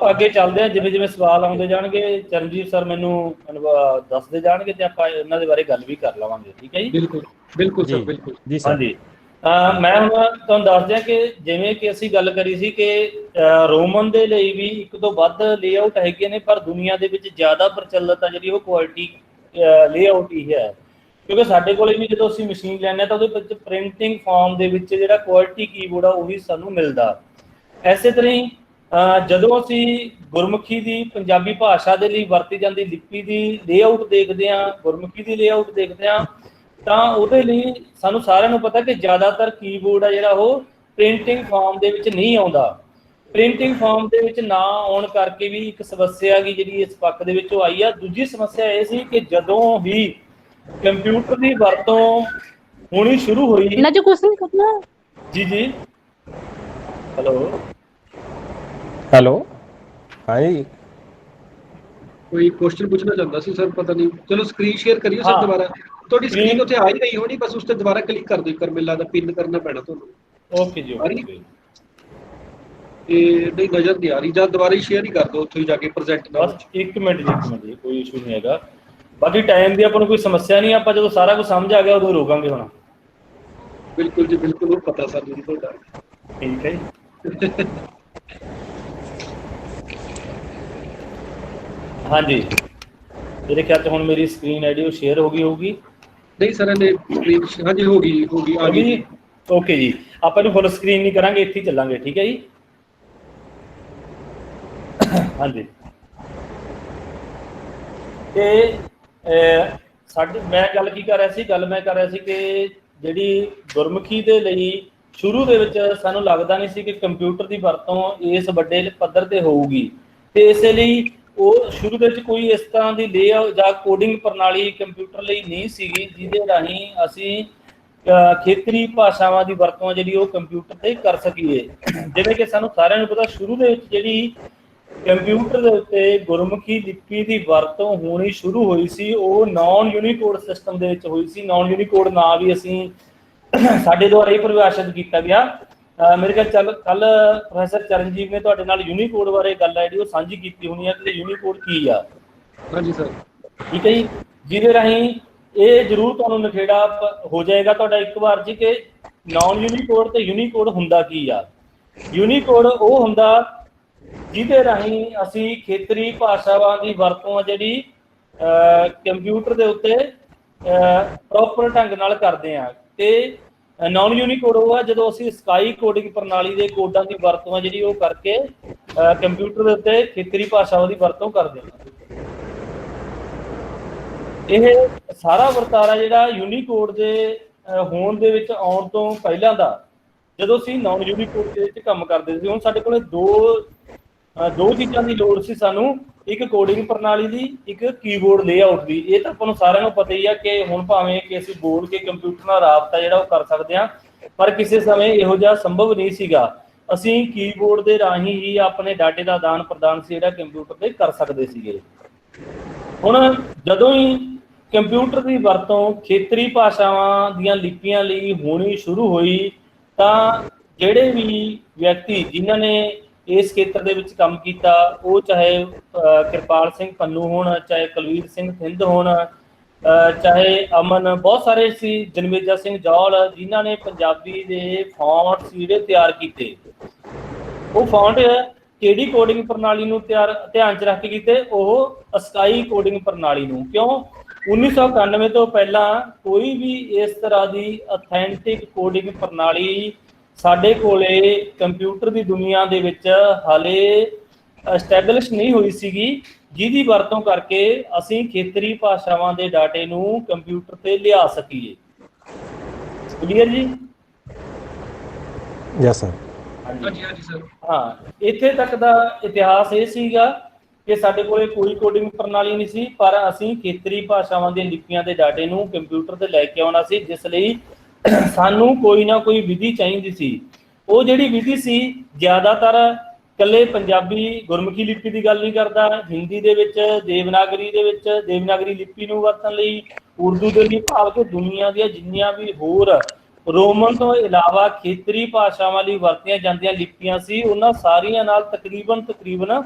ਅੱਗੇ ਚੱਲਦੇ ਹਾਂ, ਜਿਵੇਂ ਜਿਵੇਂ ਸਵਾਲ ਆਉਂਦੇ ਜਾਣਗੇ ਚਰਨਜੀਤ ਸਰ ਮੈਨੂੰ ਦੱਸਦੇ ਜਾਣਗੇ ਤੇ ਆਪਾਂ ਇਹਨਾਂ ਦੇ ਬਾਰੇ ਗੱਲ ਵੀ ਕਰ ਲਵਾਂਗੇ। ਠੀਕ ਹੈ ਜੀ। ਬਿਲਕੁਲ ਬਿਲਕੁਲ ਸਰ, ਬਿਲਕੁਲ ਜੀ ਸਰ। ਹਾਂਜੀ, ਮੈਂ ਹੁਣ ਤੁਹਾਨੂੰ ਦੱਸ ਦਿਆਂ ਕਿ ਜਿਵੇਂ ਕਿ ਅਸੀਂ ਗੱਲ ਕਰੀ ਸੀ ਕਿ ਰੋਮਨ ਦੇ ਲਈ ਵੀ ਇੱਕ ਤੋਂ ਵੱਧ ਲੇਆਊਟ ਹੈਗੇ ਨੇ, ਪਰ ਦੁਨੀਆ ਦੇ ਵਿੱਚ ਜ਼ਿਆਦਾ ਪ੍ਰਚਲਿਤ ਆ ਜਿਹੜੀ ਉਹ ਕੁਆਲਿਟੀ ਲੇਆਊਟ ਹੀ ਹੈ। ਕਿਉਂਕਿ ਸਾਡੇ ਕੋਲ ਵੀ ਜਦੋਂ ਅਸੀਂ ਮਸ਼ੀਨ ਲੈਂਦੇ ਹਾਂ ਤਾਂ ਉਹਦੇ ਵਿੱਚ ਪ੍ਰਿੰਟਿੰਗ ਫਾਰਮ ਦੇ ਵਿੱਚ ਜਿਹੜਾ ਕੁਆਲਿਟੀ ਕੀਬੋਰਡ ਆ ਉਹੀ ਸਾਨੂੰ ਮਿਲਦਾ। ਐਸੇ ਤਰ੍ਹਾਂ ਹੀ ਜਦੋਂ ਅਸੀਂ ਗੁਰਮੁਖੀ ਦੀ ਪੰਜਾਬੀ ਭਾਸ਼ਾ ਦੇ ਲਈ ਵਰਤੀ ਜਾਂਦੀ ਲਿਪੀ ਦੀ ਲੇਆਊਟ ਦੇਖਦੇ ਹਾਂ, ਗੁਰਮੁਖੀ ਦੀ ਲੇਆਊਟ ਦੇਖਦੇ ਹਾਂ, ਤਾਂ ਉਹਦੇ ਲਈ ਸਾਨੂੰ ਸਾਰਿਆਂ ਨੂੰ ਪਤਾ ਕਿ ਜ਼ਿਆਦਾਤਰ ਕੀਬੋਰਡ ਆ ਜਿਹੜਾ ਉਹ ਪ੍ਰਿੰਟਿੰਗ ਫਾਰਮ ਦੇ ਵਿੱਚ ਨਹੀਂ ਆਉਂਦਾ। ਪ੍ਰਿੰਟਿੰਗ ਫਾਰਮ ਦੇ ਵਿੱਚ ਨਾ ਆਉਣ ਕਰਕੇ ਵੀ ਇੱਕ ਸਮੱਸਿਆ ਹੈਗੀ ਜਿਹੜੀ ਇਸ ਪੱਖ ਦੇ ਵਿੱਚ ਉਹ ਆਈ ਆ। ਦੂਜੀ ਸਮੱਸਿਆ ਇਹ ਸੀ ਕਿ ਜਦੋਂ ਵੀ ਕੰਪਿਊਟਰ ਦੀ ਵਰਤੋਂ ਹੋਣੀ ਸ਼ੁਰੂ ਹੋਈ ਜੀ ਜੀ ਹੈਲੋ ਹਾਂਜੀ, ਕੋਈ ਕੁਐਸਚਨ ਪੁੱਛਣਾ ਚਾਹੁੰਦਾ ਸੀ ਸਰ, ਪਤਾ ਨਹੀਂ। ਚਲੋ ਸਕਰੀਨ ਸ਼ੇਅਰ ਕਰਿਓ ਸਰ ਦੁਬਾਰਾ। ਤੁਹਾਡੀ ਸਕਰੀਨ ਉੱਤੇ ਆ ਹੀ ਰਹੀ ਹੋਣੀ, ਬਸ ਉਸ ਤੇ ਦੁਬਾਰਾ ਕਲਿੱਕ ਕਰ ਦਿਓ। ਕਰ ਮਿਲਦਾ ਪਿੰਨ ਕਰਨਾ ਪੈਣਾ ਤੁਹਾਨੂੰ। ਓਕੇ ਜੀ, ਓਕੇ। ਇਹ ਨਹੀਂ ਨਜ਼ਰ ਨਹੀਂ ਆ ਰਹੀ, ਜਾਂ ਦੁਬਾਰਾ ਹੀ ਸ਼ੇਅਰ ਹੀ ਕਰ ਦਿਓ ਉੱਥੋਂ ਹੀ ਜਾ ਕੇ ਪ੍ਰੈਜ਼ੈਂਟ ਦਾ। ਬਸ ਇੱਕ ਮਿੰਟ ਜੀ, ਕੋਈ ਇਸ਼ੂ ਨਹੀਂ ਹੈਗਾ। ਬਾਕੀ ਟਾਈਮ ਦੀ ਆਪਾਂ ਨੂੰ ਕੋਈ ਸਮੱਸਿਆ ਨਹੀਂ, ਆਪਾਂ ਜਦੋਂ ਸਾਰਾ ਕੁਝ ਸਮਝ ਆ ਗਿਆ ਉਦੋਂ ਰੋਕਾਂਗੇ ਹੁਣ। ਬਿਲਕੁਲ ਜੀ ਬਿਲਕੁਲ, ਉਹ ਪਤਾ ਸਰ ਜੀ ਤੁਹਾਡਾ। ਠੀਕ ਹੈ ਜੀ। ਹਾਂਜੀ, ਮੇਰੇ ਖਿਆਲ 'ਚ ਹੁਣ ਮੇਰੀ ਸਕਰੀਨ ਆਈਡੀ ਉਹ ਸ਼ੇਅਰ ਹੋ ਗਈ ਹੋਊਗੀ। ਨਹੀਂ ਸਰ, ਇਹਨੇ ਹਾਂਜੀ ਹੋ ਗਈ ਆ ਗਈ ਜੀ। ਓਕੇ ਜੀ, ਆਪਾਂ ਨੂੰ ਫੁੱਲ ਸਕਰੀਨ ਨਹੀਂ ਕਰਾਂਗੇ, ਇੱਥੇ ਹੀ ਚੱਲਾਂਗੇ। ਠੀਕ ਹੈ ਜੀ। ਹਾਂਜੀ, ਤੇ ਮੈਂ ਗੱਲ ਕੀ ਕਰ ਰਿਹਾ ਸੀ, ਮੈਂ ਕਰ ਰਿਹਾ ਸੀ ਕਿ ਜਿਹੜੀ ਗੁਰਮੁਖੀ ਦੇ ਲਈ ਸ਼ੁਰੂ ਦੇ ਵਿੱਚ ਸਾਨੂੰ ਲੱਗਦਾ ਨਹੀਂ ਸੀ ਕਿ ਕੰਪਿਊਟਰ ਦੀ ਵਰਤੋਂ ਇਸ ਵੱਡੇ ਪੱਧਰ ਤੇ ਹੋਊਗੀ, ਤੇ ਇਸੇ ਲਈ ਉਹ ਸ਼ੁਰੂ ਦੇ ਵਿੱਚ ਕੋਈ ਇਸ ਤਰ੍ਹਾਂ ਦੀ ਲੇਆਊਟ ਜਾਂ ਕੋਡਿੰਗ ਪ੍ਰਣਾਲੀ ਕੰਪਿਊਟਰ ਲਈ ਨਹੀਂ ਸੀਗੀ ਜਿਹਦੇ ਰਾਹੀਂ ਅਸੀਂ ਖੇਤਰੀ ਭਾਸ਼ਾਵਾਂ ਦੀ ਵਰਤੋਂ ਜਿਹੜੀ ਉਹ ਕੰਪਿਊਟਰ ਤੇ ਕਰ ਸਕੀਏ। ਜਿਵੇਂ ਕਿ ਸਾਨੂੰ ਸਾਰਿਆਂ ਨੂੰ ਪਤਾ, ਸ਼ੁਰੂ ਦੇ ਵਿੱਚ ਜਿਹੜੀ ਕੰਪਿਊਟਰ ਦੇ ਉੱਤੇ ਗੁਰਮੁਖੀ ਲਿਪੀ ਦੀ ਵਰਤੋਂ ਹੋਣੀ ਸ਼ੁਰੂ ਹੋਈ ਸੀ ਉਹ ਨਾਨ ਯੂਨੀਕੋਡ ਸਿਸਟਮ ਦੇ ਵਿੱਚ ਹੋਈ ਸੀ। ਨਾਨ ਯੂਨੀਕੋਡ ਨਾਂ ਵੀ ਅਸੀਂ ਸਾਡੇ ਦੁਆਰਾ ਹੀ ਪਰਿਭਾਸ਼ਿਤ ਕੀਤਾ ਗਿਆ। ਮੇਰੇ ਖਿਆਲ ਕੱਲ ਪ੍ਰੋਫੈਸਰ ਚਰਨਜੀਤ ਨੇ ਤੁਹਾਡੇ ਨਾਲ ਯੂਨੀਕੋਡ ਬਾਰੇ ਗੱਲ ਹੈ ਜਿਹੜੀ ਉਹ ਸਾਂਝੀ ਕੀਤੀ ਹੋਣੀ ਹੈ ਕਿ ਯੂਨੀਕੋਡ ਕੀ ਆ। ਹਾਂਜੀ ਸਰ। ਠੀਕ ਹੈ ਜੀ, ਜਿਹਦੇ ਰਾਹੀਂ ਇਹ ਜ਼ਰੂਰ ਤੁਹਾਨੂੰ ਨਖੇੜਾ ਹੋ ਜਾਏਗਾ ਤੁਹਾਡਾ ਇੱਕ ਵਾਰ ਜੀ ਕਿ ਨਾਨ ਯੂਨੀਕੋਡ ਤੇ ਯੂਨੀਕੋਡ ਹੁੰਦਾ ਕੀ ਆ। ਯੂਨੀਕੋਡ ਉਹ ਹੁੰਦਾ ਜਿਹਦੇ ਰਾਹੀਂ ਅਸੀਂ ਖੇਤਰੀ ਭਾਸ਼ਾਵਾਂ ਦੀ ਵਰਤੋਂ ਜਿਹੜੀ ਕੰਪਿਊਟਰ ਦੇ ਉੱਤੇ ਪ੍ਰੋਪਰ ਢੰਗ ਨਾਲ ਕਰਦੇ ਹਾਂ, ਤੇ ਨਾਨ ਯੂਨੀਕੋਡ ਉਹ ਆ ਜਦੋਂ ਅਸੀਂ ਸਕਾਈ ਕੋਡਿੰਗ ਪ੍ਰਣਾਲੀ ਦੇ ਕੋਡਾਂ ਦੀ ਵਰਤੋਂ ਜਿਹੜੀ ਉਹ ਕਰਕੇ ਕੰਪਿਊਟਰ ਦੇ ਉੱਤੇ ਖੇਤਰੀ ਭਾਸ਼ਾਵਾਂ ਦੀ ਵਰਤੋਂ ਕਰਦੇ ਹਾਂ। ਇਹ ਸਾਰਾ ਵਰਤਾਰਾ ਜਿਹੜਾ ਯੂਨੀਕੋਡ ਦੇ ਹੋਣ ਦੇ ਵਿੱਚ ਆਉਣ ਤੋਂ ਪਹਿਲਾਂ ਦਾ, ਜਦੋਂ ਅਸੀਂ ਨਾਨ ਯੂਨੀਕੋਡ ਦੇ ਵਿੱਚ ਕੰਮ ਕਰਦੇ ਸੀ, ਹੁਣ ਸਾਡੇ ਕੋਲ ਦੋ ਚੀਜ਼ਾਂ ਦੀ ਲੋੜ ਸੀ ਸਾਨੂੰ, ਇੱਕ ਕੋਡਿੰਗ ਪ੍ਰਣਾਲੀ ਦੀ, ਇੱਕ ਕੀਬੋਰਡ ਲੇਆਊਟ ਦੀ। ਇਹ ਤਾਂ ਆਪਾਂ ਨੂੰ ਸਾਰਿਆਂ ਨੂੰ ਪਤਾ ਹੀ ਆ ਕਿ ਹੁਣ ਭਾਵੇਂ ਕਿ ਅਸੀਂ ਬੋਲ ਕੇ ਕੰਪਿਊਟਰ ਨਾਲ ਰਾਬਤਾ ਜਿਹੜਾ ਉਹ ਕਰ ਸਕਦੇ ਹਾਂ, ਪਰ ਕਿਸੇ ਸਮੇਂ ਇਹੋ ਜਿਹਾ ਸੰਭਵ ਨਹੀਂ ਸੀਗਾ। ਅਸੀਂ ਕੀਬੋਰਡ ਦੇ ਰਾਹੀਂ ਹੀ ਆਪਣੇ ਡਾਟੇ ਦਾ ਆਦਾਨ ਪ੍ਰਦਾਨ ਸੀ ਜਿਹੜਾ ਕੰਪਿਊਟਰ ਤੇ ਕਰ ਸਕਦੇ ਸੀਗੇ। ਹੁਣ ਜਦੋਂ ਹੀ ਕੰਪਿਊਟਰ ਦੀ ਵਰਤੋਂ ਖੇਤਰੀ ਭਾਸ਼ਾਵਾਂ ਦੀਆਂ ਲਿਪੀਆਂ ਲਈ ਹੋਣੀ ਸ਼ੁਰੂ ਹੋਈ, ਤਾਂ ਜਿਹੜੇ ਵੀ ਵਿਅਕਤੀ ਜਿਨ੍ਹਾਂ ਨੇ ਇਸ ਖੇਤਰ ਦੇ ਵਿੱਚ ਕੰਮ ਕੀਤਾ, ਉਹ ਚਾਹੇ ਕਿਰਪਾਲ ਸਿੰਘ ਪੰਨੂ ਹੋਣ, ਚਾਹੇ ਕੁਲਵੀਰ ਸਿੰਘ ਥਿੰਦ ਹੋਣ, ਚਾਹੇ ਅਮਨ, ਬਹੁਤ ਸਾਰੇ ਸੀ, ਜਨਮੇਜਾ ਸਿੰਘ ਜੌਲ, ਜਿਨ੍ਹਾਂ ਨੇ ਪੰਜਾਬੀ ਦੇ ਫੌਂਟ ਜਿਹੜੇ ਤਿਆਰ ਕੀਤੇ। ਉਹ ਫੌਂਟ ਕਿਹੜੀ ਕੋਡਿੰਗ ਪ੍ਰਣਾਲੀ ਨੂੰ ਧਿਆਨ 'ਚ ਰੱਖ ਕੇ ਕੀਤੇ? ਉਹ ਅਸਕਾਈ ਕੋਡਿੰਗ ਪ੍ਰਣਾਲੀ ਨੂੰ। ਕਿਉਂ? 1991 ਤੋਂ ਪਹਿਲਾਂ ਕੋਈ ਵੀ ਇਸ ਤਰ੍ਹਾਂ ਦੀ ਅਥੈਂਟਿਕ ਕੋਡਿੰਗ ਪ੍ਰਣਾਲੀ ਸਾਡੇ ਕੋਲੇ ਕੰਪਿਊਟਰ ਦੀ ਦੁਨੀਆ ਦੇ ਵਿੱਚ ਹਾਲੇ ਐਸਟੈਬਲਿਸ਼ ਨਹੀਂ ਹੋਈ ਸੀਗੀ, ਜਿਹਦੀ ਵਰਤੋਂ ਕਰਕੇ ਅਸੀਂ ਖੇਤਰੀ ਭਾਸ਼ਾਵਾਂ ਦੇ ਡਾਟੇ ਨੂੰ ਕੰਪਿਊਟਰ ਤੇ ਲਿਆ ਸਕੀਏ। ਕਲੀਅਰ ਜੀ? Yes sir. ਹਾਂਜੀ ਹਾਂਜੀ ਸਰ। ਹਾਂ, ਇੱਥੇ ਤੱਕ ਦਾ ਇਤਿਹਾਸ ਇਹ ਸੀਗਾ ਕਿ ਸਾਡੇ ਕੋਲੇ ਕੋਈ ਕੋਡਿੰਗ ਪ੍ਰਣਾਲੀ ਨਹੀਂ ਸੀ, ਪਰ ਅਸੀਂ ਖੇਤਰੀ ਭਾਸ਼ਾਵਾਂ ਦੀਆਂ ਲਿਪੀਆਂ ਦੇ ਡਾਟੇ ਨੂੰ ਕੰਪਿਊਟਰ ਤੇ ਲੈ ਕੇ ਆਉਣਾ ਸੀ, ਜਿਸ ਲਈ ਸਾਨੂੰ ਕੋਈ ਨਾ ਕੋਈ ਵਿਧੀ ਚਾਹੀਦੀ ਸੀ। ਉਹ ਜਿਹੜੀ ਵਿਧੀ ਸੀ, ਜ਼ਿਆਦਾਤਰ ਇਕੱਲੇ ਪੰਜਾਬੀ ਗੁਰਮੁਖੀ ਲਿਪੀ ਦੀ ਗੱਲ ਨਹੀਂ ਕਰਦਾ, ਹਿੰਦੀ ਦੇ ਵਿੱਚ, ਦੇਵਨਾਗਰੀ ਦੇ ਵਿੱਚ, ਦੇਵਨਾਗਰੀ ਲਿਪੀ ਨੂੰ ਵਰਤਣ ਲਈ, ਉਰਦੂ ਦੇ ਲਈ, ਭਾਵ ਕਿ ਦੁਨੀਆ ਦੀਆਂ ਜਿੰਨੀਆਂ ਵੀ ਹੋਰ ਰੋਮਨ ਤੋਂ ਇਲਾਵਾ ਖੇਤਰੀ ਭਾਸ਼ਾਵਾਂ ਲਈ ਵਰਤੀਆਂ ਜਾਂਦੀਆਂ ਲਿਪੀਆਂ ਸੀ, ਉਹਨਾਂ ਸਾਰੀਆਂ ਨਾਲ ਤਕਰੀਬਨ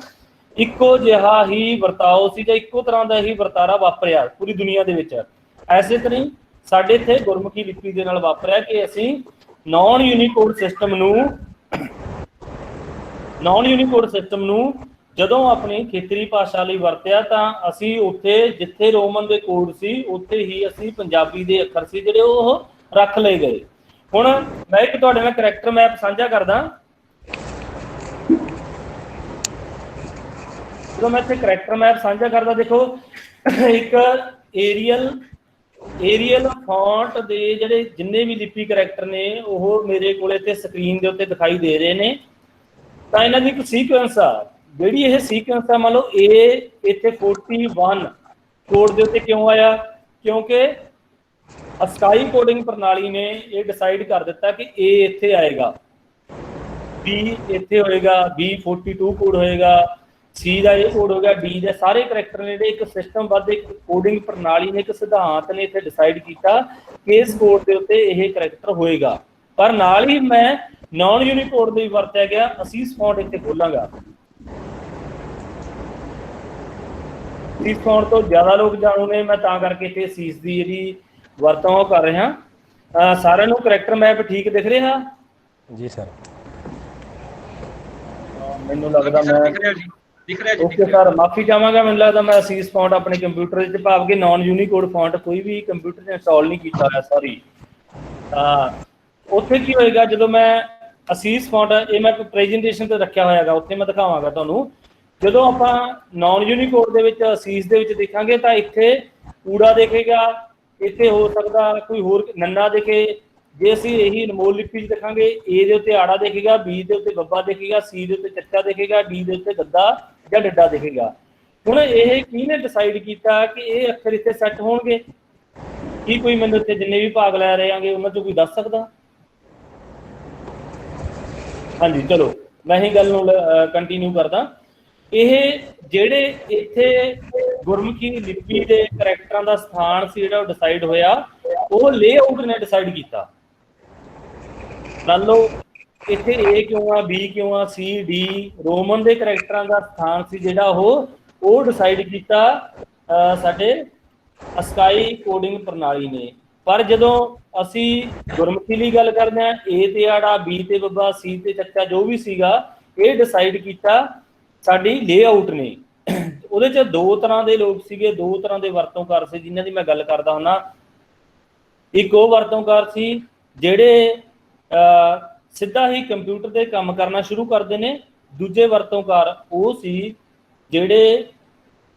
ਇੱਕੋ ਜਿਹਾ ਹੀ ਵਰਤਾਓ ਸੀ ਜਾਂ ਇੱਕੋ ਤਰ੍ਹਾਂ ਦਾ ਹੀ ਵਰਤਾਰਾ ਵਾਪਰਿਆ ਪੂਰੀ ਦੁਨੀਆ ਦੇ ਵਿੱਚ। ਐਸੇ ਤਰ੍ਹਾਂ ਹੀ ਸਾਡੇ ਇੱਥੇ ਗੁਰਮੁਖੀ ਲਿਪੀ ਦੇ ਨਾਲ ਵਾਪਰਿਆ ਕਿ ਅਸੀਂ ਨਾਨ ਯੂਨੀਕੋਡ ਸਿਸਟਮ ਨੂੰ ਜਦੋਂ ਆਪਣੀ ਖੇਤਰੀ ਭਾਸ਼ਾ ਲਈ ਵਰਤਿਆ ਤਾਂ ਅਸੀਂ ਉੱਥੇ ਜਿੱਥੇ ਰੋਮਨ ਦੇ ਕੋਡ ਸੀ ਉੱਥੇ ਹੀ ਅਸੀਂ ਪੰਜਾਬੀ ਦੇ ਅੱਖਰ ਸੀ ਜਿਹੜੇ ਉਹ ਰੱਖ ਲਏ ਗਏ। ਹੁਣ ਮੈਂ ਇੱਕ ਤੁਹਾਡੇ ਨਾਲ ਕਰੈਕਟਰ ਮੈਪ ਸਾਂਝਾ ਕਰਦਾ। ਜਦੋਂ ਮੈਂ ਇੱਥੇ ਕਰੈਕਟਰ ਮੈਪ ਸਾਂਝਾ ਕਰਦਾ, ਦੇਖੋ ਇੱਕ ਏਰੀਅਲ ਫੌਂਟ ਦੇ ਜਿਹੜੇ ਜਿੰਨੇ ਵੀ ਲਿਪੀ ਕਰੈਕਟਰ ਨੇ ਉਹ ਮੇਰੇ ਕੋਲ ਇੱਥੇ ਸਕਰੀਨ ਦੇ ਉੱਤੇ ਦਿਖਾਈ ਦੇ ਰਹੇ ਨੇ। ਤਾਂ ਇਹਨਾਂ ਦੀ ਇੱਕ ਸੀਕੁਐਂਸ ਆ, ਜਿਹੜੀ ਇਹ ਸੀਕੁਐਂਸ ਆ, ਮੰਨ ਲਓ ਇਹ ਇੱਥੇ 41 ਕੋਡ ਦੇ ਉੱਤੇ ਕਿਉਂ ਆਇਆ? ਕਿਉਂਕਿ ਅਸਕਾਈ ਕੋਡਿੰਗ ਪ੍ਰਣਾਲੀ ਨੇ ਇਹ ਡਿਸਾਈਡ ਕਰ ਦਿੱਤਾ ਕਿ A ਇੱਥੇ ਆਏਗਾ, B ਇੱਥੇ ਹੋਏਗਾ, B 42 ਕੋਡ ਹੋਏਗਾ, C ਦਾ ਇਹ ਕੋਡ ਹੋਗਾ, D ਦੇ ਸਾਰੇ ਕਰੈਕਟਰ ਨੇ ਜਿਹੜੇ ਇੱਕ ਸਿਸਟਮ ਵੱਧ ਇੱਕ ਕੋਡਿੰਗ ਪ੍ਰਣਾਲੀ ਨੇ ਇੱਕ ਸਿਧਾਂਤ ਨੇ ਇੱਥੇ ਡਿਸਾਈਡ ਕੀਤਾ ਕਿ ਇਸ ਕੋਡ ਦੇ ਉੱਤੇ ਇਹ ਕਰੈਕਟਰ ਹੋਏਗਾ। ਪਰ ਨਾਲ ਹੀ ਮੈਂ ਨਾਨ ਯੂਨੀਕੋਡ ਲਈ ਵਰਤਿਆ ਗਿਆ ਅਸੀਸ ਫੌਂਟ ਇੱਥੇ ਖੋਲਾਂਗਾ। ਅਸੀਸ ਫੌਂਟ ਤੋਂ ਜ਼ਿਆਦਾ ਲੋਕ ਜਾਣੂ ਨੇ, ਮੈਂ ਤਾਂ ਕਰਕੇ ਇੱਥੇ ਅਸੀਸ ਦੀ ਜਿਹੜੀ ਵਰਤੋਂ ਕਰ ਰਿਹਾ। ਸਾਰਿਆਂ ਨੂੰ ਕਰੈਕਟਰ ਮੈਪ ਠੀਕ ਦਿਖ ਰਿਹਾ ਜੀ ਸਰ? ਮੈਨੂੰ ਲੱਗਦਾ ਮੈਂ ਦਿਖ ਰਿਹਾ ਜੀ। ਓਕੇ ਸਰ, ਮਾਫੀ ਚਾਹਾਂਗਾ, ਮੈਨੂੰ ਲੱਗਦਾ ਮੈਂ ਅਸੀਸ ਫੌਂਟ ਆਪਣੇ ਕੰਪਿਊਟਰ ਵਿੱਚ ਭਾਵ ਕਿ ਨਾਨ ਯੂਨੀਕੋਡ ਫੌਂਟ ਕੋਈ ਵੀ ਕੰਪਿਊਟਰ 'ਤੇ ਇੰਸਟਾਲ ਨਹੀਂ ਕੀਤਾ ਹੋਇਆ, ਸੌਰੀ। ਉੱਥੇ ਕੀ ਹੋਏਗਾ ਜਦੋਂ ਮੈਂ ਅਸੀਸ ਫੌਂਟ ਇਹ ਮੈਂ ਪ੍ਰੈਜੈਂਟੇਸ਼ਨ ਤੇ ਰੱਖਿਆ ਹੋਇਆ ਹੈਗਾ, ਉੱਥੇ ਮੈਂ ਦਿਖਾਵਾਂਗਾ ਤੁਹਾਨੂੰ। ਜਦੋਂ ਆਪਾਂ ਨਾਨ ਯੂਨੀਕੋਡ ਦੇ ਵਿੱਚ ਅਸੀਸ ਦੇ ਵਿੱਚ ਦੇਖਾਂਗੇ ਤਾਂ ਇੱਥੇ ਊੜਾ ਦਿਖੇਗਾ, ਇੱਥੇ ਹੋ ਸਕਦਾ ਕੋਈ ਹੋਰ ਨੰਨਾ ਦਿਖੇ। ਜੇ ਅਸੀਂ ਇਹੀ ਅਨਮੋਲ ਲਿਪੀ 'ਚ ਦੇਖਾਂਗੇ, A ਦੇ ਉੱਤੇ ਆੜਾ ਦਿਖੇਗਾ, B ਦੇ ਉੱਤੇ ਬੱਬਾ ਦਿਖੇਗਾ, C ਦੇ ਉੱਤੇ ਚੱਚਾ ਦਿਖੇਗਾ, D ਦੇ ਉੱਤੇ ਗੱਦਾ ਜਾਂ ਡੱਡਾ ਦਿਖੇਗਾ। ਹੁਣ ਇਹ ਕਿਹਨੇ ਡਿਸਾਈਡ ਕੀਤਾ ਕਿ ਇਹ ਅੱਖਰ ਇੱਥੇ ਸੈੱਟ ਹੋਣਗੇ? ਕੀ ਕੋਈ ਮੈਨੂੰ ਇੱਥੇ ਜਿੰਨੇ ਵੀ ਭਾਗ ਲੈ ਰਹੇ ਆਂਗੇ ਉਹਨਾਂ 'ਚੋਂ ਕੋਈ ਦੱਸ ਸਕਦਾ? ਹਾਂਜੀ, ਚਲੋ ਮੈਂ ਇਹ ਗੱਲ ਨੂੰ ਕੰਟੀਨਿਊ ਕਰਦਾ। ਇਹ ਜਿਹੜੇ ਇੱਥੇ ਗੁਰਮੁਖੀ ਲਿਪੀ ਦੇ ਕਰੈਕਟਰਾਂ ਦਾ ਸਥਾਨ ਸੀ ਜਿਹੜਾ ਉਹ ਡਿਸਾਈਡ ਹੋਇਆ, ਉਹ ਲੇਆਊਟ ਨੇ ਡਿਸਾਈਡ ਕੀਤਾ। ਮੰਨ ਲਓ ਇੱਥੇ A ਕਿਉਂ ਆ, B ਕਿਉਂ ਆ, C D ਰੋਮਨ ਦੇ ਕਰੈਕਟਰਾਂ ਦਾ ਸਥਾਨ ਸੀ ਜਿਹੜਾ ਉਹ ਡਿਸਾਈਡ ਕੀਤਾ ਸਾਡੇ ਅਸਕਾਈ ਕੋਡਿੰਗ ਪ੍ਰਣਾਲੀ ਨੇ। ਪਰ ਜਦੋਂ ਅਸੀਂ ਗੁਰਮੁਖੀ ਲਈ ਗੱਲ ਕਰਦੇ ਹਾਂ, A ਤੇ ਆੜਾ, B ਤੇ ਬੱਬਾ, C ਤੇ ਚੱਚਾ ਜੋ ਵੀ ਸੀਗਾ, ਇਹ ਡਿਸਾਈਡ ਕੀਤਾ ਸਾਡੀ ਲੇਆਊਟ ਨੇ। ਉਹਦੇ 'ਚ ਦੋ ਤਰ੍ਹਾਂ ਦੇ ਲੋਕ ਸੀਗੇ, ਦੋ ਤਰ੍ਹਾਂ ਦੇ ਵਰਤੋਂਕਾਰ ਸੀ ਜਿਨ੍ਹਾਂ ਦੀ ਮੈਂ ਗੱਲ ਕਰਦਾ ਹੁੰਦਾ। ਇੱਕ ਉਹ ਵਰਤੋਂਕਾਰ ਸੀ ਜਿਹੜੇ ਸਿੱਧਾ ਹੀ ਕੰਪਿਊਟਰ ਤੇ ਕੰਮ ਕਰਨਾ ਸ਼ੁਰੂ ਕਰਦੇ ਨੇ। ਦੂਜੇ ਵਰਤੋਂਕਾਰ ਉਹ ਸੀ ਜਿਹੜੇ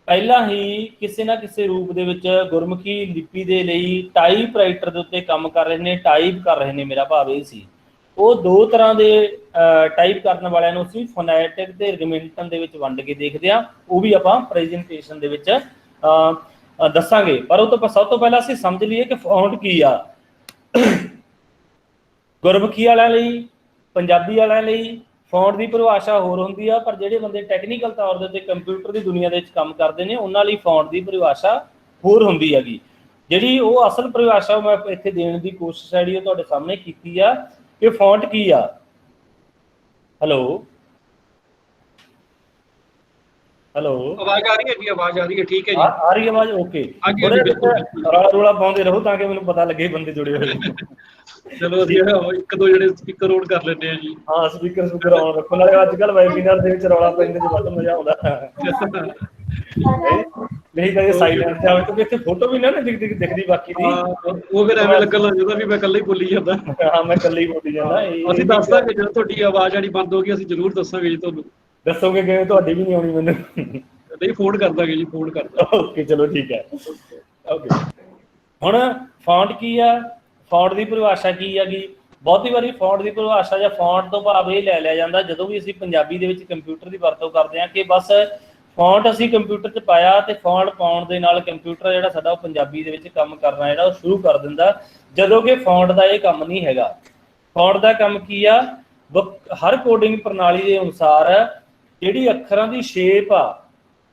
ਪਹਿਲਾਂ ਹੀ ਕਿਸੇ ਨਾ ਕਿਸੇ ਰੂਪ ਦੇ ਵਿੱਚ ਗੁਰਮੁਖੀ ਲਿਪੀ ਦੇ ਲਈ ਟਾਈਪ ਰਾਈਟਰ ਦੇ ਉੱਤੇ ਕੰਮ ਕਰ ਰਹੇ ਨੇ, ਟਾਈਪ ਕਰ ਰਹੇ ਨੇ, ਮੇਰਾ ਭਾਵ ਇਹ ਸੀ। ਉਹ ਦੋ ਤਰ੍ਹਾਂ ਦੇ ਟਾਈਪ ਕਰਨ ਵਾਲਿਆਂ ਨੂੰ ਅਸੀਂ ਫੋਨੈਟਿਕ ਤੇ ਰਿਗਮੈਂਟਨ ਦੇ ਵਿੱਚ ਵੰਡ ਕੇ ਦੇਖਦੇ ਹਾਂ, ਉਹ ਵੀ ਆਪਾਂ ਪ੍ਰੈਜੈਂਟੇਸ਼ਨ ਦੇ ਵਿੱਚ ਦੱਸਾਂਗੇ। ਪਰ ਉਹ ਤੋਂ ਸਭ ਤੋਂ ਪਹਿਲਾਂ ਅਸੀਂ ਸਮਝ ਲਈਏ ਕਿ ਫੌਂਟ ਕੀ ਆ। ਗੁਰਮੁਖੀ ਵਾਲਿਆਂ ਲਈ, ਪੰਜਾਬੀ ਵਾਲਿਆਂ ਲਈ ਫੌਂਟ ਦੀ ਪਰਿਭਾਸ਼ਾ ਹੋਰ ਹੁੰਦੀ ਆ, ਪਰ ਜਿਹੜੇ ਬੰਦੇ ਟੈਕਨੀਕਲ ਤੌਰ ਦੇ ਉੱਤੇ ਕੰਪਿਊਟਰ ਦੀ ਦੁਨੀਆ ਦੇ ਵਿੱਚ ਕੰਮ ਕਰਦੇ ਨੇ ਉਹਨਾਂ ਲਈ ਫੌਂਟ ਦੀ ਪਰਿਭਾਸ਼ਾ ਹੋਰ ਹੁੰਦੀ ਹੈਗੀ। ਜਿਹੜੀ ਉਹ ਅਸਲ ਪਰਿਭਾਸ਼ਾ ਮੈਂ ਇੱਥੇ ਦੇਣ ਦੀ ਕੋਸ਼ਿਸ਼ ਹੈ ਜਿਹੜੀ ਉਹ ਤੁਹਾਡੇ ਸਾਹਮਣੇ ਕੀਤੀ ਆ ਕਿ ਫੌਂਟ ਕੀ ਆ। ਹੈਲੋ ਆਵਾਜ਼ ਆ ਰਹੀ ਹੈ ਜੀ? ਆਵਾਜ਼ ਆ ਰਹੀ ਹੈ, ਠੀਕ ਹੈ ਜੀ, ਆ ਰਹੀ ਆਵਾਜ਼? ਓਕੇ, ਰੌਲਾ ਰੌਲਾ ਪਾਉਂਦੇ ਰਹੋ ਤਾਂ ਕਿ ਮੈਨੂੰ ਪਤਾ ਲੱਗੇ ਬੰਦੇ ਜੁੜੇ ਹੋਏ। ਚਲੋ ਅਸੀਂ ਇੱਕ ਦੋ ਜਿਹੜੇ ਸਪੀਕਰ ਔਨ ਕਰ ਲੈਂਦੇ ਆ ਜੀ। ਹਾਂ, ਸਪੀਕਰ ਆਨ ਰੱਖੋ, ਨਾਲੇ ਅੱਜ ਕੱਲ੍ਹ ਵੈਬੀਨਾਰ ਦੇ ਵਿੱਚ ਰੌਲਾ ਪੈਣ ਦੇ ਵੱਧ ਮਜ਼ਾ ਆਉਂਦਾ। ਨਹੀਂ ਤਾਂ ਇਹ ਸਾਇਲੈਂਟ ਜਾਵੇ ਕਿਉਂਕਿ ਇੱਥੇ ਫੋਟੋ ਵੀ ਨਾ ਦਿਖਦੀ ਬਾਕੀ ਦੀ, ਉਹ ਫਿਰ ਐਵੇਂ ਲੱਗਣ ਲੱਗ ਜਾਂਦਾ ਵੀ ਮੈਂ ਇਕੱਲਾ ਹੀ ਬੋਲੀ ਜਾਂਦਾ। ਹਾਂ, ਮੈਂ ਇਕੱਲਾ ਹੀ ਬੋਲੀ ਜਾਂਦਾ। ਅਸੀਂ ਦੱਸ ਦਾਂਗੇ ਜਦੋਂ ਤੁਹਾਡੀ ਆਵਾਜ਼ ਆਣੀ ਬੰਦ ਹੋ ਗਈ, ਅਸੀਂ ਜ਼ਰੂਰ ਦੱਸਾਂਗੇ ਜੀ ਤੁਹਾਨੂੰ। ਦੱਸੋਗੇ ਕਿਵੇਂ? ਤੁਹਾਡੀ ਵੀ ਨਹੀਂ ਆਉਣੀ ਮੈਨੂੰ। ਨਹੀਂ, ਫੋਨ ਕਰ ਦਾਂਗੇ ਜੀ, ਫੋਨ ਕਰ ਦਾਂਗੇ। ਓਕੇ, ਚਲੋ ਠੀਕ ਹੈ। ਓਕੇ, ਹੁਣ ਫੌਂਟ ਕੀ ਆ, ਫੌਂਟ ਦੀ ਪਰਿਭਾਸ਼ਾ ਕੀ ਹੈਗੀ? ਬਹੁਤੀ ਵਾਰੀ ਫੌਂਟ ਦੀ ਪਰਿਭਾਸ਼ਾ ਜਾਂ ਫੌਂਟ ਤੋਂ ਭਾਵ ਇਹ ਲੈ ਲਿਆ ਜਾਂਦਾ ਜਦੋਂ ਵੀ ਅਸੀਂ ਪੰਜਾਬੀ ਦੇ ਵਿੱਚ ਕੰਪਿਊਟਰ ਦੀ ਵਰਤੋਂ ਕਰਦੇ ਹਾਂ ਕਿ ਬਸ ਫੌਂਟ ਅਸੀਂ ਕੰਪਿਊਟਰ 'ਚ ਪਾਇਆ ਤੇ ਫੌਂਟ ਪਾਉਣ ਦੇ ਨਾਲ ਕੰਪਿਊਟਰ ਜਿਹੜਾ ਸਾਡਾ ਉਹ ਪੰਜਾਬੀ ਦੇ ਵਿੱਚ ਕੰਮ ਕਰਨਾ ਜਿਹੜਾ ਉਹ ਸ਼ੁਰੂ ਕਰ ਦਿੰਦਾ, ਜਦੋਂ ਕਿ ਫੌਂਟ ਦਾ ਇਹ ਕੰਮ ਨਹੀਂ ਹੈਗਾ। ਫੌਂਟ ਦਾ ਕੰਮ ਕੀ ਆ? ਹਰ ਕੋਡਿੰਗ ਪ੍ਰਣਾਲੀ ਦੇ ਅਨੁਸਾਰ ਜਿਹੜੀ ਅੱਖਰਾਂ ਦੀ ਸ਼ੇਪ ਆ,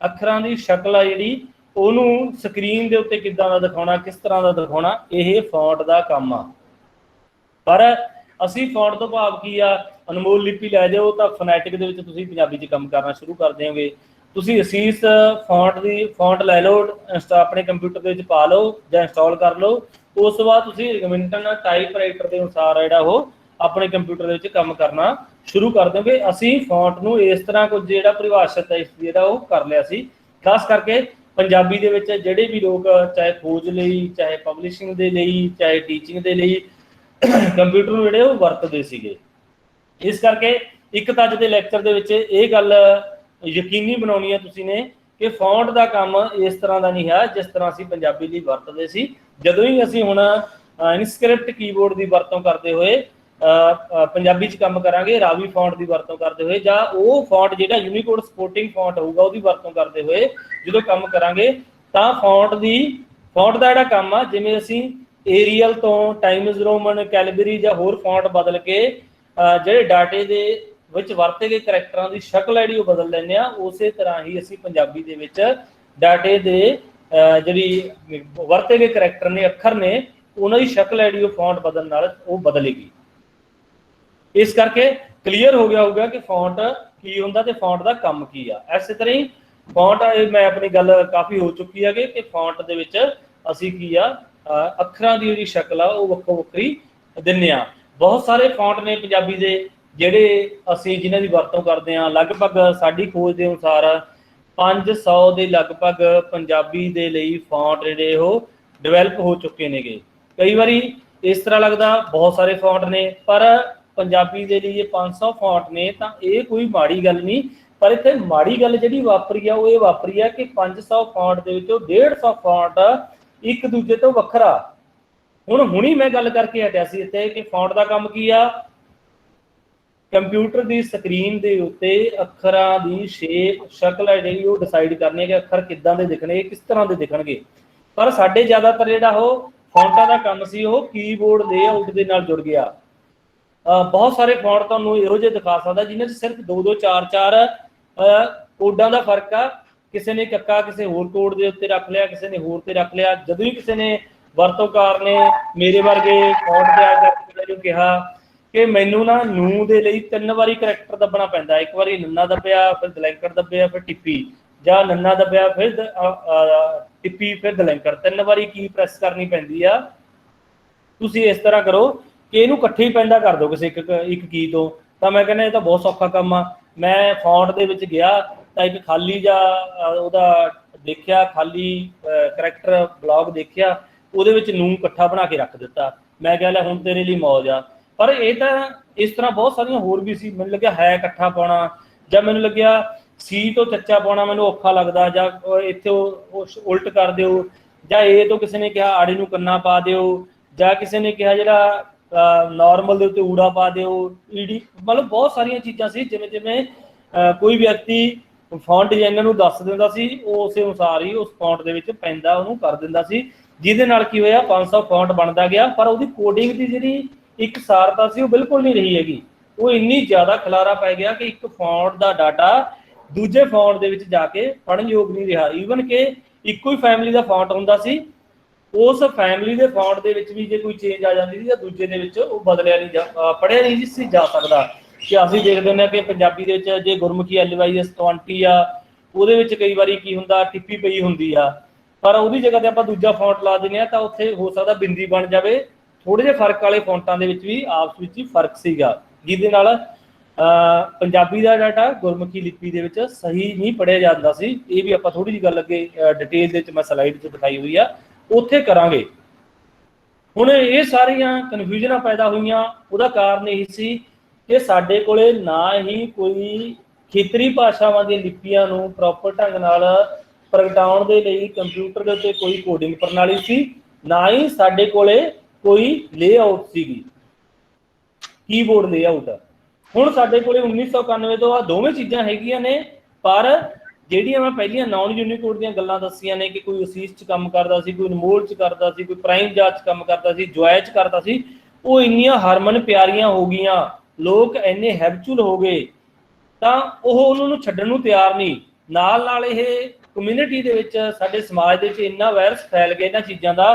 ਅੱਖਰਾਂ ਦੀ ਸ਼ਕਲ ਆ ਜਿਹੜੀ, ਉਹਨੂੰ ਸਕਰੀਨ ਦੇ ਉੱਤੇ ਕਿੱਦਾਂ ਦਾ ਦਿਖਾਉਣਾ, ਕਿਸ ਤਰ੍ਹਾਂ ਦਾ ਦਿਖਾਉਣਾ, ਇਹ ਫੌਂਟ ਦਾ ਕੰਮ ਆ। ਪਰ ਅਸੀਂ ਫੌਂਟ ਤੋਂ ਭਾਵ ਕੀ ਆ? ਅਨਮੋਲ ਲਿਪੀ ਲੈ ਜਾਓ ਤਾਂ ਫੋਨੈਟਿਕ ਦੇ ਵਿੱਚ ਤੁਸੀਂ ਪੰਜਾਬੀ 'ਚ ਕੰਮ ਕਰਨਾ ਸ਼ੁਰੂ ਕਰ ਦਿਓਗੇ। ਤੁਸੀਂ ਅਸੀਸ ਫੌਂਟ ਲੈ ਲਓ, ਆਪਣੇ ਕੰਪਿਊਟਰ ਦੇ ਵਿੱਚ ਪਾ ਲਓ ਜਾਂ ਇੰਸਟਾਲ ਕਰ ਲਓ। ਉਸ ਤੋਂ ਬਾਅਦ ਤੁਸੀਂ ਰਿਗਮਿੰਟਨ ਟਾਈਪਰਾਈਟਰ ਦੇ ਅਨੁਸਾਰ ਜਿਹੜਾ ਉਹ ਆਪਣੇ ਕੰਪਿਊਟਰ ਦੇ ਵਿੱਚ ਕੰਮ ਕਰਨਾ ਸ਼ੁਰੂ ਕਰ ਦਿਓਗੇ। ਅਸੀਂ ਫੌਂਟ ਨੂੰ ਇਸ ਤਰ੍ਹਾਂ ਕੁਝ ਜਿਹੜਾ ਪਰਿਭਾਸ਼ਿਤ ਜਿਹੜਾ ਉਹ ਕਰ ਲਿਆ ਸੀ, ਖਾਸ ਕਰਕੇ ਪੰਜਾਬੀ ਦੇ ਵਿੱਚ ਜਿਹੜੇ ਵੀ ਲੋਕ ਚਾਹੇ ਖੋਜ ਲਈ, ਚਾਹੇ ਪਬਲਿਸ਼ਿੰਗ ਦੇ ਲਈ, ਚਾਹੇ ਟੀਚਿੰਗ ਦੇ ਲਈ ਕੰਪਿਊਟਰ ਨੂੰ ਜਿਹੜੇ ਉਹ ਵਰਤਦੇ ਸੀਗੇ। ਇਸ ਕਰਕੇ ਇੱਕ ਤਾਂ ਅੱਜ ਦੇ ਲੈਕਚਰ ਦੇ ਵਿੱਚ ਇਹ ਗੱਲ ਯਕੀਨੀ ਬਣਾਉਣੀ ਹੈ ਤੁਸੀਂ ਨੇ ਕਿ ਫੌਂਟ ਦਾ ਕੰਮ ਇਸ ਤਰ੍ਹਾਂ ਦਾ ਨਹੀਂ ਹੈ ਜਿਸ ਤਰ੍ਹਾਂ ਅਸੀਂ ਪੰਜਾਬੀ ਲਈ ਵਰਤਦੇ ਸੀ। ਜਦੋਂ ਹੀ ਅਸੀਂ ਹੁਣ ਇਨਸਕ੍ਰਿਪਟ ਕੀਬੋਰਡ ਦੀ ਵਰਤੋਂ ਕਰਦੇ ਹੋਏ ਪੰਜਾਬੀ 'ਚ ਕੰਮ ਕਰਾਂਗੇ, ਰਾਵੀ ਫੌਂਟ ਦੀ ਵਰਤੋਂ ਕਰਦੇ ਹੋਏ, ਜਾਂ ਉਹ ਫੌਂਟ ਜਿਹੜਾ ਯੂਨੀਕੋਡ ਸਪੋਰਟਿੰਗ ਫੌਂਟ ਹੋਊਗਾ ਉਹਦੀ ਵਰਤੋਂ ਕਰਦੇ ਹੋਏ ਜਦੋਂ ਕੰਮ ਕਰਾਂਗੇ, ਤਾਂ ਫੌਂਟ ਦਾ ਜਿਹੜਾ ਕੰਮ ਆ, ਜਿਵੇਂ ਅਸੀਂ ਏਰੀਅਲ ਤੋਂ ਟਾਈਮਜ਼ ਰੋਮਨ, ਕੈਲਬਰੀ ਜਾਂ ਹੋਰ ਫੌਂਟ ਬਦਲ ਕੇ ਜਿਹੜੇ ਡਾਟੇ ਦੇ ਵਿੱਚ ਵਰਤੇ ਗਏ ਕਰੈਕਟਰਾਂ ਦੀ ਸ਼ਕਲ ਜਿਹੜੀ ਉਹ ਬਦਲ ਲੈਂਦੇ ਆ, ਉਸੇ ਤਰ੍ਹਾਂ ਹੀ ਅਸੀਂ ਪੰਜਾਬੀ ਦੇ ਵਿੱਚ ਡਾਟੇ ਦੇ ਜਿਹੜੀ ਵਰਤੇ ਗਏ ਕਰੈਕਟਰ ਨੇ, ਅੱਖਰ ਨੇ, ਉਹਨਾਂ ਦੀ ਸ਼ਕਲ ਜਿਹੜੀ ਉਹ ਫੌਂਟ ਬਦਲਣ ਨਾਲ ਉਹ ਬਦਲੇਗੀ। ਇਸ ਕਰਕੇ ਕਲੀਅਰ ਹੋ ਗਿਆ ਹੋਊਗਾ ਕਿ ਫੌਂਟ ਕੀ ਹੁੰਦਾ ਤੇ ਫੌਂਟ ਦਾ ਕੰਮ ਕੀ ਆ। ਇਸੇ ਤਰ੍ਹਾਂ ਹੀ ਫੌਂਟ, ਮੈਂ ਆਪਣੀ ਗੱਲ ਕਾਫੀ ਹੋ ਚੁੱਕੀ ਹੈ ਕਿ ਫੌਂਟ ਦੇ ਵਿੱਚ ਅਸੀਂ ਕੀ ਆ, ਅੱਖਰਾਂ ਦੀ ਜਿਹੜੀ ਸ਼ਕਲ ਆ ਉਹ ਵੱਖੋ ਵੱਖਰੀ ਦਿੰਦੇ ਆ। ਬਹੁਤ ਸਾਰੇ ਫੌਂਟ ਨੇ ਪੰਜਾਬੀ ਦੇ ਜਿਹੜੇ ਅਸੀਂ ਜਿਨ੍ਹਾਂ ਦੀ ਵਰਤੋਂ ਕਰਦੇ ਹਾਂ। ਲਗਭਗ ਸਾਡੀ ਖੋਜ ਦੇ ਅਨੁਸਾਰ 500 ਦੇ ਲਗਭਗ ਪੰਜਾਬੀ ਦੇ ਲਈ ਫੌਂਟ ਜਿਹੜੇ ਉਹ ਡਿਵੈਲਪ ਹੋ ਚੁੱਕੇ ਨੇਗੇ। ਕਈ ਵਾਰੀ ਇਸ ਤਰ੍ਹਾਂ ਲੱਗਦਾ ਬਹੁਤ ਸਾਰੇ ਫੌਂਟ ਨੇ, ਪਰ ਪੰਜਾਬੀ ਦੇ ਲਈ ਇਹ 500 ਫੌਂਟ ਨੇ ਤਾਂ ਇਹ ਕੋਈ ਮਾੜੀ ਗੱਲ ਨਹੀਂ। ਪਰ ਇੱਥੇ ਮਾੜੀ ਗੱਲ ਜਿਹੜੀ ਵਾਪਰੀ ਆ ਉਹ ਇਹ ਵਾਪਰੀ ਆ ਕਿ 500 ਫੌਂਟ ਦੇ ਵਿੱਚੋਂ 150 ਫੌਂਟ ਇੱਕ ਦੂਜੇ ਤੋਂ ਵੱਖਰਾ। ਹੁਣੀ ਮੈਂ ਗੱਲ ਕਰਕੇ ਹਟਿਆ ਸੀ ਇੱਥੇ ਕਿ ਫੌਂਟ ਦਾ ਕੰਮ ਕੀ ਆ, ਕੰਪਿਊਟਰ ਦੀ ਸਕਰੀਨ ਦੇ ਉੱਤੇ ਅੱਖਰਾਂ ਦੀ ਸ਼ੇਪ, ਸ਼ਕਲ ਹੈ ਜਿਹੜੀ ਉਹ ਡਿਸਾਈਡ ਕਰਨੀ ਹੈ ਕਿ ਅੱਖਰ ਕਿੱਦਾਂ ਦੇ ਦਿਖਣਗੇ, ਕਿਸ ਤਰ੍ਹਾਂ ਦੇ ਦਿਖਣਗੇ। ਪਰ ਸਾਡੇ ਜ਼ਿਆਦਾਤਰ ਜਿਹੜਾ ਉਹ ਫੌਂਟਾਂ ਦਾ ਕੰਮ ਸੀ ਉਹ ਕੀਬੋਰਡ ਲੇਆਊਟ ਦੇ ਨਾਲ ਜੁੜ ਗਿਆ। ਬਹੁਤ ਸਾਰੇ ਫੌਂਟ ਤੁਹਾਨੂੰ ਇਹੋ ਜਿਹੇ ਦਿਖਾ ਸਕਦਾ ਜਿਨ੍ਹਾਂ 'ਚ ਸਿਰਫ 2-2 4-4 ਕੋਡਾਂ ਦਾ ਫਰਕ ਆ। ਕਿਸੇ ਨੇ ਕੱਕਾ ਕਿਸੇ ਹੋਰ ਕੋਡ ਦੇ ਉੱਤੇ ਰੱਖ ਲਿਆ, ਕਿਸੇ ਨੇ ਹੋਰ ਤੇ ਰੱਖ ਲਿਆ। ਜਦੋਂ ਹੀ ਕਿਸੇ ਨੇ ਵਰਤੋਂਕਾਰ ਨੇ ਮੇਰੇ ਵਰਗੇ ਫੌਂਟ ਤਿਆਰ ਕਰਕੇ ਜੋ ਕਿਹਾ ਕਿ ਮੈਨੂੰ ਨਾ ਨੂੰ ਦੇ ਲਈ 3 ਵਾਰੀ ਕਰੈਕਟਰ ਦੱਬਣਾ ਪੈਂਦਾ, ਇੱਕ ਵਾਰੀ ਨੰਨਾ ਦੱਬਿਆ, ਫਿਰ ਦਲੈਂਕਰ ਦੱਬਿਆ, ਫਿਰ ਟਿੱਪੀ, ਜਾਂ ਨੰਨਾ ਦੱਬਿਆ ਫਿਰ ਟਿੱਪੀ, ਫਿਰ ਦਲੈਂਕਰ, 3 ਵਾਰੀ ਕੀ ਪ੍ਰੈਸ ਕਰਨੀ ਪੈਂਦੀ ਆ। ਤੁਸੀਂ ਇਸ ਤਰ੍ਹਾਂ ਕਰੋ ਕਿ ਇਹਨੂੰ ਇਕੱਠੇ ਹੀ ਪੈਂਦਾ ਕਰ ਦਿਓ ਕਿਸੇ ਇੱਕ ਕੀ ਤੋਂ, ਤਾਂ ਮੈਂ ਕਹਿੰਦਾ ਇਹ ਤਾਂ ਬਹੁਤ ਸੌਖਾ ਕੰਮ ਆ। ਮੈਂ ਫੌਂਟ ਦੇ ਵਿੱਚ ਗਿਆ ਤਾਂ ਇੱਕ ਖਾਲੀ ਜਾਂ ਉਹਦਾ ਦੇਖਿਆ, ਖਾਲੀ ਕਰੈਕਟਰ ਬਲੌਕ ਦੇਖਿਆ, ਉਹਦੇ ਵਿੱਚ ਨੂੰ ਇਕੱਠਾ ਬਣਾ ਕੇ ਰੱਖ ਦਿੱਤਾ। ਮੈਂ ਕਿਹਾ ਲੈ ਹੁਣ ਤੇਰੇ ਲਈ ਮੌਜ ਆ। ਪਰ ਇਹ ਤਾਂ ਇਸ ਤਰ੍ਹਾਂ ਬਹੁਤ ਸਾਰੀਆਂ ਹੋਰ ਵੀ ਸੀ। ਮੈਨੂੰ ਲੱਗਿਆ ਹੈ ਇਕੱਠਾ ਪਾਉਣਾ, ਜਾਂ ਮੈਨੂੰ ਲੱਗਿਆ ਸੀ ਤੋਂ ਚੱਚਾ ਪਾਉਣਾ ਮੈਨੂੰ ਔਖਾ ਲੱਗਦਾ, ਜਾਂ ਇੱਥੇ ਉਲਟ ਕਰ ਦਿਓ, ਜਾਂ ਇਹ ਤੋਂ ਕਿਸੇ ਨੇ ਕਿਹਾ ਆੜੇ ਨੂੰ ਕੰਨਾ ਪਾ ਦਿਓ, ਜਾਂ ਕਿਸੇ ਨੇ ਕਿਹਾ ਜਿਹੜਾ ਨਾਰਮਲ ਦੇ ਉੱਤੇ ਊੜਾ ਪਾ ਦਿਓ, ਈਡੀ, ਮਤਲਬ ਬਹੁਤ ਸਾਰੀਆਂ ਚੀਜ਼ਾਂ ਸੀ। ਜਿਵੇਂ ਜਿਵੇਂ ਕੋਈ ਵਿਅਕਤੀ ਫੌਂਟ ਡਿਜ਼ਾਈਨਰ ਨੂੰ ਦੱਸ ਦਿੰਦਾ ਸੀ, ਉਹ ਉਸੇ ਅਨੁਸਾਰ ਹੀ ਉਸ ਫੌਂਟ ਦੇ ਵਿੱਚ ਪੈਂਦਾ ਉਹਨੂੰ ਕਰ ਦਿੰਦਾ ਸੀ, ਜਿਹਦੇ ਨਾਲ ਕੀ ਹੋਇਆ 500 ਫੌਂਟ ਬਣਦਾ ਗਿਆ। ਪਰ ਉਹਦੀ ਕੋਡਿੰਗ ਦੀ ਜਿਹੜੀ ਇੱਕ ਸਾਰਤਾ ਸੀ ਉਹ ਬਿਲਕੁਲ ਨਹੀਂ ਰਹੀ ਹੈਗੀ। ਉਹ ਇੰਨੀ ਜ਼ਿਆਦਾ ਖਲਾਰਾ ਪੈ ਗਿਆ ਕਿ ਇੱਕ ਫੌਂਟ ਦਾ ਡਾਟਾ ਦੂਜੇ ਫੌਂਟ ਦੇ ਵਿੱਚ ਜਾ ਕੇ ਪੜ੍ਹਨ ਯੋਗ ਨਹੀਂ ਰਿਹਾ। ਈਵਨ ਕਿ ਇੱਕੋ ਹੀ ਫੈਮਿਲੀ ਦਾ ਫੌਂਟ ਹੁੰਦਾ ਸੀ, ਉਸ ਫੈਮਿਲੀ ਦੇ ਫੌਂਟ ਦੇ ਵਿੱਚ ਵੀ ਜੇ ਕੋਈ ਚੇਂਜ ਆ ਜਾਂਦੀ ਸੀ ਤਾਂ ਦੂਜੇ ਦੇ ਵਿੱਚ ਉਹ ਬਦਲਿਆ ਨਹੀਂ ਪੜ੍ਹਿਆ ਨਹੀਂ ਸੀ ਜਾ ਸਕਦਾ। ਕਿ ਅਸੀਂ ਦੇਖਦੇ ਹੁੰਦੇ ਹਾਂ ਕਿ ਪੰਜਾਬੀ ਦੇ ਵਿੱਚ ਜੇ ਗੁਰਮੁਖੀ LYS 20 ਆ, ਉਹਦੇ ਵਿੱਚ ਕਈ ਵਾਰੀ ਕੀ ਹੁੰਦਾ ਟਿੱਪੀ ਪਈ ਹੁੰਦੀ ਆ, ਪਰ ਉਹਦੀ ਜਗ੍ਹਾ ਤੇ ਆਪਾਂ ਦੂਜਾ ਫੌਂਟ ਲਾ ਦਿੰਦੇ ਹਾਂ ਤਾਂ ਉੱਥੇ ਹੋ ਸਕਦਾ ਬਿੰਦੀ ਬਣ ਜਾਵੇ। ਥੋੜੇ ਜਿਹੇ ਫਰਕ ਵਾਲੇ ਫੌਂਟਾਂ ਦੇ ਵਿੱਚ ਵੀ ਆਪਸ ਵਿੱਚ ਹੀ ਫਰਕ ਸੀਗਾ, ਜਿਹਦੇ ਨਾਲ ਪੰਜਾਬੀ ਦਾ ਡਾਟਾ ਗੁਰਮੁਖੀ ਲਿਪੀ ਦੇ ਵਿੱਚ ਸਹੀ ਨਹੀਂ ਪੜ੍ਹਿਆ ਜਾਂਦਾ ਸੀ। ਇਹ ਵੀ ਆਪਾਂ ਥੋੜੀ ਜਿਹੀ ਗੱਲ ਅੱਗੇ ਡਿਟੇਲ ਦੇ ਵਿੱਚ ਮੈਂ ਸਲਾਈਡ 'ਚ ਦਿਖਾਈ ਹੋਈ ਆ, ਉੱਥੇ ਕਰਾਂਗੇ। ਹੁਣ ਇਹ ਸਾਰੀਆਂ ਕਨਫਿਊਜ਼ਨਾਂ ਪੈਦਾ ਹੋਈਆਂ, ਉਹਦਾ ਕਾਰਨ ਇਹ ਸੀ ਕਿ ਸਾਡੇ ਕੋਲੇ ਨਾ ਹੀ ਕੋਈ ਖੇਤਰੀ ਭਾਸ਼ਾਵਾਂ ਦੀਆਂ ਲਿਪੀਆਂ ਨੂੰ ਪ੍ਰੋਪਰ ਢੰਗ ਨਾਲ ਪ੍ਰਗਟਾਉਣ ਦੇ ਲਈ ਕੰਪਿਊਟਰ ਦੇ ਉੱਤੇ ਕੋਈ ਕੋਡਿੰਗ ਪ੍ਰਣਾਲੀ ਸੀ, ਨਾ ਹੀ ਸਾਡੇ ਕੋਲੇ ਕੋਈ ਲੇਆਊਟ ਸੀਗੀ, ਕੀਬੋਰਡ ਲੇਆਊਟ। ਹੁਣ ਸਾਡੇ ਕੋਲੇ 1991 ਤੋਂ ਆ ਦੋਵੇਂ ਚੀਜ਼ਾਂ ਹੈਗੀਆਂ ਨੇ, ਪਰ ਜਿਹੜੀਆਂ ਮੈਂ ਪਹਿਲੀਆਂ ਨਾਨ ਯੂਨੀਕੋਡ ਦੀਆਂ ਗੱਲਾਂ ਦੱਸੀਆਂ ਨੇ ਕਿ ਕੋਈ ਅਸੀਸ 'ਚ ਕੰਮ ਕਰਦਾ ਸੀ, ਕੋਈ ਅਨਮੋਲ 'ਚ ਕਰਦਾ ਸੀ, ਕੋਈ ਪ੍ਰਾਈਮ ਜਾਤ 'ਚ ਕੰਮ ਕਰਦਾ ਸੀ, ਜੁਆਇ 'ਚ ਕਰਦਾ ਸੀ, ਉਹ ਇੰਨੀਆਂ ਹਰਮਨ ਪਿਆਰੀਆਂ ਹੋ ਗਈਆਂ, ਲੋਕ ਇੰਨੇ ਹੈਬਚੁਅਲ ਹੋ ਗਏ ਤਾਂ ਉਹ ਉਹਨਾਂ ਨੂੰ ਛੱਡਣ ਨੂੰ ਤਿਆਰ ਨਹੀਂ। ਨਾਲ ਨਾਲ ਇਹ ਕਮਿਊਨਿਟੀ ਦੇ ਵਿੱਚ ਸਾਡੇ ਸਮਾਜ ਦੇ ਵਿੱਚ ਇੰਨਾ ਵਾਇਰਸ ਫੈਲ ਗਿਆ ਇਹਨਾਂ ਚੀਜ਼ਾਂ ਦਾ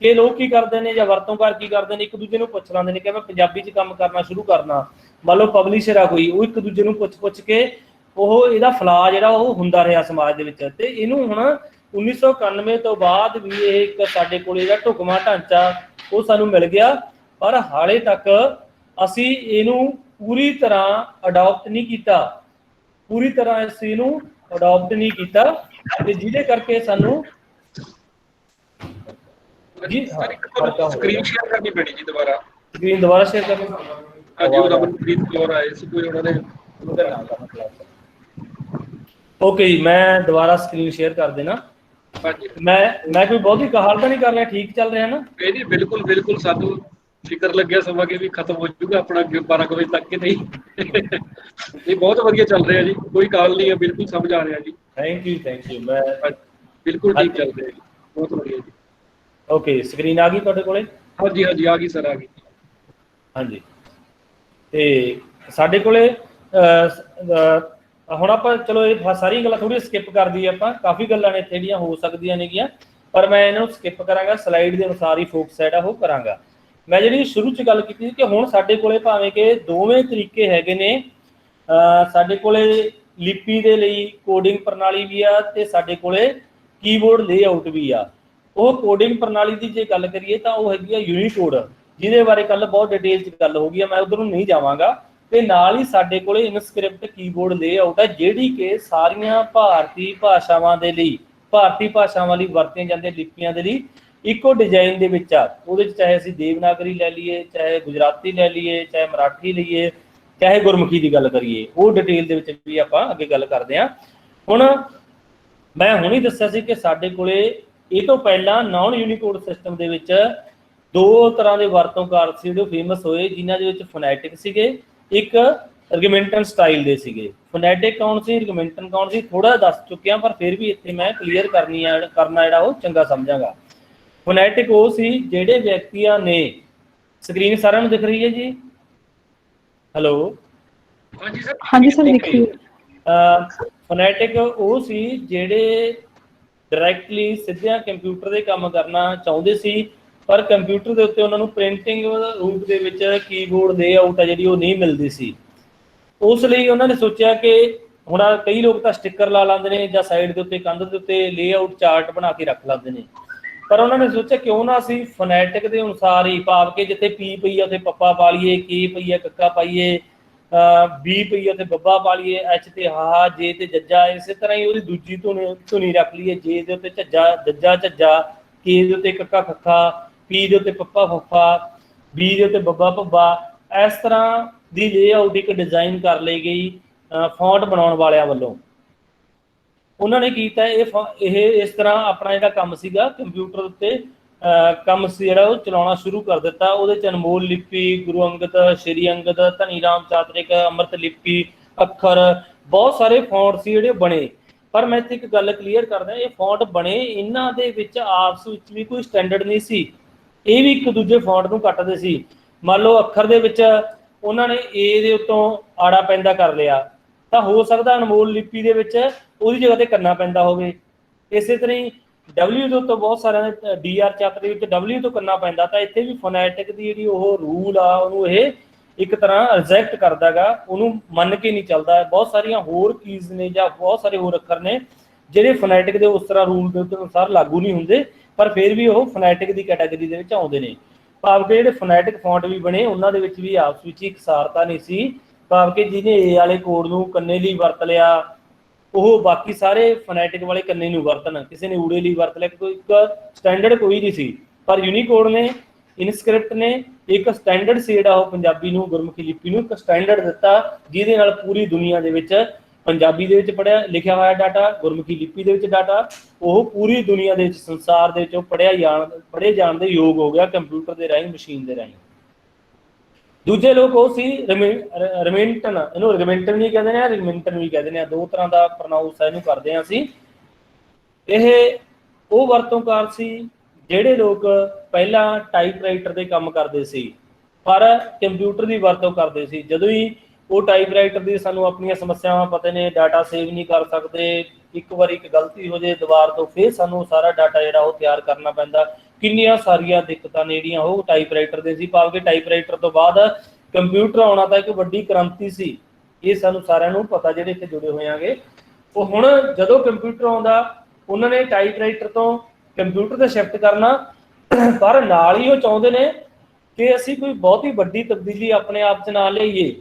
ਕਿ ਲੋਕ ਕੀ ਕਰਦੇ ਨੇ ਜਾਂ ਵਰਤੋਂਕਾਰ ਕੀ ਕਰਦੇ ਨੇ, ਇੱਕ ਦੂਜੇ ਨੂੰ ਪੁੱਛ ਲੈਂਦੇ ਨੇ ਕਿ ਮੈਂ ਪੰਜਾਬੀ 'ਚ ਕੰਮ ਕਰਨਾ ਸ਼ੁਰੂ ਕਰਨਾ। ਮੰਨ ਲਓ ਪਬਲਿਸ਼ਰ ਆ ਕੋਈ, ਉਹ ਇੱਕ ਦੂਜੇ ਨੂੰ ਪੁੱਛ ਕੇ ਉਹ ਇਹਦਾ ਫਲਾ ਜਿਹੜਾ ਉਹ ਹੁੰਦਾ ਰਿਹਾ ਸਮਾਜ ਦੇ ਵਿੱਚ। ਤੇ ਇਹਨੂੰ ਹੁਣ 1991 ਤੋਂ ਬਾਅਦ ਵੀ ਇਹ ਇੱਕ ਸਾਡੇ ਕੋਲ ਜਿਹੜਾ ਢੁਕਵਾਂ ਢਾਂਚਾ ਉਹ ਸਾਨੂੰ ਮਿਲ ਗਿਆ, ਪਰ ਹਾਲੇ ਤੱਕ ਅਸੀਂ ਇਹਨੂੰ ਪੂਰੀ ਤਰ੍ਹਾਂ ਅਡਾਪਟ ਨਹੀਂ ਕੀਤਾ, ਪੂਰੀ ਤਰ੍ਹਾਂ ਅਸੀਂ ਇਹਨੂੰ ਅਡਾਪਟ ਨਹੀਂ ਕੀਤਾ, ਤੇ ਜਿਹਦੇ ਕਰਕੇ ਸਾਨੂੰ ਜੀ ਸਕਰੀਨ ਸ਼ੇਅਰ ਕਰਨੀ ਪੈਣੀ ਜੀ ਦੁਬਾਰਾ। ਸਕਰੀਨ ਦੁਬਾਰਾ ਸ਼ੇਅਰ ਕਰਨੀ। ਹਾਂਜੀ, ਉਹ ਰਮਨਪ੍ਰੀਤ ਕੌਰ ਆਏ ਸੀ ਕੋਈ, ਉਹਨਾਂ ਨੇ ਓਕੇ ਜੀ, ਮੈਂ ਦੁਬਾਰਾ ਸਕਰੀਨ ਸ਼ੇਅਰ ਕਰ ਦੇਣਾ। ਹਾਂਜੀ, ਮੈਂ ਕੋਈ ਬਹੁਤੀ ਕਾਹਲ ਤਾਂ ਨਹੀਂ ਕਰ ਰਿਹਾ, ਠੀਕ ਚੱਲ ਰਿਹਾ ਨਾ? ਨਹੀਂ ਬਿਲਕੁਲ ਬਿਲਕੁਲ, ਸਾਨੂੰ ਫਿਕਰ ਲੱਗਿਆ ਸਮਾਂ ਕਿ ਵੀ ਖਤਮ ਹੋ ਜਾਊਗਾ ਆਪਣਾ 12 ਵਜੇ ਤੱਕ ਕਿ ਨਹੀਂ। ਇਹ ਬਹੁਤ ਵਧੀਆ ਚੱਲ ਰਿਹਾ ਜੀ, ਕੋਈ ਕਾਲ ਨਹੀਂ ਹੈ, ਬਿਲਕੁਲ ਸਮਝ ਆ ਰਿਹਾ ਜੀ। Thank you. ਮੈਂ ਬਿਲਕੁਲ ਠੀਕ ਚੱਲ ਰਿਹਾ ਜੀ, ਬਹੁਤ ਵਧੀਆ ਜੀ। ਓਕੇ, ਸਕਰੀਨ ਆ ਗਈ ਤੁਹਾਡੇ ਕੋਲੇ? ਹਾਂਜੀ ਹਾਂਜੀ, ਆ ਗਈ ਸਰ, ਆ ਗਈ। ਹਾਂਜੀ, ਤੇ ਸਾਡੇ ਕੋਲੇ ਹੁਣ ਆਪਾਂ ਚਲੋ ਇਹ ਸਾਰੀਆਂ ਗੱਲਾਂ ਥੋੜ੍ਹੀ ਸਕਿਪ ਕਰ ਦਈਏ, ਆਪਾਂ ਕਾਫੀ ਗੱਲਾਂ ਨੇ ਇੱਥੇ ਜਿਹੜੀਆਂ ਹੋ ਸਕਦੀਆਂ ਨੇਗੀਆਂ, ਪਰ ਮੈਂ ਇਹਨਾਂ ਨੂੰ ਸਕਿਪ ਕਰਾਂਗਾ, ਸਲਾਈਡ ਦੇ ਅਨੁਸਾਰ ਹੀ ਫੋਕਸ ਜਿਹੜਾ ਉਹ ਕਰਾਂਗਾ। ਮੈਂ ਜਿਹੜੀ ਸ਼ੁਰੂ 'ਚ ਗੱਲ ਕੀਤੀ ਕਿ ਹੁਣ ਸਾਡੇ ਕੋਲੇ ਭਾਵੇਂ ਕਿ ਦੋਵੇਂ ਤਰੀਕੇ ਹੈਗੇ ਨੇ, ਸਾਡੇ ਕੋਲੇ ਲਿਪੀ ਦੇ ਲਈ ਕੋਡਿੰਗ ਪ੍ਰਣਾਲੀ ਵੀ ਆ ਤੇ ਸਾਡੇ ਕੋਲੇ ਕੀਬੋਰਡ ਲੇਆਊਟ ਵੀ ਆ। ਉਹ ਕੋਡਿੰਗ ਪ੍ਰਣਾਲੀ ਦੀ ਜੇ ਗੱਲ ਕਰੀਏ ਤਾਂ ਉਹ ਹੈਗੀ ਆ ਯੂਨੀਕੋਡ, ਜਿਹਦੇ ਬਾਰੇ ਕੱਲ ਬਹੁਤ ਡਿਟੇਲ 'ਚ ਗੱਲ ਹੋ ਗਈ ਆ, ਮੈਂ ਉਧਰ ਨੂੰ ਨਹੀਂ ਜਾਵਾਂਗਾ। ਤੇ ਨਾਲ ਹੀ ਸਾਡੇ ਕੋਲੇ ਇਨਸਕ੍ਰਿਪਟ ਕੀਬੋਰਡ ਲੇਆਊਟ ਹੈ, ਜਿਹੜੀ ਕਿ ਸਾਰੀਆਂ ਭਾਰਤੀ ਭਾਸ਼ਾਵਾਂ ਦੇ ਲਈ, ਭਾਰਤੀ ਭਾਸ਼ਾਵਾਂ ਲਈ ਵਰਤੀਆਂ ਜਾਂਦੀਆਂ ਲਿਪੀਆਂ ਦੇ ਲਈ ਇੱਕੋ ਡਿਜ਼ਾਈਨ ਦੇ ਵਿੱਚ ਆ। ਉਹਦੇ 'ਚ ਚਾਹੇ ਅਸੀਂ ਦੇਵਨਾਗਰੀ ਲੈ ਲਈਏ, ਚਾਹੇ ਗੁਜਰਾਤੀ ਲੈ ਲਈਏ, ਚਾਹੇ ਮਰਾਠੀ ਲਈਏ, ਚਾਹੇ ਗੁਰਮੁਖੀ ਦੀ ਗੱਲ ਕਰੀਏ, ਉਹ ਡਿਟੇਲ ਦੇ ਵਿੱਚ ਵੀ ਆਪਾਂ ਅੱਗੇ ਗੱਲ ਕਰਦੇ ਹਾਂ। ਹੁਣ ਮੈਂ ਹੁਣੀ ਦੱਸਿਆ ਸੀ ਕਿ ਸਾਡੇ ਕੋਲੇ ਇਹ ਤੋਂ ਪਹਿਲਾਂ ਨਾਨ ਯੂਨੀਕੋਡ ਸਿਸਟਮ ਦੇ ਵਿੱਚ ਦੋ ਤਰ੍ਹਾਂ ਦੇ ਵਰਤੋਂਕਾਰ ਸੀ ਜਿਹੜੇ ਫੇਮਸ ਹੋਏ, ਜਿਨ੍ਹਾਂ ਦੇ ਵਿੱਚ ਫੋਨੈਟਿਕ ਸੀਗੇ, ਇੱਕ ਰਿਗਮੈਂਟਨ ਸਟਾਈਲ ਦੇ ਸੀਗੇ। ਫੋਨੈਟਿਕ ਕੌਣ ਸੀ, ਰਿਗਮੈਂਟਨ ਕੌਣ ਸੀ, ਥੋੜਾ ਦੱਸ ਚੁੱਕਿਆ, ਪਰ ਫਿਰ ਵੀ ਇੱਥੇ ਮੈਂ ਕਲੀਅਰ ਕਰਨਾ ਜਿਹੜਾ ਉਹ ਚੰਗਾ ਸਮਝਾਂਗਾ। ਫੋਨੈਟਿਕ ਉਹ ਸੀ ਜਿਹੜੇ ਵਿਅਕਤੀਆਂ ਨੇ, ਸਕਰੀਨ ਸਾਰਿਆਂ ਨੂੰ ਦਿਖ ਰਹੀ ਹੈ ਜੀ? ਹੈਲੋ, ਹਾਂਜੀ ਸਰ, ਦਿਖ ਰਹੀ ਹੈ। ਫੋਨੈਟਿਕ ਉਹ ਸੀ ਜਿਹੜੇ ਡਾਇਰੈਕਟਲੀ ਸਿੱਧਿਆਂ ਕੰਪਿਊਟਰ ਦੇ ਕੰਮ ਕਰਨਾ ਚਾਹੁੰਦੇ ਸੀ, ਪਰ ਕੰਪਿਊਟਰ ਦੇ ਉੱਤੇ ਉਹਨਾਂ ਨੂੰ ਪ੍ਰਿੰਟਿੰਗ ਰੂਪ ਦੇ ਵਿੱਚ ਕੀਬੋਰਡ ਲੇਆਊਟ ਆ ਜਿਹੜੀ ਉਹ ਨਹੀਂ ਮਿਲਦੀ ਸੀ। ਉਸ ਲਈ ਉਹਨਾਂ ਨੇ ਸੋਚਿਆ ਕਿ ਹੁਣ ਕਈ ਲੋਕ ਤਾਂ ਸਟਿੱਕਰ ਲਾ ਲੈਂਦੇ ਨੇ ਜਾਂ ਸਾਈਡ ਦੇ ਉੱਤੇ ਕੰਧ ਦੇ ਉੱਤੇ ਲੇਆਊਟ ਚਾਰਟ ਬਣਾ ਕੇ ਰੱਖ ਲੈਂਦੇ ਨੇ, ਪਰ ਉਹਨਾਂ ਨੇ ਸੋਚਿਆ ਕਿਉਂ ਨਾ ਅਸੀਂ ਫੋਨੈਟਿਕ ਦੇ ਅਨੁਸਾਰ ਹੀ, ਭਾਵ ਕਿ ਜਿੱਥੇ ਪੀ ਪਈ ਆ ਉੱਥੇ ਪੱਪਾ ਪਾ ਲਈਏ, ਕੇ ਪਈ ਆ ਕੱਕਾ ਪਾਈਏ, ਬੀ ਪਈ ਆ ਤੇ ਬੱਬਾ ਪਾ ਲਈਏ, ਐਚ ਤੇ ਹਾ, ਜੇ ਤੇ ਜੱਜਾ, ਇਸੇ ਤਰ੍ਹਾਂ ਹੀ ਉਹਦੀ ਦੂਜੀ ਧੁਨੀ ਰੱਖ ਲਈਏ, ਜੇ ਦੇ ਉੱਤੇ ਝੱਜਾ ਜੱਜਾ ਝੱਜਾ, ਕੇ ਦੇ ਉੱਤੇ ਕੱਕਾ ਖੱਖਾ, ਪੀ ਦੇ ਉੱਤੇ ਪੱਪਾ ਫੱਫਾ, ਬੀ ਦੇ ਉੱਤੇ ਬੱਬਾ ਭੱਬਾ। ਇਸ ਤਰ੍ਹਾਂ ਦੀ ਲੇਆਊਟ ਇੱਕ ਡਿਜ਼ਾਈਨ ਕਰ ਲਈ ਗਈ ਫੌਂਟ ਬਣਾਉਣ ਵਾਲਿਆਂ ਵੱਲੋਂ। ਉਹਨਾਂ ਨੇ ਕੀਤਾ ਇਹ ਇਸ ਤਰ੍ਹਾਂ ਆਪਣਾ ਜਿਹੜਾ ਕੰਮ ਸੀਗਾ ਕੰਪਿਊਟਰ ਉੱਤੇ ਕੰਮ ਸੀ ਜਿਹੜਾ ਉਹ ਚਲਾਉਣਾ ਸ਼ੁਰੂ ਕਰ ਦਿੱਤਾ। ਉਹਦੇ 'ਚ ਅਨਮੋਲ ਲਿਪੀ, ਗੁਰੂ ਅੰਗਦ, ਸ਼੍ਰੀ ਅੰਗਦ, ਧਨੀ ਰਾਮ ਚਾਤਰਿਕ, ਅੰਮ੍ਰਿਤ ਲਿਪੀ, ਅੱਖਰ, ਬਹੁਤ ਸਾਰੇ ਫੌਂਟ ਸੀ ਜਿਹੜੇ ਬਣੇ। ਪਰ ਮੈਂ ਇੱਥੇ ਇੱਕ ਗੱਲ ਕਲੀਅਰ ਕਰਦਾ, ਇਹ ਫੌਂਟ ਬਣੇ, ਇਹਨਾਂ ਦੇ ਵਿੱਚ ਆਪਸ ਵਿੱਚ ਵੀ ਕੋਈ ਸਟੈਂਡਰਡ ਨਹੀਂ ਸੀ, ਇਹ ਵੀ ਇੱਕ ਦੂਜੇ ਫੌਂਟ ਨੂੰ ਕੱਟਦੇ ਸੀ। ਮੰਨ ਲਓ ਅੱਖਰ ਦੇ ਵਿੱਚ ਉਹਨਾਂ ਨੇ ਏ ਦੇ ਉੱਤੋਂ ਆੜਾ ਪੈਂਦਾ ਕਰ ਲਿਆ, ਤਾਂ ਹੋ ਸਕਦਾ ਅਨਮੋਲ ਲਿਪੀ ਦੇ ਵਿੱਚ ਉਹਦੀ ਜਗ੍ਹਾ ਤੇ ਕਰਨਾ ਪੈਂਦਾ ਹੋਵੇ। ਇਸੇ ਤਰ੍ਹਾਂ ਹੀ ਡਬਲਿਊ ਦੇ ਉੱਤੋਂ ਬਹੁਤ ਸਾਰਿਆਂ ਦੇ ਡੀ.ਆਰ. ਚਾਤਰ ਦੇ ਵਿੱਚ ਡਬਲਿਊ ਤੋਂ ਕਰਨਾ ਪੈਂਦਾ, ਤਾਂ ਇੱਥੇ ਵੀ ਫੋਨੈਟਿਕ ਦੀ ਜਿਹੜੀ ਉਹ ਰੂਲ ਆ ਉਹਨੂੰ ਇਹ ਇੱਕ ਤਰ੍ਹਾਂ ਰਿਜੈਕਟ ਕਰਦਾ ਗਾ, ਉਹਨੂੰ ਮੰਨ ਕੇ ਨਹੀਂ ਚੱਲਦਾ। ਬਹੁਤ ਸਾਰੀਆਂ ਹੋਰ ਕੀਜ਼ ਨੇ ਜਾਂ ਬਹੁਤ ਸਾਰੇ ਹੋਰ ਅੱਖਰ ਨੇ ਜਿਹੜੇ ਫੋਨੈਟਿਕ ਦੇ ਉਸ ਤਰ੍ਹਾਂ ਰੂਲ ਦੇ ਅਨੁਸਾਰ ਲਾਗੂ ਨਹੀਂ ਹੁੰਦੇ, ਪਰ ਫਿਰ ਵੀ ਉਹ ਫੋਨੈਟਿਕ ਦੀ ਕੈਟਾਗਰੀ ਦੇ ਵਿੱਚ ਆਉਂਦੇ ਨੇ। ਭਾਵ ਕਿ ਜਿਹੜੇ ਫੋਨੈਟਿਕ ਫੌਂਟ ਵੀ ਬਣੇ ਉਹਨਾਂ ਦੇ ਵਿੱਚ ਵੀ ਆਪਸ ਵਿੱਚ ਇਕਸਾਰਤਾ ਨਹੀਂ ਸੀ, ਭਾਵ ਕਿ ਜਿਹਨੇ ਏ ਵਾਲੇ ਕੋਡ ਨੂੰ ਕੰਨੇ ਲਈ ਵਰਤ ਲਿਆ ਉਹ ਬਾਕੀ ਸਾਰੇ ਫੋਨੈਟਿਕ ਵਾਲੇ ਕੰਨੇ ਨੂੰ ਵਰਤਣ, ਕਿਸੇ ਨੇ ਊੜੇ ਲਈ ਵਰਤ ਲਿਆ, ਕੋਈ ਇੱਕ ਸਟੈਂਡਰਡ ਕੋਈ ਨਹੀਂ ਸੀ। ਪਰ ਯੂਨੀਕੋਡ ਨੇ, ਇਨਸਕ੍ਰਿਪਟ ਨੇ ਇੱਕ ਸਟੈਂਡਰਡ ਸੀ ਜਿਹੜਾ ਉਹ ਪੰਜਾਬੀ ਨੂੰ, ਗੁਰਮੁਖੀ ਲਿਪੀ ਨੂੰ ਇੱਕ ਸਟੈਂਡਰਡ ਦਿੱਤਾ, ਜਿਹਦੇ ਨਾਲ ਪੂਰੀ ਦੁਨੀਆ ਦੇ ਵਿੱਚ ਪੰਜਾਬੀ ਦੇ ਵਿੱਚ ਪੜ੍ਹਿਆ ਲਿਖਿਆ ਹੋਇਆ ਡਾਟਾ, ਗੁਰਮੁਖੀ ਲਿਪੀ ਦੇ ਵਿੱਚ ਡਾਟਾ, ਉਹ ਪੂਰੀ ਦੁਨੀਆ ਦੇ ਵਿੱਚ, ਸੰਸਾਰ ਦੇ ਵਿੱਚ ਉਹ ਪੜ੍ਹੇ ਜਾਣ ਦੇ ਯੋਗ ਹੋ ਗਿਆ ਕੰਪਿਊਟਰ ਦੇ ਰਾਹੀਂ, ਮਸ਼ੀਨ ਦੇ ਰਾਹੀਂ। ਦੂਜੇ ਲੋਕ ਉਹ ਸੀ ਰਿਗਮੈਂਟਨ, ਇਹਨੂੰ ਰਿਗਮੈਂਟਨ ਵੀ ਕਹਿੰਦੇ ਨੇ, ਰਿਗਮੈਂਟਨ ਵੀ ਕਹਿੰਦੇ ਨੇ, ਦੋ ਤਰ੍ਹਾਂ ਦਾ ਪ੍ਰੋਨਾਊਂਸ ਇਹਨੂੰ ਕਰਦੇ ਹਾਂ ਅਸੀਂ। ਇਹ ਉਹ ਵਰਤੋਂਕਾਰ ਸੀ ਜਿਹੜੇ ਲੋਕ ਪਹਿਲਾਂ ਟਾਈਪਰਾਈਟਰ ਦੇ ਕੰਮ ਕਰਦੇ ਸੀ ਪਰ ਕੰਪਿਊਟਰ ਦੀ ਵਰਤੋਂ ਕਰਦੇ ਸੀ। ਜਦੋਂ ਹੀ ਉਹ ਟਾਈਪਰਾਈਟਰ ਦੀ ਸਾਨੂੰ ਆਪਣੀਆਂ ਸਮੱਸਿਆਵਾਂ ਪਤਾ ਨੇ, ਡਾਟਾ ਸੇਵ ਨਹੀਂ ਕਰ ਸਕਦੇ, ਇੱਕ ਵਾਰੀ ਇੱਕ ਗਲਤੀ ਹੋ ਜੇ ਦੁਬਾਰਾ ਤੋਂ ਫਿਰ ਸਾਨੂੰ ਸਾਰਾ ਡਾਟਾ ਜਿਹੜਾ ਉਹ ਤਿਆਰ ਕਰਨਾ ਪੈਂਦਾ, ਕਿੰਨੀਆਂ ਸਾਰੀਆਂ ਦਿੱਕਤਾਂ ਨੇ ਜਿਹੜੀਆਂ ਉਹ ਟਾਈਪਰਾਈਟਰ ਦੇ ਸੀ। ਭਾਵ ਕਿ ਟਾਈਪਰਾਈਟਰ ਤੋਂ ਬਾਅਦ ਕੰਪਿਊਟਰ ਆਉਣਾ ਤਾਂ ਇੱਕ ਵੱਡੀ ਕ੍ਰਾਂਤੀ ਸੀ, ਇਹ ਸਾਨੂੰ ਸਾਰਿਆਂ ਨੂੰ ਪਤਾ ਜਿਹੜੇ ਇੱਥੇ ਜੁੜੇ ਹੋਏ ਆਂਗੇ। ਉਹ ਹੁਣ ਜਦੋਂ ਕੰਪਿਊਟਰ ਆਉਂਦਾ ਉਹਨਾਂ ਨੇ ਟਾਈਪਰਾਈਟਰ ਤੋਂ ਕੰਪਿਊਟਰ ਤੇ ਸ਼ਿਫਟ ਕਰਨਾ, ਪਰ ਨਾਲ ਹੀ ਉਹ ਚਾਹੁੰਦੇ ਨੇ ਕਿ ਅਸੀਂ ਕੋਈ ਬਹੁਤੀ ਵੱਡੀ ਤਬਦੀਲੀ ਆਪਣੇ ਆਪ 'ਚ ਨਾ ਲਿਆਈਏ।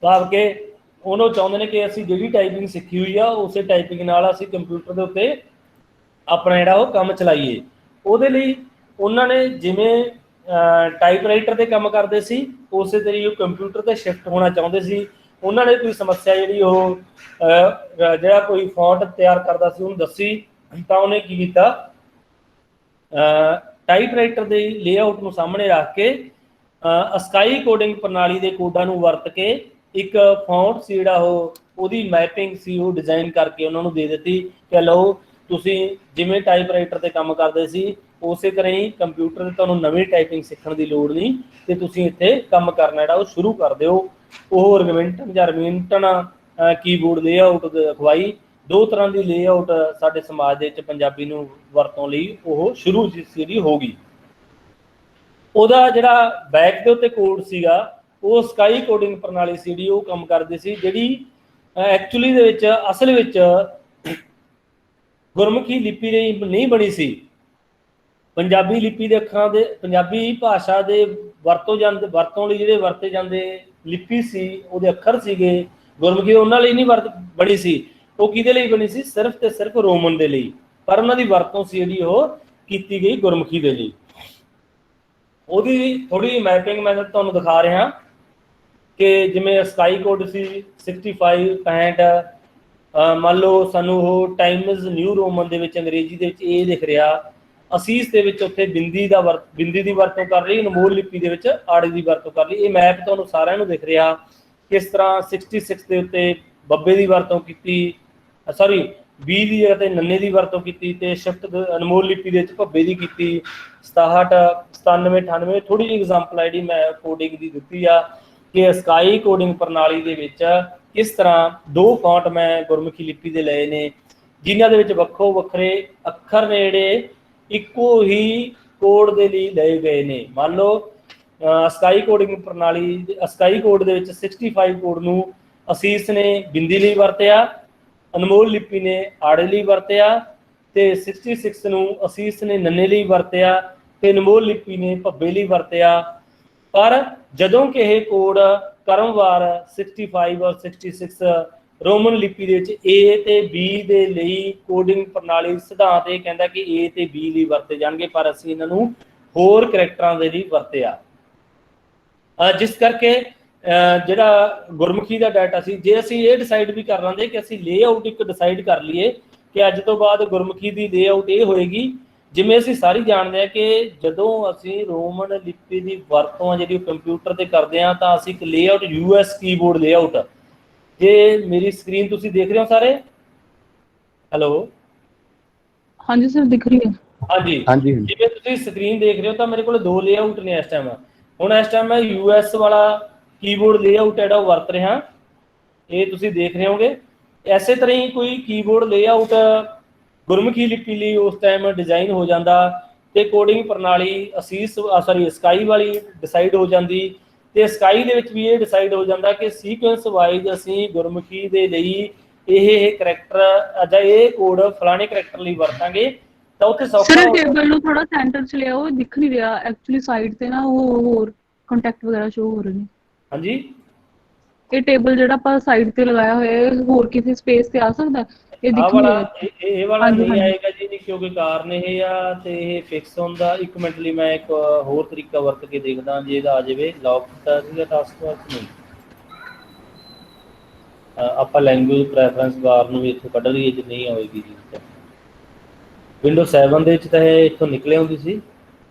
ਭਾਵ ਕਿ ਉਹਨੂੰ ਚਾਹੁੰਦੇ ਨੇ ਕਿ ਅਸੀਂ ਜਿਹੜੀ ਟਾਈਪਿੰਗ ਸਿੱਖੀ ਹੋਈ ਆ ਉਸੇ ਟਾਈਪਿੰਗ ਨਾਲ ਅਸੀਂ ਕੰਪਿਊਟਰ ਦੇ ਉੱਤੇ ਆਪਣਾ ਜਿਹੜਾ ਉਹ ਕੰਮ ਚਲਾਈਏ। ਉਹਦੇ ਲਈ ਉਹਨਾਂ ਨੇ ਜਿਵੇਂ ਟਾਈਪਰਾਈਟਰ ਤੇ ਕੰਮ ਕਰਦੇ ਸੀ ਉਸੇ ਤਰੀਕੇ ਉਹ ਕੰਪਿਊਟਰ ਤੇ ਸ਼ਿਫਟ ਹੋਣਾ ਚਾਹੁੰਦੇ ਸੀ। ਉਹਨਾਂ ਨੇ ਕੋਈ ਸਮੱਸਿਆ ਜਿਹੜੀ ਉਹ ਜਿਹੜਾ ਕੋਈ ਫੌਂਟ ਤਿਆਰ ਕਰਦਾ ਸੀ ਉਹਨੂੰ ਦੱਸੀ, ਤਾਂ ਉਹਨੇ ਕੀ ਕੀਤਾ, ਟਾਈਪਰਾਈਟਰ ਦੇ ਲੇਆਊਟ ਨੂੰ ਸਾਹਮਣੇ ਰੱਖ ਕੇ ਅਸਕਾਈ ਕੋਡਿੰਗ ਪ੍ਰਣਾਲੀ ਦੇ ਕੋਡਾਂ ਨੂੰ ਵਰਤ ਕੇ ਇੱਕ ਫੌਂਟ ਸੀ ਜਿਹੜਾ ਉਹਦੀ ਮੈਪਿੰਗ ਸੀ ਉਹ ਡਿਜ਼ਾਈਨ ਕਰਕੇ ਉਹਨਾਂ ਨੂੰ ਦੇ ਦਿੱਤੀ ਕਿ ਲਓ ਤੁਸੀਂ ਜਿਵੇਂ ਟਾਈਪਰਾਈਟਰ ਤੇ ਕੰਮ ਕਰਦੇ ਸੀ ਉਸੇ ਤਰ੍ਹਾਂ ਹੀ ਕੰਪਿਊਟਰ ਤੇ ਤੁਹਾਨੂੰ ਨਵੀਂ ਟਾਈਪਿੰਗ ਸਿੱਖਣ ਦੀ ਲੋੜ ਨਹੀਂ ਤੇ ਤੁਸੀਂ ਇੱਥੇ ਕੰਮ ਕਰਨਾ ਜਿਹੜਾ ਉਹ ਸ਼ੁਰੂ ਕਰ ਦਿਓ। ਉਹ ਰਗਮਿੰਟਨ ਜਾਂ ਰਮਿੰਟਨ ਕੀਬੋਰਡ ਲੇਆਊਟ ਅਖਵਾਈ, ਦੋ ਤਰ੍ਹਾਂ ਦੀ ਲੇਆਊਟ ਸਾਡੇ ਸਮਾਜ ਦੇ ਵਿੱਚ ਪੰਜਾਬੀ ਨੂੰ ਵਰਤੋਂ ਲਈ ਉਹ ਸ਼ੁਰੂ ਜਿਹੜੀ ਹੋ ਗਈ। ਉਹਦਾ ਜਿਹੜਾ ਬੈਕ ਦੇ ਉੱਤੇ ਕੋਡ ਸੀਗਾ ਉਹ ਸਕਾਈ ਕੋਡਿੰਗ ਪ੍ਰਣਾਲੀ ਸੀ ਜਿਹੜੀ ਉਹ ਕੰਮ ਕਰਦੀ ਸੀ, ਜਿਹੜੀ ਐਕਚੁਅਲੀ ਦੇ ਵਿੱਚ ਅਸਲ ਵਿੱਚ ਗੁਰਮੁਖੀ ਲਿਪੀ ਲਈ ਨਹੀਂ ਬਣੀ ਸੀ। ਪੰਜਾਬੀ ਲਿਪੀ ਦੇ ਅੱਖਰਾਂ ਦੇ ਪੰਜਾਬੀ ਭਾਸ਼ਾ ਦੇ ਵਰਤੋਂ ਲਈ ਜਿਹੜੇ ਵਰਤੇ ਜਾਂਦੇ ਲਿਪੀ ਸੀ ਉਹਦੇ ਅੱਖਰ ਸੀਗੇ ਗੁਰਮੁਖੀ, ਉਹਨਾਂ ਲਈ ਨਹੀਂ ਬਣੀ ਸੀ। ਉਹ ਕਿਹਦੇ ਲਈ ਬਣੀ ਸੀ? ਸਿਰਫ ਤੇ ਸਿਰਫ ਰੋਮਨ ਦੇ ਲਈ, ਪਰ ਉਹਨਾਂ ਦੀ ਵਰਤੋਂ ਸੀ ਜਿਹੜੀ ਉਹ ਕੀਤੀ ਗਈ ਗੁਰਮੁਖੀ ਦੇ ਲਈ। ਉਹਦੀ ਥੋੜੀ ਮੈਪਿੰਗ ਮੈਂ ਤੁਹਾਨੂੰ ਦਿਖਾ ਰਿਹਾ ਕਿ ਜਿਵੇਂ ਸਕਾਈ ਕੋਡ ਸੀ 65 65, ਮੰਨ ਲਓ ਸਾਨੂੰ ਉਹ ਟਾਈਮਜ਼ ਨਿਊ ਰੋਮਨ ਦੇ ਵਿੱਚ ਅੰਗਰੇਜ਼ੀ ਦੇ ਵਿੱਚ ਇਹ ਲਿਖ ਰਿਹਾ, ਅਸੀਸ ਦੇ ਵਿੱਚ ਉੱਥੇ ਬਿੰਦੀ ਦੀ ਵਰਤੋਂ ਕਰ ਲਈ, ਅਨਮੋਲ ਲਿਪੀ ਦੇ ਵਿੱਚ ਆੜੇ ਦੀ ਵਰਤੋਂ ਕਰ ਲਈ। ਇਹ ਮੈਪ ਤੁਹਾਨੂੰ ਸਾਰਿਆਂ ਨੂੰ ਦਿਖ ਰਿਹਾ ਕਿਸ ਤਰ੍ਹਾਂ 66 ਦੇ ਉੱਤੇ ਬੱਬੇ ਦੀ ਵਰਤੋਂ ਕੀਤੀ, ਸੌਰੀ 20 ਦੀ ਜਗ੍ਹਾ ਤੇ ਨੰਨੇ ਦੀ ਵਰਤੋਂ ਕੀਤੀ, ਤੇ ਸ਼ਿਫਟ ਅਨਮੋਲ ਲਿਪੀ ਦੇ ਵਿੱਚ ਭੱਬੇ ਦੀ ਕੀਤੀ। 67 97 98 ਥੋੜੀ ਜਿਹੀ ਐਗਜ਼ਾਮਪਲ ਜਿਹੜੀ ਮੈਂ ਕੋਡਿੰਗ ਦੀ ਦਿੱਤੀ ਆ ਕਿ ਸਕਾਈ ਕੋਡਿੰਗ ਪ੍ਰਣਾਲੀ ਦੇ ਵਿੱਚ ਕਿਸ ਤਰ੍ਹਾਂ ਦੋ ਫੌਂਟ ਮੈਂ ਗੁਰਮੁਖੀ ਲਿਪੀ ਦੇ ਲਏ ਨੇ ਜਿਨ੍ਹਾਂ ਦੇ ਵਿੱਚ ਵੱਖੋ ਵੱਖਰੇ ਅੱਖਰ ਨੇ ਜਿਹੜੇ ਇੱਕੋ ਹੀ ਕੋਡ ਦੇ ਲਈ ਲਏ ਗਏ ਨੇ। ਮੰਨ ਲਓ ਸਕਾਈ ਕੋਡਿੰਗ ਪ੍ਰਣਾਲੀ ਸਕਾਈ ਕੋਡ ਦੇ ਵਿੱਚ 65 ਕੋਡ ਨੂੰ ਅਸੀਸ ਨੇ ਬਿੰਦੀ ਲਈ ਵਰਤਿਆ, ਅਨਮੋਲ ਲਿਪੀ ਨੇ ਆੜੇ ਲਈ ਵਰਤਿਆ, ਤੇ 66 ਨੂੰ ਅਸੀਸ ਨੇ ਨੰਨੇ ਲਈ ਵਰਤਿਆ ਤੇ ਅਨਮੋਲ ਲਿਪੀ ਨੇ ਭੱਬੇ ਲਈ ਵਰਤਿਆ। ਪਰ ਜਦੋਂ ਕਿ ਇਹ ਕੋਡ ਕਰਮਵਾਰ 65 ਔਰ 66 ਰੋਮਨ ਲਿਪੀ ਦੇ ਵਿੱਚ A ਤੇ B ਦੇ ਲਈ ਕੋਡਿੰਗ ਪ੍ਰਣਾਲੀ ਸਿਧਾਂਤ ਇਹ ਕਹਿੰਦਾ ਕਿ A ਤੇ B ਲਈ ਵਰਤੇ ਜਾਣਗੇ, ਪਰ ਅਸੀਂ ਇਹਨਾਂ ਨੂੰ ਹੋਰ ਕਰੈਕਟਰਾਂ ਦੇ ਲਈ ਵਰਤਿਆ, ਜਿਸ ਕਰਕੇ ਜਿਹੜਾ ਗੁਰਮੁਖੀ ਦਾ ਡਾਟਾ ਸੀ, ਜੇ ਅਸੀਂ ਇਹ ਡਿਸਾਈਡ ਵੀ ਕਰ ਲਾਂਦੇ ਕਿ ਅਸੀਂ ਲੇਆਊਟ ਇੱਕ ਡਿਸਾਈਡ ਕਰ ਲਈਏ ਕਿ ਅੱਜ ਤੋਂ ਬਾਅਦ ਗੁਰਮੁਖੀ ਦੀ ਲੇਆਊਟ ਇਹ ਹੋਏਗੀ, ਜਿਵੇਂ ਅਸੀਂ ਸਾਰੀ ਜਾਣਦੇ ਹਾਂ ਕਿ ਜਦੋਂ ਅਸੀਂ ਰੋਮਨ ਲਿਪੀ ਦੀ ਵਰਤੋਂ ਜਿਹੜੀ ਕੰਪਿਊਟਰ ਤੇ ਕਰਦੇ ਹਾਂ ਤਾਂ ਅਸੀਂ ਇੱਕ ਲੇਆਊਟ US ਕੀਬੋਰਡ ਲੇਆਊਟ, ਜੇ ਮੇਰੀ ਸਕਰੀਨ ਤੁਸੀਂ ਦੇਖ ਰਹੇ ਹੋ ਸਾਰੇ, ਹੈਲੋ ਹਾਂਜੀ ਸਰ ਦਿਖ ਰਹੀ ਹੈ। ਹਾਂਜੀ ਜਿਵੇਂ ਤੁਸੀਂ ਸਕਰੀਨ ਦੇਖ ਰਹੇ ਹੋ ਤਾਂ ਮੇਰੇ ਕੋਲ ਦੋ ਲੇਆਊਟ ਨੇ ਇਸ ਟਾਈਮ। ਹੁਣ ਇਸ ਟਾਈਮ ਮੈਂ US ਵਾਲਾ ਕੀਬੋਰਡ ਲੇਆਊਟ ਜਿਹੜਾ ਉਹ ਵਰਤ ਰਿਹਾ, ਇਹ ਤੁਸੀਂ ਦੇਖ ਰਹੇ ਹੋਗੇ। ਐਸੇ ਤਰ੍ਹਾਂ ਹੀ ਕੋਈ ਕੀਬੋਰਡ ਲੇਆਊਟ ਗੁਰਮੁਖੀ ਲਿਪੀ ਲਈ ਉਸ ਟਾਈਮ ਡਿਜ਼ਾਈਨ ਹੋ ਜਾਂਦਾ ਤੇ ਕੋਡਿੰਗ ਪ੍ਰਣਾਲੀ ਸਕਾਈ ਵਾਲੀ ਡਿਸਾਈਡ ਹੋ ਜਾਂਦੀ, ਤੇ ਸਕਾਈ ਦੇ ਵਿੱਚ ਵੀ ਇਹ ਡਿਸਾਈਡ ਹੋ ਜਾਂਦਾ ਕਿ ਸੀਕੁਐਂਸ ਵਾਈਜ਼ ਅਸੀਂ ਗੁਰਮੁਖੀ ਦੇ ਲਈ ਇਹ ਕਰੈਕਟਰ ਜਾਂ ਇਹ ਕੋਡ ਫਲਾਣੇ ਕਰੈਕਟਰ ਲਈ ਵਰਤਾਂਗੇ ਤਾਂ ਉੱਥੇ ਸੌਖਾ ਸਰ ਟੇਬਲ ਨੂੰ ਥੋੜਾ ਸੈਂਟਰ ਚ ਲਿਆਓ, ਦਿਖ ਨਹੀਂ ਰਿਹਾ ਐਕਚੁਅਲੀ ਸਾਈਡ ਤੇ ਨਾ ਉਹ ਹੋਰ ਕੰਟੈਕਟ ਵਗੈਰਾ ਸ਼ੋ ਹੋ ਰਹੇ ਨੇ। ਹਾਂਜੀ ਇਹ ਟੇਬਲ ਜਿਹੜਾ ਆਪਾਂ ਸਾਈਡ ਤੇ ਲਗਾਇਆ ਹੋਇਆ ਹੈ ਹੋਰ ਕਿਸੇ ਸਪੇਸ ਤੇ ਆ ਸਕਦਾ? ਇਹ ਦਿਖ ਨਹੀਂ ਰਿਹਾ। ਇਹ ਵਾਲਾ ਨਹੀਂ ਆਏਗਾ ਜੀ, ਕਿਉਂਕਿ ਕਾਰਨ ਇਹ ਆ ਤੇ ਇਹ ਫਿਕਸ ਹੁੰਦਾ। ਇੱਕ ਮਿੰਟ ਲਈ ਮੈਂ ਇੱਕ ਹੋਰ ਤਰੀਕਾ ਵਰਤ ਕੇ ਦੇਖਦਾ ਜੇ ਇਹਦਾ ਆ ਜਾਵੇ। ਲੌਕ ਕੀਤਾ ਸੀਗਾ ਟਾਸਕ ਬਾਰ ਨਹੀਂ, ਆਪਾਂ ਲੈਂਗੁਏਜ ਪ੍ਰੈਫਰੈਂਸ ਬਾਰ ਨੂੰ ਵੀ ਇੱਥੋਂ ਕੱਢ ਲਈਏ ਜੇ ਨਹੀਂ ਆਵੇਗੀ ਜੀ। ਵਿੰਡੋ 7 ਦੇ ਵਿੱਚ ਤਾਂ ਇਹ ਇੱਥੋਂ ਨਿਕਲੇ ਹੁੰਦੀ ਸੀ।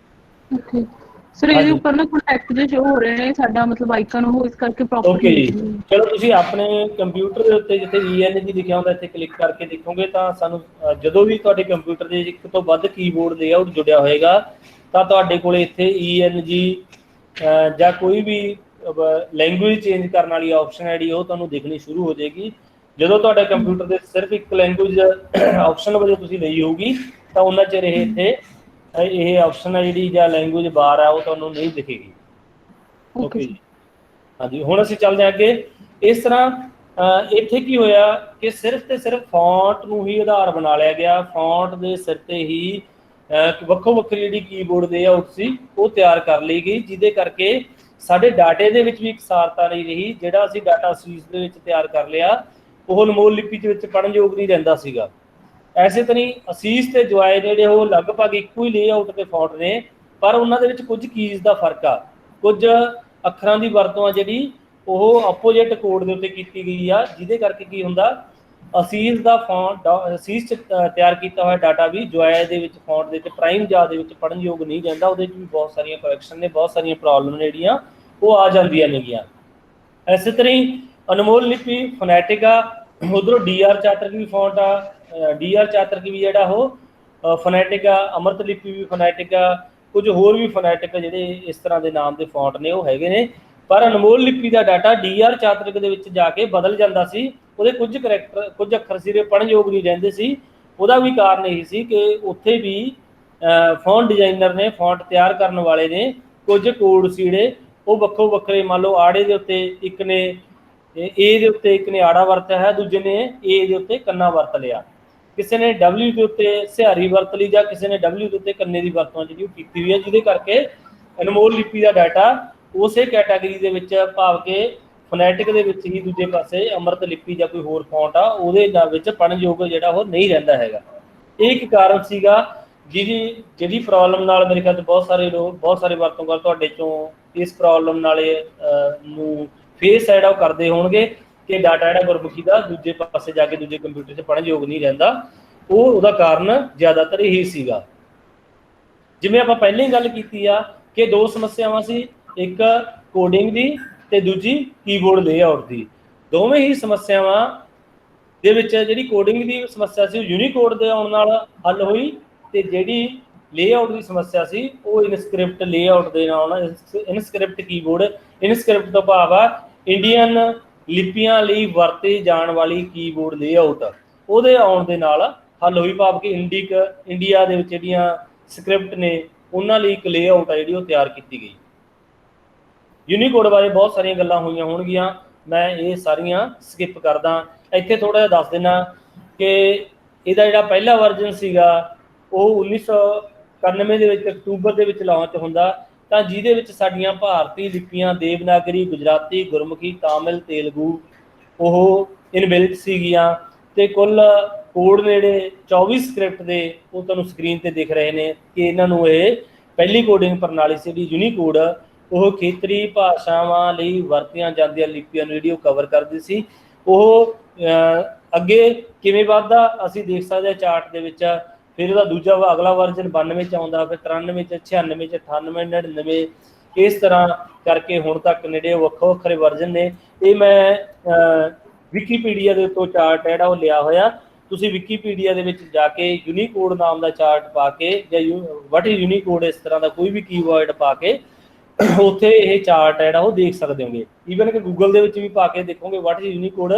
ਓਕੇ ਸਰ ਇਹਦੇ ਉੱਪਰ ਨਾ ਕੰਟੈਕਟ ਜੇ ਸ਼ੋ ਹੋ ਰਹੇ ਨੇ, ਸਾਡਾ ਮਤਲਬ ਆਈਕਨ ਉਹ ਇਸ ਕਰਕੇ ਪ੍ਰੋਪਰ। ਓਕੇ ਜੀ, ਚਲੋ ਤੁਸੀਂ ਆਪਣੇ ਕੰਪਿਊਟਰ ਦੇ ਉੱਤੇ ਜਿੱਥੇ ENG ਲਿਖਿਆ ਹੁੰਦਾ ਇੱਥੇ ਕਲਿੱਕ ਕਰਕੇ ਦੇਖੋਗੇ ਤਾਂ ਸਾਨੂੰ ਜਦੋਂ ਵੀ ਤੁਹਾਡੇ ਕੰਪਿਊਟਰ ਦੇ ਇੱਕ ਤੋਂ ਵੱਧ ਕੀਬੋਰਡ ਲੇਆਊਟ ਜੁੜਿਆ ਹੋਏਗਾ ਤਾਂ ਤੁਹਾਡੇ ਕੋਲ ਇੱਥੇ ENG ਜਾਂ ਕੋਈ ਵੀ ਲੈਂਗੁਏਜ ਚੇਂਜ ਕਰਨ ਵਾਲੀ ਆਪਸ਼ਨ ਹੈ ਜਿਹੜੀ ਉਹ ਤੁਹਾਨੂੰ ਦਿਖਣੀ ਸ਼ੁਰੂ ਹੋ ਜਾਏਗੀ। ਜਦੋਂ ਤੁਹਾਡੇ ਕੰਪਿਊਟਰ ਦੇ ਸਿਰਫ ਇੱਕ ਲੈਂਗੁਏਜ ਆਪਸ਼ਨ ਵਜੋਂ ਤੁਸੀਂ ਲਈ ਹੋਊਗੀ ਤਾਂ ਉਹਨਾਂ ਚਿਰ ਇਹ ਇੱਥੇ ਇਹ ਆਪਸ਼ਨ ਹੈ ਜਿਹੜੀ ਜਾਂ ਲੈਂਗੁਏਜ ਬਾਰ ਆ ਉਹ ਤੁਹਾਨੂੰ ਨਹੀਂ ਦਿਖੇਗੀ। ਓਕੇ ਜੀ, हाँ जी, हुण असीं चलदे हां अगे। इस तरह इत्थे की होया कि सिर्फ ते सिर्फ फॉन्ट नूं ही आधार बना लिया गया, फॉन्ट दे सिर ते ही ਵੱਖੋ ਵੱਖਰੀ ਜਿਹੜੀ कीबोर्ड लेआउट सी वो तैयार कर ली गई, ਜਿਹਦੇ ਕਰਕੇ ਸਾਡੇ ਡਾਟੇ ਦੇ ਵਿੱਚ ਵੀ ਇਕਸਾਰਤਾ ਨਹੀਂ ਰਹੀ। ਜਿਹੜਾ ਅਸੀਂ ਡਾਟਾ ਸੀਸ ਦੇ ਵਿੱਚ ਤਿਆਰ ਕਰ ਲਿਆ ਉਹ ਅਨਮੋਲ ਲਿਪੀ ਦੇ ਵਿੱਚ ਪੜ੍ਹਨ ਯੋਗ ਨਹੀਂ ਰਹਿੰਦਾ ਸੀਗਾ। ਐਸੇ ਤਰ੍ਹਾਂ ਹੀ ਅਸੀਸ ਤੇ ਜੁਆਏ ਜਿਹੜੇ ਉਹ ਲਗਭਗ ਇੱਕੋ ਹੀ ਲੇਆਊਟ ਤੇ ਫੌਂਟ ਨੇ, ਪਰ ਉਹਨਾਂ ਦੇ ਵਿੱਚ ਕੁਝ ਕੀਜ਼ ਦਾ ਫਰਕ ਆ, ਕੁਝ ਅੱਖਰਾਂ ਦੀ ਵਰਤੋਂ ਆ ਜਿਹੜੀ ਉਹ ਆਪੋਜੀਟ ਕੋਡ ਦੇ ਉੱਤੇ ਕੀਤੀ ਗਈ ਆ, ਜਿਹਦੇ ਕਰਕੇ ਕੀ ਹੁੰਦਾ ਅਸੀਸ ਦਾ ਫੌਂਟ ਅਸੀਸ 'ਚ ਤਿਆਰ ਕੀਤਾ ਹੋਇਆ ਡਾਟਾ ਵੀ ਜੁਆਏ ਦੇ ਵਿੱਚ ਫੌਂਟ ਦੇ ਵਿੱਚ ਪ੍ਰਾਈਮ ਜਾ ਦੇ ਵਿੱਚ ਪੜ੍ਹਨ ਯੋਗ ਨਹੀਂ ਰਹਿੰਦਾ। ਉਹਦੇ 'ਚ ਵੀ ਬਹੁਤ ਸਾਰੀਆਂ ਕਰੈਕਸ਼ਨ ਨੇ, ਬਹੁਤ ਸਾਰੀਆਂ ਪ੍ਰੋਬਲਮ ਨੇ ਜਿਹੜੀਆਂ ਉਹ ਆ ਜਾਂਦੀਆਂ ਨੇਗੀਆਂ। ਇਸੇ ਤਰ੍ਹਾਂ ਹੀ ਅਨਮੋਲ ਲਿਪੀ ਫੋਨੈਟਿਕ ਆ, ਉਧਰੋਂ DR ਚਾਤਰਕ ਵੀ ਫੌਂਟ ਆ, DR ਚਾਤਰਕ ਵੀ ਜਿਹੜਾ ਉਹ ਫੋਨੈਟਿਕ ਆ, ਅਮਰਤ ਲਿਪੀ ਵੀ ਫੋਨੈਟਿਕ ਆ, ਕੁਝ ਹੋਰ ਵੀ ਫੋਨੈਟਿਕ ਜਿਹੜੇ ਇਸ ਤਰ੍ਹਾਂ ਦੇ ਨਾਮ ਦੇ ਫੌਂਟ ਨੇ ਉਹ ਹੈਗੇ ਨੇ। ਪਰ ਅਨਮੋਲ ਲਿਪੀ ਦਾ ਡਾਟਾ DR ਚਾਤਰਕ ਦੇ ਵਿੱਚ ਜਾ ਕੇ ਬਦਲ ਜਾਂਦਾ ਸੀ, ਉਹਦੇ ਕੁਝ ਕਰੈਕਟਰ ਕੁਝ ਅੱਖਰ ਸਿਰੇ ਪੜ੍ਹਨਯੋਗ ਨਹੀਂ ਰਹਿੰਦੇ ਸੀ। ਉਹਦਾ ਵੀ ਕਾਰਨ ਇਹ ਸੀ ਕਿ ਉੱਥੇ ਵੀ ਫੌਂਟ ਡਿਜ਼ਾਈਨਰ ਨੇ, ਫੌਂਟ ਤਿਆਰ ਕਰਨ ਵਾਲੇ ਨੇ ਕੁਝ ਕੋਡ ਸੀ ਜਿਹੜੇ ਉਹ ਵੱਖੋ ਵੱਖਰੇ, ਮੰਨ ਲਓ ਆੜੇ ਦੇ ਉੱਤੇ ਇੱਕ ਨੇ ਏ ਦੇ ਉੱਤੇ ਇੱਕ ਨੇ ਆੜਾ ਵਰਤਿਆ ਹੈ, ਦੂਜੇ ਨੇ ਏ ਦੇ ਉੱਤੇ ਕੰਨਾ ਵਰਤ ਲਿਆ, ਕਿਸੇ ਨੇ W ਦੇ ਉੱਤੇ ਸਿਹਾਰੀ ਵਰਤ ਲਈ, ਜਾਂ ਕਿਸੇ ਨੇ W ਦੇ ਉੱਤੇ ਕੰਨੇ ਦੀ ਵਰਤੋਂ ਜਿਹੜੀ ਉਹ ਕੀਤੀ ਹੋਈ ਹੈ, ਜਿਹਦੇ ਕਰਕੇ ਅਨਮੋਲ ਲਿਪੀ ਦਾ ਡਾਟਾ ਉਸੇ ਕੈਟਾਗਰੀ ਦੇ ਵਿੱਚ, ਭਾਵ ਕਿ ਫੋਨੈਟਿਕ ਦੇ ਵਿੱਚ ਹੀ ਦੂਜੇ ਪਾਸੇ ਅੰਮ੍ਰਿਤ ਲਿਪੀ ਜਾਂ ਕੋਈ ਹੋਰ ਫੌਂਟ ਆ ਉਹਦੇ ਵਿੱਚ ਪੜ੍ਹਨਯੋਗ ਜਿਹੜਾ ਉਹ ਨਹੀਂ ਰਹਿੰਦਾ ਹੈਗਾ। ਇਹ ਇੱਕ ਕਾਰਨ ਸੀਗਾ ਜਿਹਦੀ ਪ੍ਰੋਬਲਮ ਨਾਲ ਮੇਰੇ ਖਿਆਲ 'ਚ ਬਹੁਤ ਸਾਰੇ ਲੋਕ, ਬਹੁਤ ਸਾਰੇ ਵਰਤੋਂਕਾਰ ਤੁਹਾਡੇ ਚੋਂ ਇਸ ਪ੍ਰੋਬਲਮ ਨਾਲ ਨੂੰ ਫੇਸ ਜਿਹੜਾ ਉਹ ਕਰਦੇ ਹੋਣਗੇ ਕਿ ਡਾਟਾ ਜਿਹੜਾ ਗੁਰਮੁਖੀ ਦਾ ਦੂਜੇ ਪਾਸੇ ਜਾ ਕੇ ਦੂਜੇ ਕੰਪਿਊਟਰ 'ਚ ਪੜ੍ਹਨਯੋਗ ਨਹੀਂ ਰਹਿੰਦਾ। ਉਹਦਾ ਕਾਰਨ ਜ਼ਿਆਦਾਤਰ ਇਹੀ ਸੀਗਾ। ਜਿਵੇਂ ਆਪਾਂ ਪਹਿਲਾਂ ਹੀ ਗੱਲ ਕੀਤੀ ਆ ਕਿ ਦੋ ਸਮੱਸਿਆਵਾਂ ਸੀ, ਇੱਕ ਕੋਡਿੰਗ ਦੀ ਤੇ ਦੂਜੀ ਕੀਬੋਰਡ ਲੇਆਊਟ ਦੀ। ਦੋਵੇਂ ਹੀ ਸਮੱਸਿਆਵਾਂ ਦੇ ਵਿੱਚ ਜਿਹੜੀ ਕੋਡਿੰਗ ਦੀ ਸਮੱਸਿਆ ਸੀ ਉਹ ਯੂਨੀਕੋਡ ਦੇ ਆਉਣ ਨਾਲ ਹੱਲ ਹੋਈ, ਤੇ ਜਿਹੜੀ ਲੇਆਊਟ ਦੀ ਸਮੱਸਿਆ ਸੀ ਉਹ ਇਨਸਕ੍ਰਿਪਟ ਲੇਆਊਟ ਦੇ ਨਾਲ, ਇਨਸਕ੍ਰਿਪਟ ਕੀਬੋਰਡ, ਇਨਸਕ੍ਰਿਪਟ ਤੋਂ ਭਾਵ ਆ ਇੰਡੀਅਨ ਲਿਪੀਆਂ ਲਈ ਵਰਤੇ ਜਾਣ ਵਾਲੀ ਕੀਬੋਰਡ ਲੇਆਊਟ, ਉਹਦੇ ਆਉਣ ਦੇ ਨਾਲ ਹੱਲ ਹੋਈ। ਭਾਵ ਕਿ ਇੰਡੀਆ ਦੇ ਵਿੱਚ ਜਿਹੜੀਆਂ ਸਕ੍ਰਿਪਟ ਨੇ ਉਹਨਾਂ ਲਈ ਇੱਕ ਲੇਆਊਟ ਆ ਜਿਹੜੀ ਉਹ ਤਿਆਰ ਕੀਤੀ ਗਈ। ਯੂਨੀਕੋਡ ਬਾਰੇ ਬਹੁਤ ਸਾਰੀਆਂ ਗੱਲਾਂ ਹੋਈਆਂ ਹੋਣਗੀਆਂ, ਮੈਂ ਇਹ ਸਾਰੀਆਂ ਸਕਿਪ ਕਰਦਾ। ਇੱਥੇ ਥੋੜ੍ਹਾ ਜਿਹਾ ਦੱਸ ਦਿੰਦਾ ਕਿ ਇਹਦਾ ਜਿਹੜਾ ਪਹਿਲਾ ਵਰਜਨ ਸੀਗਾ ਉਹ 1991 ਦੇ ਵਿੱਚ ਅਕਤੂਬਰ ਦੇ ਵਿੱਚ ਲਾਂਚ ਹੁੰਦਾ, ਤਾਂ ਜਿਹਦੇ ਵਿੱਚ ਸਾਡੀਆਂ ਭਾਰਤੀ ਲਿਪੀਆਂ ਦੇਵਨਾਗਰੀ, ਗੁਜਰਾਤੀ, ਗੁਰਮੁਖੀ, ਤਾਮਿਲ, ਤੇਲਗੂ ਉਹ ਇਨਬਿਲਟ ਸੀਗੀਆਂ, ਤੇ ਕੁੱਲ ਕੋਡ ਨੇੜੇ 24 ਸਕ੍ਰਿਪਟ ਦੇ ਉਹ ਤੁਹਾਨੂੰ ਸਕਰੀਨ ਤੇ ਦਿਖ ਰਹੇ ਨੇ ਕਿ ਇਹਨਾਂ ਨੂੰ ਇਹ ਪਹਿਲੀ ਕੋਡਿੰਗ ਪ੍ਰਣਾਲੀ ਸੀ ਜਿਹੜੀ ਯੂਨੀਕੋਡ, ਉਹ ਖੇਤਰੀ ਭਾਸ਼ਾਵਾਂ ਲਈ ਵਰਤੀਆਂ ਜਾਂਦੀਆਂ ਲਿਪੀਆਂ ਨੂੰ ਜਿਹੜੀ ਉਹ ਕਵਰ ਕਰਦੀ ਸੀ। ਉਹ ਅੱਗੇ ਕਿਵੇਂ ਵੱਧਦਾ ਅਸੀਂ ਦੇਖ ਸਕਦੇ ਹਾਂ ਚਾਰਟ ਦੇ ਵਿੱਚ। ਫਿਰ ਉਹਦਾ ਦੂਜਾ ਅਗਲਾ ਵਰਜਨ 92 'ਚ ਆਉਂਦਾ, ਫਿਰ 93 'ਚ, 96 'ਚ, 98, 99, ਇਸ ਤਰ੍ਹਾਂ ਕਰਕੇ ਹੁਣ ਤੱਕ ਨੇੜੇ ਵੱਖੋ ਵੱਖਰੇ ਵਰਜਨ ਨੇ। ਇਹ ਮੈਂ ਵਿਕੀਪੀਡੀਆ ਦੇ ਉੱਤੋਂ ਚਾਰਟ ਜਿਹੜਾ ਉਹ ਲਿਆ ਹੋਇਆ, ਤੁਸੀਂ ਵਿਕੀਪੀਡੀਆ ਦੇ ਵਿੱਚ ਜਾ ਕੇ ਯੂਨੀਕੋਡ ਨਾਮ ਦਾ ਚਾਰਟ ਪਾ ਕੇ ਜਾਂ ਵਟ ਇਜ਼ ਯੂਨੀਕੋਡ ਇਸ ਤਰ੍ਹਾਂ ਦਾ ਕੋਈ ਵੀ ਕੀਵਰਡ ਪਾ ਕੇ ਉੱਥੇ ਇਹ ਚਾਰਟ ਜਿਹੜਾ ਉਹ ਦੇਖ ਸਕਦੇ ਹੋਗੇ। ਈਵਨ ਕਿ ਗੂਗਲ ਦੇ ਵਿੱਚ ਵੀ ਪਾ ਕੇ ਦੇਖੋਗੇ ਵਟ ਇਜ਼ ਯੂਨੀਕੋਡ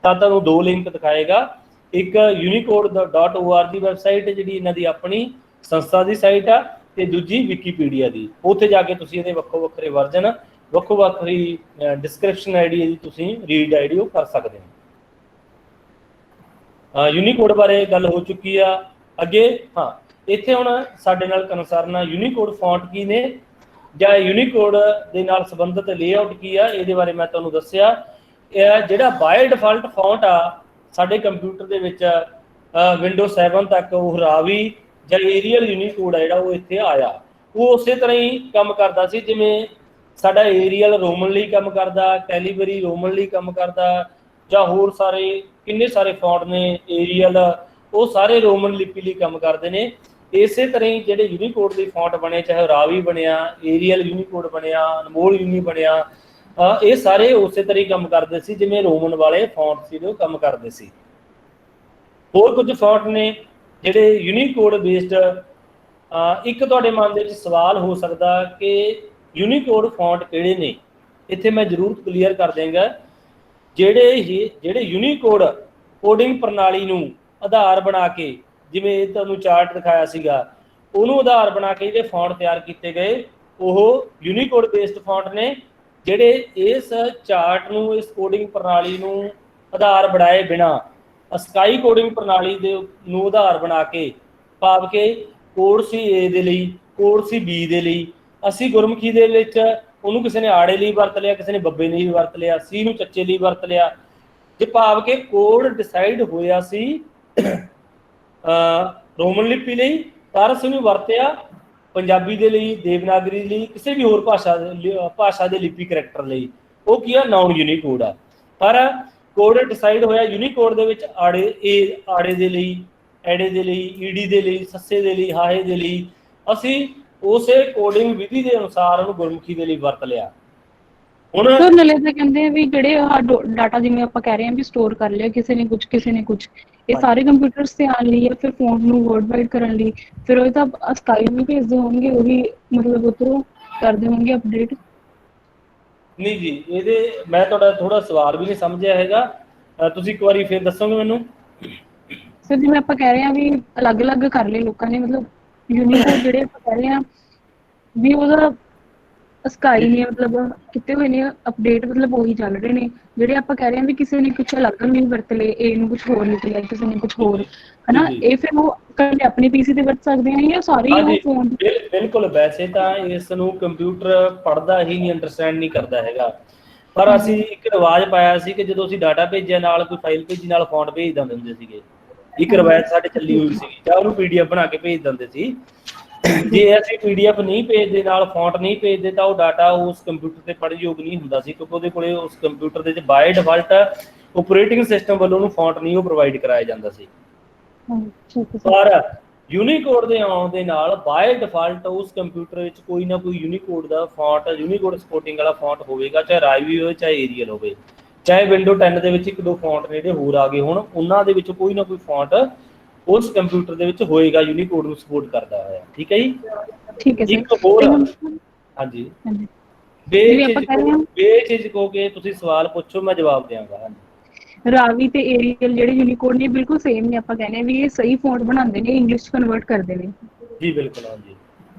ਤਾਂ ਤੁਹਾਨੂੰ ਦੋ ਲਿੰਕ ਦਿਖਾਏਗਾ, ਇੱਕ unicode.org ਵੈਬਸਾਈਟ ਜਿਹੜੀ ਇਹਨਾਂ ਦੀ ਆਪਣੀ ਸੰਸਥਾ ਦੀ ਸਾਈਟ ਆ, ਤੇ ਦੂਜੀ ਵਿਕੀਪੀਡੀਆ ਦੀ। ਉੱਥੇ ਜਾ ਕੇ ਤੁਸੀਂ ਇਹਦੇ ਵੱਖੋ ਵੱਖਰੇ ਵਰਜਨ, ਵੱਖੋ ਵੱਖਰੀ ਡਿਸਕ੍ਰਿਪਸ਼ਨ ਆਈਡੀ ਇਹਦੀ ਤੁਸੀਂ ਰੀਡ ਆਈਡੀ ਉਹ ਕਰ ਸਕਦੇ ਹੋ। ਯੂਨੀਕੋਡ ਬਾਰੇ ਗੱਲ ਹੋ ਚੁੱਕੀ ਆ। ਅੱਗੇ ਹਾਂ, ਇੱਥੇ ਹੁਣ ਸਾਡੇ ਨਾਲ ਕੰਸਰਨ ਆ ਯੂਨੀਕੋਡ ਫੌਂਟ ਕੀ ਨੇ ਜਾਂ ਯੂਨੀਕੋਡ ਦੇ ਨਾਲ ਸੰਬੰਧਿਤ ਲੇਆਊਟ ਕੀ ਆ, ਇਹਦੇ ਬਾਰੇ ਮੈਂ ਤੁਹਾਨੂੰ ਦੱਸਿਆ। ਇਹ ਜਿਹੜਾ ਬਾਏ ਡਿਫਾਲਟ ਫੌਂਟ ਆ ਸਾਡੇ ਕੰਪਿਊਟਰ ਦੇ ਵਿੱਚ ਵਿੰਡੋ 7 ਤੱਕ ਉਹ ਰਾਵੀ ਜਾਂ ਏਰੀਅਲ ਯੂਨੀਕੋਡ ਆ ਜਿਹੜਾ ਉਹ ਇੱਥੇ ਆਇਆ, ਉਹ ਉਸੇ ਤਰ੍ਹਾਂ ਹੀ ਕੰਮ ਕਰਦਾ ਸੀ ਜਿਵੇਂ ਸਾਡਾ ਏਰੀਅਲ ਰੋਮਨ ਲਈ ਕੰਮ ਕਰਦਾ, ਕੈਲੀਬਰੀ ਰੋਮਨ ਲਈ ਕੰਮ ਕਰਦਾ, ਜਾਂ ਹੋਰ ਸਾਰੇ ਕਿੰਨੇ ਸਾਰੇ ਫੌਂਟ ਨੇ ਏਰੀਅਲ, ਉਹ ਸਾਰੇ ਰੋਮਨ ਲਿਪੀ ਲਈ ਕੰਮ ਕਰਦੇ ਨੇ। ਇਸੇ ਤਰ੍ਹਾਂ ਹੀ ਜਿਹੜੇ ਯੂਨੀਕੋਡ ਦੇ ਫੌਂਟ ਬਣੇ, ਚਾਹੇ ਰਾਵੀ ਬਣਿਆ, ਏਰੀਅਲ ਯੂਨੀਕੋਡ ਬਣਿਆ, ਅਨਮੋਲ ਯੂਨੀ ਬਣਿਆ, ਇਹ ਸਾਰੇ ਉਸੇ ਤਰ੍ਹਾਂ ਹੀ ਕੰਮ ਕਰਦੇ ਸੀ ਜਿਵੇਂ ਰੋਮਨ ਵਾਲੇ ਫੌਂਟ ਸੀ ਉਹ ਕੰਮ ਕਰਦੇ ਸੀ। ਹੋਰ ਕੁਝ ਫੌਂਟ ਨੇ ਜਿਹੜੇ ਯੂਨੀਕੋਡ ਬੇਸਡ। ਇੱਕ ਤੁਹਾਡੇ ਮਨ ਦੇ ਵਿੱਚ ਸਵਾਲ ਹੋ ਸਕਦਾ ਕਿ ਯੂਨੀਕੋਡ ਫੌਂਟ ਕਿਹੜੇ ਨੇ, ਇੱਥੇ ਮੈਂ ਜ਼ਰੂਰ ਕਲੀਅਰ ਕਰ ਦੇਵਾਂਗਾ। ਜਿਹੜੇ ਯੂਨੀਕੋਡ ਕੋਡਿੰਗ ਪ੍ਰਣਾਲੀ ਨੂੰ ਆਧਾਰ ਬਣਾ ਕੇ, ਜਿਵੇਂ ਤੁਹਾਨੂੰ ਚਾਰਟ ਦਿਖਾਇਆ ਸੀਗਾ, ਉਹਨੂੰ ਆਧਾਰ ਬਣਾ ਕੇ ਜਿਹੜੇ ਫੌਂਟ ਤਿਆਰ ਕੀਤੇ ਗਏ ਉਹ ਯੂਨੀਕੋਡ ਬੇਸਡ ਫੌਂਟ ਨੇ। ਜਿਹੜੇ ਇਸ ਚਾਰਟ ਨੂੰ, ਇਸ ਕੋਡਿੰਗ ਪ੍ਰਣਾਲੀ ਨੂੰ ਆਧਾਰ ਬਣਾਏ ਬਿਨਾ ਸਕਾਈ ਕੋਡਿੰਗ ਪ੍ਰਣਾਲੀ ਦੇ ਨੂੰ ਆਧਾਰ ਬਣਾ ਕੇ, ਭਾਵ ਕਿ ਕੋਡ ਸੀ ਏ ਦੇ ਲਈ, ਕੋਡ ਸੀ ਬੀ ਦੇ ਲਈ, ਅਸੀਂ ਗੁਰਮੁਖੀ ਦੇ ਵਿੱਚ ਉਹਨੂੰ ਕਿਸੇ ਨੇ ਆੜੇ ਲਈ ਵਰਤ ਲਿਆ, ਕਿਸੇ ਨੇ ਬੱਬੇ ਲਈ ਵਰਤ ਲਿਆ, ਸੀ ਨੂੰ ਚੱਚੇ ਲਈ ਵਰਤ ਲਿਆ, ਜੇ ਭਾਵ ਕਿ ਕੋਡ ਡਿਸਾਈਡ ਹੋਇਆ ਸੀ ਰੋਮਨ ਲਿਪੀ ਲਈ, ਪਰ ਅਸੀਂ ਨੂੰ ਵਰਤਿਆ ਪੰਜਾਬੀ ਦੇ ਲਈ, ਦੇਵਨਾਗਰੀ ਲਈ, ਕਿਸੇ ਵੀ ਹੋਰ ਭਾਸ਼ਾ ਦੇ ਲਿਪੀ ਕਰੈਕਟਰ ਲਈ। ਉਹ ਕੀ ਆ, ਨਾਨ ਯੂਨੀਕੋਡ ਆ। ਪਰ ਕੋਡ ਡਿਸਾਈਡ ਹੋਇਆ ਯੂਨੀਕੋਡ ਦੇ ਵਿੱਚ ਆੜੇ ਦੇ ਲਈ, ਐੜੇ ਦੇ ਲਈ, ਈਡੀ ਦੇ ਲਈ, ਸੱਸੇ ਦੇ ਲਈ, ਹਾਹੇ ਦੇ ਲਈ, ਅਸੀਂ ਉਸੇ ਕੋਡਿੰਗ ਵਿਧੀ ਦੇ ਅਨੁਸਾਰ ਉਹਨੂੰ ਗੁਰਮੁਖੀ ਦੇ ਲਈ ਵਰਤ ਲਿਆ। ਹੁਣ ਨਾਲੇ ਤਾਂ ਕਹਿੰਦੇ ਆ ਵੀ ਜਿਹੜੇ ਡਾਟਾ ਜਿਵੇਂ ਆਪਾਂ ਕਹਿ ਰਹੇ ਹਾਂ ਵੀ ਸਟੋਰ ਕਰ ਲਿਆ ਕਿਸੇ ਨੇ ਕੁਝ, ਕਿਸੇ ਨੇ ਕੁਝ, ਇਹ ਸਾਰੇ ਕੰਪਿਊਟਰਸ ਤੇ ਆਉਣ ਲਈ, ਫਿਰ ਫੋਨ ਨੂੰ ਵਰਡ ਵਾਈਡ ਕਰਨ ਲਈ, ਫਿਰ ਉਹ ਤਾਂ ਸਕਾਈ ਵੀ ਭੇਜਦੇ ਹੋਣਗੇ, ਉਹ ਵੀ ਮਤਲਬ ਉੱਧਰੋਂ ਕਰਦੇ ਹੋਣਗੇ ਅਪਡੇਟ। ਨਹੀਂ ਜੀ, ਇਹਦੇ ਮੈਂ ਤੁਹਾਡਾ ਥੋੜਾ ਸਵਾਲ ਵੀ ਨਹੀਂ ਸਮਝਿਆ ਹੈਗਾ, ਤੁਸੀਂ ਇੱਕ ਵਾਰੀ ਫਿਰ ਦੱਸੋਗੇ ਮੈਨੂੰ? ਸਰ ਜਿਵੇਂ ਆਪਾਂ ਕਹਿ ਰਹੇ ਹਾਂ ਵੀ ਅਲੱਗ-ਅਲੱਗ ਕਰ ਲਏ ਲੋਕਾਂ ਨੇ, ਮਤਲਬ ਯੂਨੀਕੋਡ ਜਿਹੜੇ ਆਪਾਂ ਕਹਿ ਰਹੇ ਹਾਂ ਵੀ ਉਹਦਾ ਸਕਾਈ ਨੇ ਮਤਲਬ ਕੀਤੇ ਹੋਏ ਨੇ ਅਪਡੇਟ, ਮਤਲਬ ਉਹੀ ਚੱਲ ਰਹੇ ਨੇ। ਜਿਹੜੇ ਆਪਾਂ ਕਹਿ ਰਹੇ ਹਾਂ ਵੀ ਕਿਸੇ ਨੇ ਕੁਛ ਅਲੱਗ ਨਹੀਂ ਵਰਤ ਲਏ, ਏ ਨੂੰ ਕੁਛ ਹੋਰ ਲਿਖ ਲਿਆ, ਕਿਸੇ ਨੇ ਕੁਛ ਹੋਰ, ਹਨਾ, ਇਹ ਫਿਰ ਉਹ ਇਕੱਲੇ ਆਪਣੇ ਪੀਸੀ ਤੇ ਵਰਤ ਸਕਦੇ ਆ ਜਾਂ ਸਾਰੇ ਉਹ ਫੋਨ? ਬਿਲਕੁਲ, ਵੈਸੇ ਤਾਂ ਇਸ ਨੂੰ ਕੰਪਿਊਟਰ ਪੜ੍ਹਦਾ ਹੀ ਨਹੀਂ, ਅੰਡਰਸਟੈਂਡ ਨਹੀਂ ਕਰਦਾ ਹੈਗਾ, ਪਰ ਅਸੀਂ ਇੱਕ ਰਿਵਾਜ ਪਾਇਆ ਸੀ ਕਿ ਜਦੋਂ ਅਸੀਂ ਡਾਟਾ ਭੇਜਿਆ ਨਾਲ ਕੋਈ ਫਾਈਲ ਭੇਜੀ ਨਾਲ ਫੌਂਟ ਭੇਜ ਦਿੰਦੇ ਹੁੰਦੇ ਸੀਗੇ। ਇੱਕ ਰਵਾਇਤ ਸਾਡੇ ਚੱਲੀ ਹੋਈ ਸੀਗੀ, ਜਾਂ ਉਹਨੂੰ PDF ਬਣਾ ਕੇ ਭੇਜ ਦਿੰਦੇ ਸੀ। ਜੇ ਅਸੀਂ PDF ਨਹੀਂ ਭੇਜਦੇ, ਨਾਲ ਫੌਂਟ ਨਹੀਂ ਭੇਜਦੇ, ਤਾਂ ਉਹ ਡਾਟਾ ਉਸ ਕੰਪਿਊਟਰ ਤੇ ਪੜ੍ਹਯੋਗ ਨਹੀਂ ਹੁੰਦਾ ਸੀ, ਕਿਉਂਕਿ ਉਹਦੇ ਕੋਲੇ ਉਸ ਕੰਪਿਊਟਰ ਦੇ ਵਿੱਚ ਬਾਏ ਡਿਫਾਲਟ ਓਪਰੇਟਿੰਗ ਸਿਸਟਮ ਵੱਲੋਂ ਉਹਨੂੰ ਫੌਂਟ ਨਹੀਂ ਉਹ ਪ੍ਰੋਵਾਈਡ ਕਰਾਇਆ ਜਾਂਦਾ ਸੀ। ਪਰ ਯੂਨੀਕੋਡ ਦੇ ਆਉਣ ਦੇ ਨਾਲ ਬਾਏ ਡਿਫਾਲਟ ਉਸ ਕੰਪਿਊਟਰ ਵਿੱਚ ਕੋਈ ਨਾ ਕੋਈ ਯੂਨੀਕੋਡ ਦਾ ਫੌਂਟ, ਯੂਨੀਕੋਡ ਸਪੋਰਟਿੰਗ ਵਾਲਾ ਫੌਂਟ ਹੋਵੇਗਾ, ਚਾਹੇ ਰਾਈਵੀ ਹੋਵੇ, ਚਾਹੇ ਏਰੀਅਲ ਹੋਵੇ, ਚਾਹੇ ਵਿੰਡੋ 10 ਦੇ ਵਿੱਚ 1-2 ਫੌਂਟ ਨੇ ਜਿਹੜੇ ਹੋਰ ਆ ਗਏ ਹੁਣ, ਉਹਨਾਂ ਦੇ ਵਿੱਚ ਕੋਈ ਨਾ ਕੋਈ ਫੌਂਟ ਉਸ ਕੰਪਿਊਟਰ ਦੇ ਵਿੱਚ ਹੋਏਗਾ ਯੂਨੀਕੋਡ ਨੂੰ ਸਪੋਰਟ ਕਰਦਾ ਹੋਇਆ। ਠੀਕ ਹੈ ਜੀ? ਠੀਕ ਹੈ ਸਰ। ਇੱਕ ਹੋਰ, ਹਾਂਜੀ, ਬੇਝਿਜਕ ਹੋ ਕੇ ਤੁਸੀਂ ਸਵਾਲ ਪੁੱਛੋ, ਮੈਂ ਜਵਾਬ ਦਿਆਂਗਾ। ਹਾਂਜੀ, ਰਾਵੀ ਤੇ ਏਰੀਅਲ ਜਿਹੜੇ ਯੂਨੀਕੋਡ ਨੇ ਬਿਲਕੁਲ ਸੇਮ ਨੇ, ਆਪਾਂ ਕਹਿੰਦੇ ਆ ਵੀ ਇਹ ਸਹੀ ਫੌਂਟ ਬਣਾਉਂਦੇ ਨੇ, ਇੰਗਲਿਸ਼ ਕਨਵਰਟ ਕਰਦੇ ਨੇ। ਜੀ ਬਿਲਕੁਲ, ਹਾਂਜੀ।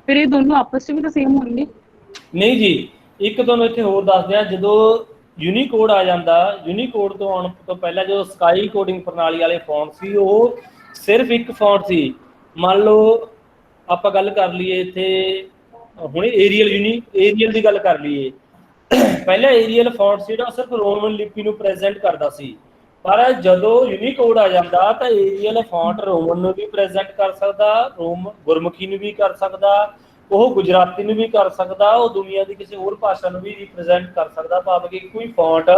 ਫਿਰ ਇਹ ਦੋਨੋਂ ਆਪਸ 'ਚ ਵੀ ਤਾਂ ਸੇਮ ਹੋਣਗੇ? ਨਹੀਂ ਜੀ, ਇੱਕ ਤੁਹਾਨੂੰ ਇੱਥੇ ਹੋਰ ਦੱਸਦੇ ਆ, ਜਦੋਂ ਯੂਨੀਕੋਡ ਆ ਜਾਂਦਾ, ਯੂਨੀਕੋਡ ਤੋਂ ਆਉਣ ਤੋਂ ਪਹਿਲਾਂ ਜਦੋਂ ਸਕਾਈ ਕੋਡਿੰਗ ਪ੍ਰਣਾਲੀ ਵਾਲੇ ਫੌਂਟ ਸੀ, ਉਹ ਸਿਰਫ ਇੱਕ ਫੌਂਟ ਸੀ। ਮੰਨ ਲਓ ਆਪਾਂ ਗੱਲ ਕਰ ਲਈਏ ਇੱਥੇ ਹੁਣ ਏਰੀਅਲ ਦੀ ਗੱਲ ਕਰ ਲਈਏ, ਪਹਿਲਾਂ ਏਰੀਅਲ ਫੌਂਟ ਸੀ ਜਿਹੜਾ ਸਿਰਫ ਰੋਮਨ ਲਿਪੀ ਨੂੰ ਪ੍ਰੈਜ਼ੈਂਟ ਕਰਦਾ ਸੀ, ਪਰ ਜਦੋਂ ਯੂਨੀਕੋਡ ਆ ਜਾਂਦਾ ਤਾਂ ਏਰੀਅਲ ਫੌਂਟ ਰੋਮਨ ਨੂੰ ਵੀ ਪ੍ਰੈਜ਼ੈਂਟ ਕਰ ਸਕਦਾ, ਗੁਰਮੁਖੀ ਨੂੰ ਵੀ ਕਰ ਸਕਦਾ, ਉਹ ਗੁਜਰਾਤੀ ਨੂੰ ਵੀ ਕਰ ਸਕਦਾ, ਉਹ ਦੁਨੀਆ ਦੀ ਕਿਸੇ ਹੋਰ ਭਾਸ਼ਾ ਨੂੰ ਵੀ ਰਿਪਰੈਜ਼ੈਂਟ ਕਰ ਸਕਦਾ, ਭਾਵ ਕਿ ਕੋਈ ਫੌਂਟ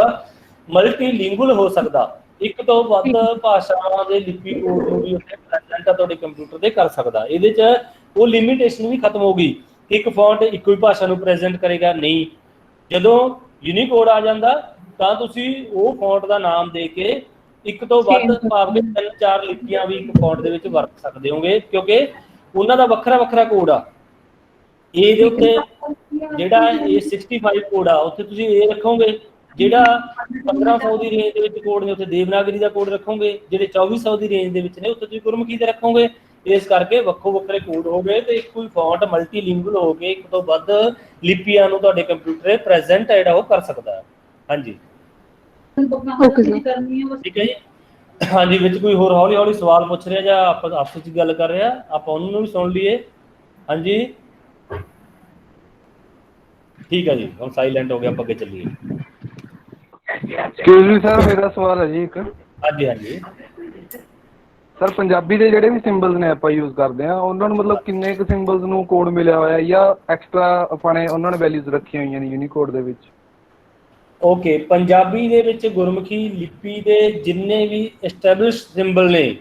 ਮਲਟੀਲਿੰਗੁਅਲ ਹੋ ਸਕਦਾ, ਇੱਕ ਤੋਂ ਵੱਧ ਭਾਸ਼ਾਵਾਂ ਦੇ ਲਿਪੀ ਕੋਡ ਨੂੰ ਵੀ ਉੱਥੇ ਪ੍ਰੈਜ਼ੈਂਟ ਤੁਹਾਡੇ ਕੰਪਿਊਟਰ ਤੇ ਕਰ ਸਕਦਾ। ਇਹਦੇ 'ਚ ਉਹ ਲਿਮਿਟੇਸ਼ਨ ਵੀ ਖਤਮ ਹੋ ਗਈ, ਇੱਕ ਫੌਂਟ ਇੱਕੋ ਹੀ ਭਾਸ਼ਾ ਨੂੰ ਪ੍ਰੈਜ਼ੈਂਟ ਕਰੇਗਾ, ਨਹੀਂ। ਜਦੋਂ ਯੂਨੀਕੋਡ ਆ ਜਾਂਦਾ ਤਾਂ ਤੁਸੀਂ ਉਹ ਫੌਂਟ ਦਾ ਨਾਮ ਦੇ ਕੇ ਇੱਕ ਤੋਂ ਵੱਧ ਭਾਵ ਕਿ 3-4 ਲਿਪੀਆਂ ਵੀ ਇੱਕ ਫੌਂਟ ਦੇ ਵਿੱਚ ਵਰਤ ਸਕਦੇ ਹੋਗੇ, ਕਿਉਂਕਿ ਉਹਨਾਂ ਦਾ ਵੱਖਰਾ ਵੱਖਰਾ ਕੋਡ ਆ। ਏ ਦੇ ਉੱਤੇ ਜਿਹੜਾ A65 ਕੋਡ ਆ, ਉੱਥੇ ਤੁਸੀਂ ਏ ਰੱਖੋਗੇ, ਜਿਹੜਾ 1500 ਦੀ ਰੇਂਜ ਦੇ ਵਿੱਚ ਕੋਡ ਨੇ ਉੱਥੇ ਦੇਵਨਾਗਰੀ ਦਾ ਕੋਡ ਰੱਖੋਗੇ, ਜਿਹੜੇ 2400 ਦੀ ਰੇਂਜ ਦੇ ਵਿੱਚ ਨੇ ਉੱਥੇ ਤੁਸੀਂ ਗੁਰਮੁਖੀ ਦੇ ਰੱਖੋਗੇ। ਇਸ ਕਰਕੇ ਵੱਖੋ ਵੱਖਰੇ ਕੋਡ ਹੋ ਗਏ ਤੇ ਇੱਕੋ ਹੀ ਫੌਂਟ ਮਲਟੀਲਿੰਗੁਅਲ ਹੋ ਕੇ ਇੱਕ ਤੋਂ ਵੱਧ ਲਿਪੀਆਂ ਨੂੰ ਤੁਹਾਡੇ ਕੰਪਿਊਟਰ 'ਤੇ ਪ੍ਰੈਜ਼ੈਂਟ ਜਿਹੜਾ ਉਹ ਕਰ ਸਕਦਾ ਹੈ। ਹਾਂਜੀ, ਠੀਕ ਹੈ ਜੀ। ਹਾਂਜੀ, ਵਿੱਚ ਕੋਈ ਹੋਰ ਹੌਲੀ ਹੌਲੀ ਸਵਾਲ ਪੁੱਛ ਰਿਹਾ ਜਾਂ ਆਪਾਂ ਆਪਸ ਵਿੱਚ ਗੱਲ ਕਰ ਰਿਹਾ, ਆਪਾਂ ਉਹਨਾਂ ਨੂੰ ਵੀ ਸੁਣ ਲਈਏ। ਹਾਂਜੀ, ਠੀਕ ਹੈ ਜੀ, ਹੁਣ ਸਾਇਲੈਂਟ ਹੋ ਗਿਆ, ਆਪਾਂ ਅੱਗੇ ਚੱਲੀਏ। ਐਕਸਕਿਊਜ਼ ਮੀ ਸਰ, ਮੇਰਾ ਸਵਾਲ ਹੈ ਜੀ ਇੱਕ। ਹਾਂਜੀ ਹਾਂਜੀ ਸਰ, ਪੰਜਾਬੀ ਦੇ ਜਿਹੜੇ ਵੀ ਸਿੰਬਲਸ ਨੇ ਆਪਾਂ ਯੂਜ਼ ਕਰਦੇ ਆ, ਉਹਨਾਂ ਨੂੰ ਮਤਲਬ ਕਿੰਨੇ ਕੁ ਸਿੰਬਲਸ ਨੂੰ ਕੋਡ ਮਿਲਿਆ ਹੋਇਆ ਜਾਂ ਐਕਸਟਰਾ ਆਪਾਂ ਨੇ ਉਹਨਾਂ ਨੇ ਵੈਲਿਊਜ਼ ਰੱਖੀਆਂ ਹੋਈਆਂ ਨੇ ਯੂਨੀਕੋਡ ਦੇ ਵਿੱਚ? ਓਕੇ, ਪੰਜਾਬੀ ਦੇ ਵਿੱਚ ਗੁਰਮੁਖੀ ਲਿਪੀ ਦੇ ਜਿੰਨੇ ਵੀ ਐਸਟੈਬਲਿਸ਼ਡ ਸਿੰਬਲ ਨੇ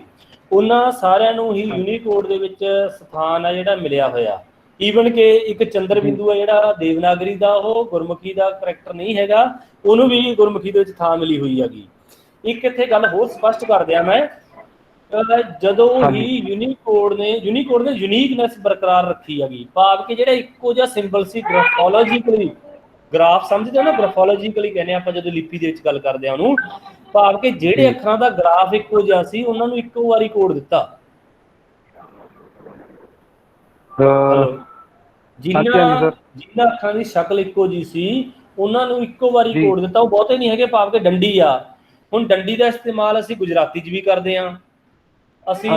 ਉਹਨਾਂ ਸਾਰਿਆਂ ਨੂੰ ਹੀ ਯੂਨੀਕੋਡ ਦੇ ਵਿੱਚ ਸਥਾਨ ਆ ਜਿਹੜਾ ਮਿਲਿਆ ਹੋਇਆ। ਈਵਨ ਕਿ ਇੱਕ ਚੰਦਰ ਬਿੰਦੂ ਹੈ ਜਿਹੜਾ ਦੇਵਨਾਗਰੀ ਦਾ, ਉਹ ਗੁਰਮੁਖੀ ਦਾ ਕਰੈਕਟਰ ਨਹੀਂ ਹੈਗਾ, ਉਹਨੂੰ ਵੀ ਗੁਰਮੁਖੀ ਦੇ ਵਿੱਚ ਥਾਂ ਮਿਲੀ ਹੋਈ ਹੈਗੀ। ਇੱਕ ਇੱਥੇ ਗੱਲ ਹੋਰ ਸਪਸ਼ਟ ਕਰ ਦਿਆਂ ਮੈਂ, ਜਦੋਂ ਹੀ ਯੂਨੀਕੋਡ ਨੇ ਯੂਨੀਕਨੈਸ ਬਰਕਰਾਰ ਰੱਖੀ ਹੈਗੀ, ਭਾਵ ਕਿ ਜਿਹੜਾ ਇੱਕੋ ਜਿਹਾ ਸਿੰਬਲ ਸੀ ਗ੍ਰਾਫੋਲੋਜੀਕਲੀ, ਗ੍ਰਾਫ ਸਮਝਦੇ ਹੋ ਨਾ, ਗ੍ਰਾਫੋਲੋਜੀਕਲੀ ਕਹਿੰਦੇ ਆਪਾਂ ਜਦੋਂ ਲਿਪੀ ਦੇ ਵਿੱਚ ਗੱਲ ਕਰਦੇ ਹਾਂ ਉਹਨੂੰ, ਭਾਵ ਕਿ ਜਿਹੜੇ ਅੱਖਰਾਂ ਦਾ ਗ੍ਰਾਫ ਇੱਕੋ ਜਿਹਾ ਸੀ ਉਹਨਾਂ ਨੂੰ ਇੱਕੋ ਵਾਰੀ ਕੋਡ ਦਿੱਤਾ। ਜਿਨ੍ਹਾਂ ਅੱਖਰਾਂ ਦੀ ਸ਼ਕਲ ਇੱਕੋ ਜਿਹੀ ਸੀ ਉਹਨਾਂ ਨੂੰ ਇੱਕੋ ਵਾਰੀ ਕੋਡ ਦਿੱਤਾ। ਉਹ ਬਹੁਤੇ ਨਹੀਂ ਹੈਗੇ, ਭਾਵ ਕਿ ਡੰਡੀ ਆ। ਹੁਣ ਡੰਡੀ ਦਾ ਇਸਤੇਮਾਲ ਅਸੀਂ ਗੁਜਰਾਤੀ 'ਚ ਵੀ ਕਰਦੇ ਹਾਂ, ਅਸੀਂ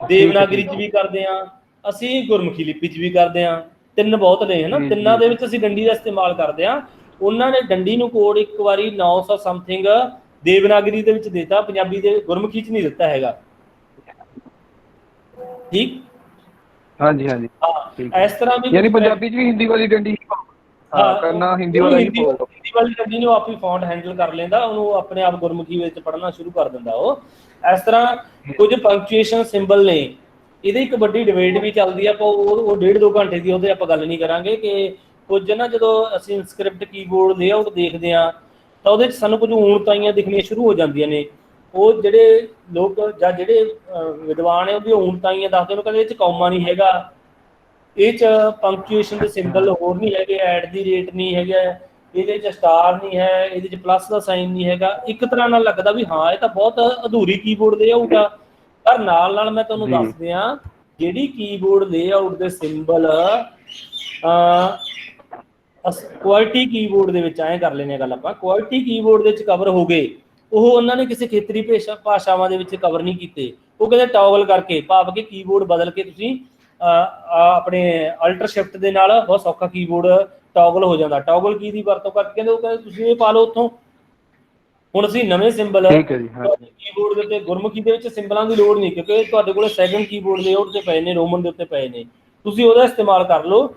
ਦੇਵਨਾਗਰੀ 'ਚ ਵੀ ਕਰਦੇ ਹਾਂ, ਅਸੀਂ ਗੁਰਮੁਖੀ ਲਿਪੀ 'ਚ ਵੀ ਕਰਦੇ ਹਾਂ। 3 ਬਹੁਤ ਨੇ ਹਨਾ, ਤਿੰਨਾਂ ਦੇ ਵਿੱਚ ਅਸੀਂ ਡੰਡੀ ਦਾ ਇਸਤੇਮਾਲ ਕਰਦੇ ਹਾਂ। ਉਹਨਾਂ ਨੇ ਡੰਡੀ ਨੂੰ ਕੋਡ ਇੱਕ ਵਾਰੀ 900 ਸਮਥਿੰਗ ਦੇਵਨਾਗਰੀ ਦੇ ਵਿੱਚ ਦਿੱਤਾ, ਪੰਜਾਬੀ ਦੇ ਗੁਰਮੁਖੀ 'ਚ ਨਹੀਂ ਦਿੱਤਾ ਹੈਗਾ। ਠੀਕ, ਹਾਂਜੀ ਹਾਂਜੀ, ਹਾਂ ਇਸ ਤਰ੍ਹਾਂ ਵੀ ਯਾਨੀ ਪੰਜਾਬੀ 'ਚ ਵੀ ਹਿੰਦੀ ਵਾਲੀ ਡੰਡੀ ਕਰਨਾ, ਹਿੰਦੀ ਵਾਲਾ ਹਿੰਦੀ ਵਾਲੀ ਡੰਡੀ ਨੂੰ ਆਪ ਹੀ ਫੌਂਟ ਹੈਂਡਲ ਕਰ ਲੈਂਦਾ, ਉਹਨੂੰ ਆਪਣੇ ਆਪ ਗੁਰਮੁਖੀ ਵਿੱਚ ਪੜ੍ਹਨਾ ਸ਼ੁਰੂ ਕਰ ਦਿੰਦਾ ਉਹ। ਇਸ ਤਰ੍ਹਾਂ ਕੁਝ ਪੰਕਚੁਏਸ਼ਨ ਸਿੰਬਲ ਨੇ, ਇਹਦੀ ਇੱਕ ਵੱਡੀ ਡਿਬੇਟ ਵੀ ਚੱਲਦੀ ਆ, ਆਪਾਂ ਉਹ 1.5-2 ਘੰਟੇ ਦੀ ਉਹਦੇ ਆਪਾਂ ਗੱਲ ਨਹੀਂ ਕਰਾਂਗੇ। ਕਿ ਕੁਝ ਨਾ ਜਦੋਂ ਅਸੀਂ ਇਨਸਕ੍ਰਿਪਟ ਕੀਬੋਰਡ ਲੇਆਊਟ ਦੇਖਦੇ ਹਾਂ ਤਾਂ ਉਹਦੇ 'ਚ ਸਾਨੂੰ ਕੁਝ ਊਣਤਾਈਆਂ ਦਿਖਣੀਆਂ ਸ਼ੁਰੂ ਹੋ ਜਾਂਦੀਆਂ ਨੇ। ਉਹ ਜਿਹੜੇ ਲੋਕ ਜਾਂ ਜਿਹੜੇ ਵਿਦਵਾਨ ਹੈ ਉਹਦੀ ਊਣਤਾਈਆਂ ਦੱਸਦੇ ਨੇ, ਕਹਿੰਦੇ ਇਹ 'ਚ ਕੌਮਾ ਨਹੀਂ ਹੈਗਾ, ਇਹ 'ਚ ਪੰਕਚੁਏਸ਼ਨ ਦੇ ਸਿੰਬਲ ਹੋਰ ਨਹੀਂ ਹੈਗੇ, ਐਟ ਦੀ ਰੇਟ ਨਹੀਂ ਹੈਗਾ, ਇਹਦੇ 'ਚ ਸਟਾਰ ਨਹੀਂ ਹੈ, ਇਹਦੇ 'ਚ ਪਲੱਸ ਦਾ ਸਾਈਨ ਨਹੀਂ ਹੈਗਾ। ਇੱਕ ਤਰ੍ਹਾਂ ਨਾਲ ਲੱਗਦਾ ਵੀ ਹਾਂ ਇਹ ਤਾਂ ਬਹੁਤ ਅਧੂਰੀ ਕੀਬੋਰਡ ਲੇਆਊਟ ਆ। ਪਰ ਨਾਲ ਨਾਲ ਮੈਂ ਤੁਹਾਨੂੰ ਦੱਸ ਦਿਆਂ, ਜਿਹੜੀ ਕੀਬੋਰਡ ਲੇਆਊਟ ਦੇ ਸਿੰਬਲ ਕੁਆਲਿਟੀ ਕੀਬੋਰਡ ਦੇ ਵਿੱਚ ਐਂ ਕਰ ਲੈਂਦੇ ਹਾਂ ਗੱਲ ਆਪਾਂ, ਕੁਆਲਿਟੀ ਕੀਬੋਰਡ ਦੇ ਵਿੱਚ ਕਵਰ ਹੋ ਗਏ, ਉਹ ਉਹਨਾਂ ਨੇ ਕਿਸੇ ਖੇਤਰੀ ਭਾਸ਼ਾਵਾਂ ਦੇ ਵਿੱਚ ਕਵਰ ਨਹੀਂ ਕੀਤੇ। ਉਹ ਕਹਿੰਦੇ ਟੌਗਲ ਕਰਕੇ, ਭਾਵ ਕਿ ਕੀਬੋਰਡ ਬਦਲ ਕੇ ਤੁਸੀਂ ਆਪਣੇ ਅਲਟਰ ਸ਼ਿਫਟ ਦੇ ਨਾਲ ਬਹੁਤ ਸੌਖਾ ਕੀਬੋਰਡ ਟੌਗਲ ਹੋ ਜਾਂਦਾ। ਟੌਗਲ ਕੀ ਦੀ ਵਰਤੋਂ ਕਰਕੇ ਕਹਿੰਦੇ, ਉਹ ਕਹਿੰਦੇ ਤੁਸੀਂ ਇਹ ਪਾ ਲਓ ਉੱਥੋਂ। ਹੁਣ ਅਸੀਂ ਨਵੇਂ ਸਿੰਬਲ ਕੀਬੋਰਡ ਦੇ ਉੱਤੇ, ਗੁਰਮੁਖੀ ਦੇ ਵਿੱਚ ਸਿੰਬਲਾਂ ਦੀ ਲੋੜ ਨਹੀਂ, ਕਿਉਂਕਿ ਤੁਹਾਡੇ ਕੋਲ ਸੈਕੰਡ ਕੀਬੋਰਡ ਲੇਆਊਟ ਤੇ ਪਏ ਨੇ, ਰੋਮਨ ਦੇ ਉੱਤੇ ਪਏ ਨੇ, ਤੁਸੀਂ ਉਹਦਾ ਇਸਤੇਮਾਲ ਕਰ ਲਓ।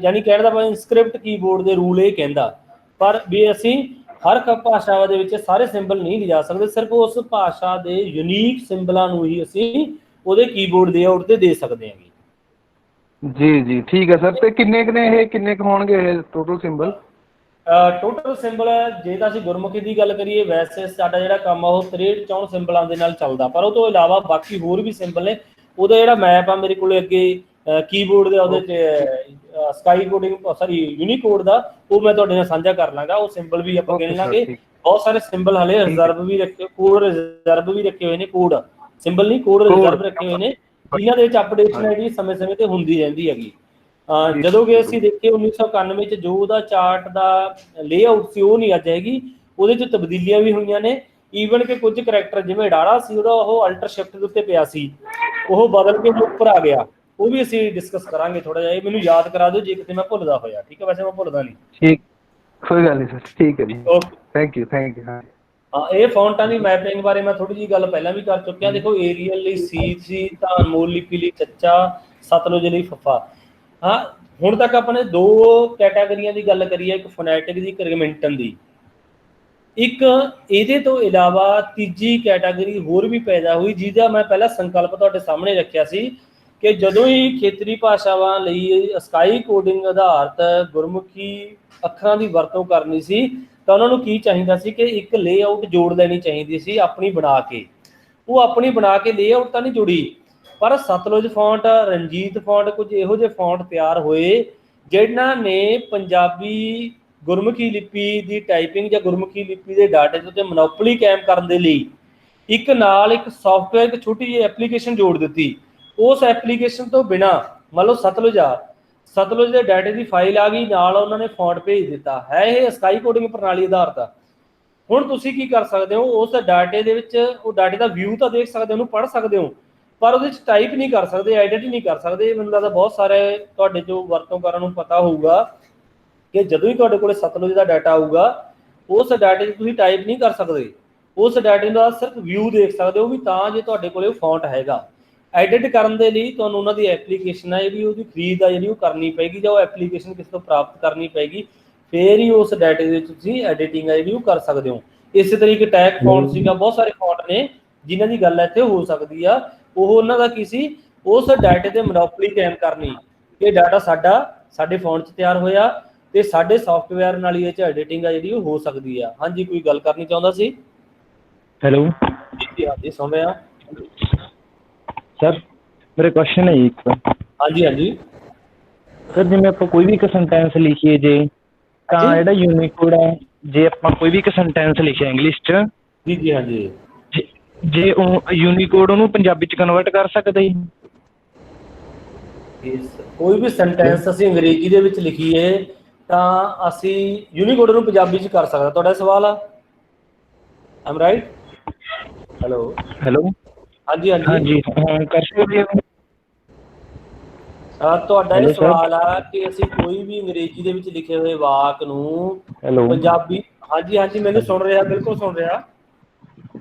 ਯਾਨੀ ਕਹਿਣ ਦਾ ਭਾਵੇਂ ਇਨਸਕ੍ਰਿਪਟ ਕੀਬੋਰਡ ਦੇ ਰੂਲ ਇਹ ਕਹਿੰਦਾ। ਪਰ ਵੀ ਅਸੀਂ ਹਰ ਭਾਸ਼ਾ ਦੇ ਵਿੱਚ ਸਾਰੇ ਸਿੰਬਲ ਨਹੀਂ ਲਿਜਾ ਸਕਦੇ, ਸਿਰਫ ਉਸ ਭਾਸ਼ਾ ਦੇ ਯੂਨੀਕ ਸਿੰਬਲਾਂ ਨੂੰ ਹੀ ਅਸੀਂ ਉਹਦੇ ਕੀਬੋਰਡ ਲੇਆਊਟ ਤੇ ਦੇ ਸਕਦੇ ਹਾਂ ਜੀ। ਠੀਕ ਹੈ ਸਰ। ਤੇ ਕਿੰਨੇ ਕੁ ਹੋਣਗੇ ਇਹ ਟੋਟਲ ਸਿੰਬਲ? ਟੋਟਲ ਸਿੰਬਲ ਜੇ ਤਾਂ ਅਸੀਂ ਗੁਰਮੁਖੀ ਦੀ ਗੱਲ ਕਰੀਏ, ਵੈਸੇ ਸਾਡਾ ਜਿਹੜਾ ਕੰਮ ਆ ਉਹ 63-64 ਸਿੰਬਲਾਂ ਦੇ ਨਾਲ ਚੱਲਦਾ। ਪਰ ਉਹ ਤੋਂ ਇਲਾਵਾ ਬਾਕੀ ਹੋਰ ਵੀ ਸਿੰਬਲ ਨੇ। ਉਹਦਾ ਜਿਹੜਾ ਮੈਪ ਆ ਮੇਰੇ ਕੋਲ ਅੱਗੇ ਕੀਬੋਰਡ ਦੇ ਉਹਦੇ 'ਚ ਸਕਾਈ ਕੋਡਿੰਗ ਯੂਨੀਕੋਡ ਦਾ, ਉਹ ਮੈਂ ਤੁਹਾਡੇ ਨਾਲ ਸਾਂਝਾ ਕਰ ਲਾਂਗਾ। ਉਹ ਸਿੰਬਲ ਵੀ ਆਪਾਂ ਗਿਣ ਲਾਂਗੇ। ਬਹੁਤ ਸਾਰੇ ਸਿੰਬਲ ਹਲੇ ਰਿਜ਼ਰਵ ਵੀ ਰੱਖੇ, ਕੋਡ ਰਿਜ਼ਰਵ ਵੀ ਰੱਖੇ ਹੋਏ ਨੇ, ਕੋਡ ਸਿੰਬਲ ਨਹੀਂ, ਕੋਡ ਰਿਜ਼ਰਵ ਰੱਖੇ ਹੋਏ ਨੇ, ਜਿਨ੍ਹਾਂ ਦੇ ਵਿੱਚ ਅਪਡੇਸ਼ਨ ਹੈ ਜਿਹੜੀ ਸਮੇਂ-ਸਮੇਂ ਤੇ ਹੁੰਦੀ ਰਹਿੰਦੀ ਹੈਗੀ। ਜਦੋਂ ਕਿ ਅਸੀਂ ਦੇਖੀਏ 1991 ਚ ਜੋ ਉਹਦਾ ਚਾਰਟ ਦਾ ਲੇਆਊਟ ਸੀ ਉਹ ਨਹੀਂ ਅੱਜ ਹੈਗੀ, ਉਹਦੇ 'ਚ ਤਬਦੀਲੀਆਂ ਵੀ ਹੋਈਆਂ ਨੇ। ਈਵਨ ਕਿ ਕੁਝ ਕਰੈਕਟਰ ਜਿਵੇਂ ਡਾੜਾ ਸੀ, ਉਹਦਾ ਉਹ ਅਲਟਰ ਸ਼ਿਫਟ ਦੇ ਉੱਤੇ ਪਿਆ ਸੀ, ਉਹ ਬਦਲ ਕੇ ਉੱਪਰ ਆ ਗਿਆ। ਉਹ ਵੀ ਅਸੀਂ ਡਿਸਕਸ ਕਰਾਂਗੇ ਥੋੜਾ ਜਿਹਾ। ਇਹ ਮੈਨੂੰ ਯਾਦ ਕਰਾ ਦਿਓ ਜੇ ਕਿਤੇ ਮੈਂ ਭੁੱਲਦਾ ਹੋਇਆ। ਠੀਕ ਹੈ, ਵੈਸੇ ਮੈਂ ਭੁੱਲਦਾ ਨਹੀਂ। ਠੀਕ, ਕੋਈ ਗੱਲ ਨਹੀਂ ਸਰ। ਠੀਕ ਹੈ ਜੀ, ਓਕੇ, ਥੈਂਕ ਯੂ। ਹਾਂ, ਇਹ ਫੌਂਟਾਂ ਦੀ ਮੈਪਿੰਗ ਬਾਰੇ ਮੈਂ ਥੋੜੀ ਜਿਹੀ ਗੱਲ ਪਹਿਲਾਂ ਵੀ ਕਰ ਚੁੱਕਿਆ। ਦੇਖੋ, ਏਰੀਅਲ ਲਈ ਸੀ ਤਾਂ ਅਨਮੋਲ ਲਿਪੀ ਲਈ ਚੱਚਾ, ਸਤਲੁਜ ਲਈ ਫੱਫਾ। ਹਾਂ, ਹੁਣ ਤੱਕ ਆਪਾਂ ਨੇ 2 ਕੈਟਾਗਰੀਆਂ ਦੀ ਗੱਲ ਕਰੀ ਹੈ, ਇੱਕ ਫੋਨੈਟਿਕ ਦੀ, ਇੱਕ ਰਿਗਮੈਂਟਨ ਦੀ। ਇੱਕ ਇਹਦੇ ਤੋਂ ਇਲਾਵਾ ਤੀਜੀ ਕੈਟਾਗਰੀ ਹੋਰ ਵੀ ਪੈਦਾ ਹੋਈ, ਜਿਹਦਾ ਮੈਂ ਪਹਿਲਾਂ ਸੰਕਲਪ ਤੁਹਾਡੇ ਸਾਹਮਣੇ ਰੱਖਿਆ ਸੀ ਕਿ ਜਦੋਂ ਹੀ ਖੇਤਰੀ ਭਾਸ਼ਾਵਾਂ ਲਈ ਸਕਾਈ ਕੋਡਿੰਗ ਆਧਾਰਿਤ ਗੁਰਮੁਖੀ ਅੱਖਰਾਂ ਦੀ ਵਰਤੋਂ ਕਰਨੀ ਸੀ ਤਾਂ ਉਹਨਾਂ ਨੂੰ ਕੀ ਚਾਹੀਦਾ ਸੀ ਕਿ ਇੱਕ ਲੇਆਊਟ ਜੋੜ ਲੈਣੀ ਚਾਹੀਦੀ ਸੀ ਆਪਣੀ ਬਣਾ ਕੇ। ਉਹ ਆਪਣੀ ਬਣਾ ਕੇ ਲੇਆਊਟ ਤਾਂ ਨਹੀਂ ਜੁੜੀ, ਪਰ ਸਤਲੁਜ ਫੌਂਟ, ਰਣਜੀਤ ਫੌਂਟ, ਕੁਝ ਇਹੋ ਜਿਹੇ ਫੌਂਟ ਤਿਆਰ ਹੋਏ ਜਿਨ੍ਹਾਂ ਨੇ ਪੰਜਾਬੀ ਗੁਰਮੁਖੀ ਲਿਪੀ ਦੀ ਟਾਈਪਿੰਗ ਜਾਂ ਗੁਰਮੁਖੀ ਲਿਪੀ ਦੇ ਡਾਟੇ ਦੇ ਉੱਤੇ ਮੋਨੋਪੋਲੀ ਕਾਇਮ ਕਰਨ ਦੇ ਲਈ ਇੱਕ ਸੌਫਟਵੇਅਰ, ਇੱਕ ਛੋਟੀ ਜਿਹੀ ਐਪਲੀਕੇਸ਼ਨ ਜੋੜ ਦਿੱਤੀ। ਉਸ ਐਪਲੀਕੇਸ਼ਨ ਤੋਂ ਬਿਨਾਂ ਮੰਨ ਲਓ ਸਤਲੁਜ ਦੇ ਡਾਟੇ ਦੀ ਫਾਈਲ ਆ ਗਈ, ਨਾਲ ਉਹਨਾਂ ਨੇ ਫੌਂਟ ਭੇਜ ਦਿੱਤਾ ਹੈ। ਇਹ ਸਕਾਈ ਕੋਡਿੰਗ ਪ੍ਰਣਾਲੀ ਆਧਾਰਿਤ ਆ। ਹੁਣ ਤੁਸੀਂ ਕੀ ਕਰ ਸਕਦੇ ਹੋ, ਉਸ ਡਾਟੇ ਦੇ ਵਿੱਚ ਉਹ ਡਾਟੇ ਦਾ ਵਿਊ ਤਾਂ ਦੇਖ ਸਕਦੇ ਹੋ, ਉਹਨੂੰ ਪੜ੍ਹ ਸਕਦੇ ਹੋ, ਪਰ ਉਹਦੇ 'ਚ ਟਾਈਪ ਨਹੀਂ ਕਰ ਸਕਦੇ, ਐਡਿਟ ਨਹੀਂ ਕਰ ਸਕਦੇ। ਮੈਨੂੰ ਲੱਗਦਾ ਬਹੁਤ ਸਾਰੇ ਤੁਹਾਡੇ ਜੋ ਵਰਤੋਂ ਕਰਨ ਨੂੰ ਪਤਾ ਹੋਊਗਾ ਕਿ ਜਦੋਂ ਹੀ ਤੁਹਾਡੇ ਕੋਲ ਸਤਲੁਜ ਦਾ ਡਾਟਾ ਆਊਗਾ, ਉਸ ਡਾਟੇ 'ਚ ਤੁਸੀਂ ਟਾਈਪ ਨਹੀਂ ਕਰ ਸਕਦੇ, ਉਸ ਡਾਟੇ ਦਾ ਸਿਰਫ ਵਿਊ ਦੇਖ ਸਕਦੇ ਹੋ, ਵੀ ਤਾਂ ਜੇ ਤੁਹਾਡੇ ਕੋਲ ਉਹ ਫੌਂਟ ਹੈਗਾ। ਐਡਿਟ ਕਰਨ ਦੇ ਲਈ ਤੁਹਾਨੂੰ ਉਹਨਾਂ ਦੀ ਐਪਲੀਕੇਸ਼ਨ ਹੈ ਵੀ ਉਹਦੀ ਖਰੀਦ ਆ ਜਿਹੜੀ ਉਹ ਕਰਨੀ ਪਏਗੀ, ਜਾਂ ਉਹ ਐਪਲੀਕੇਸ਼ਨ ਕਿਸੇ ਤੋਂ ਪ੍ਰਾਪਤ ਕਰਨੀ ਪਏਗੀ, ਫੇਰ ਹੀ ਉਸ ਡਾਟੇ ਦੇ ਵਿੱਚ ਤੁਸੀਂ ਐਡੀਟਿੰਗ ਹੈ ਜਿਹੜੀ ਉਹ ਕਰ ਸਕਦੇ ਹੋ। ਇਸੇ ਤਰੀਕੇ ਟੈਗ ਫੌਂਟ ਸੀਗਾ, ਬਹੁਤ ਸਾਰੇ ਫੌਂਟ ਨੇ ਜਿਨ੍ਹਾਂ ਦੀ ਗੱਲ ਇੱਥੇ ਹੋ ਸਕਦੀ ਆ। ਉਹ ਉਹਨਾਂ ਦਾ ਕੀ ਸੀ, ਉਸ ਡਾਟੇ ਤੇ ਮੋਨੋਪੋਲੀ ਕਾਇਮ ਕਰਨੀ, ਇਹ ਡਾਟਾ ਸਾਡੇ ਫੌਂਟ 'ਚ ਤਿਆਰ ਹੋਇਆ ਤੇ ਸਾਡੇ ਸੌਫਟਵੇਅਰ ਨਾਲ ਹੀ ਇਹ 'ਚ ਐਡੀਟਿੰਗ ਆ ਜਿਹੜੀ ਉਹ ਹੋ ਸਕਦੀ ਆ। ਹਾਂਜੀ, ਕੋਈ ਗੱਲ ਕਰਨੀ ਚਾਹੁੰਦਾ ਸੀ? ਹੈਲੋ ਜੀ, ਹਾਂਜੀ ਸੁਣ ਰਿਹਾ ਸਰ। ਮੇਰੇ ਕੁਐਸਚਨ ਹੈ ਇੱਕ। ਹਾਂਜੀ ਸਰ, ਜਿਵੇਂ ਆਪਾਂ ਕੋਈ ਵੀ ਇੱਕ ਸੈਂਟੈਂਸ ਲਿਖੀਏ ਜੇ, ਤਾਂ ਜਿਹੜਾ ਯੂਨੀਕੋਡ ਹੈ, ਜੇ ਆਪਾਂ ਕੋਈ ਵੀ ਇੱਕ ਸੈਂਟੈਂਸ ਲਿਖਿਆ ਇੰਗਲਿਸ਼ 'ਚ, ਜੀ ਹਾਂਜੀ, ਜੇ ਉਹ ਯੂਨੀਕੋਡ ਉਹਨੂੰ ਪੰਜਾਬੀ 'ਚ ਕਨਵਰਟ ਕਰ ਸਕਦਾ ਜੀ? ਕੋਈ ਵੀ ਸੈਂਟੈਂਸ ਅਸੀਂ ਅੰਗਰੇਜ਼ੀ ਦੇ ਵਿੱਚ ਲਿਖੀਏ ਤਾਂ ਅਸੀਂ ਯੂਨੀਕੋਡ ਨੂੰ ਪੰਜਾਬੀ 'ਚ ਕਰ ਸਕਦਾ। ਤੁਹਾਡਾ ਸਵਾਲ ਆ, ਆਮ ਰਾਈਟ? ਹੈਲੋ ਹੈਲੋ, ਹਾਂਜੀ ਹਾਂਜੀ ਹਾਂਜੀ ਹਾਂ ਕਰ ਸਕਦੇ ਹੋ। ਤੁਹਾਡਾ ਇਹ Hello, sir. ਸਵਾਲ ਆ ਕਿ ਅਸੀਂ ਕੋਈ ਵੀ ਅੰਗਰੇਜ਼ੀ ਦੇ ਵਿੱਚ ਲਿਖੇ ਹੋਏ ਵਾਕ ਨੂੰ ਹੈਲੋ, ਪੰਜਾਬੀ, ਹਾਂਜੀ ਹਾਂਜੀ ਮੈਨੂੰ ਸੁਣ ਰਿਹਾ, ਬਿਲਕੁਲ ਸੁਣ ਰਿਹਾ।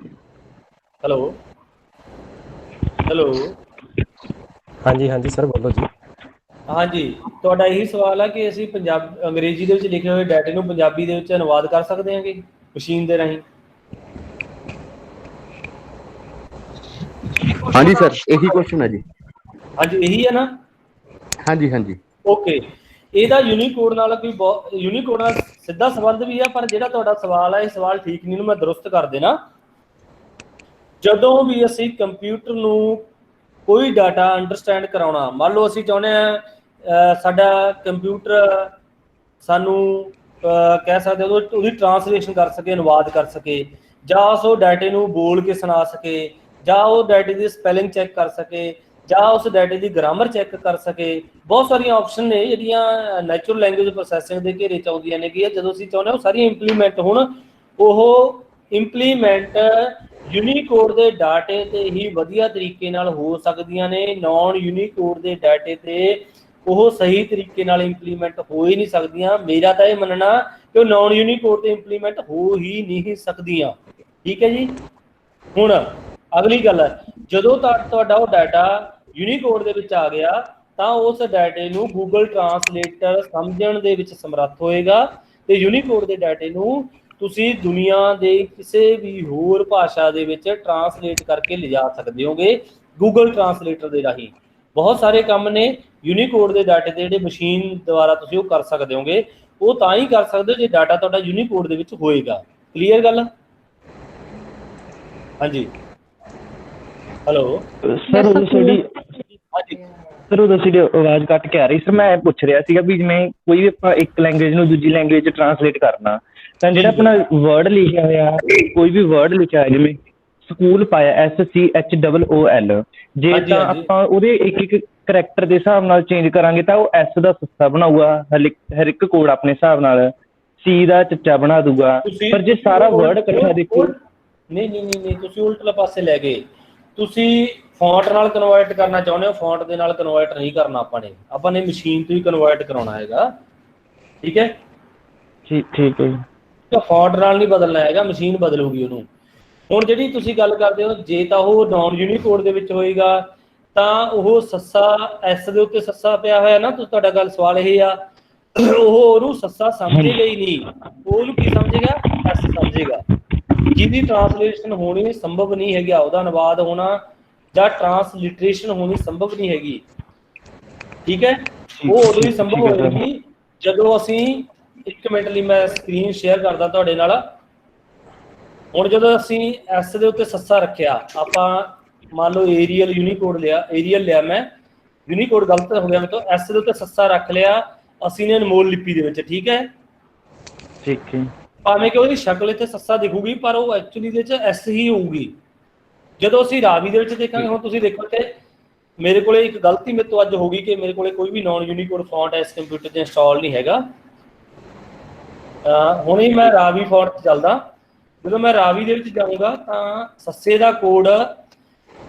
ਹੈਲੋ ਹੈਲੋ ਹਾਂਜੀ ਹਾਂਜੀ ਸਰ ਬੋਲੋ ਜੀ। ਹਾਂਜੀ, ਤੁਹਾਡਾ ਇਹੀ ਸਵਾਲ ਆ ਕਿ ਅਸੀਂ ਅੰਗਰੇਜ਼ੀ ਦੇ ਵਿੱਚ ਲਿਖੇ ਹੋਏ ਡਾਟੇ ਨੂੰ ਪੰਜਾਬੀ ਦੇ ਵਿੱਚ ਅਨੁਵਾਦ ਕਰ ਸਕਦੇ ਹਾਂ ਕਿ ਮਸ਼ੀਨ ਦੇ ਰਾਹੀਂ? ਹਾਂਜੀ ਸਰ, ਇਹੀ ਕੁਐਸਚਨ ਹੈ ਜੀ। ਹਾਂਜੀ ਇਹੀ ਹੈ ਨਾ? ਹਾਂਜੀ ਹਾਂਜੀ। ਓਕੇ, ਇਹਦਾ ਯੂਨੀਕੋਡ ਨਾਲ ਕੋਈ ਯੂਨੀਕੋਡ ਨਾਲ ਸਿੱਧਾ ਸੰਬੰਧ ਵੀ ਆ, ਪਰ ਜਿਹੜਾ ਤੁਹਾਡਾ ਸਵਾਲ ਆ ਇਹ ਸਵਾਲ ਠੀਕ ਨਹੀਂ, ਨੂੰ ਮੈਂ ਦਰੁਸਤ ਕਰ ਦੇਣਾ। ਜਦੋਂ ਵੀ ਅਸੀਂ ਕੰਪਿਊਟਰ ਨੂੰ ਕੋਈ ਡਾਟਾ ਅੰਡਰਸਟੈਂਡ ਕਰਾਉਣਾ, ਮੰਨ ਲਓ ਅਸੀਂ ਚਾਹੁੰਦੇ ਹਾਂ ਸਾਡਾ ਕੰਪਿਊਟਰ ਸਾਨੂੰ ਕਹਿ ਸਕਦੇ ਉਹਦੀ ਟਰਾਂਸਲੇਸ਼ਨ ਕਰ ਸਕੇ, ਅਨੁਵਾਦ ਕਰ ਸਕੇ, ਜਾਂ ਉਸ ਡਾਟੇ ਨੂੰ ਬੋਲ ਕੇ ਸੁਣਾ ਸਕੇ, ਜਾਂ ਉਹ ਡਾਟੇ ਦੀ ਸਪੈਲਿੰਗ ਚੈੱਕ ਕਰ ਸਕੇ, ਜਾਂ ਉਸ ਡਾਟੇ ਦੀ ਗ੍ਰਾਮਰ ਚੈੱਕ ਕਰ ਸਕੇ। ਬਹੁਤ ਸਾਰੀਆਂ ਆਪਸ਼ਨ ਨੇ ਜਿਹੜੀਆਂ ਨੈਚੁਰਲ ਲੈਂਗੁਏਜ ਪ੍ਰੋਸੈਸਿੰਗ ਦੇ ਘੇਰੇ 'ਚ ਆਉਂਦੀਆਂ ਨੇ ਕਿ ਜਦੋਂ ਅਸੀਂ ਚਾਹੁੰਦੇ ਹਾਂ ਉਹ ਸਾਰੀਆਂ ਇੰਪਲੀਮੈਂਟ ਹੋਣ, ਉਹ ਇੰਪਲੀਮੈਂਟ ਯੂਨੀਕੋਡ ਦੇ ਡਾਟੇ ਤੇ ਹੀ ਵਧੀਆ ਤਰੀਕੇ ਨਾਲ ਹੋ ਸਕਦੀਆਂ ਨੇ। ਨੌਨ ਯੂਨੀਕੋਡ ਦੇ ਡਾਟੇ ਤੇ ਉਹ ਸਹੀ ਤਰੀਕੇ ਨਾਲ ਇੰਪਲੀਮੈਂਟ ਹੋ ਹੀ ਨਹੀਂ ਸਕਦੀਆਂ। ਮੇਰਾ ਤਾਂ ਇਹ ਮੰਨਣਾ ਕਿ ਉਹ ਨੌਨ ਯੂਨੀਕੋਡ ਤੇ ਇੰਪਲੀਮੈਂਟ ਹੋ ਹੀ ਨਹੀਂ ਸਕਦੀਆਂ। ਠੀਕ ਹੈ ਜੀ। ਹੁਣ ਅਗਲੀ ਗੱਲ ਹੈ, ਜਦੋਂ ਤੱਕ ਤੁਹਾਡਾ ਉਹ ਡਾਟਾ ਯੂਨੀਕੋਡ ਦੇ ਵਿੱਚ ਆ ਗਿਆ ਤਾਂ ਉਸ ਡਾਟੇ ਨੂੰ ਗੂਗਲ ਟਰਾਂਸਲੇਟਰ ਸਮਝਣ ਦੇ ਵਿੱਚ ਸਮਰੱਥ ਹੋਏਗਾ ਤੇ ਯੂਨੀਕੋਡ ਦੇ ਡਾਟੇ ਨੂੰ ਤੁਸੀਂ ਦੁਨੀਆ ਦੇ ਕਿਸੇ ਵੀ ਹੋਰ ਭਾਸ਼ਾ ਦੇ ਵਿੱਚ ਟਰਾਂਸਲੇਟ ਕਰਕੇ ਲਿਜਾ ਸਕਦੇ ਹੋਗੇ ਗੂਗਲ ਟਰਾਂਸਲੇਟਰ ਦੇ ਰਾਹੀਂ। ਬਹੁਤ ਸਾਰੇ ਕੰਮ ਨੇ ਯੂਨੀਕੋਡ ਦੇ ਡਾਟੇ ਦੇ ਜਿਹੜੇ ਮਸ਼ੀਨ ਦੁਆਰਾ ਤੁਸੀਂ ਉਹ ਕਰ ਸਕਦੇ ਹੋਗੇ। ਉਹ ਤਾਂ ਹੀ ਕਰ ਸਕਦੇ ਹੋ ਜੇ ਡਾਟਾ ਤੁਹਾਡਾ ਯੂਨੀਕੋਡ ਦੇ ਵਿੱਚ ਹੋਏਗਾ। ਕਲੀਅਰ ਗੱਲ? ਹਾਂਜੀ ਹੈਲੋ ਸਰ ਉਹ ਤੁਹਾਡੀ ਹਾਂਜੀ ਸਰ ਉਹ ਤੁਹਾਡੀ ਆਵਾਜ਼ ਕੱਟ ਕੇ ਆ ਰਹੀ। ਸਰ ਮੈਂ ਪੁੱਛ ਰਿਹਾ ਸੀਗਾ ਵੀ ਜਿਵੇਂ ਕੋਈ ਵੀ ਆਪਾਂ ਇੱਕ ਲੈਂਗੁਏਜ ਨੂੰ ਦੂਜੀ ਲੈਂਗੁਏਜ 'ਚ ਟਰਾਂਸਲੇਟ ਕਰਨਾ, ਤਾਂ ਜਿਹੜਾ ਆਪਣਾ ਵਰਡ ਲਿਖਿਆ ਹੋਇਆ, ਕੋਈ ਵੀ ਵਰਡ ਲਿਖਿਆ ਹੋਇਆ ਜਿਵੇਂ ਸਕੂਲ ਪਾਇਆ SCHOOL, ਜੇ ਤਾਂ ਆਪਾਂ ਉਹਦੇ ਇੱਕ ਇੱਕ ਕਰੈਕਟਰ ਦੇ ਹਿਸਾਬ ਨਾਲ ਚੇਂਜ ਕਰਾਂਗੇ ਤਾਂ ਉਹ S ਦਾ ਸੱਸਾ ਬਣਾਊਗਾ ਹਰ ਇੱਕ ਕੋਡ ਆਪਣੇ ਹਿਸਾਬ ਨਾਲ, C ਦਾ ਚੱਚਾ ਬਣਾ ਦੂਗਾ। ਪਰ ਜੇ ਸਾਰਾ ਵਰਡ ਇਕੱਠਾ ਦੇਖੋ, ਨਹੀਂ ਤੁਸੀਂ ਉਲਟਲੇ ਪਾਸੇ ਲੈ ਗਏ। ਤੁਸੀਂ ਫੌਂਟ ਨਾਲ ਕਨਵਰਟ ਕਰਨਾ ਚਾਹੁੰਦੇ ਹੋ, ਫੌਂਟ ਦੇ ਨਾਲ ਕਨਵਰਟ ਨਹੀਂ ਕਰਨਾ ਆਪਾਂ ਨੇ ਮਸ਼ੀਨ ਤੋਂ ਹੀ ਕਨਵਰਟ ਕਰਾਉਣਾ ਹੈਗਾ। ਠੀਕ ਹੈ ਠੀਕ ਹੈ ਜੀ। ਫੌਂਟ ਨਾਲ ਨਹੀਂ ਬਦਲਣਾ ਹੈਗਾ, ਮਸ਼ੀਨ ਬਦਲੂਗੀ ਉਹਨੂੰ। ਹੁਣ ਜਿਹੜੀ ਤੁਸੀਂ ਗੱਲ ਕਰਦੇ ਹੋ, ਜੇ ਤਾਂ ਉਹ ਨੌਨ ਯੂਨੀਕੋਡ ਦੇ ਵਿੱਚ ਹੋਏਗਾ ਤਾਂ ਉਹ ਸੱਸਾ S ਦੇ ਉੱਤੇ ਸੱਸਾ ਪਿਆ ਹੋਇਆ ਨਾ, ਤੁਹਾਡਾ ਗੱਲ ਸਵਾਲ ਇਹ ਆ, ਉਹ ਉਹਨੂੰ ਸੱਸਾ ਸਮਝੇਗਾ ਹੀ ਨਹੀਂ, ਉਹਨੂੰ ਕੀ ਸਮਝੇਗਾ? S ਸਮਝੇਗਾ। ਜਿਹਦੀ ਟਰਾਂਸਲੇਸ਼ਨ ਹੋਣੀ ਸੰਭਵ ਨਹੀਂ ਹੈਗਾ, ਉਹਦਾ ਅਨੁਵਾਦ ਹੋਣਾ ਜਾਂ ਟਰਾਂਸਲਿਟਰੇਸ਼ਨ ਹੋਣੀ ਸੰਭਵ ਨਹੀਂ ਹੈਗੀ। ਠੀਕ ਹੈ, ਉਹ ਉਦੋਂ ਹੀ ਸੰਭਵ ਹੋਏਗੀ ਜਦੋਂ ਅਸੀਂ, ਇੱਕ ਮਿੰਟ ਲਈ ਮੈਂ ਸਕਰੀਨ ਸ਼ੇਅਰ ਕਰਦਾ ਤੁਹਾਡੇ ਨਾਲ। ਹੁਣ ਜਦੋਂ ਅਸੀਂ S ਦੇ ਉੱਤੇ ਸੱਸਾ ਰੱਖਿਆ, ਆਪਾਂ ਮੰਨ ਲਓ ਏਰੀਅਲ ਯੂਨੀਕੋਡ ਲਿਆ, ਏਰੀਅਲ ਲਿਆ ਮੈਂ, ਯੂਨੀਕੋਡ ਗਲਤ ਹੋ ਗਿਆ ਮੇਰੇ ਤੋਂ, S ਦੇ ਉੱਤੇ ਸੱਸਾ ਰੱਖ ਲਿਆ ਅਸੀਂ ਨੇ ਅਨਮੋਲ ਲਿਪੀ ਦੇ ਵਿੱਚ। ਠੀਕ ਹੈ ਭਾਵੇਂ ਕਿ ਉਹਦੀ ਸ਼ਕਲ ਇੱਥੇ ਸੱਸਾ ਦਿਖੂਗੀ ਪਰ ਉਹ ਐਕਚੁਅਲੀ ਦੇ ਵਿੱਚ S ਹੀ ਹੋਊਗੀ। ਜਦੋਂ ਅਸੀਂ ਰਾਵੀ ਦੇ ਵਿੱਚ ਦੇਖਾਂਗੇ, ਹੁਣ ਤੁਸੀਂ ਦੇਖੋ ਤੇ ਮੇਰੇ ਕੋਲੇ ਇੱਕ ਗਲਤੀ ਮੇਰੇ ਤੋਂ ਅੱਜ ਹੋ ਗਈ ਕਿ ਮੇਰੇ ਕੋਲੇ ਕੋਈ ਵੀ ਨੌਨ ਯੂਨੀਕੋਡ ਫੌਂਟ ਇਸ ਕੰਪਿਊਟਰ 'ਤੇ ਇੰਸਟਾਲ ਨਹੀਂ ਹੈਗਾ। ਹੁਣ ਹੀ ਮੈਂ ਰਾਵੀ ਫੌਂਟ 'ਚ ਚੱਲਦਾ। ਜਦੋਂ ਮੈਂ ਰਾਵੀ ਦੇ ਵਿੱਚ ਜਾਊਂਗਾ ਤਾਂ ਸੱਸੇ ਦਾ ਕੋਡ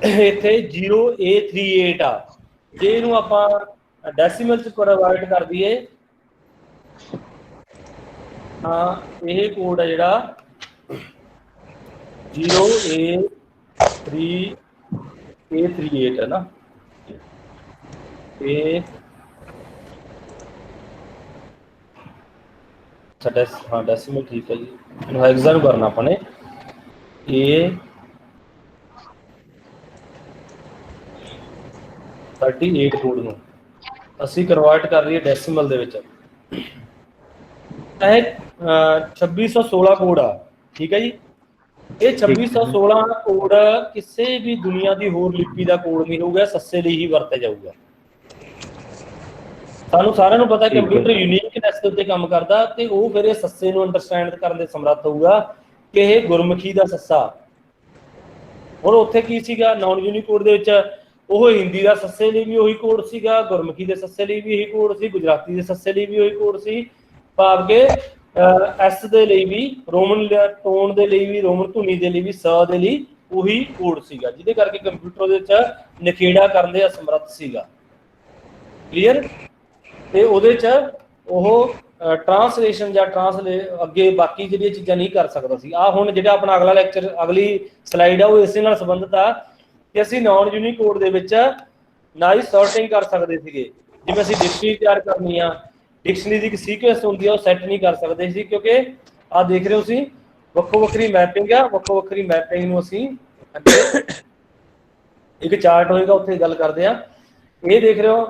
ਇੱਥੇ 0A38 ਆ। ਜੇ ਇਹਨੂੰ ਆਪਾਂ ਡੈਸੀਮਲ 'ਚ ਕਨਵਰਟ ਕਰ ਦਈਏ ਤਾਂ ਇਹ ਕੋਡ ਹੈ ਜਿਹੜਾ 0A38 ਹੈ ਨਾ, ਇਹ ਸਾਡਾ ਹਾਂ ਡੈਸੀਮਲ ਠੀਕ ਹੈ ਜੀ। ਇਹਨੂੰ ਹੈਕਜ਼ਾ ਨੂੰ ਕਰਨਾ ਆਪਾਂ ਨੇ, ਇਹ 38 ਕੋਡ ਨੂੰ ਅਸੀਂ ਕਨਵਰਟ ਕਰ ਲਈਏ ਡੈਸੀਮਲ ਦੇ ਵਿੱਚ। ਇਹ 2616 ਕੋਡ ਆ। ਠੀਕ ਹੈ ਜੀ। ਇਹ 2616 ਕੋਡ ਕਿਸੇ ਵੀ ਦੁਨੀਆ ਦੀ ਹੋਰ ਲਿਪੀ ਦਾ ਕੋਡ ਨਹੀਂ ਹੋਊਗਾ, ਸੱਸੇ ਲਈ ਹੀ ਵਰਤਿਆ ਜਾਊਗਾ। ਸਾਨੂੰ ਸਾਰਿਆਂ ਨੂੰ ਪਤਾ ਕੰਪਿਊਟਰ ਯੂਨੀਕਨੈਸ ਦੇ ਉੱਤੇ ਕੰਮ ਕਰਦਾ ਤੇ ਉਹ ਫਿਰ ਇਹ ਸੱਸੇ ਨੂੰ ਅੰਡਰਸਟੈਂਡ ਕਰਨ ਦੇ ਸਮਰੱਥ ਹੋਊਗਾ ਕਿ ਇਹ ਗੁਰਮੁਖੀ ਦਾ ਸੱਸਾ। ਹੁਣ ਉੱਥੇ ਕੀ ਸੀਗਾ ਨੌਨ ਯੂਨੀਕੋਡ ਦੇ ਵਿੱਚ, ਉਹ ਹਿੰਦੀ ਦਾ ਸੱਸੇ ਲਈ ਵੀ ਉਹੀ ਕੋਡ ਸੀਗਾ, ਗੁਰਮੁਖੀ ਦੇ ਸੱਸੇ ਲਈ ਵੀ ਇਹੀ ਕੋਡ ਸੀ, ਗੁਜਰਾਤੀ ਦੇ ਸੱਸੇ ਲਈ ਵੀ ਉਹੀ ਕੋਡ ਸੀ, ਭਾਵ ਕਿ ਐਸ ਦੇ ਲਈ ਵੀ ਰੋਮਨ ਟੋਨ ਦੇ ਲਈ ਵੀ ਰੋਮਨ ਧੁਨੀ ਦੇ ਲਈ ਵੀ ਸ ਦੇ ਲਈ ਉਹੀ ਕੋਡ ਸੀਗਾ, ਜਿਹਦੇ ਕਰਕੇ ਕੰਪਿਊਟਰ ਦੇ ਵਿੱਚ ਨਖੇੜਾ ਕਰਨ ਦੇ ਅਸਮਰੱਥ ਸੀਗਾ। ਕਲੀਅਰ? ਤੇ ਉਹਦੇ ਚ ਉਹ ਟ੍ਰਾਂਸਲੇਸ਼ਨ ਜਾਂ ਅੱਗੇ ਬਾਕੀ ਜਿਹੜੀਆਂ ਚੀਜ਼ਾਂ ਨਹੀਂ ਕਰ ਸਕਦਾ ਸੀ। ਆ ਹੁਣ ਜਿਹੜਾ ਆਪਣਾ ਅਗਲਾ ਲੈਕਚਰ, ਅਗਲੀ ਸਲਾਈਡ ਆ, ਉਹ ਇਸੇ ਨਾਲ ਸੰਬੰਧਿਤ ਆ ਕਿ ਅਸੀਂ ਨਾਨ ਯੂਨੀਕੋਡ ਦੇ ਵਿੱਚ ਨਾ ਹੀ ਸੌਰਟਿੰਗ ਕਰ ਸਕਦੇ ਸੀਗੇ। ਜਿਵੇਂ ਅਸੀਂ ਡਿਕਸ਼ਨਰੀ ਤਿਆਰ ਕਰਨੀ ਆ, ਡਿਕਸ਼ਨਰੀ ਦੀ ਇੱਕ ਸੀਕੁਐਂਸ ਹੁੰਦੀ ਆ, ਉਹ ਸੈੱਟ ਨਹੀਂ ਕਰ ਸਕਦੇ ਸੀ, ਕਿਉਂਕਿ ਆ ਦੇਖ ਰਹੇ ਹੋ ਤੁਸੀਂ ਵੱਖੋ ਵੱਖਰੀ ਮੈਪਿੰਗ ਆ। ਵੱਖੋ ਵੱਖਰੀ ਮੈਪਿੰਗ ਨੂੰ ਅਸੀਂ ਇੱਕ ਚਾਰਟ ਹੋਏਗਾ, ਉੱਥੇ ਗੱਲ ਕਰਦੇ ਆ। ਇਹ ਦੇਖ ਰਹੇ ਹੋ